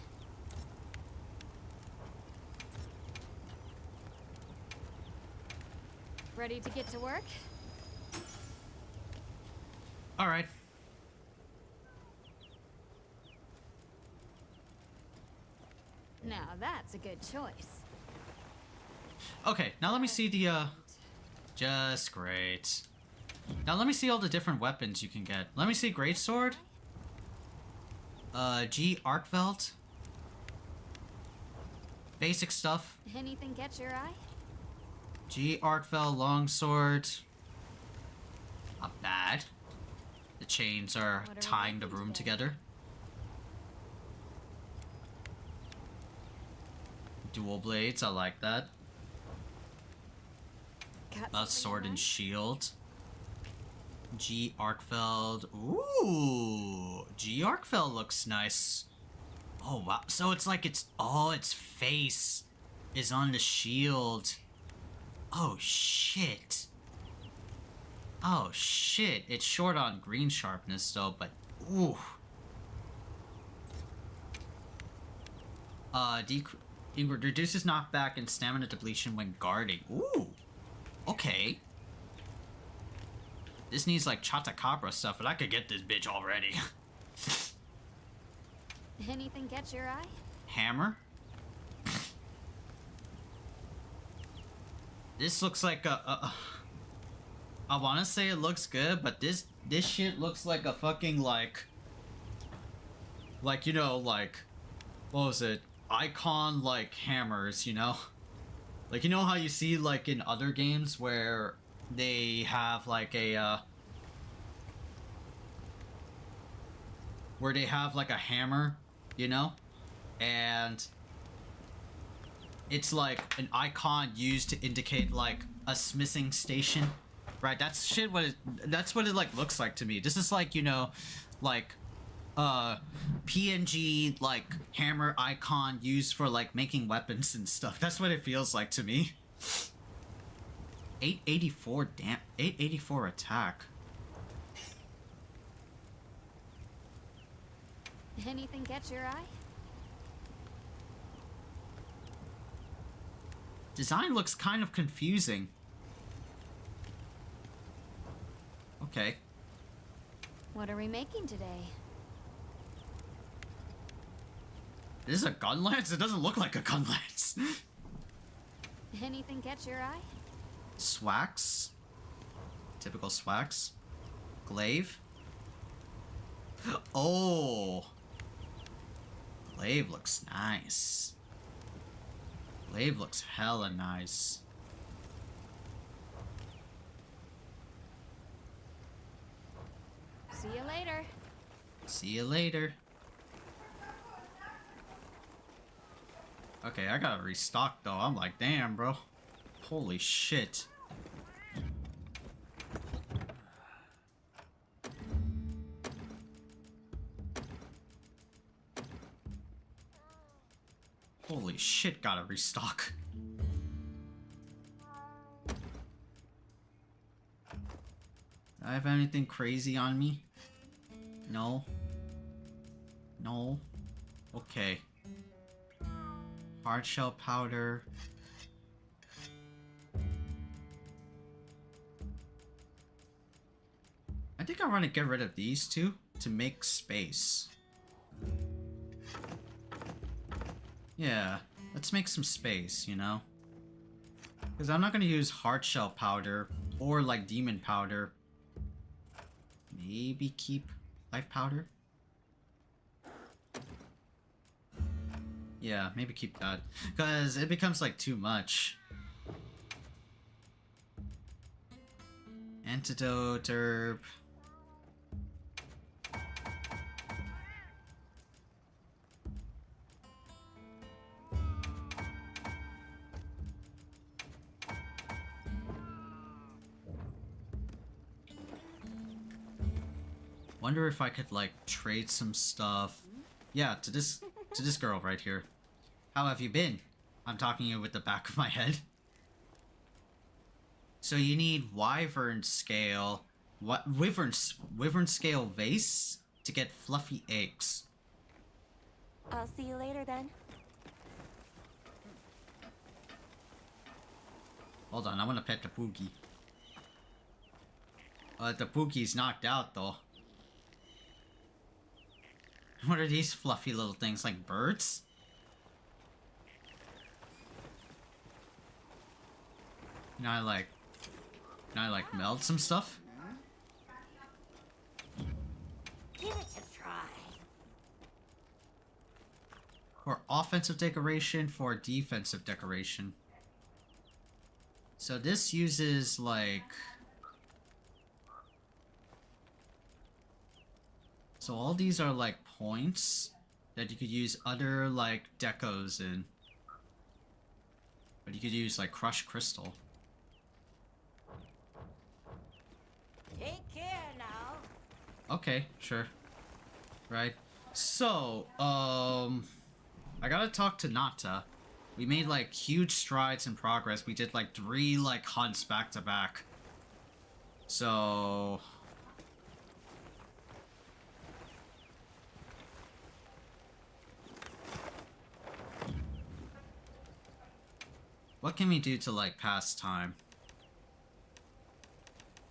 Ready to get to work? Alright. Now that's a good choice. Okay, now let me see the, just great. Now let me see all the different weapons you can get. Let me see Greatsword. G Arcveld. Basic stuff. Anything catch your eye? G Arcveld Longsword. Not bad. The chains are tying the room together. Dual blades, I like that. Sword and shield. G Arcveld. Ooh, G Arcveld looks nice. Oh wow! So it's like its face is on the shield. Oh shit. Oh shit! It's short on green sharpness though, but ooh. Reduces knockback and stamina depletion when guarding. Ooh. Okay. This needs like Chatakabra stuff, but I could get this bitch already. Anything catch your eye? Hammer. This looks like I want to say it looks good, but this shit looks like a fucking like you know, like what was it? Icon like hammers, you know? Like, you know how you see like in other games where they have like a where they have like a hammer, you know? And it's like an icon used to indicate like a smithing station, right? That's what it like looks like to me. This is like, you know, like PNG like hammer icon used for like making weapons and stuff. That's what it feels like to me. 884 884 attack. Anything catch your eye? Design looks kind of confusing. Okay. What are we making today? This is a gun lance? It doesn't look like a gun lance. Anything catch your eye? Swax. Typical Swax. Glaive. Oh. Glaive looks nice. Glaive looks hella nice. See you later. See you later. Okay, I gotta restock though. I'm like, damn, bro. Holy shit. Holy shit, gotta restock. Do I have anything crazy on me? No. No. Okay. Hard shell powder. I think I want to get rid of these two to make space. Yeah, let's make some space, you know? Because I'm not going to use hard shell powder or like demon powder. Maybe keep life powder? Yeah, maybe keep that. Because it becomes like too much. Antidote herb. Wonder if I could like trade some stuff. Yeah, to this girl right here. How have you been? I'm talking to you with the back of my head. So you need wyvern scale. What wyvern scale vase to get fluffy eggs. I'll see you later then. Hold on, I want to pet the boogie. The Pookie's knocked out though. What are these fluffy little things, like birds? Can I like meld some stuff? Give it a try. For offensive decoration, for defensive decoration. So this uses like... So all these are like points that you could use other like decos in. But you could use like crushed crystal. Take care now. Okay, sure. Right. So, I gotta talk to Nata. We made like huge strides in progress. We did like 3 like hunts back to back. So... what can we do to like pass time?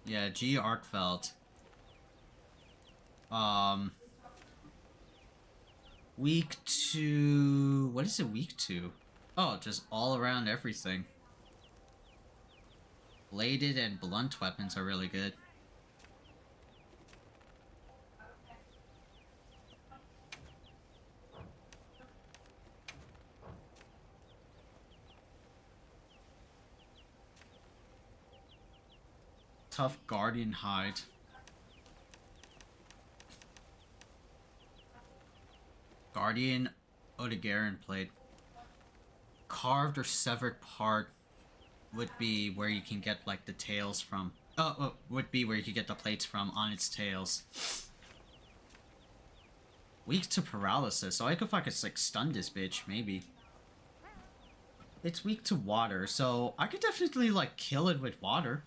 Yeah, G Arkfeld. Week 2... what is it week 2? Oh, just all around everything. Bladed and blunt weapons are really good. Tough Guardian hide. Guardian Odegaran played. Carved or severed part would be where you can get like the tails from. Would be where you could get the plates from on its tails. Weak to paralysis, so I could fucking like stun this bitch, maybe. It's weak to water, so I could definitely like kill it with water.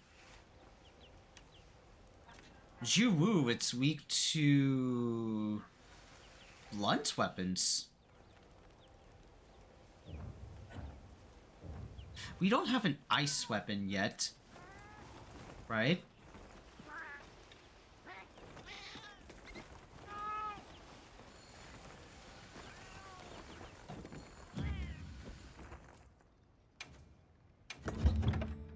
Juwu, it's weak to blunt weapons. We don't have an ice weapon yet, right?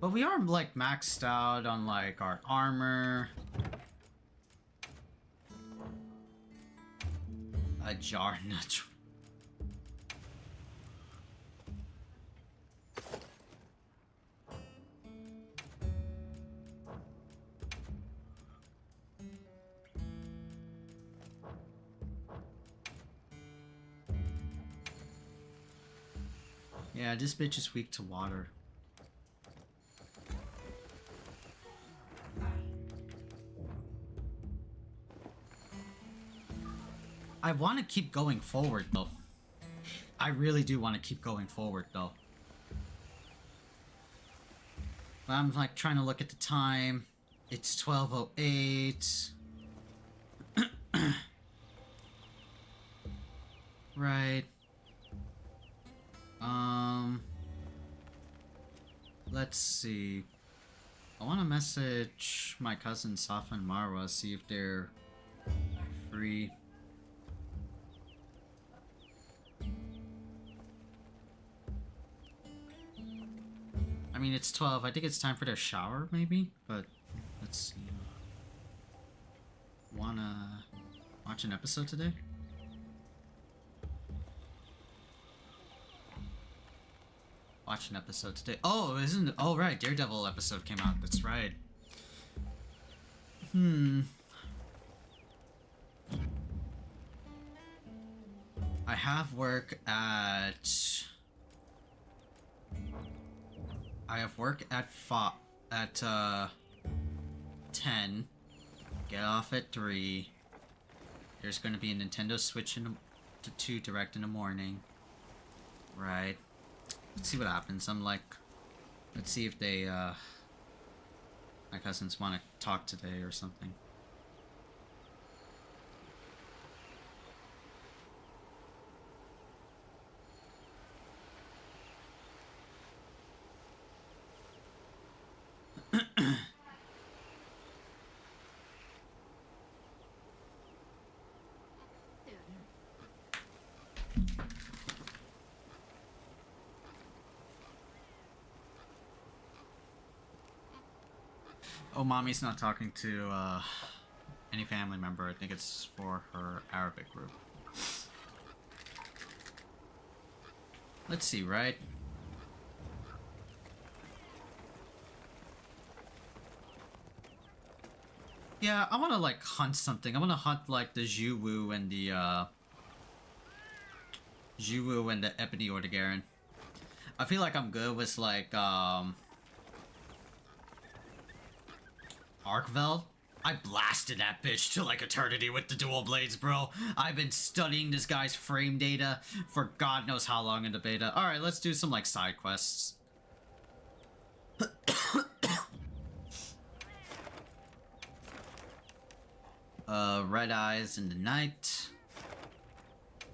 But we are like maxed out on like our armor. A jar nut. Yeah, this bitch is weak to water. I want to keep going forward, though. I really do want to keep going forward, though. But I'm, like, trying to look at the time. It's 12:08. Right. Let's see. I want to message my cousin Safa and Marwa, see if they're free. I mean, it's 12. I think it's time for their shower, maybe? But, let's see. Wanna watch an episode today? Watch an episode today. Oh, isn't it? Oh, right. Daredevil episode came out. That's right. I have work at... I have work at 10. Get off at 3. There's going to be a Nintendo Switch to 2 Direct in the morning. Right. Let's see what happens. I'm like... Let's see if they, my cousins want to talk today or something. Oh, mommy's not talking to any family member. I think it's for her Arabic group. Let's see, right? Yeah, I want to like hunt something. I want to hunt like the Zhuwu and the Ebony Ordegaran. I feel like I'm good with like Arkvel. I blasted that bitch to like eternity with the dual blades, bro. I've been studying this guy's frame data for God knows how long in the beta. Alright, let's do some like side quests. Red eyes in the night.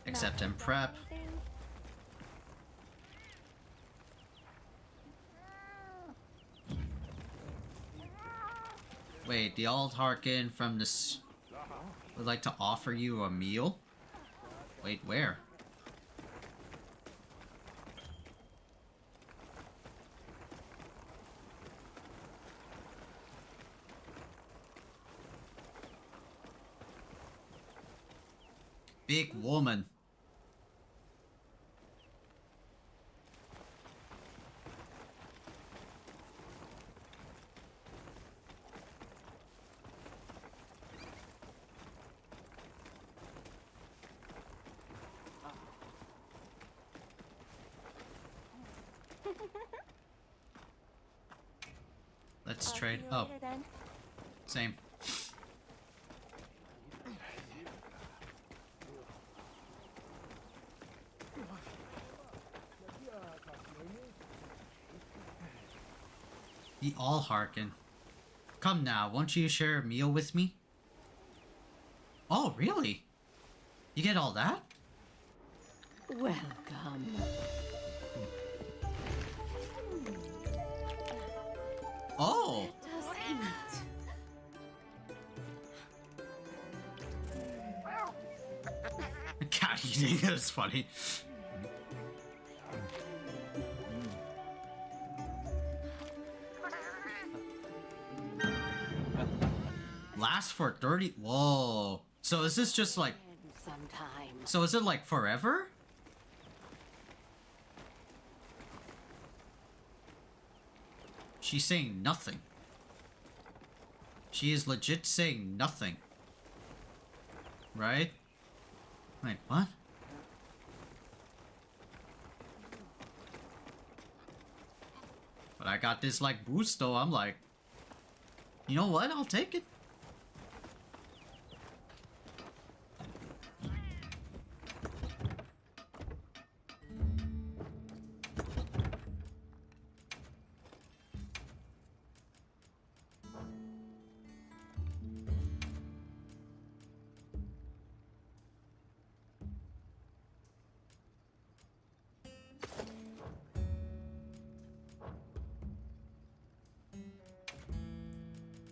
Accept and prep. Wait, the old Harkin from this would like to offer you a meal? Wait, where? Big woman. Let's trade. Oh, same. The all Harkin. Come now, won't you share a meal with me? Oh, really? You get all that? Welcome. Oh! Let us eat. Cat eating is funny. Last for 30. Whoa. So is this just like. Sometimes. So is it like forever? She's saying nothing. She is legit saying nothing. Right? Wait, what? But I got this like boost though. I'm like, you know what? I'll take it.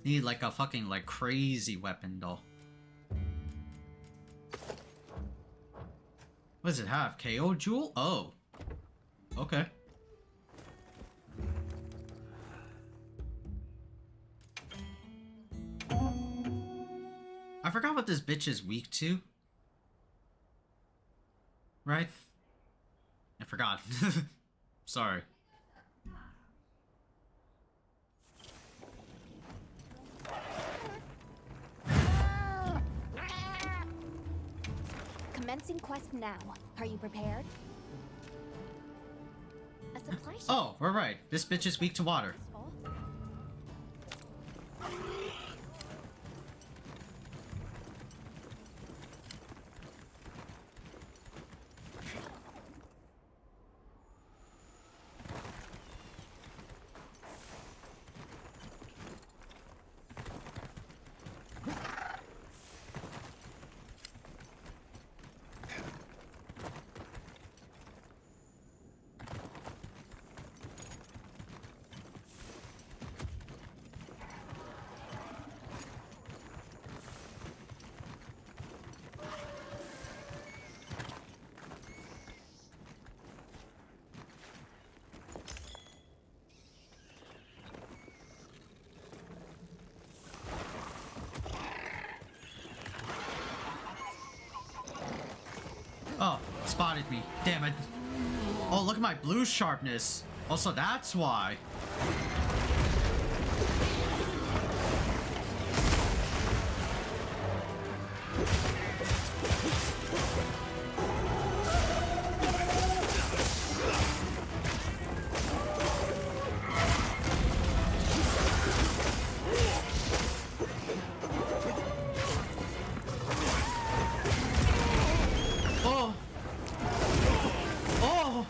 Need like a fucking like crazy weapon though. What does it have? KO jewel? Oh. Okay. I forgot what this bitch is weak to. Right? I forgot. Sorry. Commencing quest now. Are you prepared? A supply ship. Oh, we're right. This bitch is weak to water. Spotted me. Damn it. Oh, look at my blue sharpness. Also, that's why. Oh. Oh.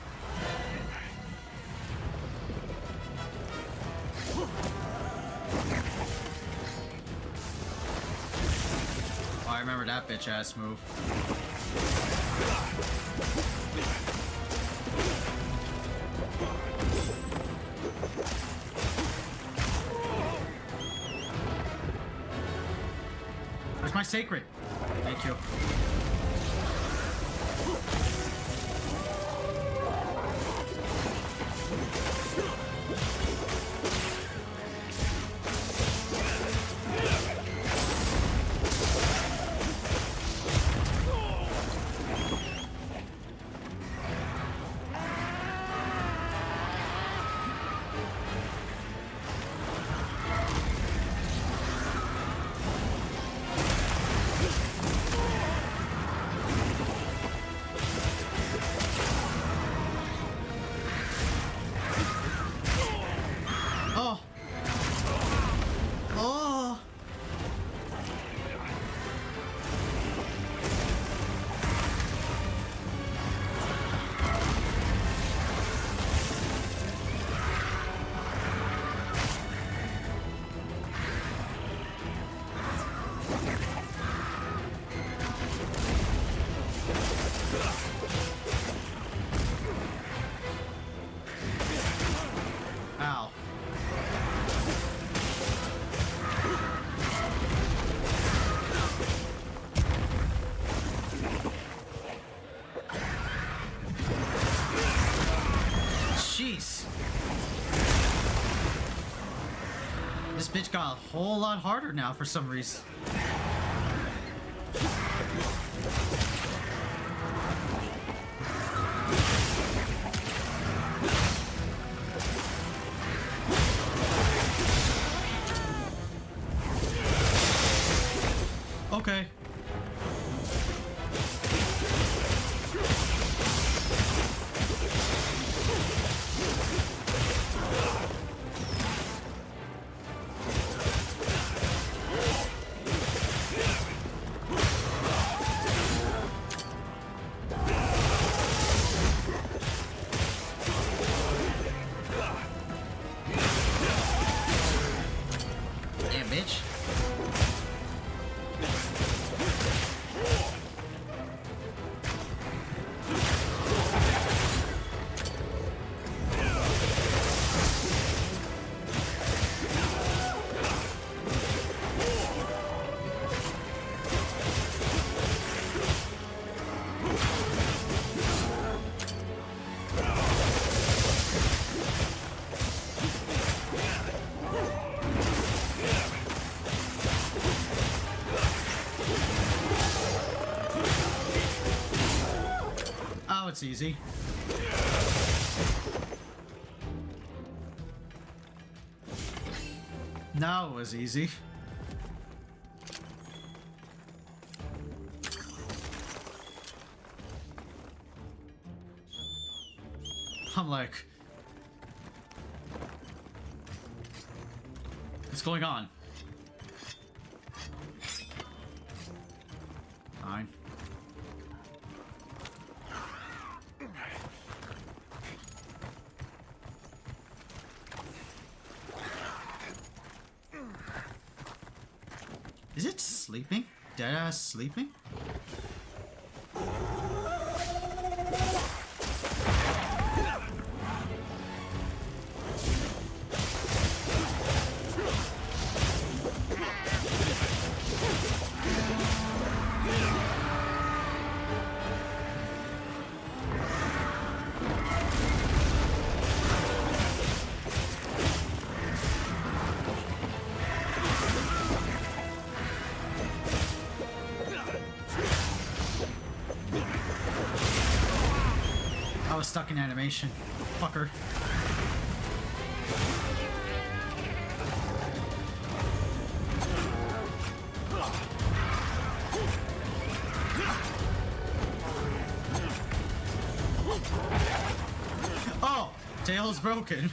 Oh, I remember that bitch ass move. Where's my sacred? Thank you. Oh. Oh. Ow. Jeez. This bitch got a whole lot harder now for some reason. Okay. Damn, bitch. Oh, it's easy. Now it was easy. I'm like, what's going on? Fine. Is it sleeping? Deadass sleeping? was stuck in animation. Fucker. Oh! Tail's broken.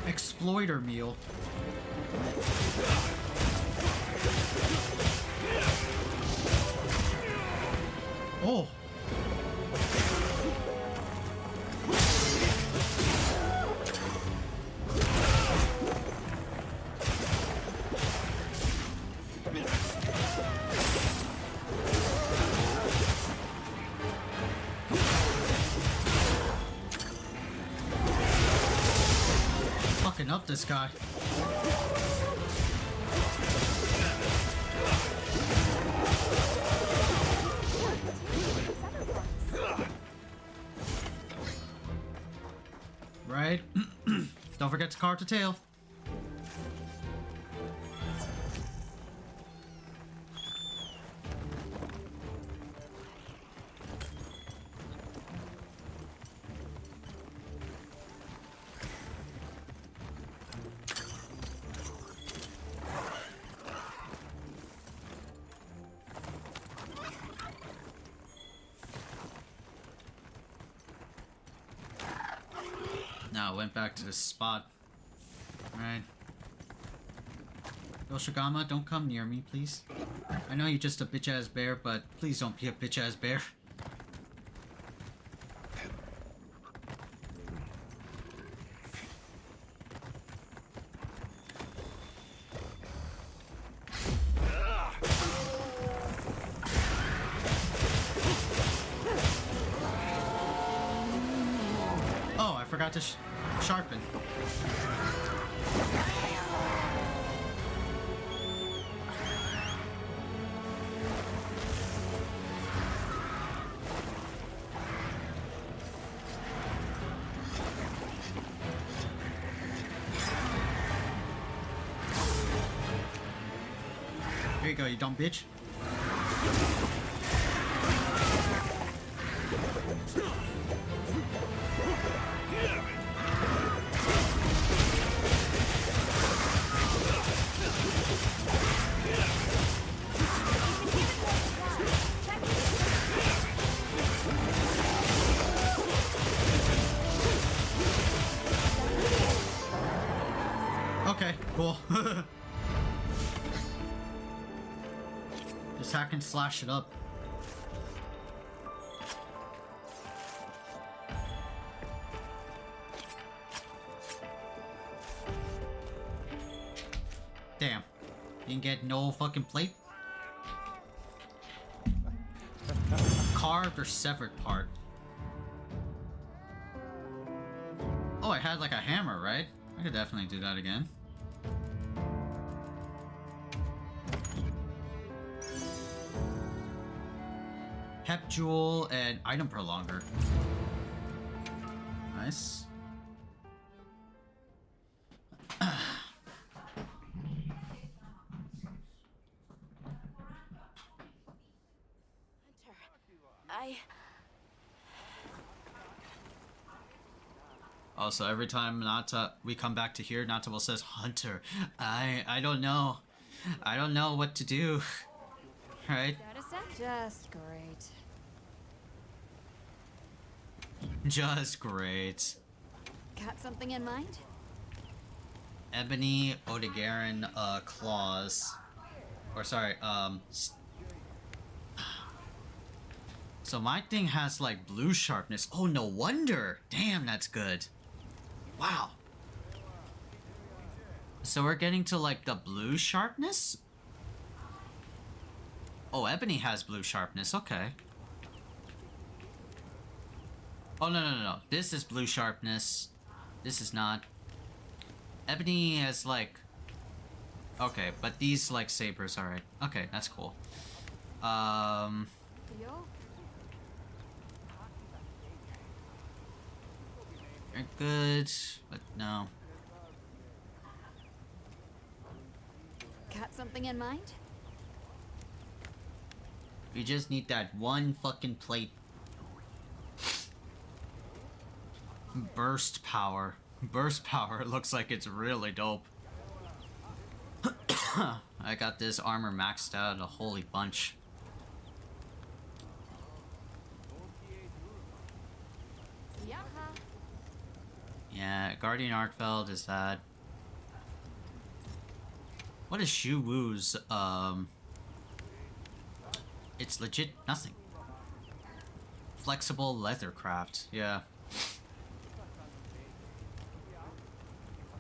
Exploiter meal. Oh. Fucking up this guy. Right? Don't forget to carve the tail. Now went back to this spot. Right. Yoshigama, don't come near me, please. I know you're just a bitch-ass bear, but please don't be a bitch-ass bear. Oh, I forgot to sharpen. Here you go, you dumb bitch. Okay, cool. Just hack and slash it up. Damn. Didn't get no fucking plate? Carved or severed part? Oh, I had like a hammer, right? I could definitely do that again. Hep jewel and item prolonger. Nice. Also, every time Nata we come back to here, Nata will says, Hunter, I don't know. I don't know what to do. Right? Just great. Just great. Got something in mind? Ebony, Odegaran, claws. Or sorry, so my thing has like blue sharpness. Oh, no wonder. Damn, that's good. Wow. So we're getting to like the blue sharpness? Oh, Ebony has blue sharpness. Okay. Oh, no. This is blue sharpness. This is not. Ebony has like... Okay, but these like sabers, alright. Okay, that's cool. They're good, but no. Got something in mind? We just need that one fucking plate. Burst power. Burst power looks like it's really dope. I got this armor maxed out a holy bunch. Yeah, Guardian Arkfeld is that. What is Shu Wu's, it's legit nothing. Flexible leathercraft, yeah.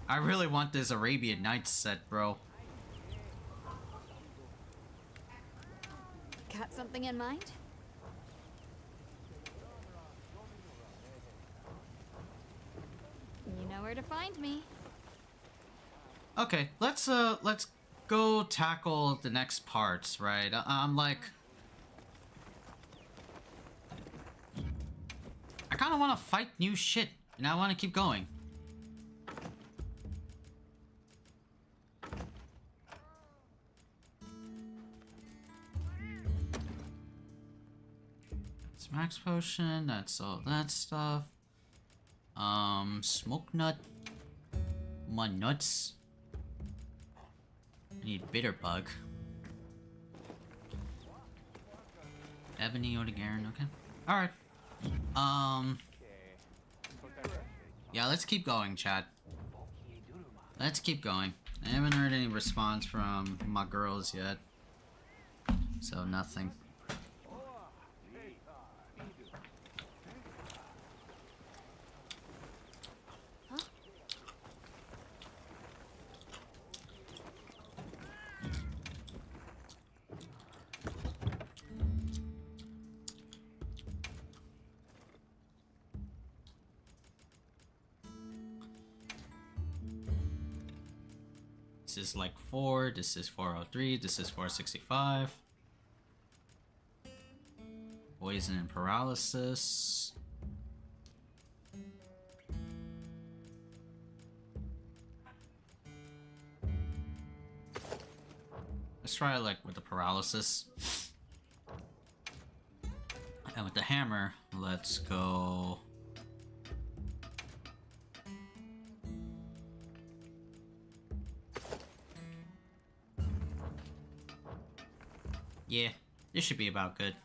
I really want this Arabian Nights set, bro. Got something in mind? You know where to find me. Okay, let's go tackle the next parts, right? I'm like... I kinda wanna fight new shit, and I wanna keep going. It's max potion, that's all that stuff. Smoke nut. My nuts. I need bitter bug. Ebony Odegaran, okay. Alright. Yeah, let's keep going, chat. Let's keep going. I haven't heard any response from my girls yet. So nothing. This is like 4, this is 403, this is 465. Poison and paralysis. Let's try like with the paralysis. And with the hammer, let's go. Yeah, this should be about good.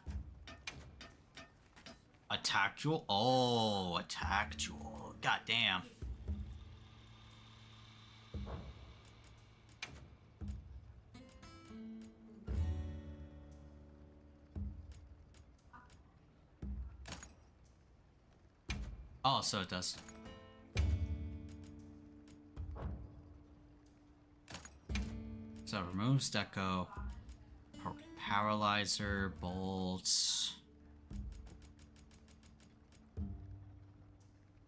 Attack jewel? Oh, attack jewel. God damn. Oh, so it does. So it removes deco. Paralyzer, bolts.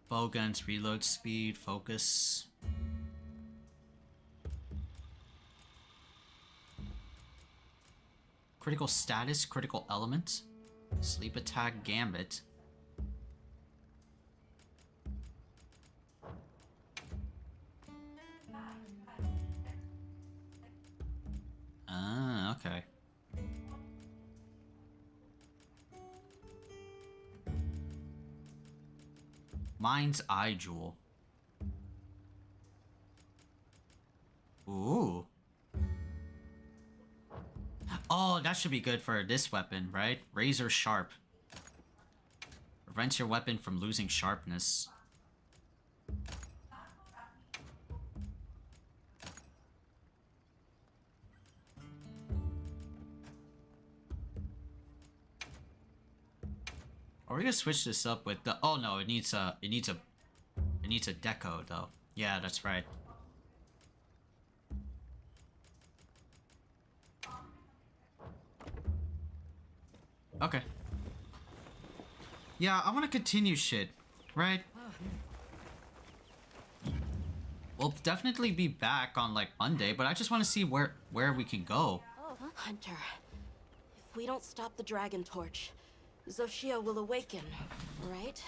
Bowguns, reload speed, focus. Critical status, critical element. Sleep attack, gambit. Ah, okay. Mind's Eye Jewel. Ooh. Oh, that should be good for this weapon, right? Razor sharp. Prevents your weapon from losing sharpness. Are we gonna switch this up with the? Oh no, it needs a deco though. Yeah, that's right. Okay. Yeah, I want to continue shit, right? We'll definitely be back on like Monday, but I just want to see where we can go. Oh, Hunter. If we don't stop the dragon torch, Xochitl will awaken, right?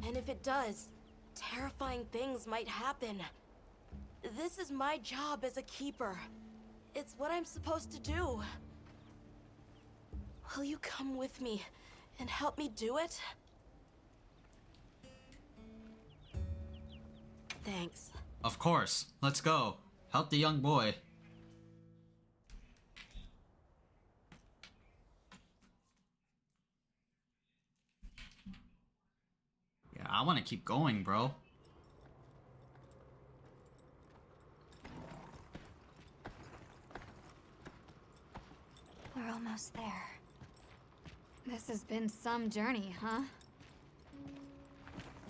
And if it does, terrifying things might happen. This is my job as a keeper. It's what I'm supposed to do. Will you come with me and help me do it? Thanks. Of course. Let's go. Help the young boy. Yeah, I want to keep going, bro. We're almost there. This has been some journey, huh?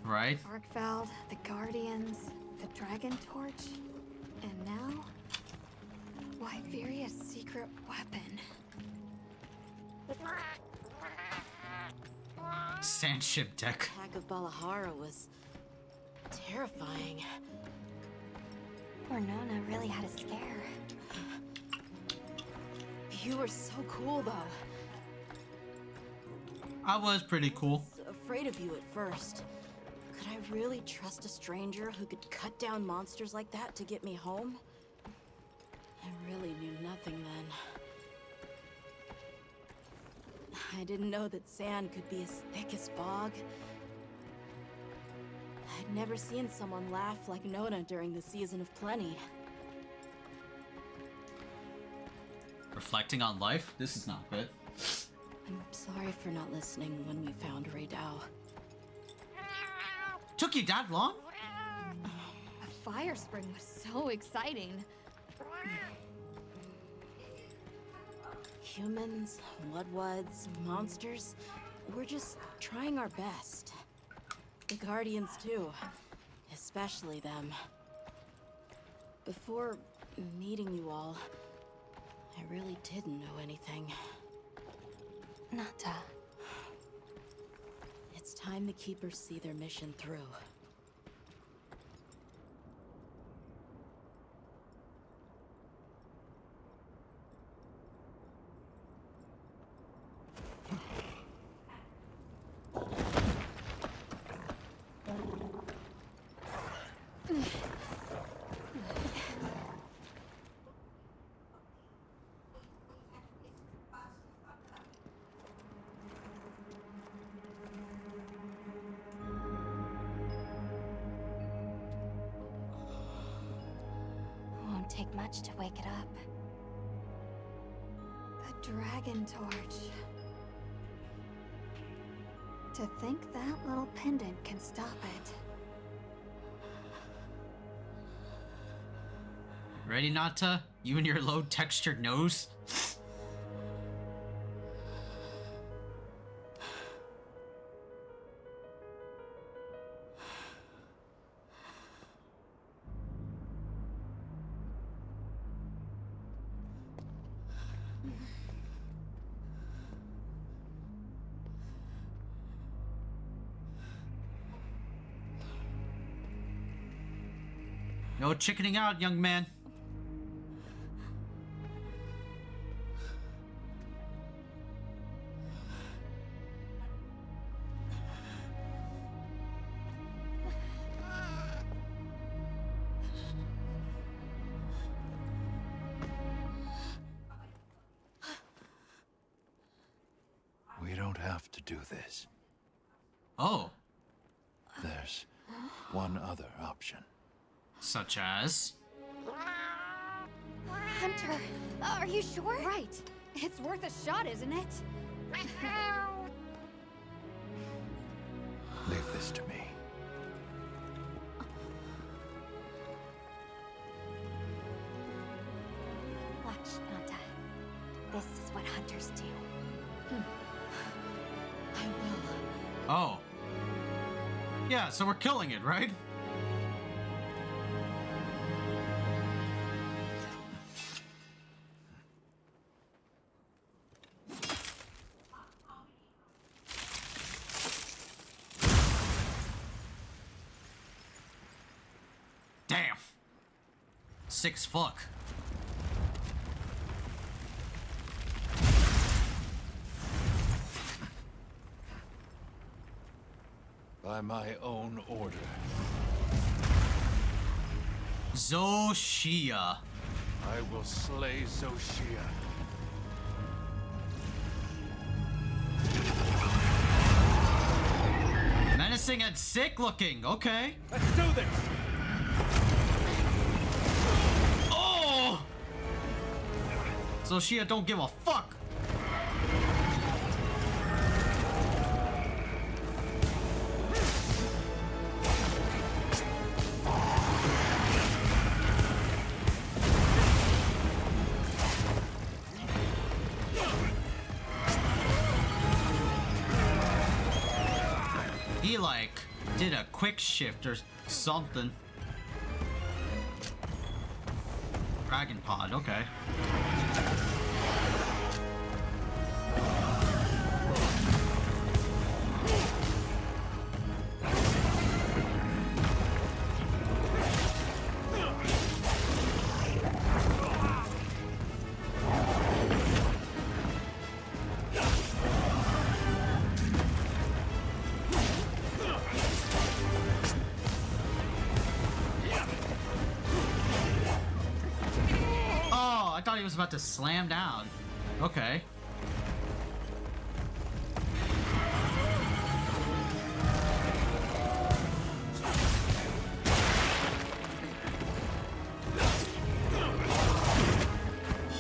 Right? Arkfeld, the Guardians, the Dragon Torch, and now... Wyveria's secret weapon. Sandship deck. The attack of Balahara was... terrifying. Poor Nona really had a scare. You were so cool, though. I was pretty cool. I was afraid of you at first. Could I really trust a stranger who could cut down monsters like that to get me home? I really knew nothing then. I didn't know that sand could be as thick as fog. I'd never seen someone laugh like Nona during the season of plenty. Reflecting on life? This is not good. I'm sorry for not listening when we found Raydao. Took you that long? The fire spring was so exciting. Humans, Mudwoods, monsters, we're just trying our best. The Guardians too, especially them. Before meeting you all, I really didn't know anything. Nata. It's time the Keepers see their mission through. Won't take much to wake it up. The Dragon Torch. To think that little pendant can stop it. Ready, Nata? You and your low textured nose? No chickening out, young man. We don't have to do this. Oh. There's one other option. Such as? Hunter, are you sure? Right. It's worth a shot, isn't it? Leave this to me. Watch, Nanta. This is what hunters do. I will. Oh. Yeah, so we're killing it, right? Damn. 6 fuck. By my own order. Zoshia. I will slay Zoshia. Menacing and sick looking. Okay. Let's do this! Oh! Zoshia don't give a fuck. He like did a quick shift or something. Dragon pod, okay. I thought he was about to slam down. Okay.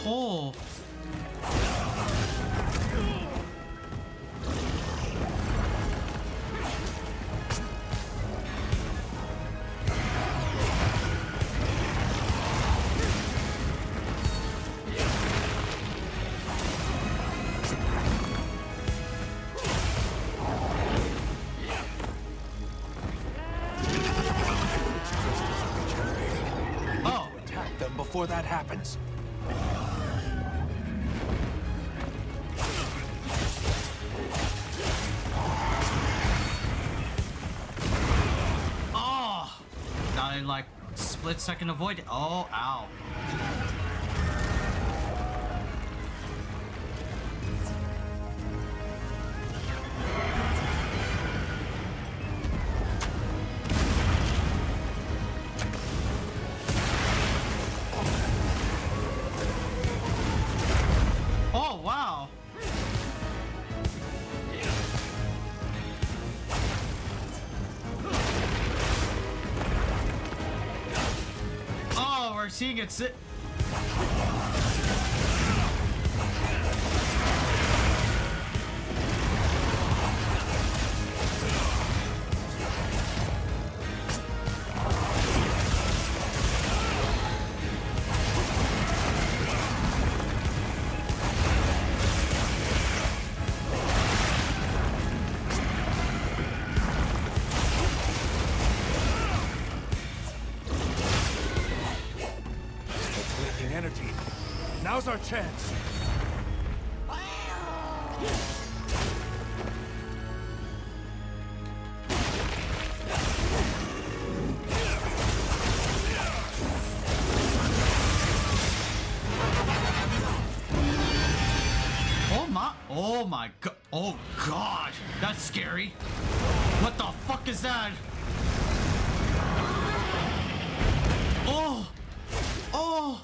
Oh. Before that happens. Oh! Now in like split second avoid. Oh, ow. Oh, wow. Oh, we're seeing it sit. Energy. Now's our chance. Oh my god. Oh god. That's scary. What the fuck is that? Oh. Oh.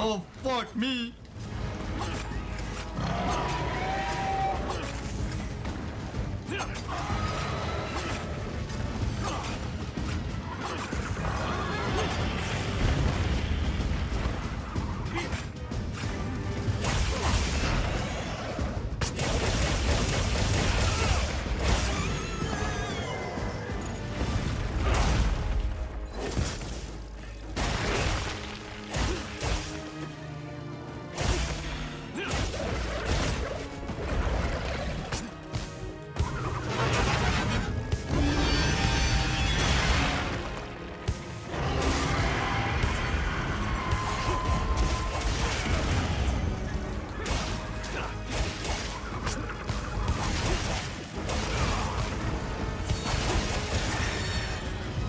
Oh, fuck me.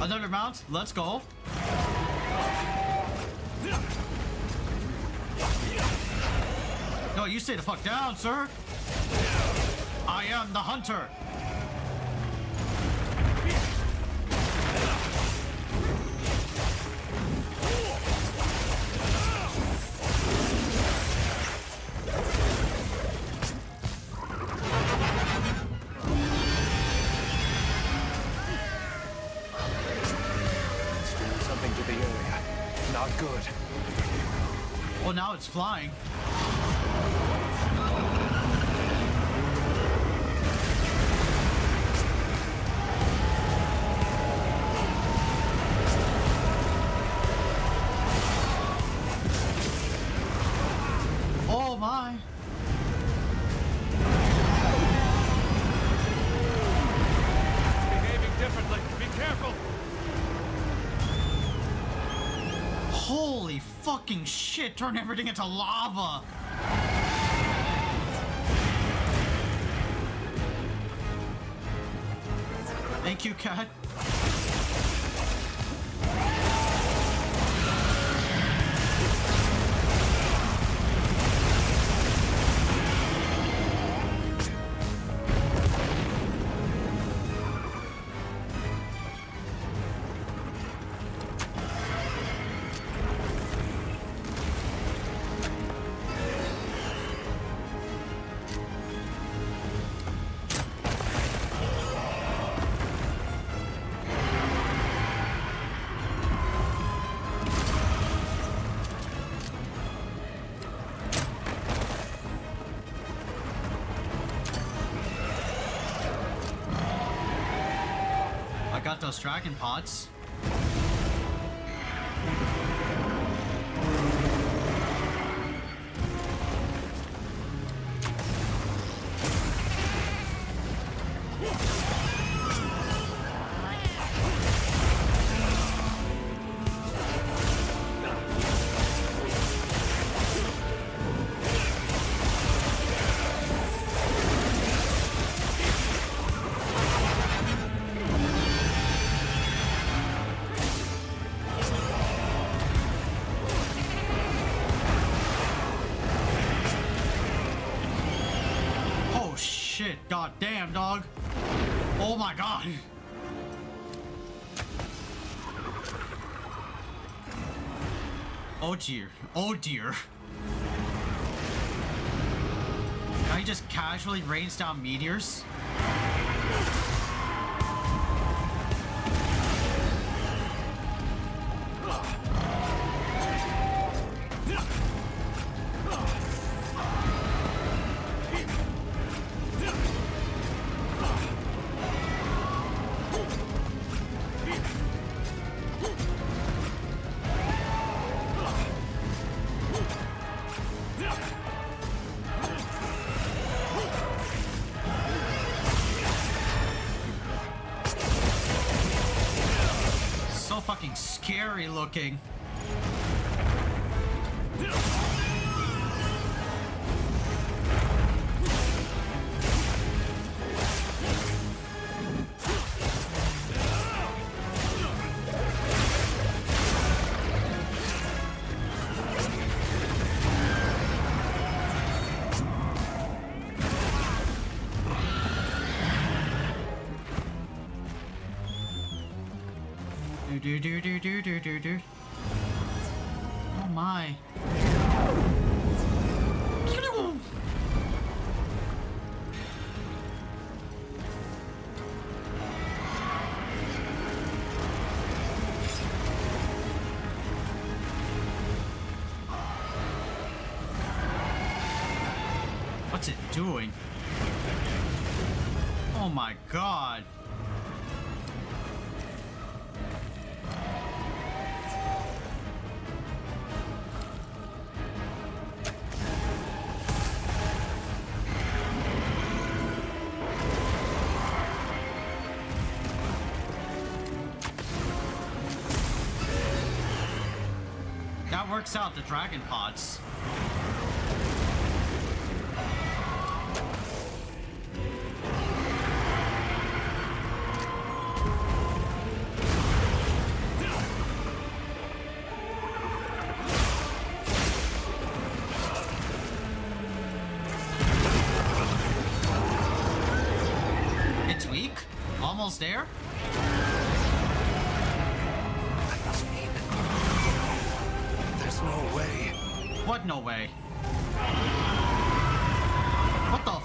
Another mount. Let's go. No, you stay the fuck down, sir. I am the hunter. Well, now it's flying. Oh my. Behaving differently. Be careful. Holy fucking shit, turn everything into lava. Thank you, cat. Got those dragon pots. God damn, dog. Oh my god. Oh dear. Oh dear. Now he just casually rains down meteors. Fucking scary looking. Do. Oh my. What's it doing? Oh my god. That works out, the dragon pods. It's weak? Almost there? There's no way. What no way? What the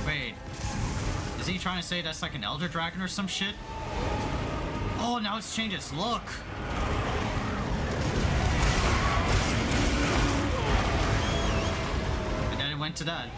Wait. Is he trying to say that's like an elder dragon or some shit? Oh, now it's changed its look. And then it went to that.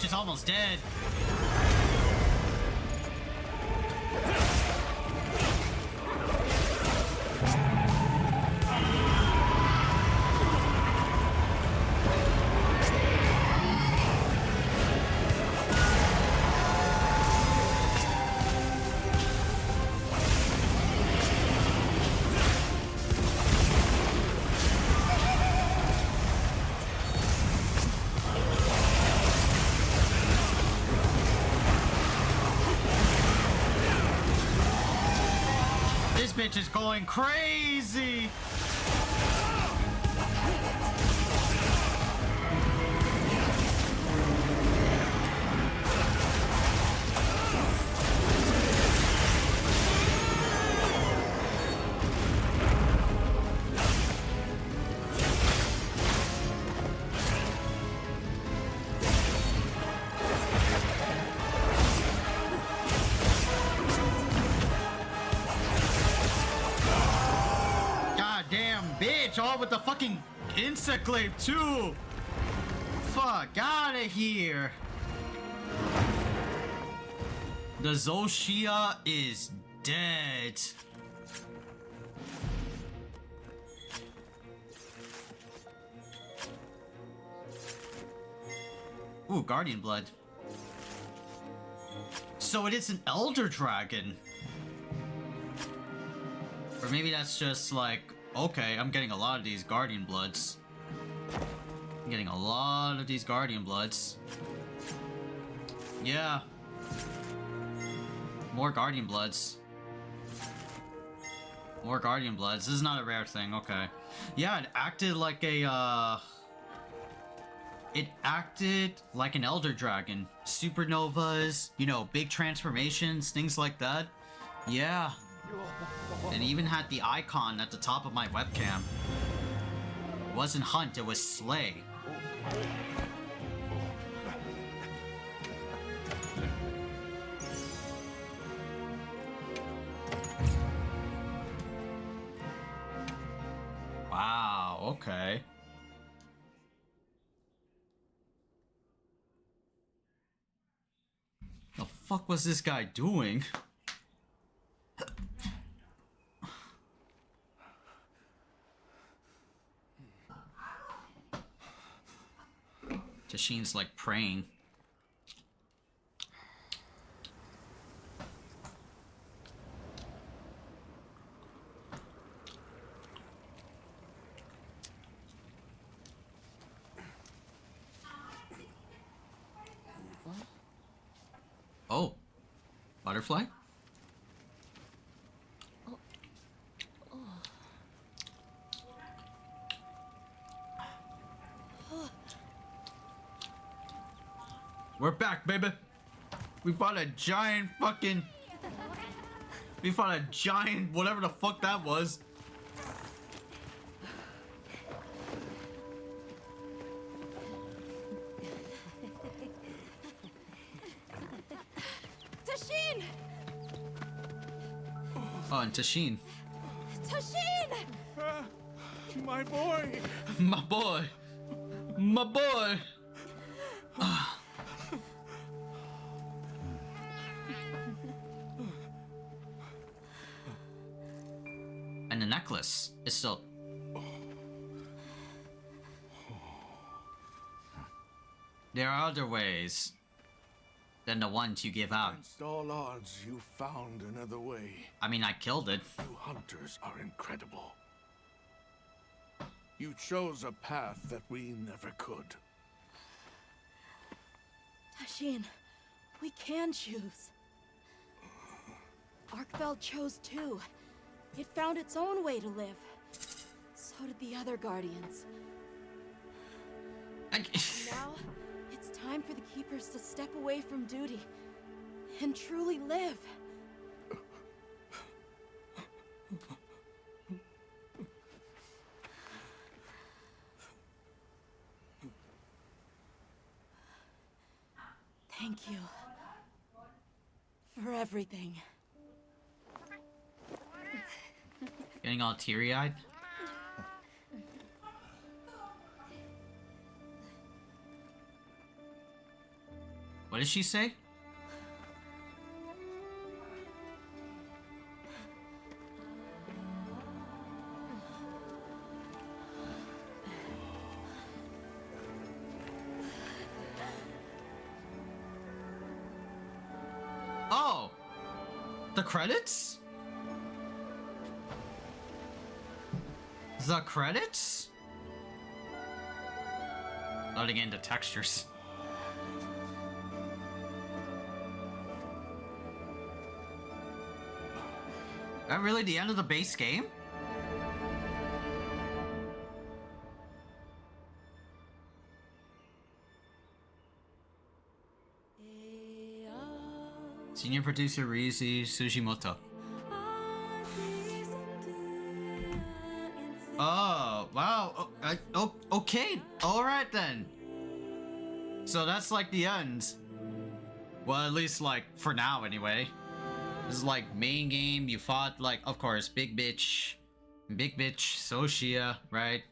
Is almost dead. This bitch is going crazy. All with the fucking insect glaive too. Fuck out of here. The Zoshia is dead. Ooh, Guardian blood. So it is an Elder Dragon. Or maybe that's just like, okay, I'm getting a lot of these Guardian bloods. I'm getting a lot of these Guardian bloods. Yeah. More Guardian Bloods. More Guardian Bloods. This is not a rare thing, okay. Yeah, it acted like a, it acted like an Elder Dragon. Supernovas, you know, big transformations, things like that. Yeah. And even had the icon at the top of my webcam. It wasn't hunt, it was slay. Wow, okay. The fuck was this guy doing? Tashin's like praying. Oh, butterfly? We're back, baby. We fought a giant fucking... We fought a giant whatever the fuck that was. Tashin! Oh, and Tashin. Tashin! My boy! My boy! My boy! And the necklace is still... There are other ways than the ones you give out. Against all odds, you found another way. I mean, I killed it. You hunters are incredible. You chose a path that we never could. Tashin, we can choose. Arkfeld chose too. It found its own way to live. So did the other Guardians. Now, it's time for the Keepers to step away from duty and truly live. Thank you for everything. Getting all teary-eyed. What did she say? Oh! The credits? The credits? Loading into textures. Is that really the end of the base game? Senior producer Ryuzi Sugimoto. Oh, wow. Okay. Alright then. So that's like the end. Well, at least like for now anyway. This is like main game. You fought like, of course, Big Bitch, Soshia, right?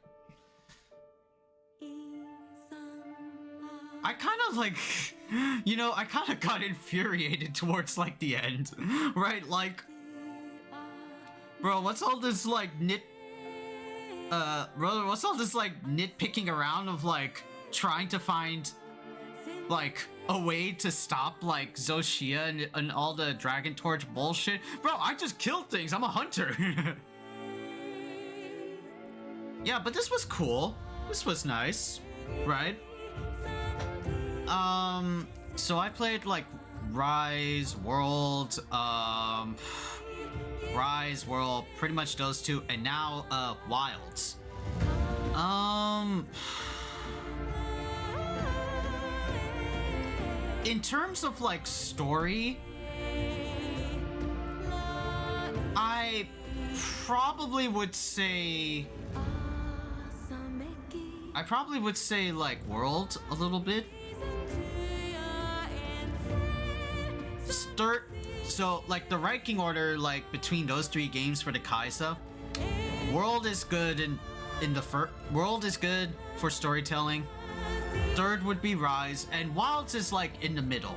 I kind of like, you know, I kind of got infuriated towards like the end, right? Like, bro, what's all this like brother, what's all this like nitpicking around of like trying to find like a way to stop like Zoshia and all the Dragon Torch bullshit? Bro, I just kill things. I'm a hunter. Yeah, but this was cool. This was nice, right? So I played like Rise, World, Rise, World, pretty much those two, and now Wilds. In terms of like story, I probably would say like World a little bit. So like the ranking order like between those three games for the Khaiza, World is good in the first. World is good for storytelling. Third would be Rise, and Wilds is like in the middle,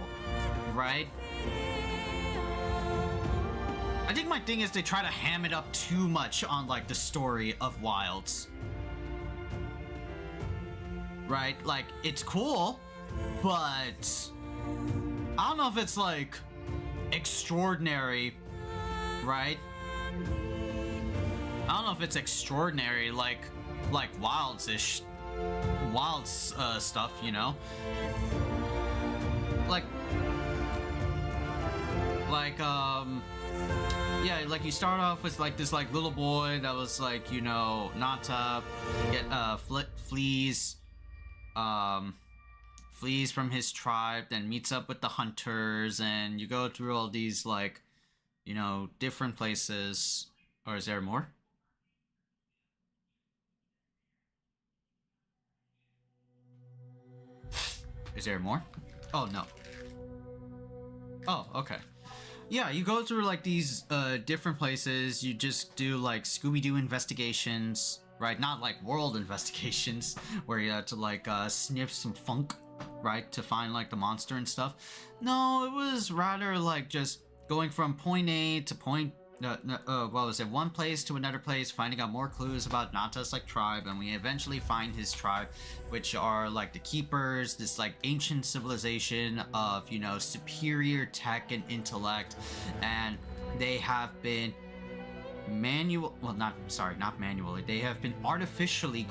right? I think my thing is they try to ham it up too much on like the story of Wilds. Right? Like it's cool, but I don't know if it's like extraordinary, right? I don't know if it's extraordinary like Wilds-ish. Wilds stuff, you know? Yeah, like you start off with like this like little boy that was like, you know, not flees from his tribe, then meets up with the hunters, and you go through all these like, you know, different places. Or is there more? Is there more? Oh, no. Oh, okay. Yeah, you go through like these different places. You just do like Scooby-Doo investigations, right? Not like world investigations where you have to like sniff some funk, right, to find like the monster and stuff. No, it was rather like just going from point A to point what was it, one place to another place, finding out more clues about Nata's like tribe, and we eventually find his tribe, which are like the Keepers, this like ancient civilization of, you know, superior tech and intellect, and they have been not manually, they have been artificially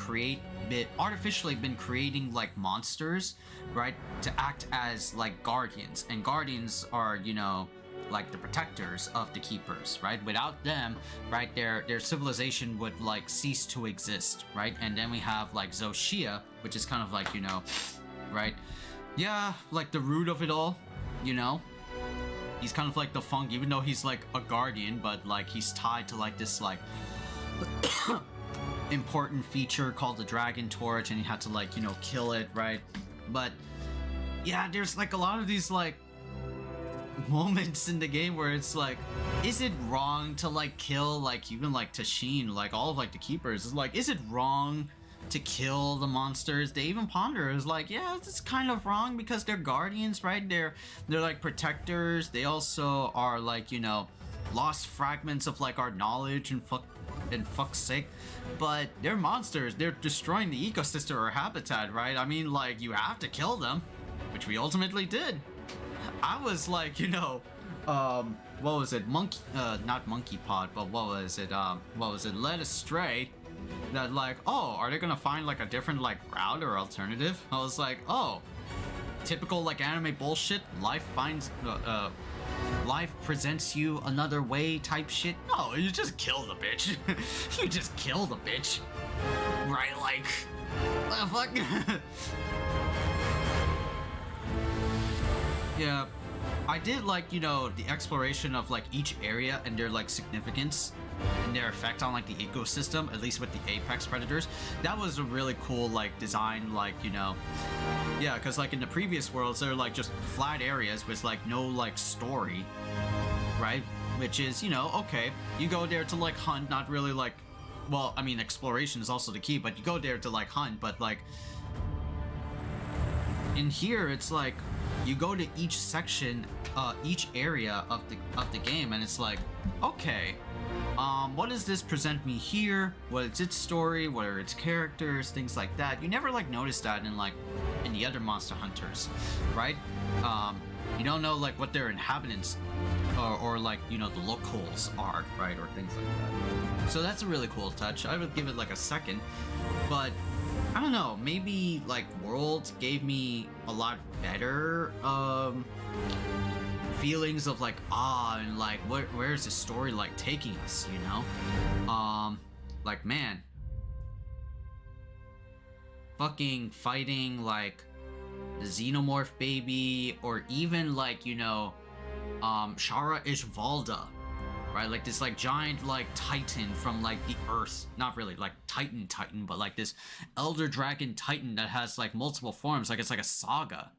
been creating like monsters, right, to act as like guardians, and guardians are, you know, like the protectors of the Keepers, right? Without them, right, their civilization would like cease to exist, right? And then we have like Zoshia, which is kind of like, you know, right? Yeah, like the root of it all, you know? He's kind of like the funk, even though he's like a guardian, but like he's tied to like this like important feature called the Dragon Torch, and he had to like, you know, kill it, right? But yeah, there's like a lot of these like moments in the game where it's like, is it wrong to like kill like even like Tashin, like all of like the Keepers? Is like, is it wrong to kill the monsters? They even ponder, is like, yeah, it's kind of wrong because they're guardians, right? They're like protectors. They also are like, you know, lost fragments of like our knowledge and fuck's sake, but they're monsters. They're destroying the ecosystem or habitat, right? I mean, like, you have to kill them, which we ultimately did. I was like, you know, what was it? Not monkey pod, but what was it? Led astray. That like, oh, are they gonna find like a different like route or alternative? I was like, oh, typical like anime bullshit. Life presents you another way type shit. No, you just kill the bitch. You just kill the bitch, right? Like, what the fuck? Yeah, I did like, you know, the exploration of like each area and their like significance and their effect on like the ecosystem, at least with the apex predators. That was a really cool like design, like, you know, yeah, because like in the previous worlds they're like just flat areas with like no like story, right? Which is, you know, okay, you go there to like hunt, not really like, well, I mean, exploration is also the key, but you go there to like hunt, but like in here it's like you go to each section, each area of the game, and it's like, okay, what does this present me here? What is its story? What are its characters? Things like that. You never like notice that in like in the other Monster Hunters, right? You don't know like what their inhabitants or like, you know, the locals are, right, or things like that. So that's a really cool touch. I would give it like a second, but I don't know, maybe like Worlds gave me a lot better feelings of like awe and like where's the story like taking us, you know? Like man, fucking fighting like the xenomorph baby, or even like, you know, Shara Ishvalda, right? Like this like giant like titan from like the earth, not really like titan, but like this elder dragon titan that has like multiple forms, like it's like a saga,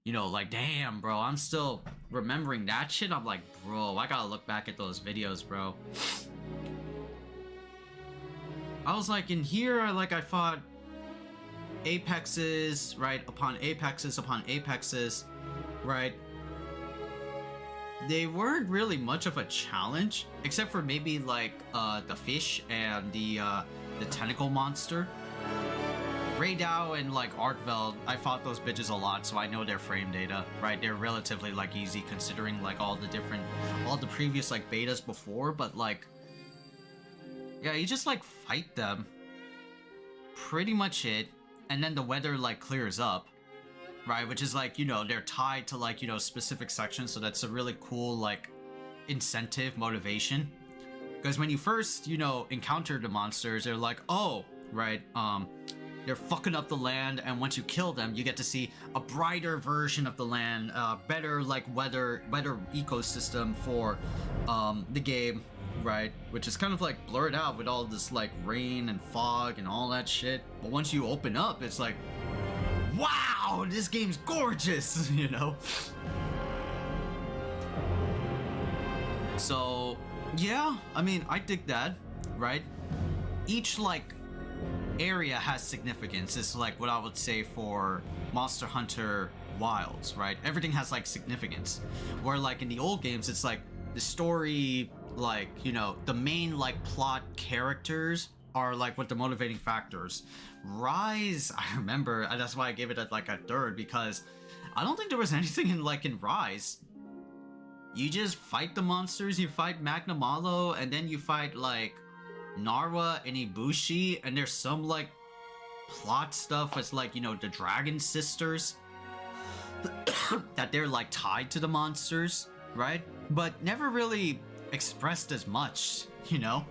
you know, like damn bro, I'm still remembering that shit. I'm like, bro, I gotta look back at those videos, bro. I was like, in here, I fought apexes, right, upon apexes upon apexes, right? They weren't really much of a challenge, except for maybe like the fish and the tentacle monster. Raydao and like Arkveld, I fought those bitches a lot, so I know their frame data, right? They're relatively like easy considering like all the previous like betas before, but like, yeah, you just like fight them. Pretty much it. And then the weather like clears up, right? Which is like, you know, they're tied to like, you know, specific sections, so that's a really cool like incentive motivation. Because when you first, you know, encounter the monsters, they're like, oh, right, they're fucking up the land, and once you kill them, you get to see a brighter version of the land, better like weather, better ecosystem for the game, right? Which is kind of like blurred out with all this like rain and fog and all that shit. But once you open up, it's like, wow, this game's gorgeous, you know? So, yeah, I mean, I dig that, right? Each like area has significance. It's like what I would say for Monster Hunter Wilds, right? Everything has like significance. Where like in the old games, it's like the story, like, you know, the main like plot characters are like what the motivating factors. Rise, I remember, and that's why I gave it like a third, because I don't think there was anything in like in Rise. You just fight the monsters, you fight Magna Malo, and then you fight like Narwa and Ibushi, and there's some like plot stuff. It's like, you know, the Dragon Sisters that they're like tied to the monsters, right? But never really expressed as much, you know?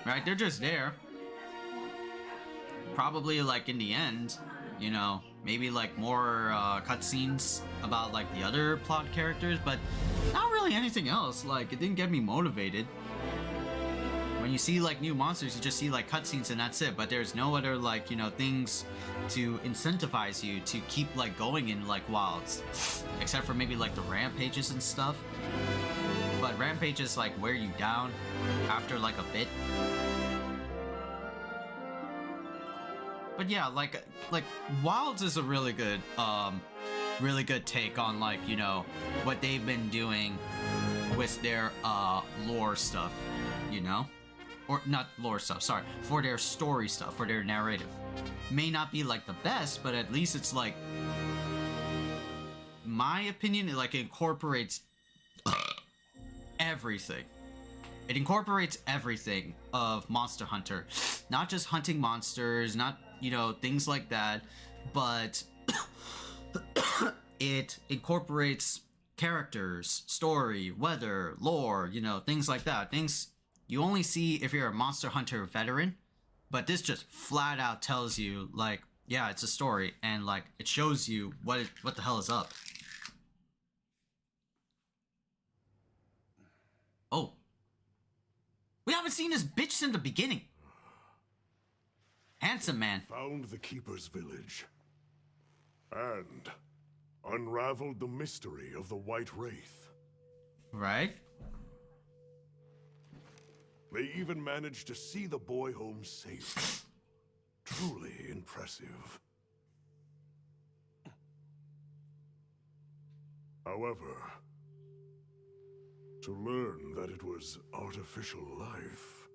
Right? They're just there. Probably like in the end, you know, maybe like more cutscenes about like the other plot characters, but not really anything else. Like, it didn't get me motivated. When you see like new monsters, you just see like cutscenes and that's it, but there's no other like, you know, things to incentivize you to keep like going in like Wilds, except for maybe like the rampages and stuff. But rampages like wear you down after like a bit. But yeah, like Wilds is a really good take on like, you know, what they've been doing with their lore stuff, you know? Or not lore stuff, sorry, for their story stuff, for their narrative. May not be like the best, but at least it's like, my opinion, it like incorporates everything. It incorporates everything of Monster Hunter. Not just hunting monsters, not, you know, things like that, but it incorporates characters, story, weather, lore, you know, things like that. Things you only see if you're a Monster Hunter veteran, but this just flat out tells you, like, yeah, it's a story, and like it shows you what the hell is up. Oh, we haven't seen this bitch since the beginning. Handsome man. Found the Keeper's village and unraveled the mystery of the White Wraith. Right? They even managed to see the boy home safe. Truly impressive. However, to learn that it was artificial life.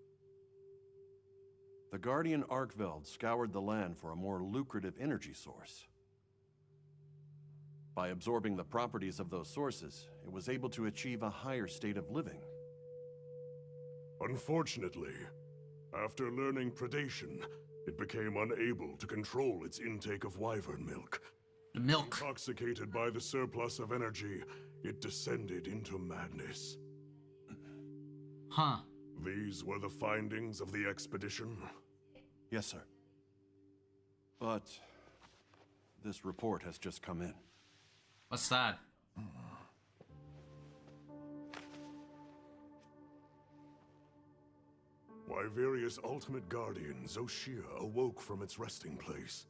The Guardian Arkveld scoured the land for a more lucrative energy source. By absorbing the properties of those sources, it was able to achieve a higher state of living. Unfortunately, After learning predation, it became unable to control its intake of wyvern milk. The milk. Intoxicated by the surplus of energy, it descended into madness. Huh. These were the findings of the expedition? Yes, sir. But this report has just come in. What's that? Wyveria's ultimate guardian, Zoshia, awoke from its resting place.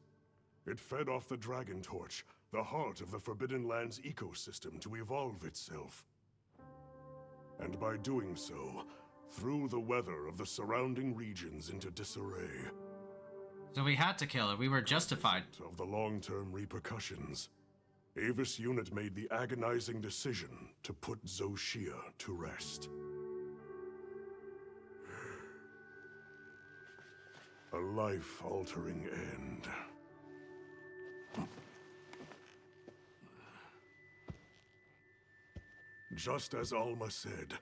It fed off the Dragon Torch, the heart of the Forbidden Lands ecosystem, to evolve itself. And by doing so, threw the weather of the surrounding regions into disarray. So we had to kill it. We were justified. Of the long-term repercussions, Avis Unit made the agonizing decision to put Zoshia to rest. A life-altering end. Just as Alma said,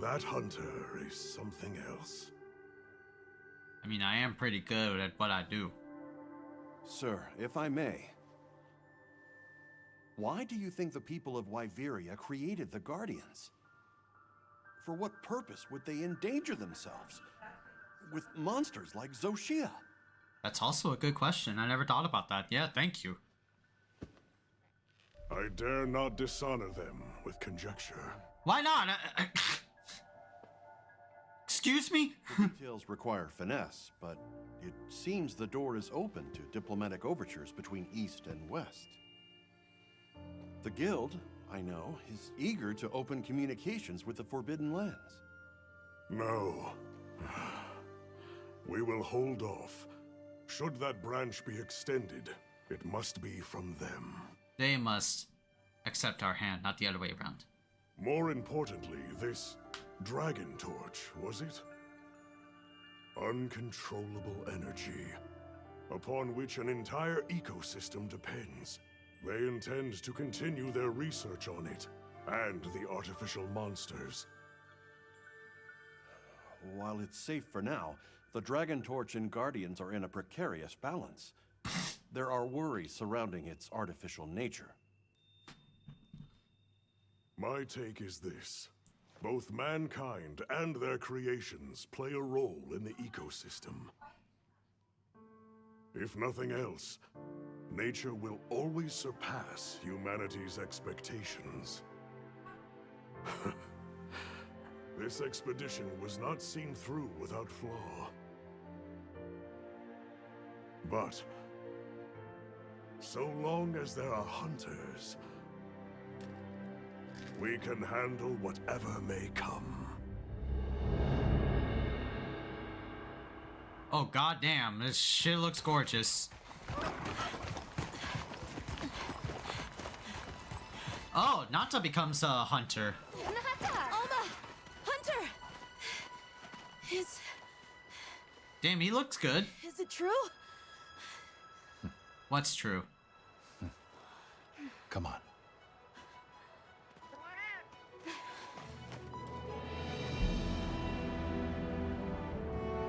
that hunter is something else. I mean, I am pretty good at what I do. Sir, if I may, why do you think the people of Wyveria created the Guardians? For what purpose would they endanger themselves with monsters like Zoshia? That's also a good question. I never thought about that. Yeah, thank you. I dare not dishonor them with conjecture. Why not? Excuse me? The details require finesse, but it seems the door is open to diplomatic overtures between East and West. The Guild, I know, is eager to open communications with the Forbidden Lands. No. We will hold off. Should that branch be extended, it must be from them. They must accept our hand, not the other way around. More importantly, this Dragon Torch, was it? Uncontrollable energy, upon which an entire ecosystem depends. They intend to continue their research on it, and the artificial monsters. While it's safe for now, the Dragon Torch and Guardians are in a precarious balance. There are worries surrounding its artificial nature. My take is this. Both mankind and their creations play a role in the ecosystem. If nothing else, nature will always surpass humanity's expectations. This expedition was not seen through without flaw. But so long as there are hunters, we can handle whatever may come. Oh, goddamn, this shit looks gorgeous. Oh, Nata becomes a hunter. Nata! Alma! Hunter! Damn, he looks good. Is it true? What's true? Come on.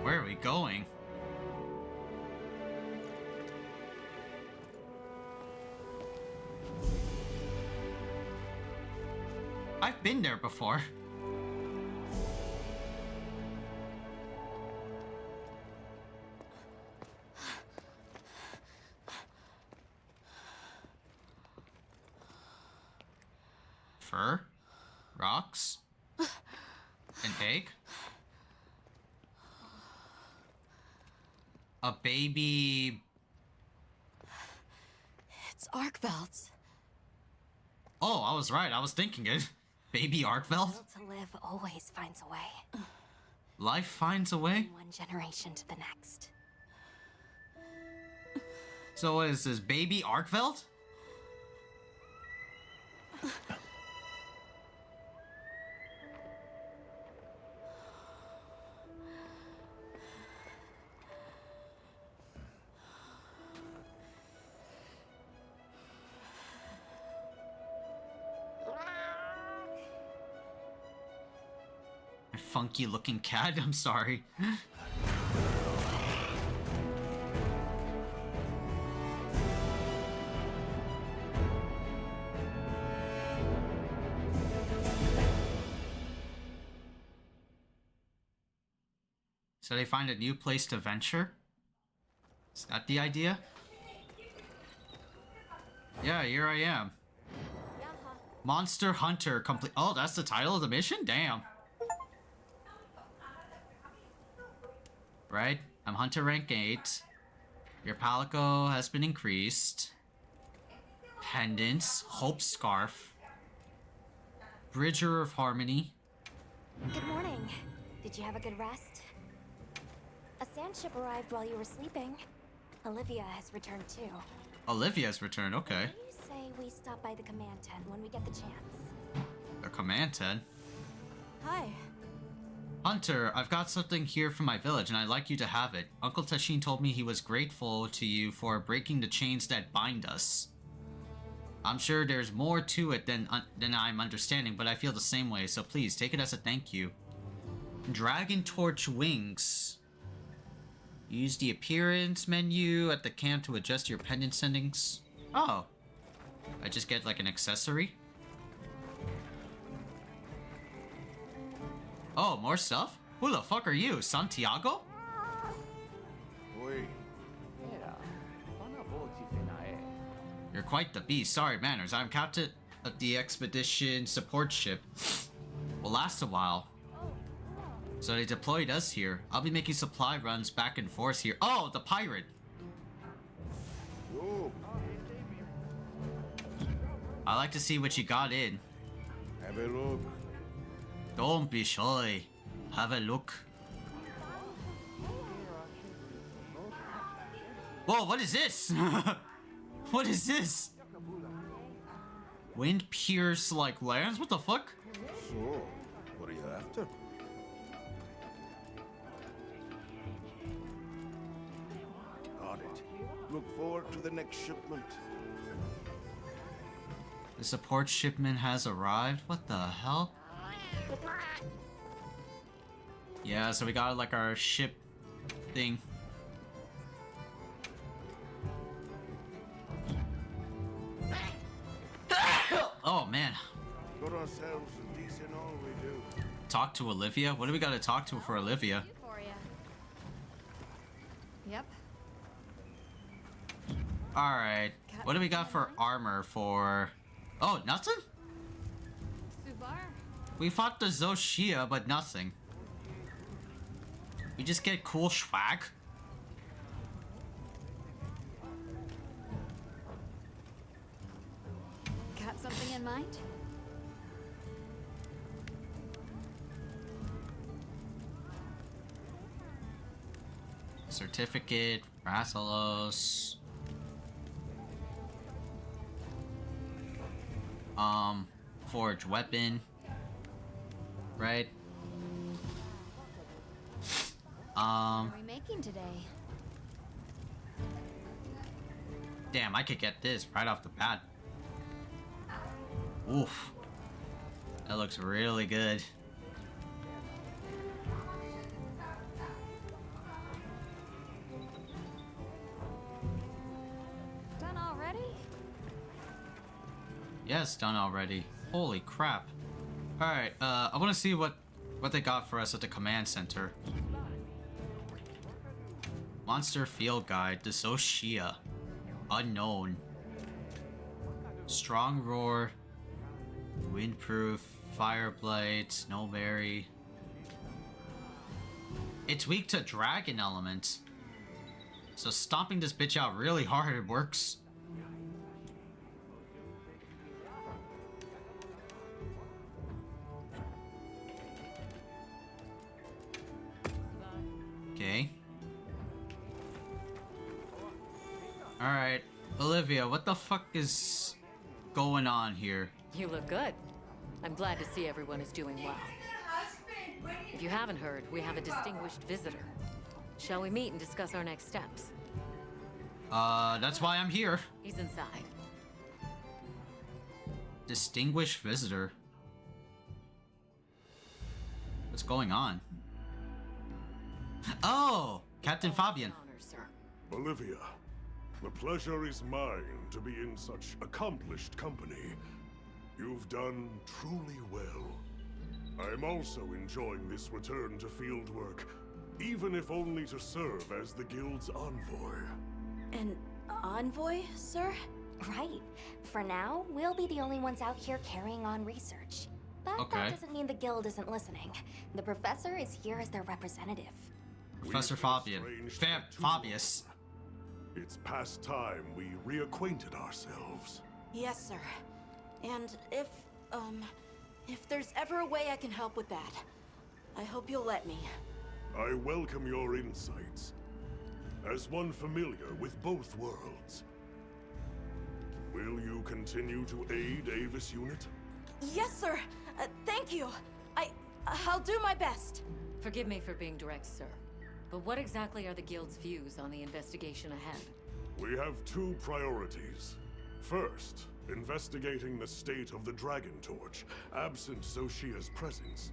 Where are we going? I've been there before. Fur? Rocks? An egg? A baby... It's Arkveld's. Oh, I was right. I was thinking it. Baby Arkveld? Will to live always finds a way. Life finds a way? From one generation to the next. So what is this, baby Arkveld? My funky looking cat, I'm sorry. So they find a new place to venture? Is that the idea? Yeah, here I am. Monster Hunter complete. Oh, that's the title of the mission? Damn. Right? I'm Hunter rank 8. Your palico has been increased. Pendants. Hope Scarf. Bridger of Harmony. Good morning. Did you have a good rest? A sand ship arrived while you were sleeping. Olivia has returned too. Olivia's returned, okay. You say we stop by the command tent when we get the chance. The command tent? Hi. Hunter, I've got something here from my village and I'd like you to have it. Uncle Tashin told me he was grateful to you for breaking the chains that bind us. I'm sure there's more to it than I'm understanding, but I feel the same way, so please take it as a thank you. Dragon Torch Wings. Use the appearance menu at the camp to adjust your pendant settings. Oh. I just get like an accessory? Oh, more stuff? Who the fuck are you, Santiago? You're quite the beast. Sorry, manners. I'm captain of the expedition support ship. Will last a while. So they deployed us here. I'll be making supply runs back and forth here. Oh, the pirate. I like to see what you got in. Have a look. Don't be shy. Have a look. Whoa, what is this? What is this? Wind pierce like lands? What the fuck? So, what are you after? Got it. Look forward to the next shipment. The support shipment has arrived? What the hell? Yeah, so we got like our ship thing. Oh man. Got ourselves a decent all we do. Talk to Olivia? What do we gotta talk to for Olivia? Yep. Alright. What do we got for armor for... Oh, nothing? Subar? We fought the Zoshia, but nothing. We just get cool swag. Got something in mind? Certificate, Rathalos. Forge weapon. Right? What are we making today? Damn, I could get this right off the bat. Oof. That looks really good. Done already? Yes, done already. Holy crap. Alright, I want to see what they got for us at the command center. Monster Field Guide, the Zoshia. Unknown. Strong Roar. Windproof. Fireblade. Snowberry. It's weak to dragon element. So stomping this bitch out really hard works. Okay. Alright. Olivia, what the fuck is going on here? You look good. I'm glad to see everyone is doing well. If you haven't heard, we have a distinguished visitor. Shall we meet and discuss our next steps? That's why I'm here. He's inside. Distinguished visitor. What's going on? Oh, Captain Fabian. Olivia, the pleasure is mine to be in such accomplished company. You've done truly well. I'm also enjoying this return to fieldwork, even if only to serve as the Guild's envoy. An envoy, sir? Right. For now, we'll be the only ones out here carrying on research. But Okay. that doesn't mean the Guild isn't listening. The Professor is here as their representative. Professor Fabian. Fabius. It's past time we reacquainted ourselves. Yes, sir. And if there's ever a way I can help with that, I hope you'll let me. I welcome your insights. As one familiar with both worlds, will you continue to aid Avis Unit? Yes, sir. Thank you. I'll do my best. Forgive me for being direct, sir. But what exactly are the Guild's views on the investigation ahead? We have two priorities. First, investigating the state of the Dragon Torch, absent Zoshia's presence.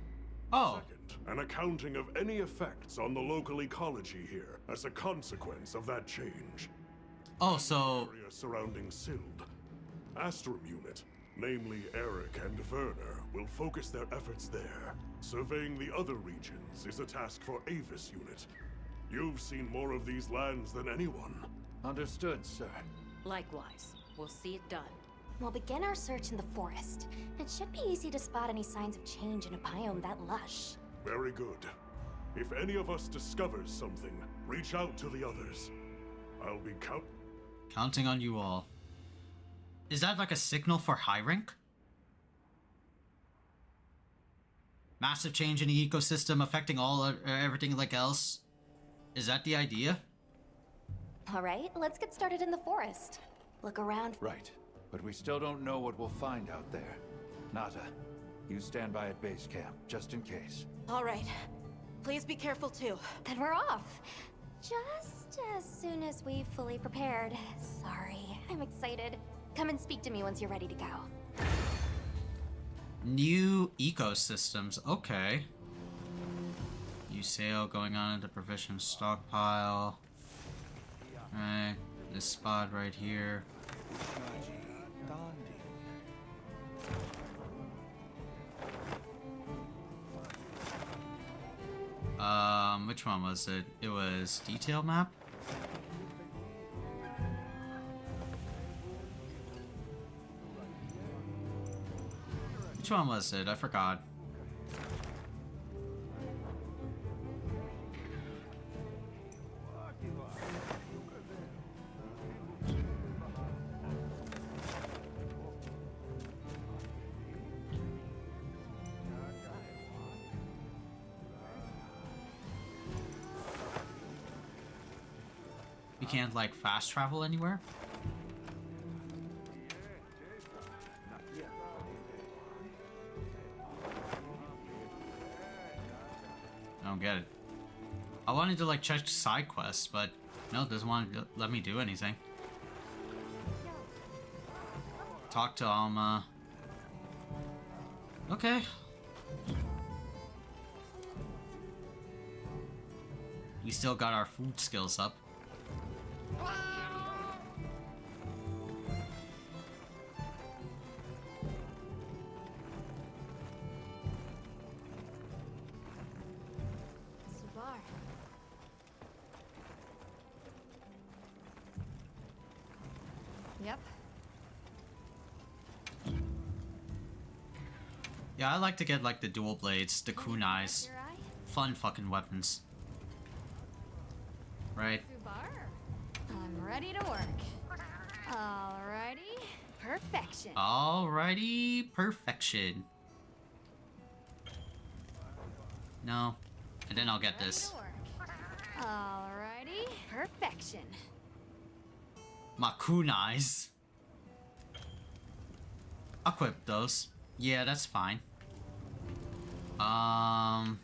Oh. Second, an accounting of any effects on the local ecology here as a consequence of that change. Oh, so... Area surrounding Sild. Astrum Unit, namely Eric and Werner, will focus their efforts there. Surveying the other regions is a task for Avis Unit. You've seen more of these lands than anyone. Understood, sir. Likewise. We'll see it done. We'll begin our search in the forest. It should be easy to spot any signs of change in a biome that lush. Very good. If any of us discovers something, reach out to the others. I'll be counting on you all. Is that like a signal for high rank? Massive change in the ecosystem affecting everything like else. Is that the idea? All right, let's get started in the forest. Look around. Right. But we still don't know what we'll find out there. Nata, you stand by at base camp, just in case. All right. Please be careful, too. Then we're off. Just as soon as we've fully prepared. Sorry, I'm excited. Come and speak to me once you're ready to go. New ecosystems. Okay. New sale going on at the provision stockpile. Right. This spot right here. Which one was it? It was detail map? Which one was it? I forgot. You can't like fast travel anywhere? I don't get it. I wanted to like check side quests, but no, it doesn't want to let me do anything. Talk to Alma. Okay. We still got our food skills up. Yep. Yeah, I like to get like the dual blades, the kunais. Fun fucking weapons. Right? I'm ready to work. Alrighty. Perfection. Alrighty, perfection. No. And then I'll get this. Alrighty. Perfection. My kunais. Equip those. Yeah, that's fine. A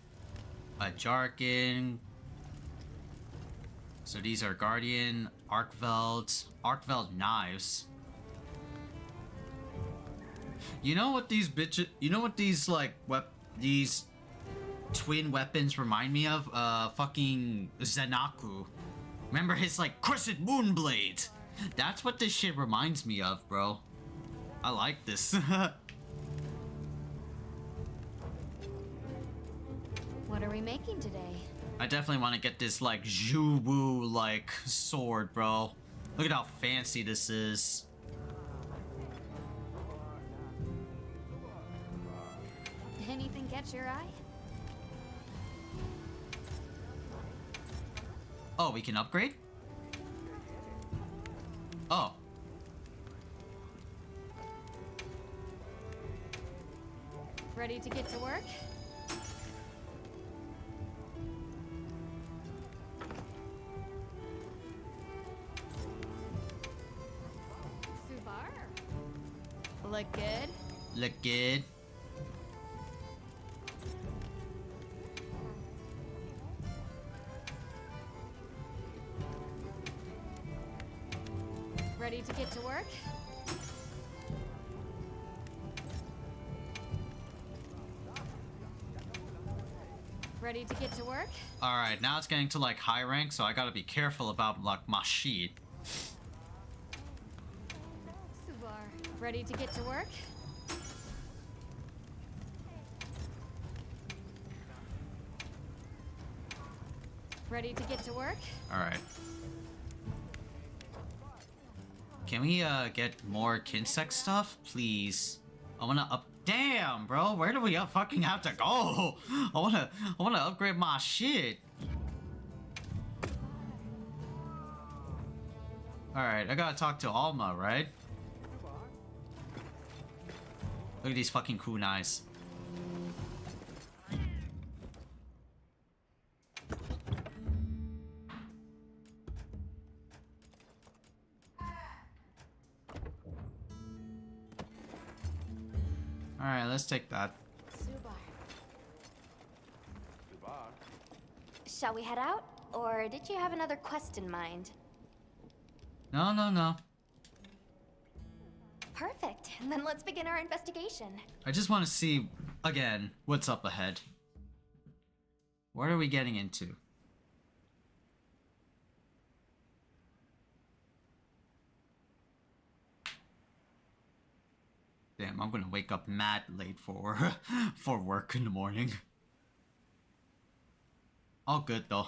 jargon. So these are Guardian, Arkveld knives. You know what these bitches, you know what these like these twin weapons remind me of? Fucking Zenaku. Remember his, like, crescent moon blade? That's what this shit reminds me of, bro. I like this. What are we making today? I definitely want to get this, like, Zhu-Wu, like, sword, bro. Look at how fancy this is. Anything catch your eye? Oh, we can upgrade? Oh. Ready to get to work? Subar. Look good? Look good. Ready to get to work? Ready to get to work? Alright, now it's getting to like high rank, so I gotta be careful about like my shit. Subar. Ready to get to work? Ready to get to work? Alright. Can we get more Kinsec stuff, please? I wanna up. Damn, bro, where do we fucking have to go? I wanna upgrade my shit. All right, I gotta talk to Alma, right? Look at these fucking kunais. Alright, let's take that. Shall we head out? Or did you have another quest in mind? No, no, no. Perfect. Then let's begin our investigation. I just want to see, again, what's up ahead. What are we getting into? Damn, I'm gonna wake up mad late for for work in the morning. All good though.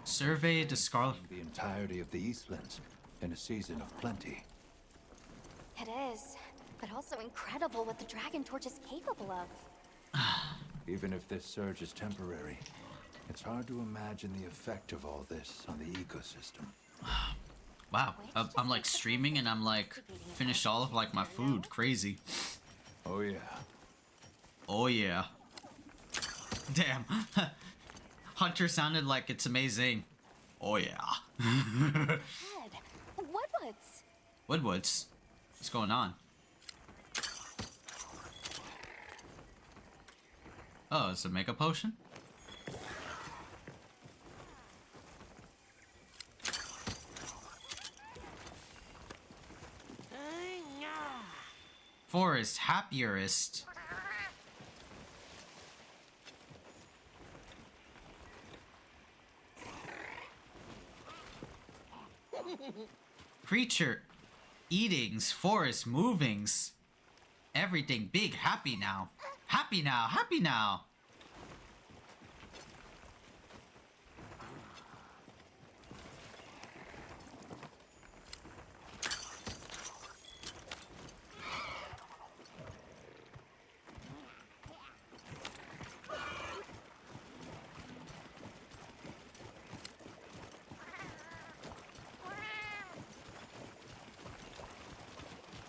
Survey the Scarlet. The entirety of the Eastlands in a season of plenty. It is, but also incredible what the Dragon Torch is capable of. Even if this surge is temporary, it's hard to imagine the effect of all this on the ecosystem. Wow, I'm like streaming and I'm like finished all of like my food. Crazy. Oh yeah. Oh yeah. Damn. Hunter sounded like it's amazing. Oh yeah. Woodwoods. Woodwoods. What's going on? Oh, it's a mega potion? Forest happierest. Creature eatings, forest movings. Everything big, happy now. Happy now, happy now.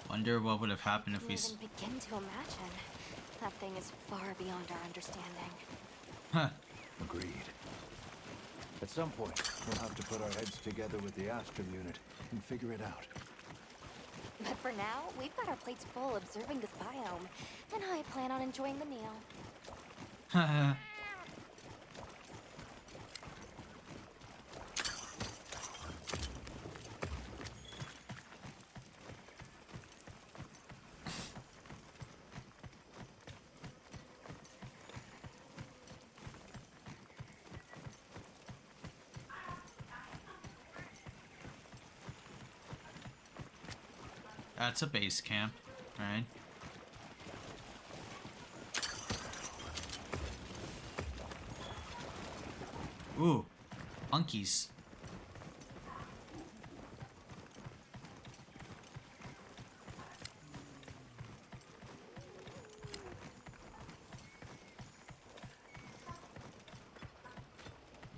Wonder what would have happened if we Can't even begin to imagine. That thing is far beyond our understanding. Huh. Agreed. At some point, we'll have to put our heads together with the Astrum unit and figure it out. But for now, we've got our plates full observing this biome, and I plan on enjoying the meal. That's a base camp, right? Ooh, monkeys.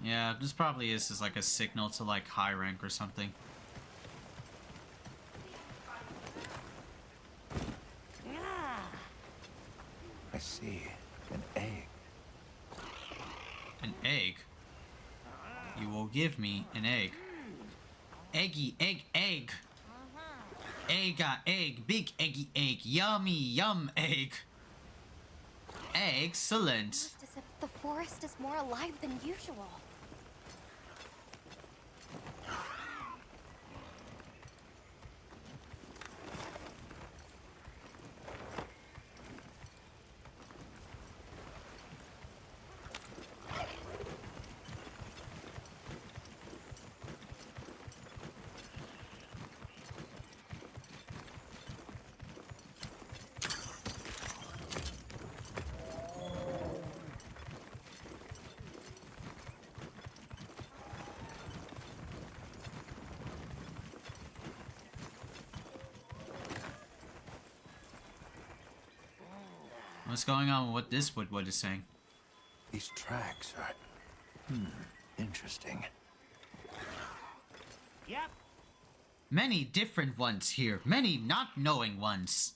Yeah, this probably is like a signal to like high rank or something. I see. An egg. An egg? You will give me an egg. Eggy, egg, egg. Egg, egg, big eggy egg. Yummy, yum egg. Excellent. Just as if the forest is more alive than usual. What's going on with what this wood is saying? These tracks are... interesting. Yep. Many different ones here. Many not knowing ones.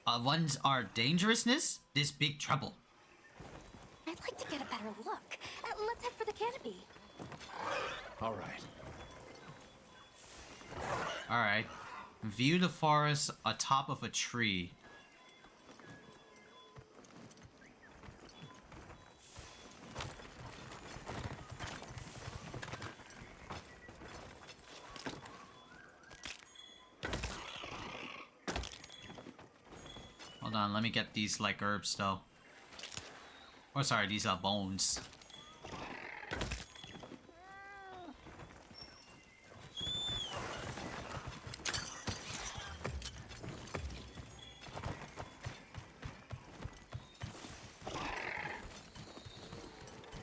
Ones are dangerousness. This big trouble. I'd like to get a better look. Let's head for the canopy. All right. Alright. View the forest atop of a tree. Hold on, let me get these like herbs though. Or sorry, these are bones.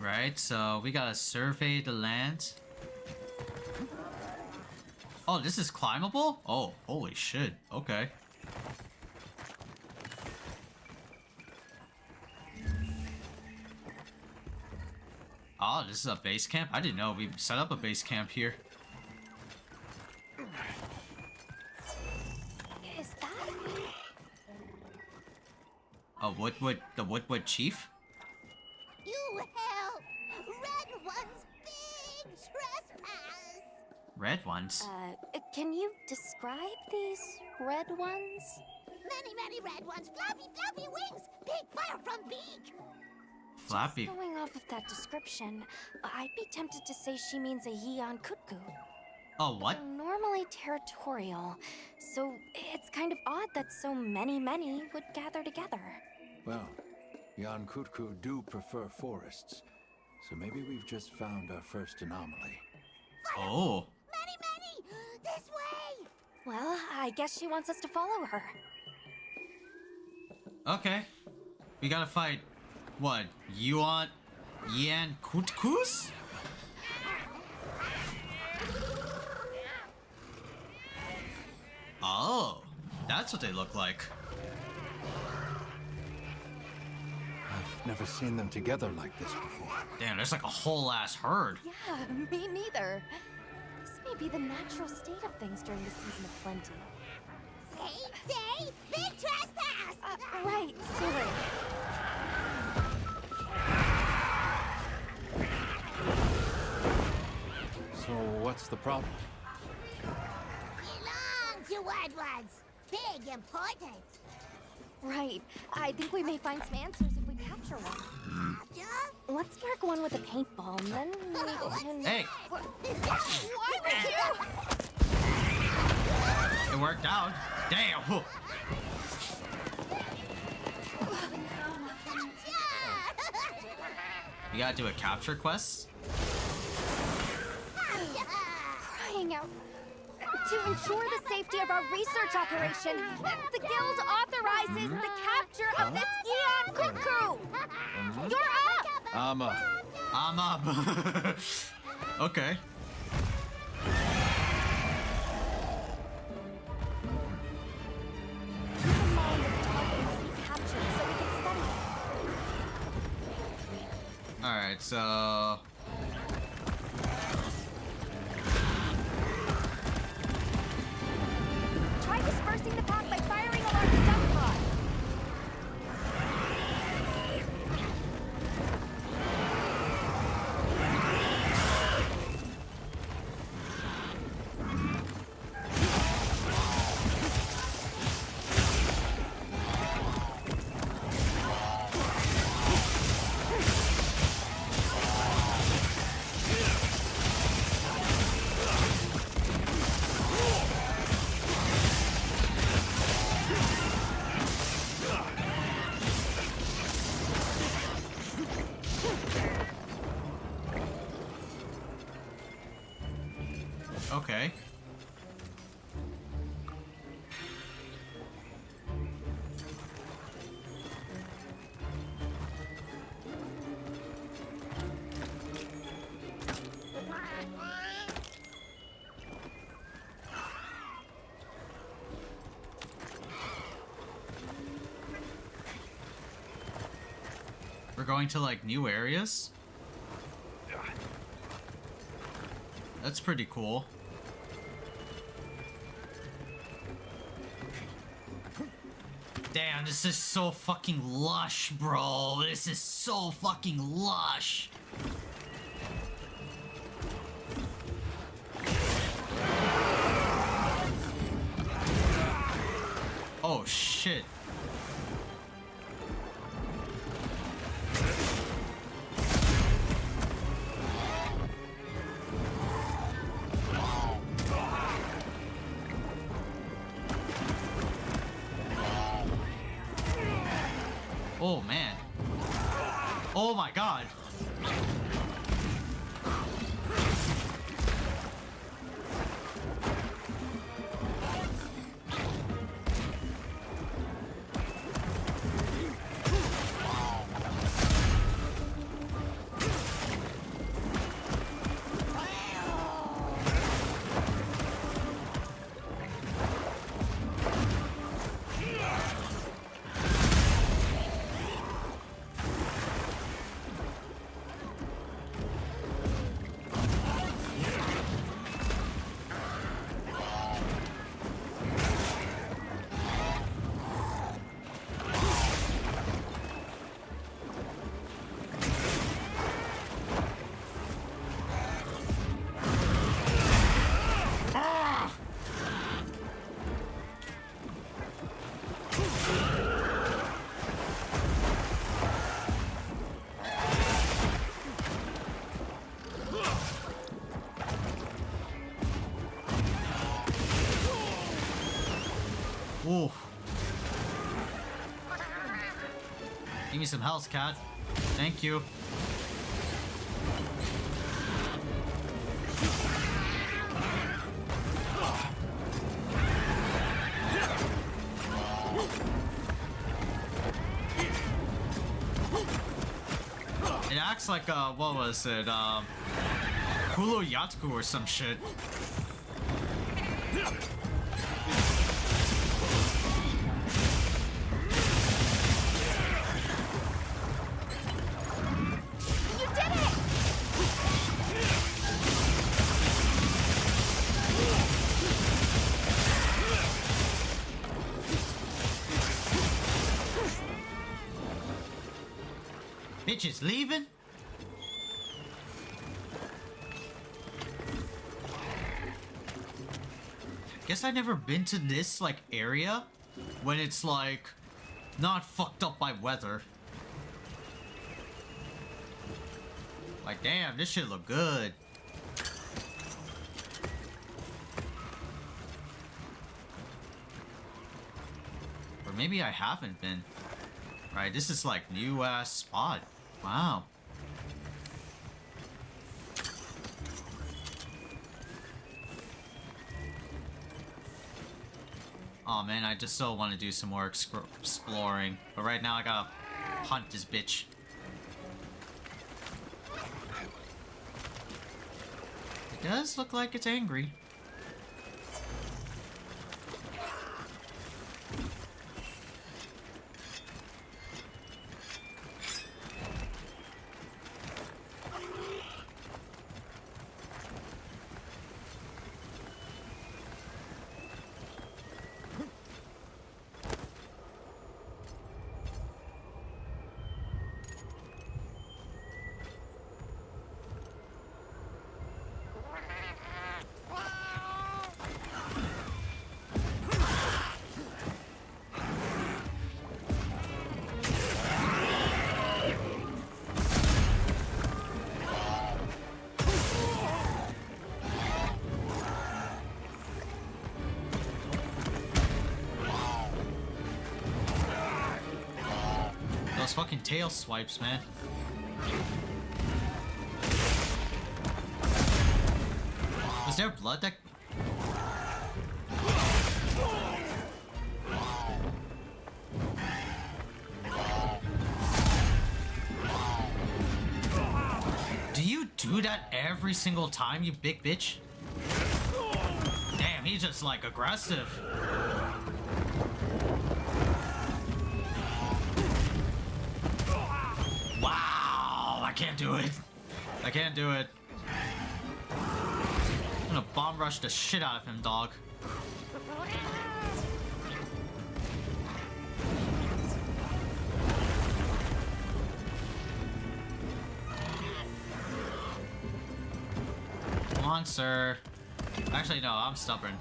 Right, so we gotta survey the land. Oh, this is climbable? Oh, holy shit. Okay. Oh, this is a base camp? I didn't know we set up a base camp here. Is that... A the Woodwood Chief? You help! Red one's big trespass! Red ones? Can you describe these red ones? Many red ones, floppy wings, big fire from beak! Flappy. Just going off of that description, I'd be tempted to say she means a Yian Kutku. Oh, what? They're normally territorial, so it's kind of odd that so many would gather together. Well, Jan Kutku do prefer forests, so maybe we've just found our first anomaly. Oh. Many! This way! Well, I guess she wants us to follow her. Okay. We gotta fight. What? Yan Kutkus? Oh, that's what they look like. I've never seen them together like this before. Damn, there's like a whole ass herd. Yeah, me neither. This may be the natural state of things during the season of plenty. Say, big trespass! Right, sorry. So what's the problem? Belong to Red ones. Big important. Right. I think we may find some answers if we capture one. Let's mark one with a paintball, and then we can... Hey! Why would you? It worked out. Damn! You gotta do a capture quest? Crying out. To ensure the safety of our research operation, the Guild authorizes the capture of this Eon Cuckoo! You're up! I'm up. I'm up. Okay. Keep in mind that the target must be captured so we can study it. Alright, so... Try dispersing the pack by firing a large stun pod. Okay. We're going to like new areas? That's pretty cool. Damn, this is so fucking lush, bro. This is so fucking lush. Oh shit. Oh man. Oh my god. Ooh. Give me some health, cat. Thank you. It acts like what was it? Kulo Yatku or some shit. Bitches leaving? Guess I've never been to this like area when it's like not fucked up by weather. Like damn, this shit look good. Or maybe I haven't been. Right, this is like new ass spot. Wow. Oh man, I just so want to do some more exploring. But right now I gotta hunt this bitch. It does look like it's angry. Those fucking tail swipes, man. Was there blood that... Do you do that every single time, you big bitch? Damn, he's just like aggressive. Wow, I can't do it. I can't do it. I'm gonna bomb rush the shit out of him, dog. Come on, sir. Actually, no, I'm stubborn.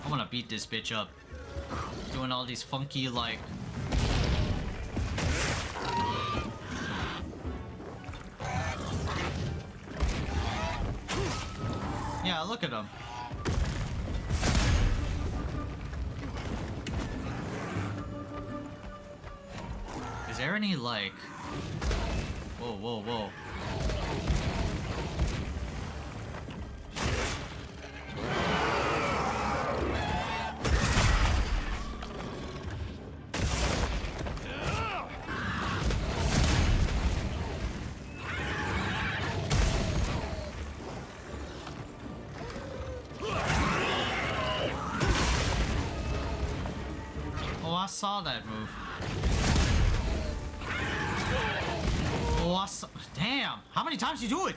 I wanna beat this bitch up. Doing all these funky, like... Yeah, look at him. Is there any, like... Whoa, whoa, whoa. I saw that move. Oh, I saw... Damn! How many times you do it?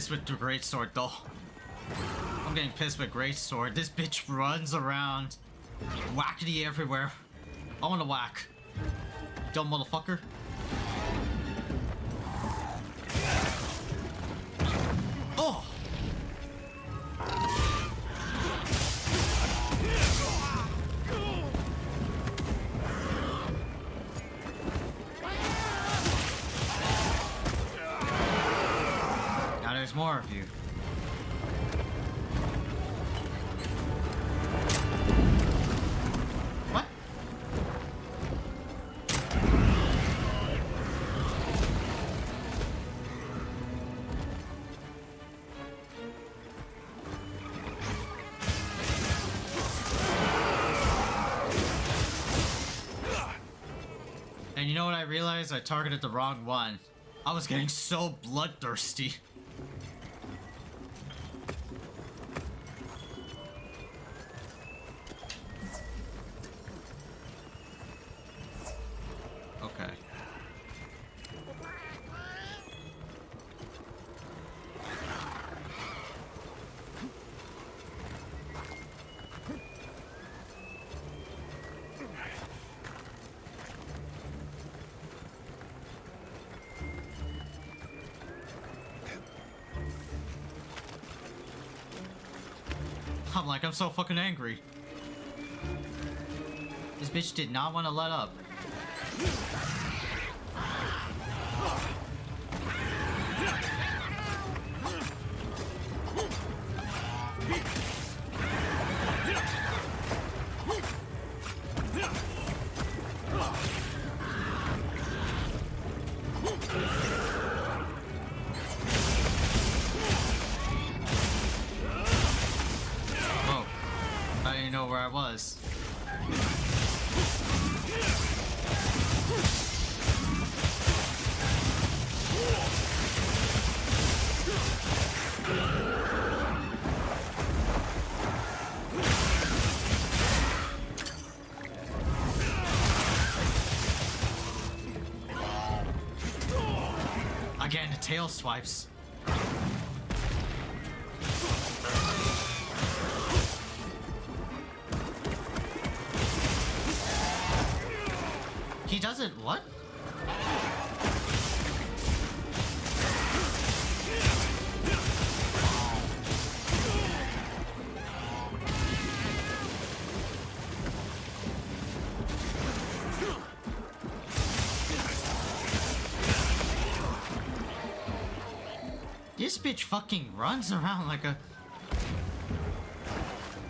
With the great sword though. I'm getting pissed with great sword. This bitch runs around wackety everywhere. I wanna whack. Dumb motherfucker. Oh! There's more of you. What? And you know what I realized? I targeted the wrong one. I was getting so bloodthirsty. I'm so fucking angry. This bitch did not want to let up. Whoa. I didn't know where I was. Again, the tail swipes. He doesn't what? This bitch fucking runs around like a...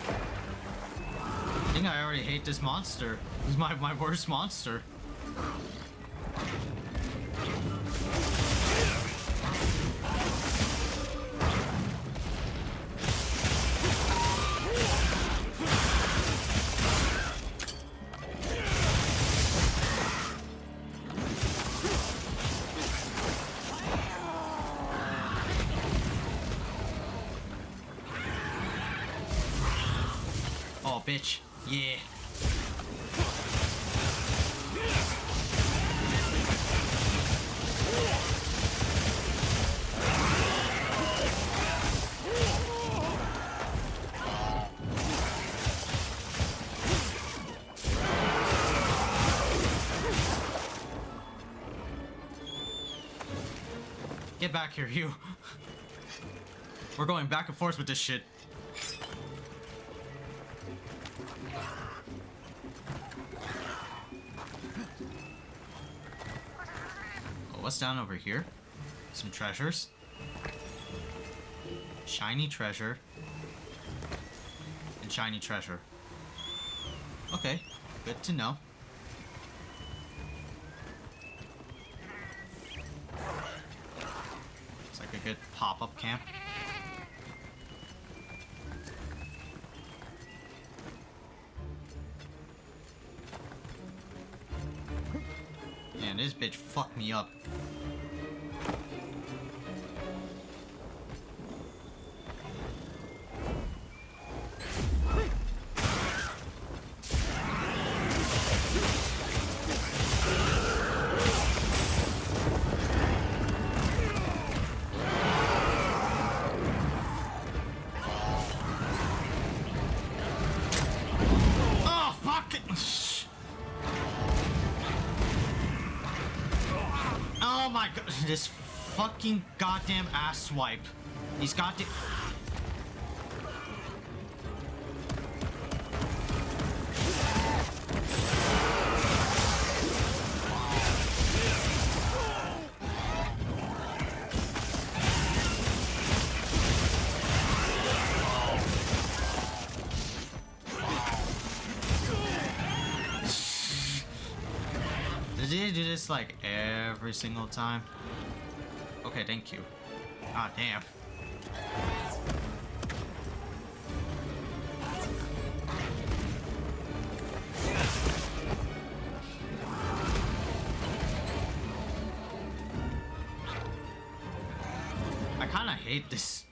I think I already hate this monster. This is my worst monster. Oh, bitch. Yeah. Get back here, you. We're going back and forth with this shit. What's down over here? Some treasures. Shiny treasure. And shiny treasure. Okay, good to know. It's like a good pop-up camp. Man, this bitch fucked me up. Oh, fuck it! Oh my god, this fucking goddamn ass swipe. He's got to... Did he do this like every single time? Okay, thank you. Ah, damn. I kinda hate this.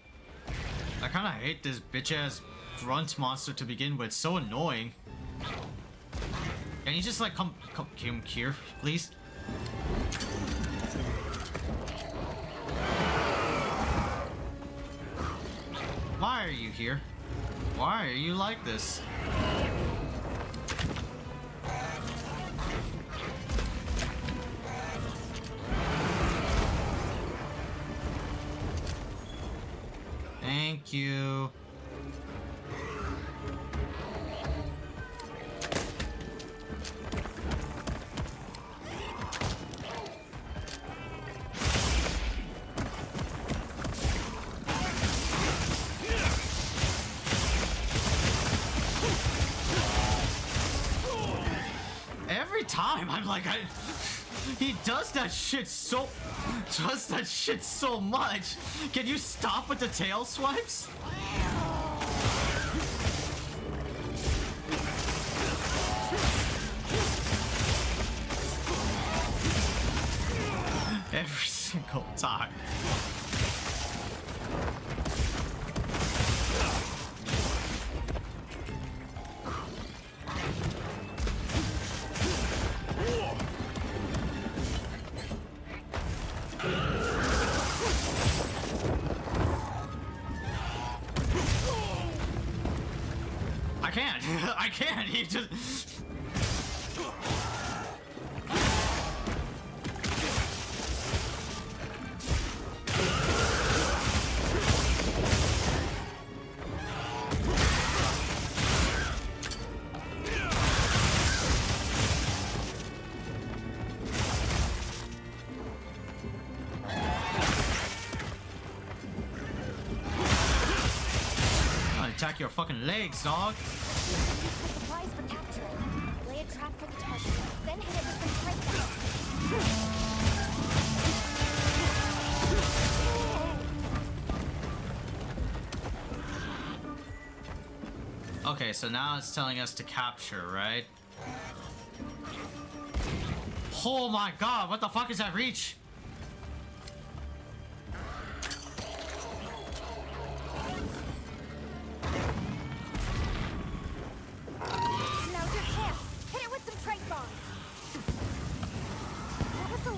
I kinda hate this bitch-ass grunt monster to begin with. So annoying. Can you just like come here, please? Why are you here? Why are you like this? Thank you. time. I'm like, he does that shit so much. Can you stop with the tail swipes? Every single time. I can't, he just... Attack your fucking legs, dog. Supplies for capturing. Lay a trap for the target, then hit it with some breakdowns. Okay, so now it's telling us to capture, right? Oh my god, what the fuck is that reach?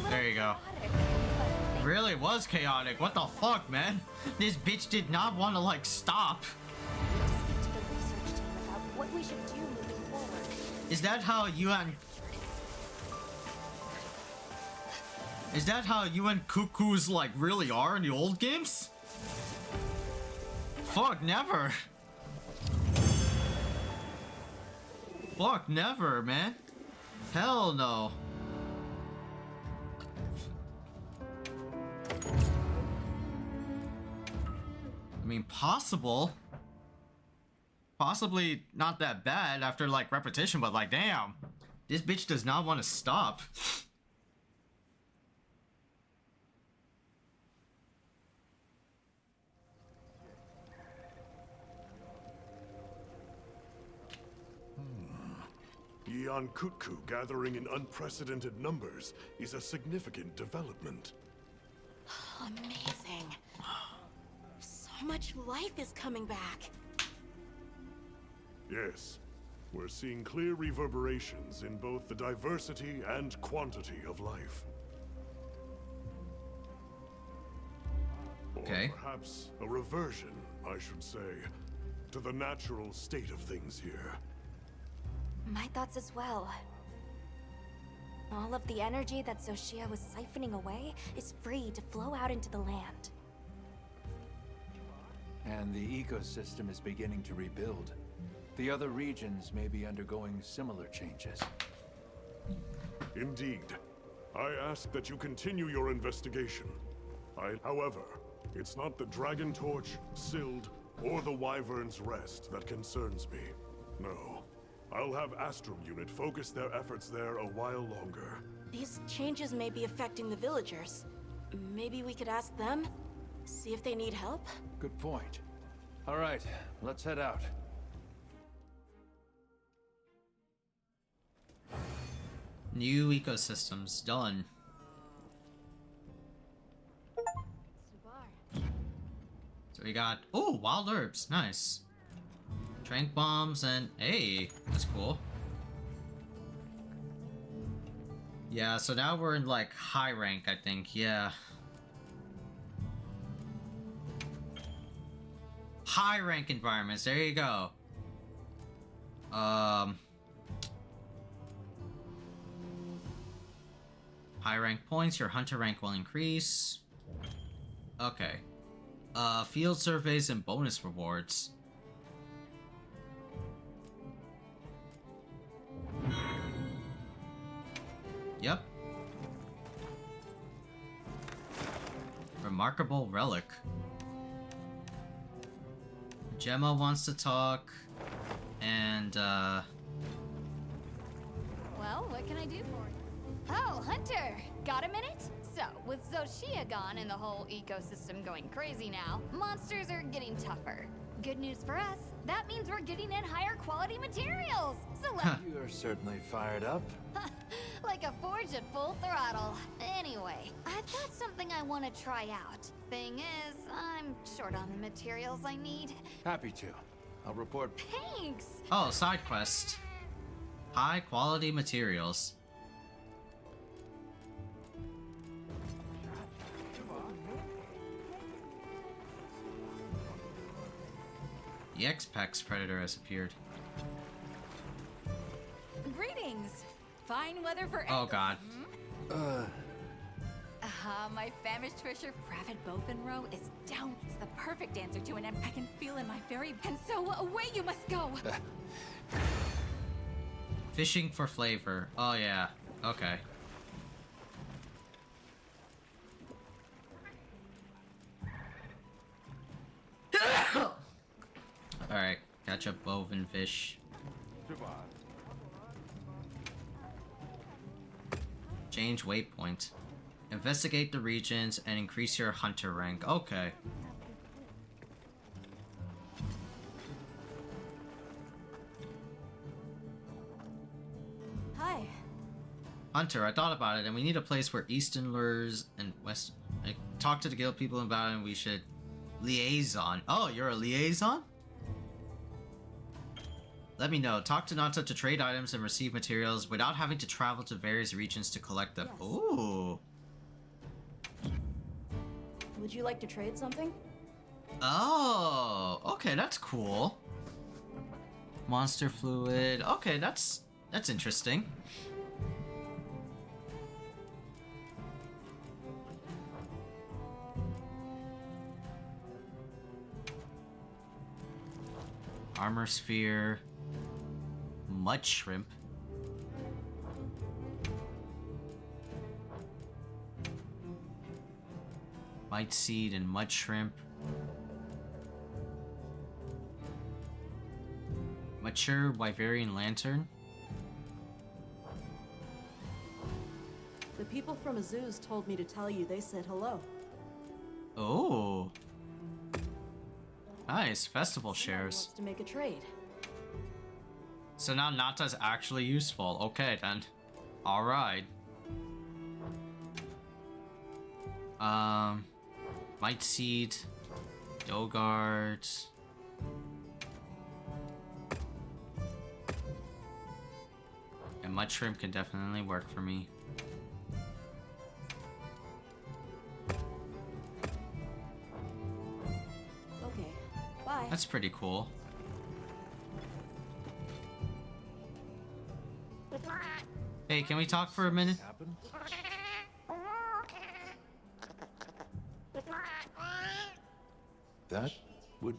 There you go. Really was chaotic. What the fuck, man? This bitch did not want to like stop. Speak to the research team about what we should do moving forward. Is that how you and cuckoos like really are in the old games? Fuck, never. Fuck, never, man. Hell no. I mean, possibly not that bad after like repetition, but like, damn, this bitch does not want to stop. Eon Kutku gathering in unprecedented numbers is a significant development. Amazing. So much life is coming back. Yes, we're seeing clear reverberations in both the diversity and quantity of life. Okay. Or perhaps a reversion, I should say, to the natural state of things here. My thoughts as well. All of the energy that Xochitl was siphoning away is free to flow out into the land. And the ecosystem is beginning to rebuild. The other regions may be undergoing similar changes. Indeed. I ask that you continue your investigation. However, it's not the Dragon Torch, Sild, or the Wyvern's Rest that concerns me. No. I'll have Astrum Unit focus their efforts there a while longer. These changes may be affecting the villagers. Maybe we could ask them? See if they need help? Good point. All right, let's head out. New ecosystems done. So we got, oh, wild herbs, nice. Trank bombs and, hey, that's cool. Yeah, so now we're in like high rank, I think, yeah. High rank environments, there you go. High rank points, your hunter rank will increase. Okay. Field surveys and bonus rewards. Yep. Remarkable relic. Gemma wants to talk, and Well, Well, what can I do for you? Oh, Hunter! Got a minute? So, with Zoshia gone and the whole ecosystem going crazy now, monsters are getting tougher. Good news for us, that means we're getting in higher quality materials! So You are certainly fired up. like a forge at full throttle. Anyway, I've got something I want to try out. Thing is, I'm short on the materials I need. Happy to. I'll report. Thanks! Oh, side quest. High quality materials. The X-Pex predator has appeared. Greetings! Fine weather for Oh god. My famished fisher, Pravid Bothenrow, is down. It's the perfect answer to an I can feel in my very... And so, away you must go! Fishing for flavor. Oh yeah. Okay. Alright, catch up bovine fish. Change waypoint. Investigate the regions and increase your hunter rank. Okay. Hi. Hunter, I thought about it, and we need a place where Eastern lures and West. Like, talk to the guild people about it, and we should liaison. Oh, you're a liaison? Let me know. Talk to Nanta to trade items and receive materials without having to travel to various regions to collect them. Yes. Ooh. Would you like to trade something? Oh, okay, that's cool. Monster fluid. Okay, that's interesting. Armor sphere. Mud shrimp. Might seed and mud shrimp. Mature Wyverian lantern. The people from Azuz told me to tell you they said hello. Oh. Nice. Festival shares. Wants to make a trade. So now Nata's actually useful. Okay then. Alright. Might Seed. Dogard. And Mud Shrimp can definitely work for me. Okay, bye. That's pretty cool. Hey, can we talk for a minute? That would...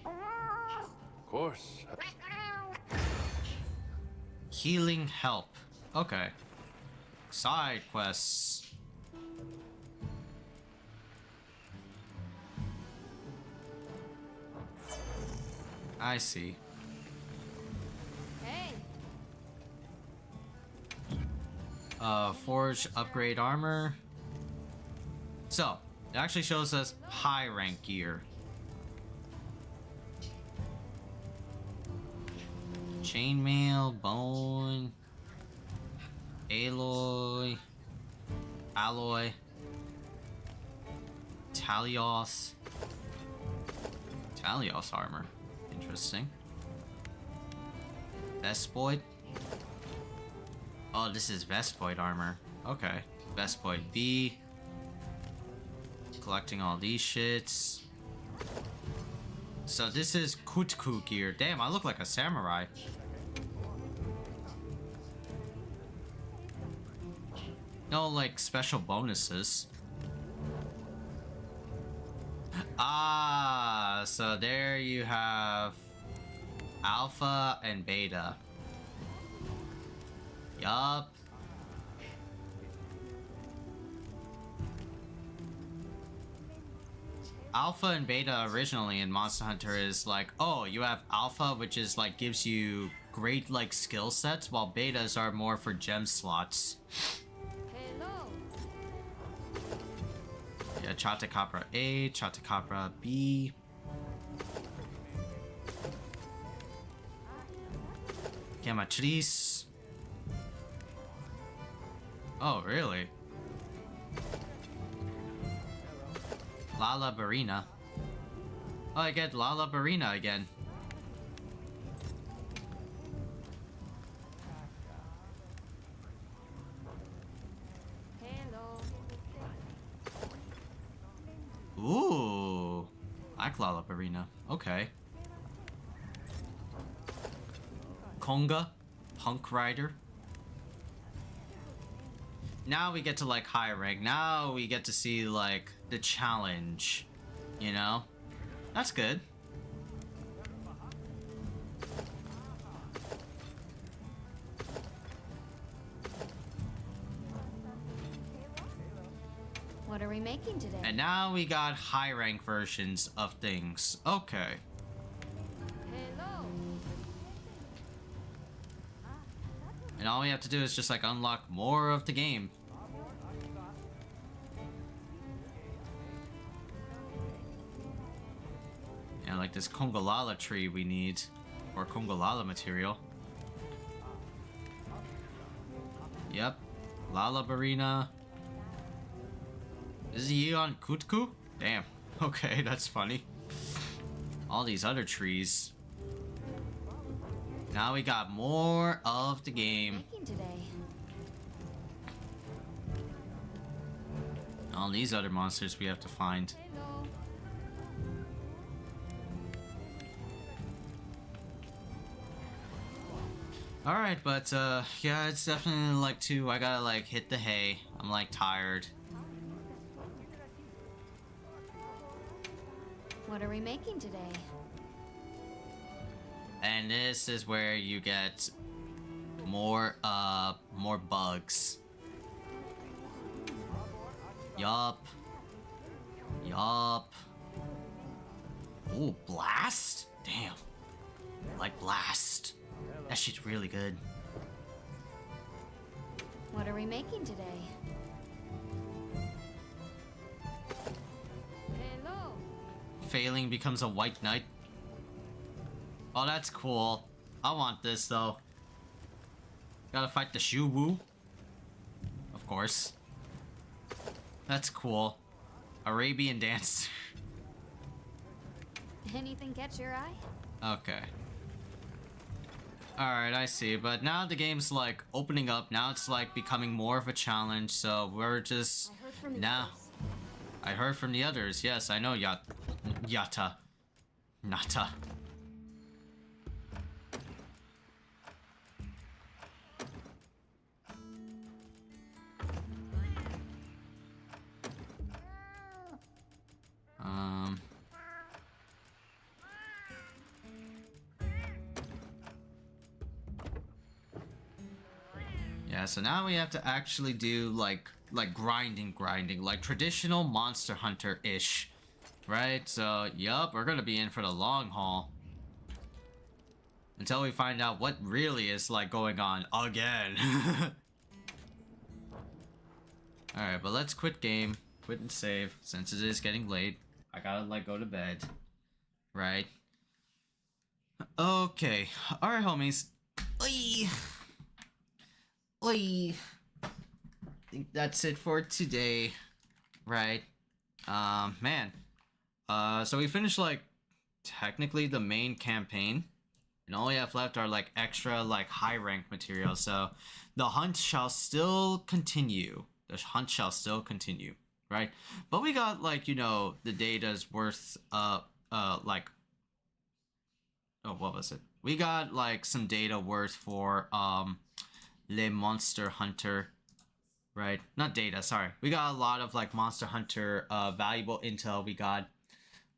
Of course. Healing help. Okay. Side quests. I see. Hey. Forge upgrade armor. So, it actually shows us high rank gear. Chainmail, bone, alloy, Talios armor. Interesting. Vespoid. Oh, this is Vespoid armor. Okay. Vespoid B. Collecting all these shits. So this is Kutku gear. Damn, I look like a samurai. No, like, special bonuses. Ah, so there you have Alpha and Beta. Yup. Alpha and Beta originally in Monster Hunter is like, oh, you have Alpha, which is like gives you great like skill sets, while betas are more for gem slots. Hello. Yeah, Chatakabra A, Chatakabra B. Gematrice. Oh, really? Lala Barina. Oh, I get Lala Barina again. Ooh, I like Lala Barina. Okay. Konga, Punk Rider. Now we get to like high rank. Now we get to see like the challenge, you know? That's good. What are we making today? And now we got high rank versions of things. Okay. Hello. And all we have to do is just like unlock more of the game. And like this Kongolala tree we need, or Kongolala material. Yep. Lala Barina. Is he on Kutku? Damn. Okay, that's funny. All these other trees. Now we got more of the game. All these other monsters we have to find. Alright, but yeah, it's definitely like I gotta like hit the hay. I'm like tired. What are we making today? And this is where you get more bugs. Yup. Yup. Ooh, Blast? Damn. I like Blast. That shit's really good. What are we making today? Hello. Failing becomes a white knight. Oh, that's cool. I want this though. Gotta fight the Shuwu. Of course. That's cool. Arabian dance. Anything catch your eye? Okay. Alright, I see. But now the game's like opening up. Now it's like becoming more of a challenge. So we're just... now. I heard from the others. Yes, I know Yata. Nata. Yeah, so now we have to actually do like grinding, like traditional Monster Hunter-ish, right? So, yup, we're gonna be in for the long haul. Until we find out what really is like going on again. Alright, but let's quit game. Quit and save, since it is getting late. I gotta like go to bed. Right? Okay. Alright, homies. Oy. Oy. I think that's it for today. Right? Man. So we finished like technically the main campaign. And all we have left are like extra like high rank material. So the hunt shall still continue. The hunt shall still continue. Right? But we got like, you know, the data's worth like, oh, what was it? We got like some data worth for Le Monster Hunter, right? Not data, sorry. We got a lot of like Monster Hunter valuable intel we got.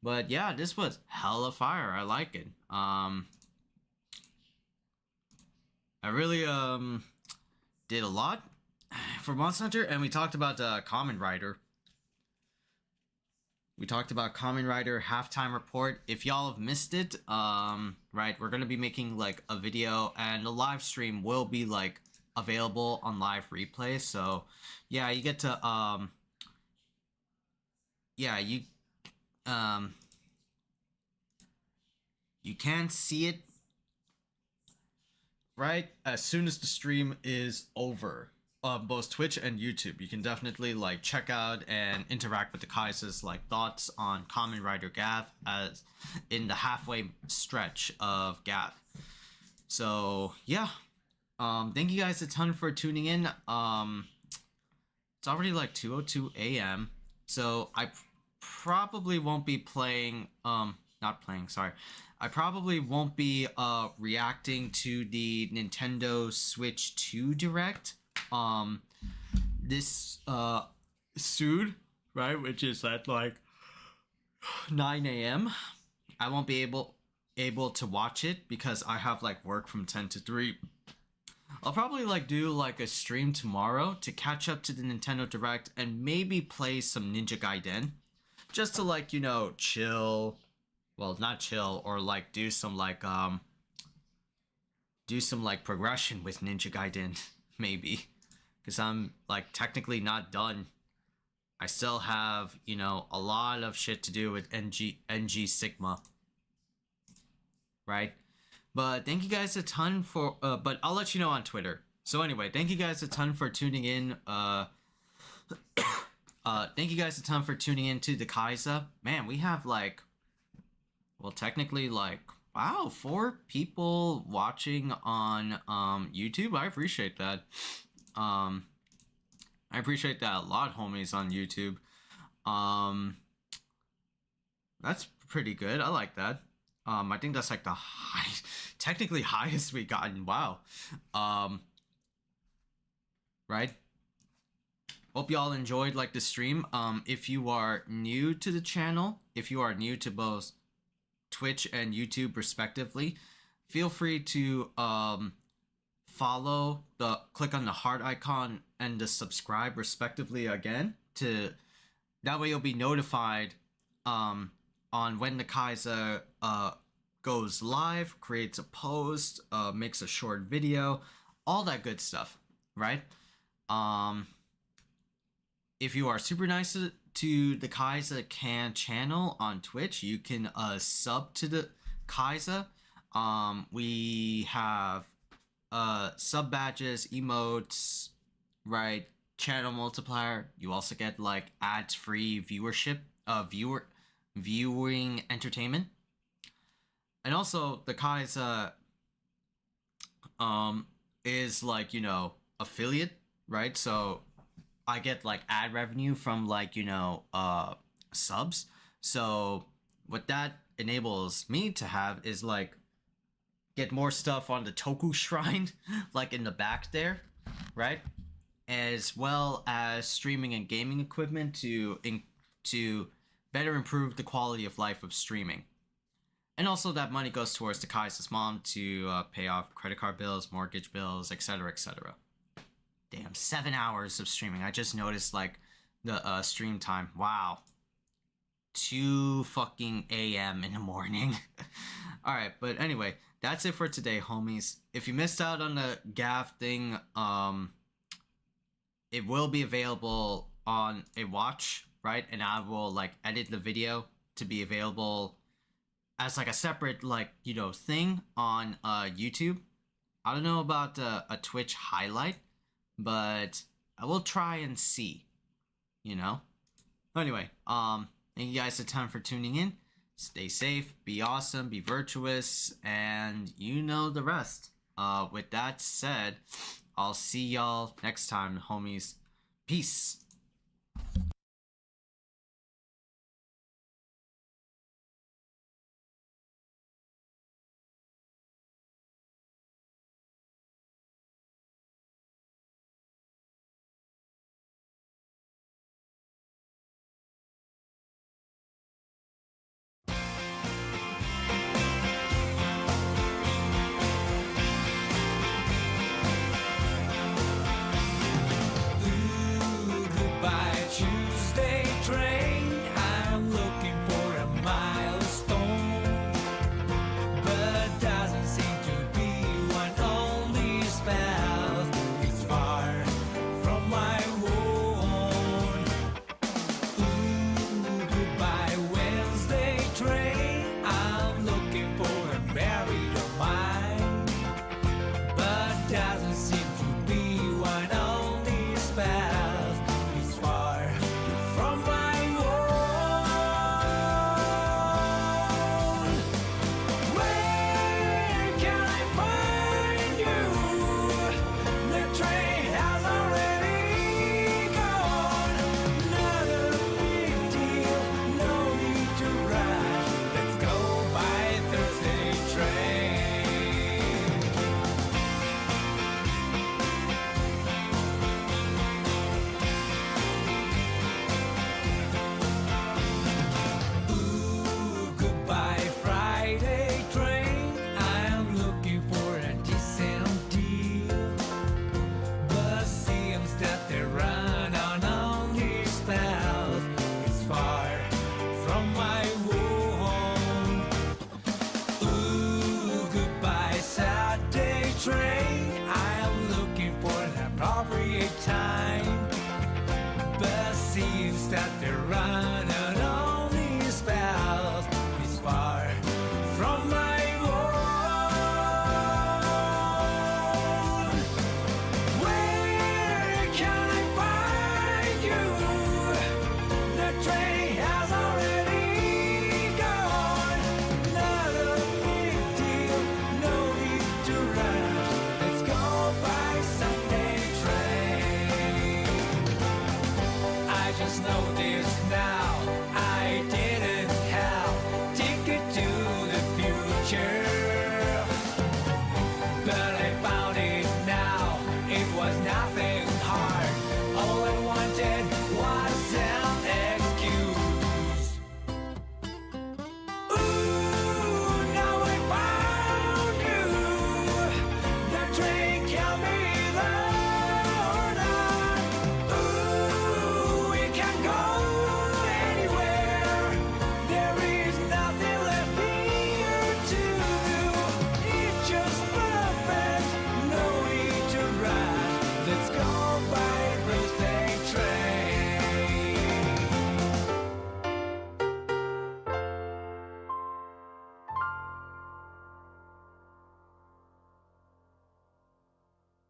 But yeah, this was hella fire. I like it. I really did a lot for Monster Hunter, and we talked about Kamen Rider. We talked about Kamen Rider halftime report. If y'all have missed it, right, we're gonna be making like a video, and the live stream will be like available on live replay. So yeah, you get to yeah, you can see it right as soon as the stream is over. Both Twitch and YouTube. You can definitely like check out and interact with the Khaiza's like thoughts on Kamen Rider Gavv as in the halfway stretch of Gavv. So yeah, thank you guys a ton for tuning in. It's already like 2:02 a.m. So I probably won't be playing I probably won't be reacting to the Nintendo Switch 2 Direct this soon, right, which is at like 9 a.m. I won't be able to watch it because I have like work from 10 to 3. I'll probably like do like a stream tomorrow to catch up to the Nintendo Direct and maybe play some Ninja Gaiden just to like, you know, chill, well, not chill, or like do some like progression with Ninja Gaiden maybe, because I'm like technically not done. I still have, you know, a lot of shit to do with NG Sigma, right? But thank you guys a ton for but I'll let you know on Twitter. So anyway, thank you guys a ton for tuning in. Thank you guys a ton for tuning in to the Khaiza. Man, we have like, well, technically like, wow, 4 people watching on YouTube. I appreciate that. I appreciate that a lot, homies, on YouTube. That's pretty good. I like that. I think that's like the technically highest we gotten. Wow. Right. Hope y'all enjoyed like the stream. If you are new to the channel, if you are new to both Twitch and YouTube respectively, feel free to click on the heart icon and the subscribe respectively again, to that way you'll be notified on when the Khaiza goes live, creates a post, makes a short video, all that good stuff, right? If you are super nice to the khaizakahn channel on Twitch, you can sub to the Khaiza. We have sub badges, emotes, right? Channel multiplier. You also get like ads-free viewership, viewing entertainment. And also the Khaiza is like, you know, affiliate, right? So I get like ad revenue from like, you know, subs. So what that enables me to have is like get more stuff on the Toku Shrine, like in the back there, right? As well as streaming and gaming equipment to better improve the quality of life of streaming. And also that money goes towards the Khaiza's mom to pay off credit card bills, mortgage bills, etc., etc. Damn, 7 hours of streaming. I just noticed like the stream time. Wow. 2 fucking a.m. in the morning. Alright, but anyway, that's it for today, homies. If you missed out on the Gavv thing, it will be available on a watch, right? And I will like edit the video to be available as like a separate like, you know, thing on YouTube. I don't know about a Twitch highlight, but I will try and see, you know. Anyway, thank you guys a ton for tuning in. Stay safe, be awesome, be virtuous, and you know the rest. With that said, I'll see y'all next time, homies. Peace. Goodbye, creature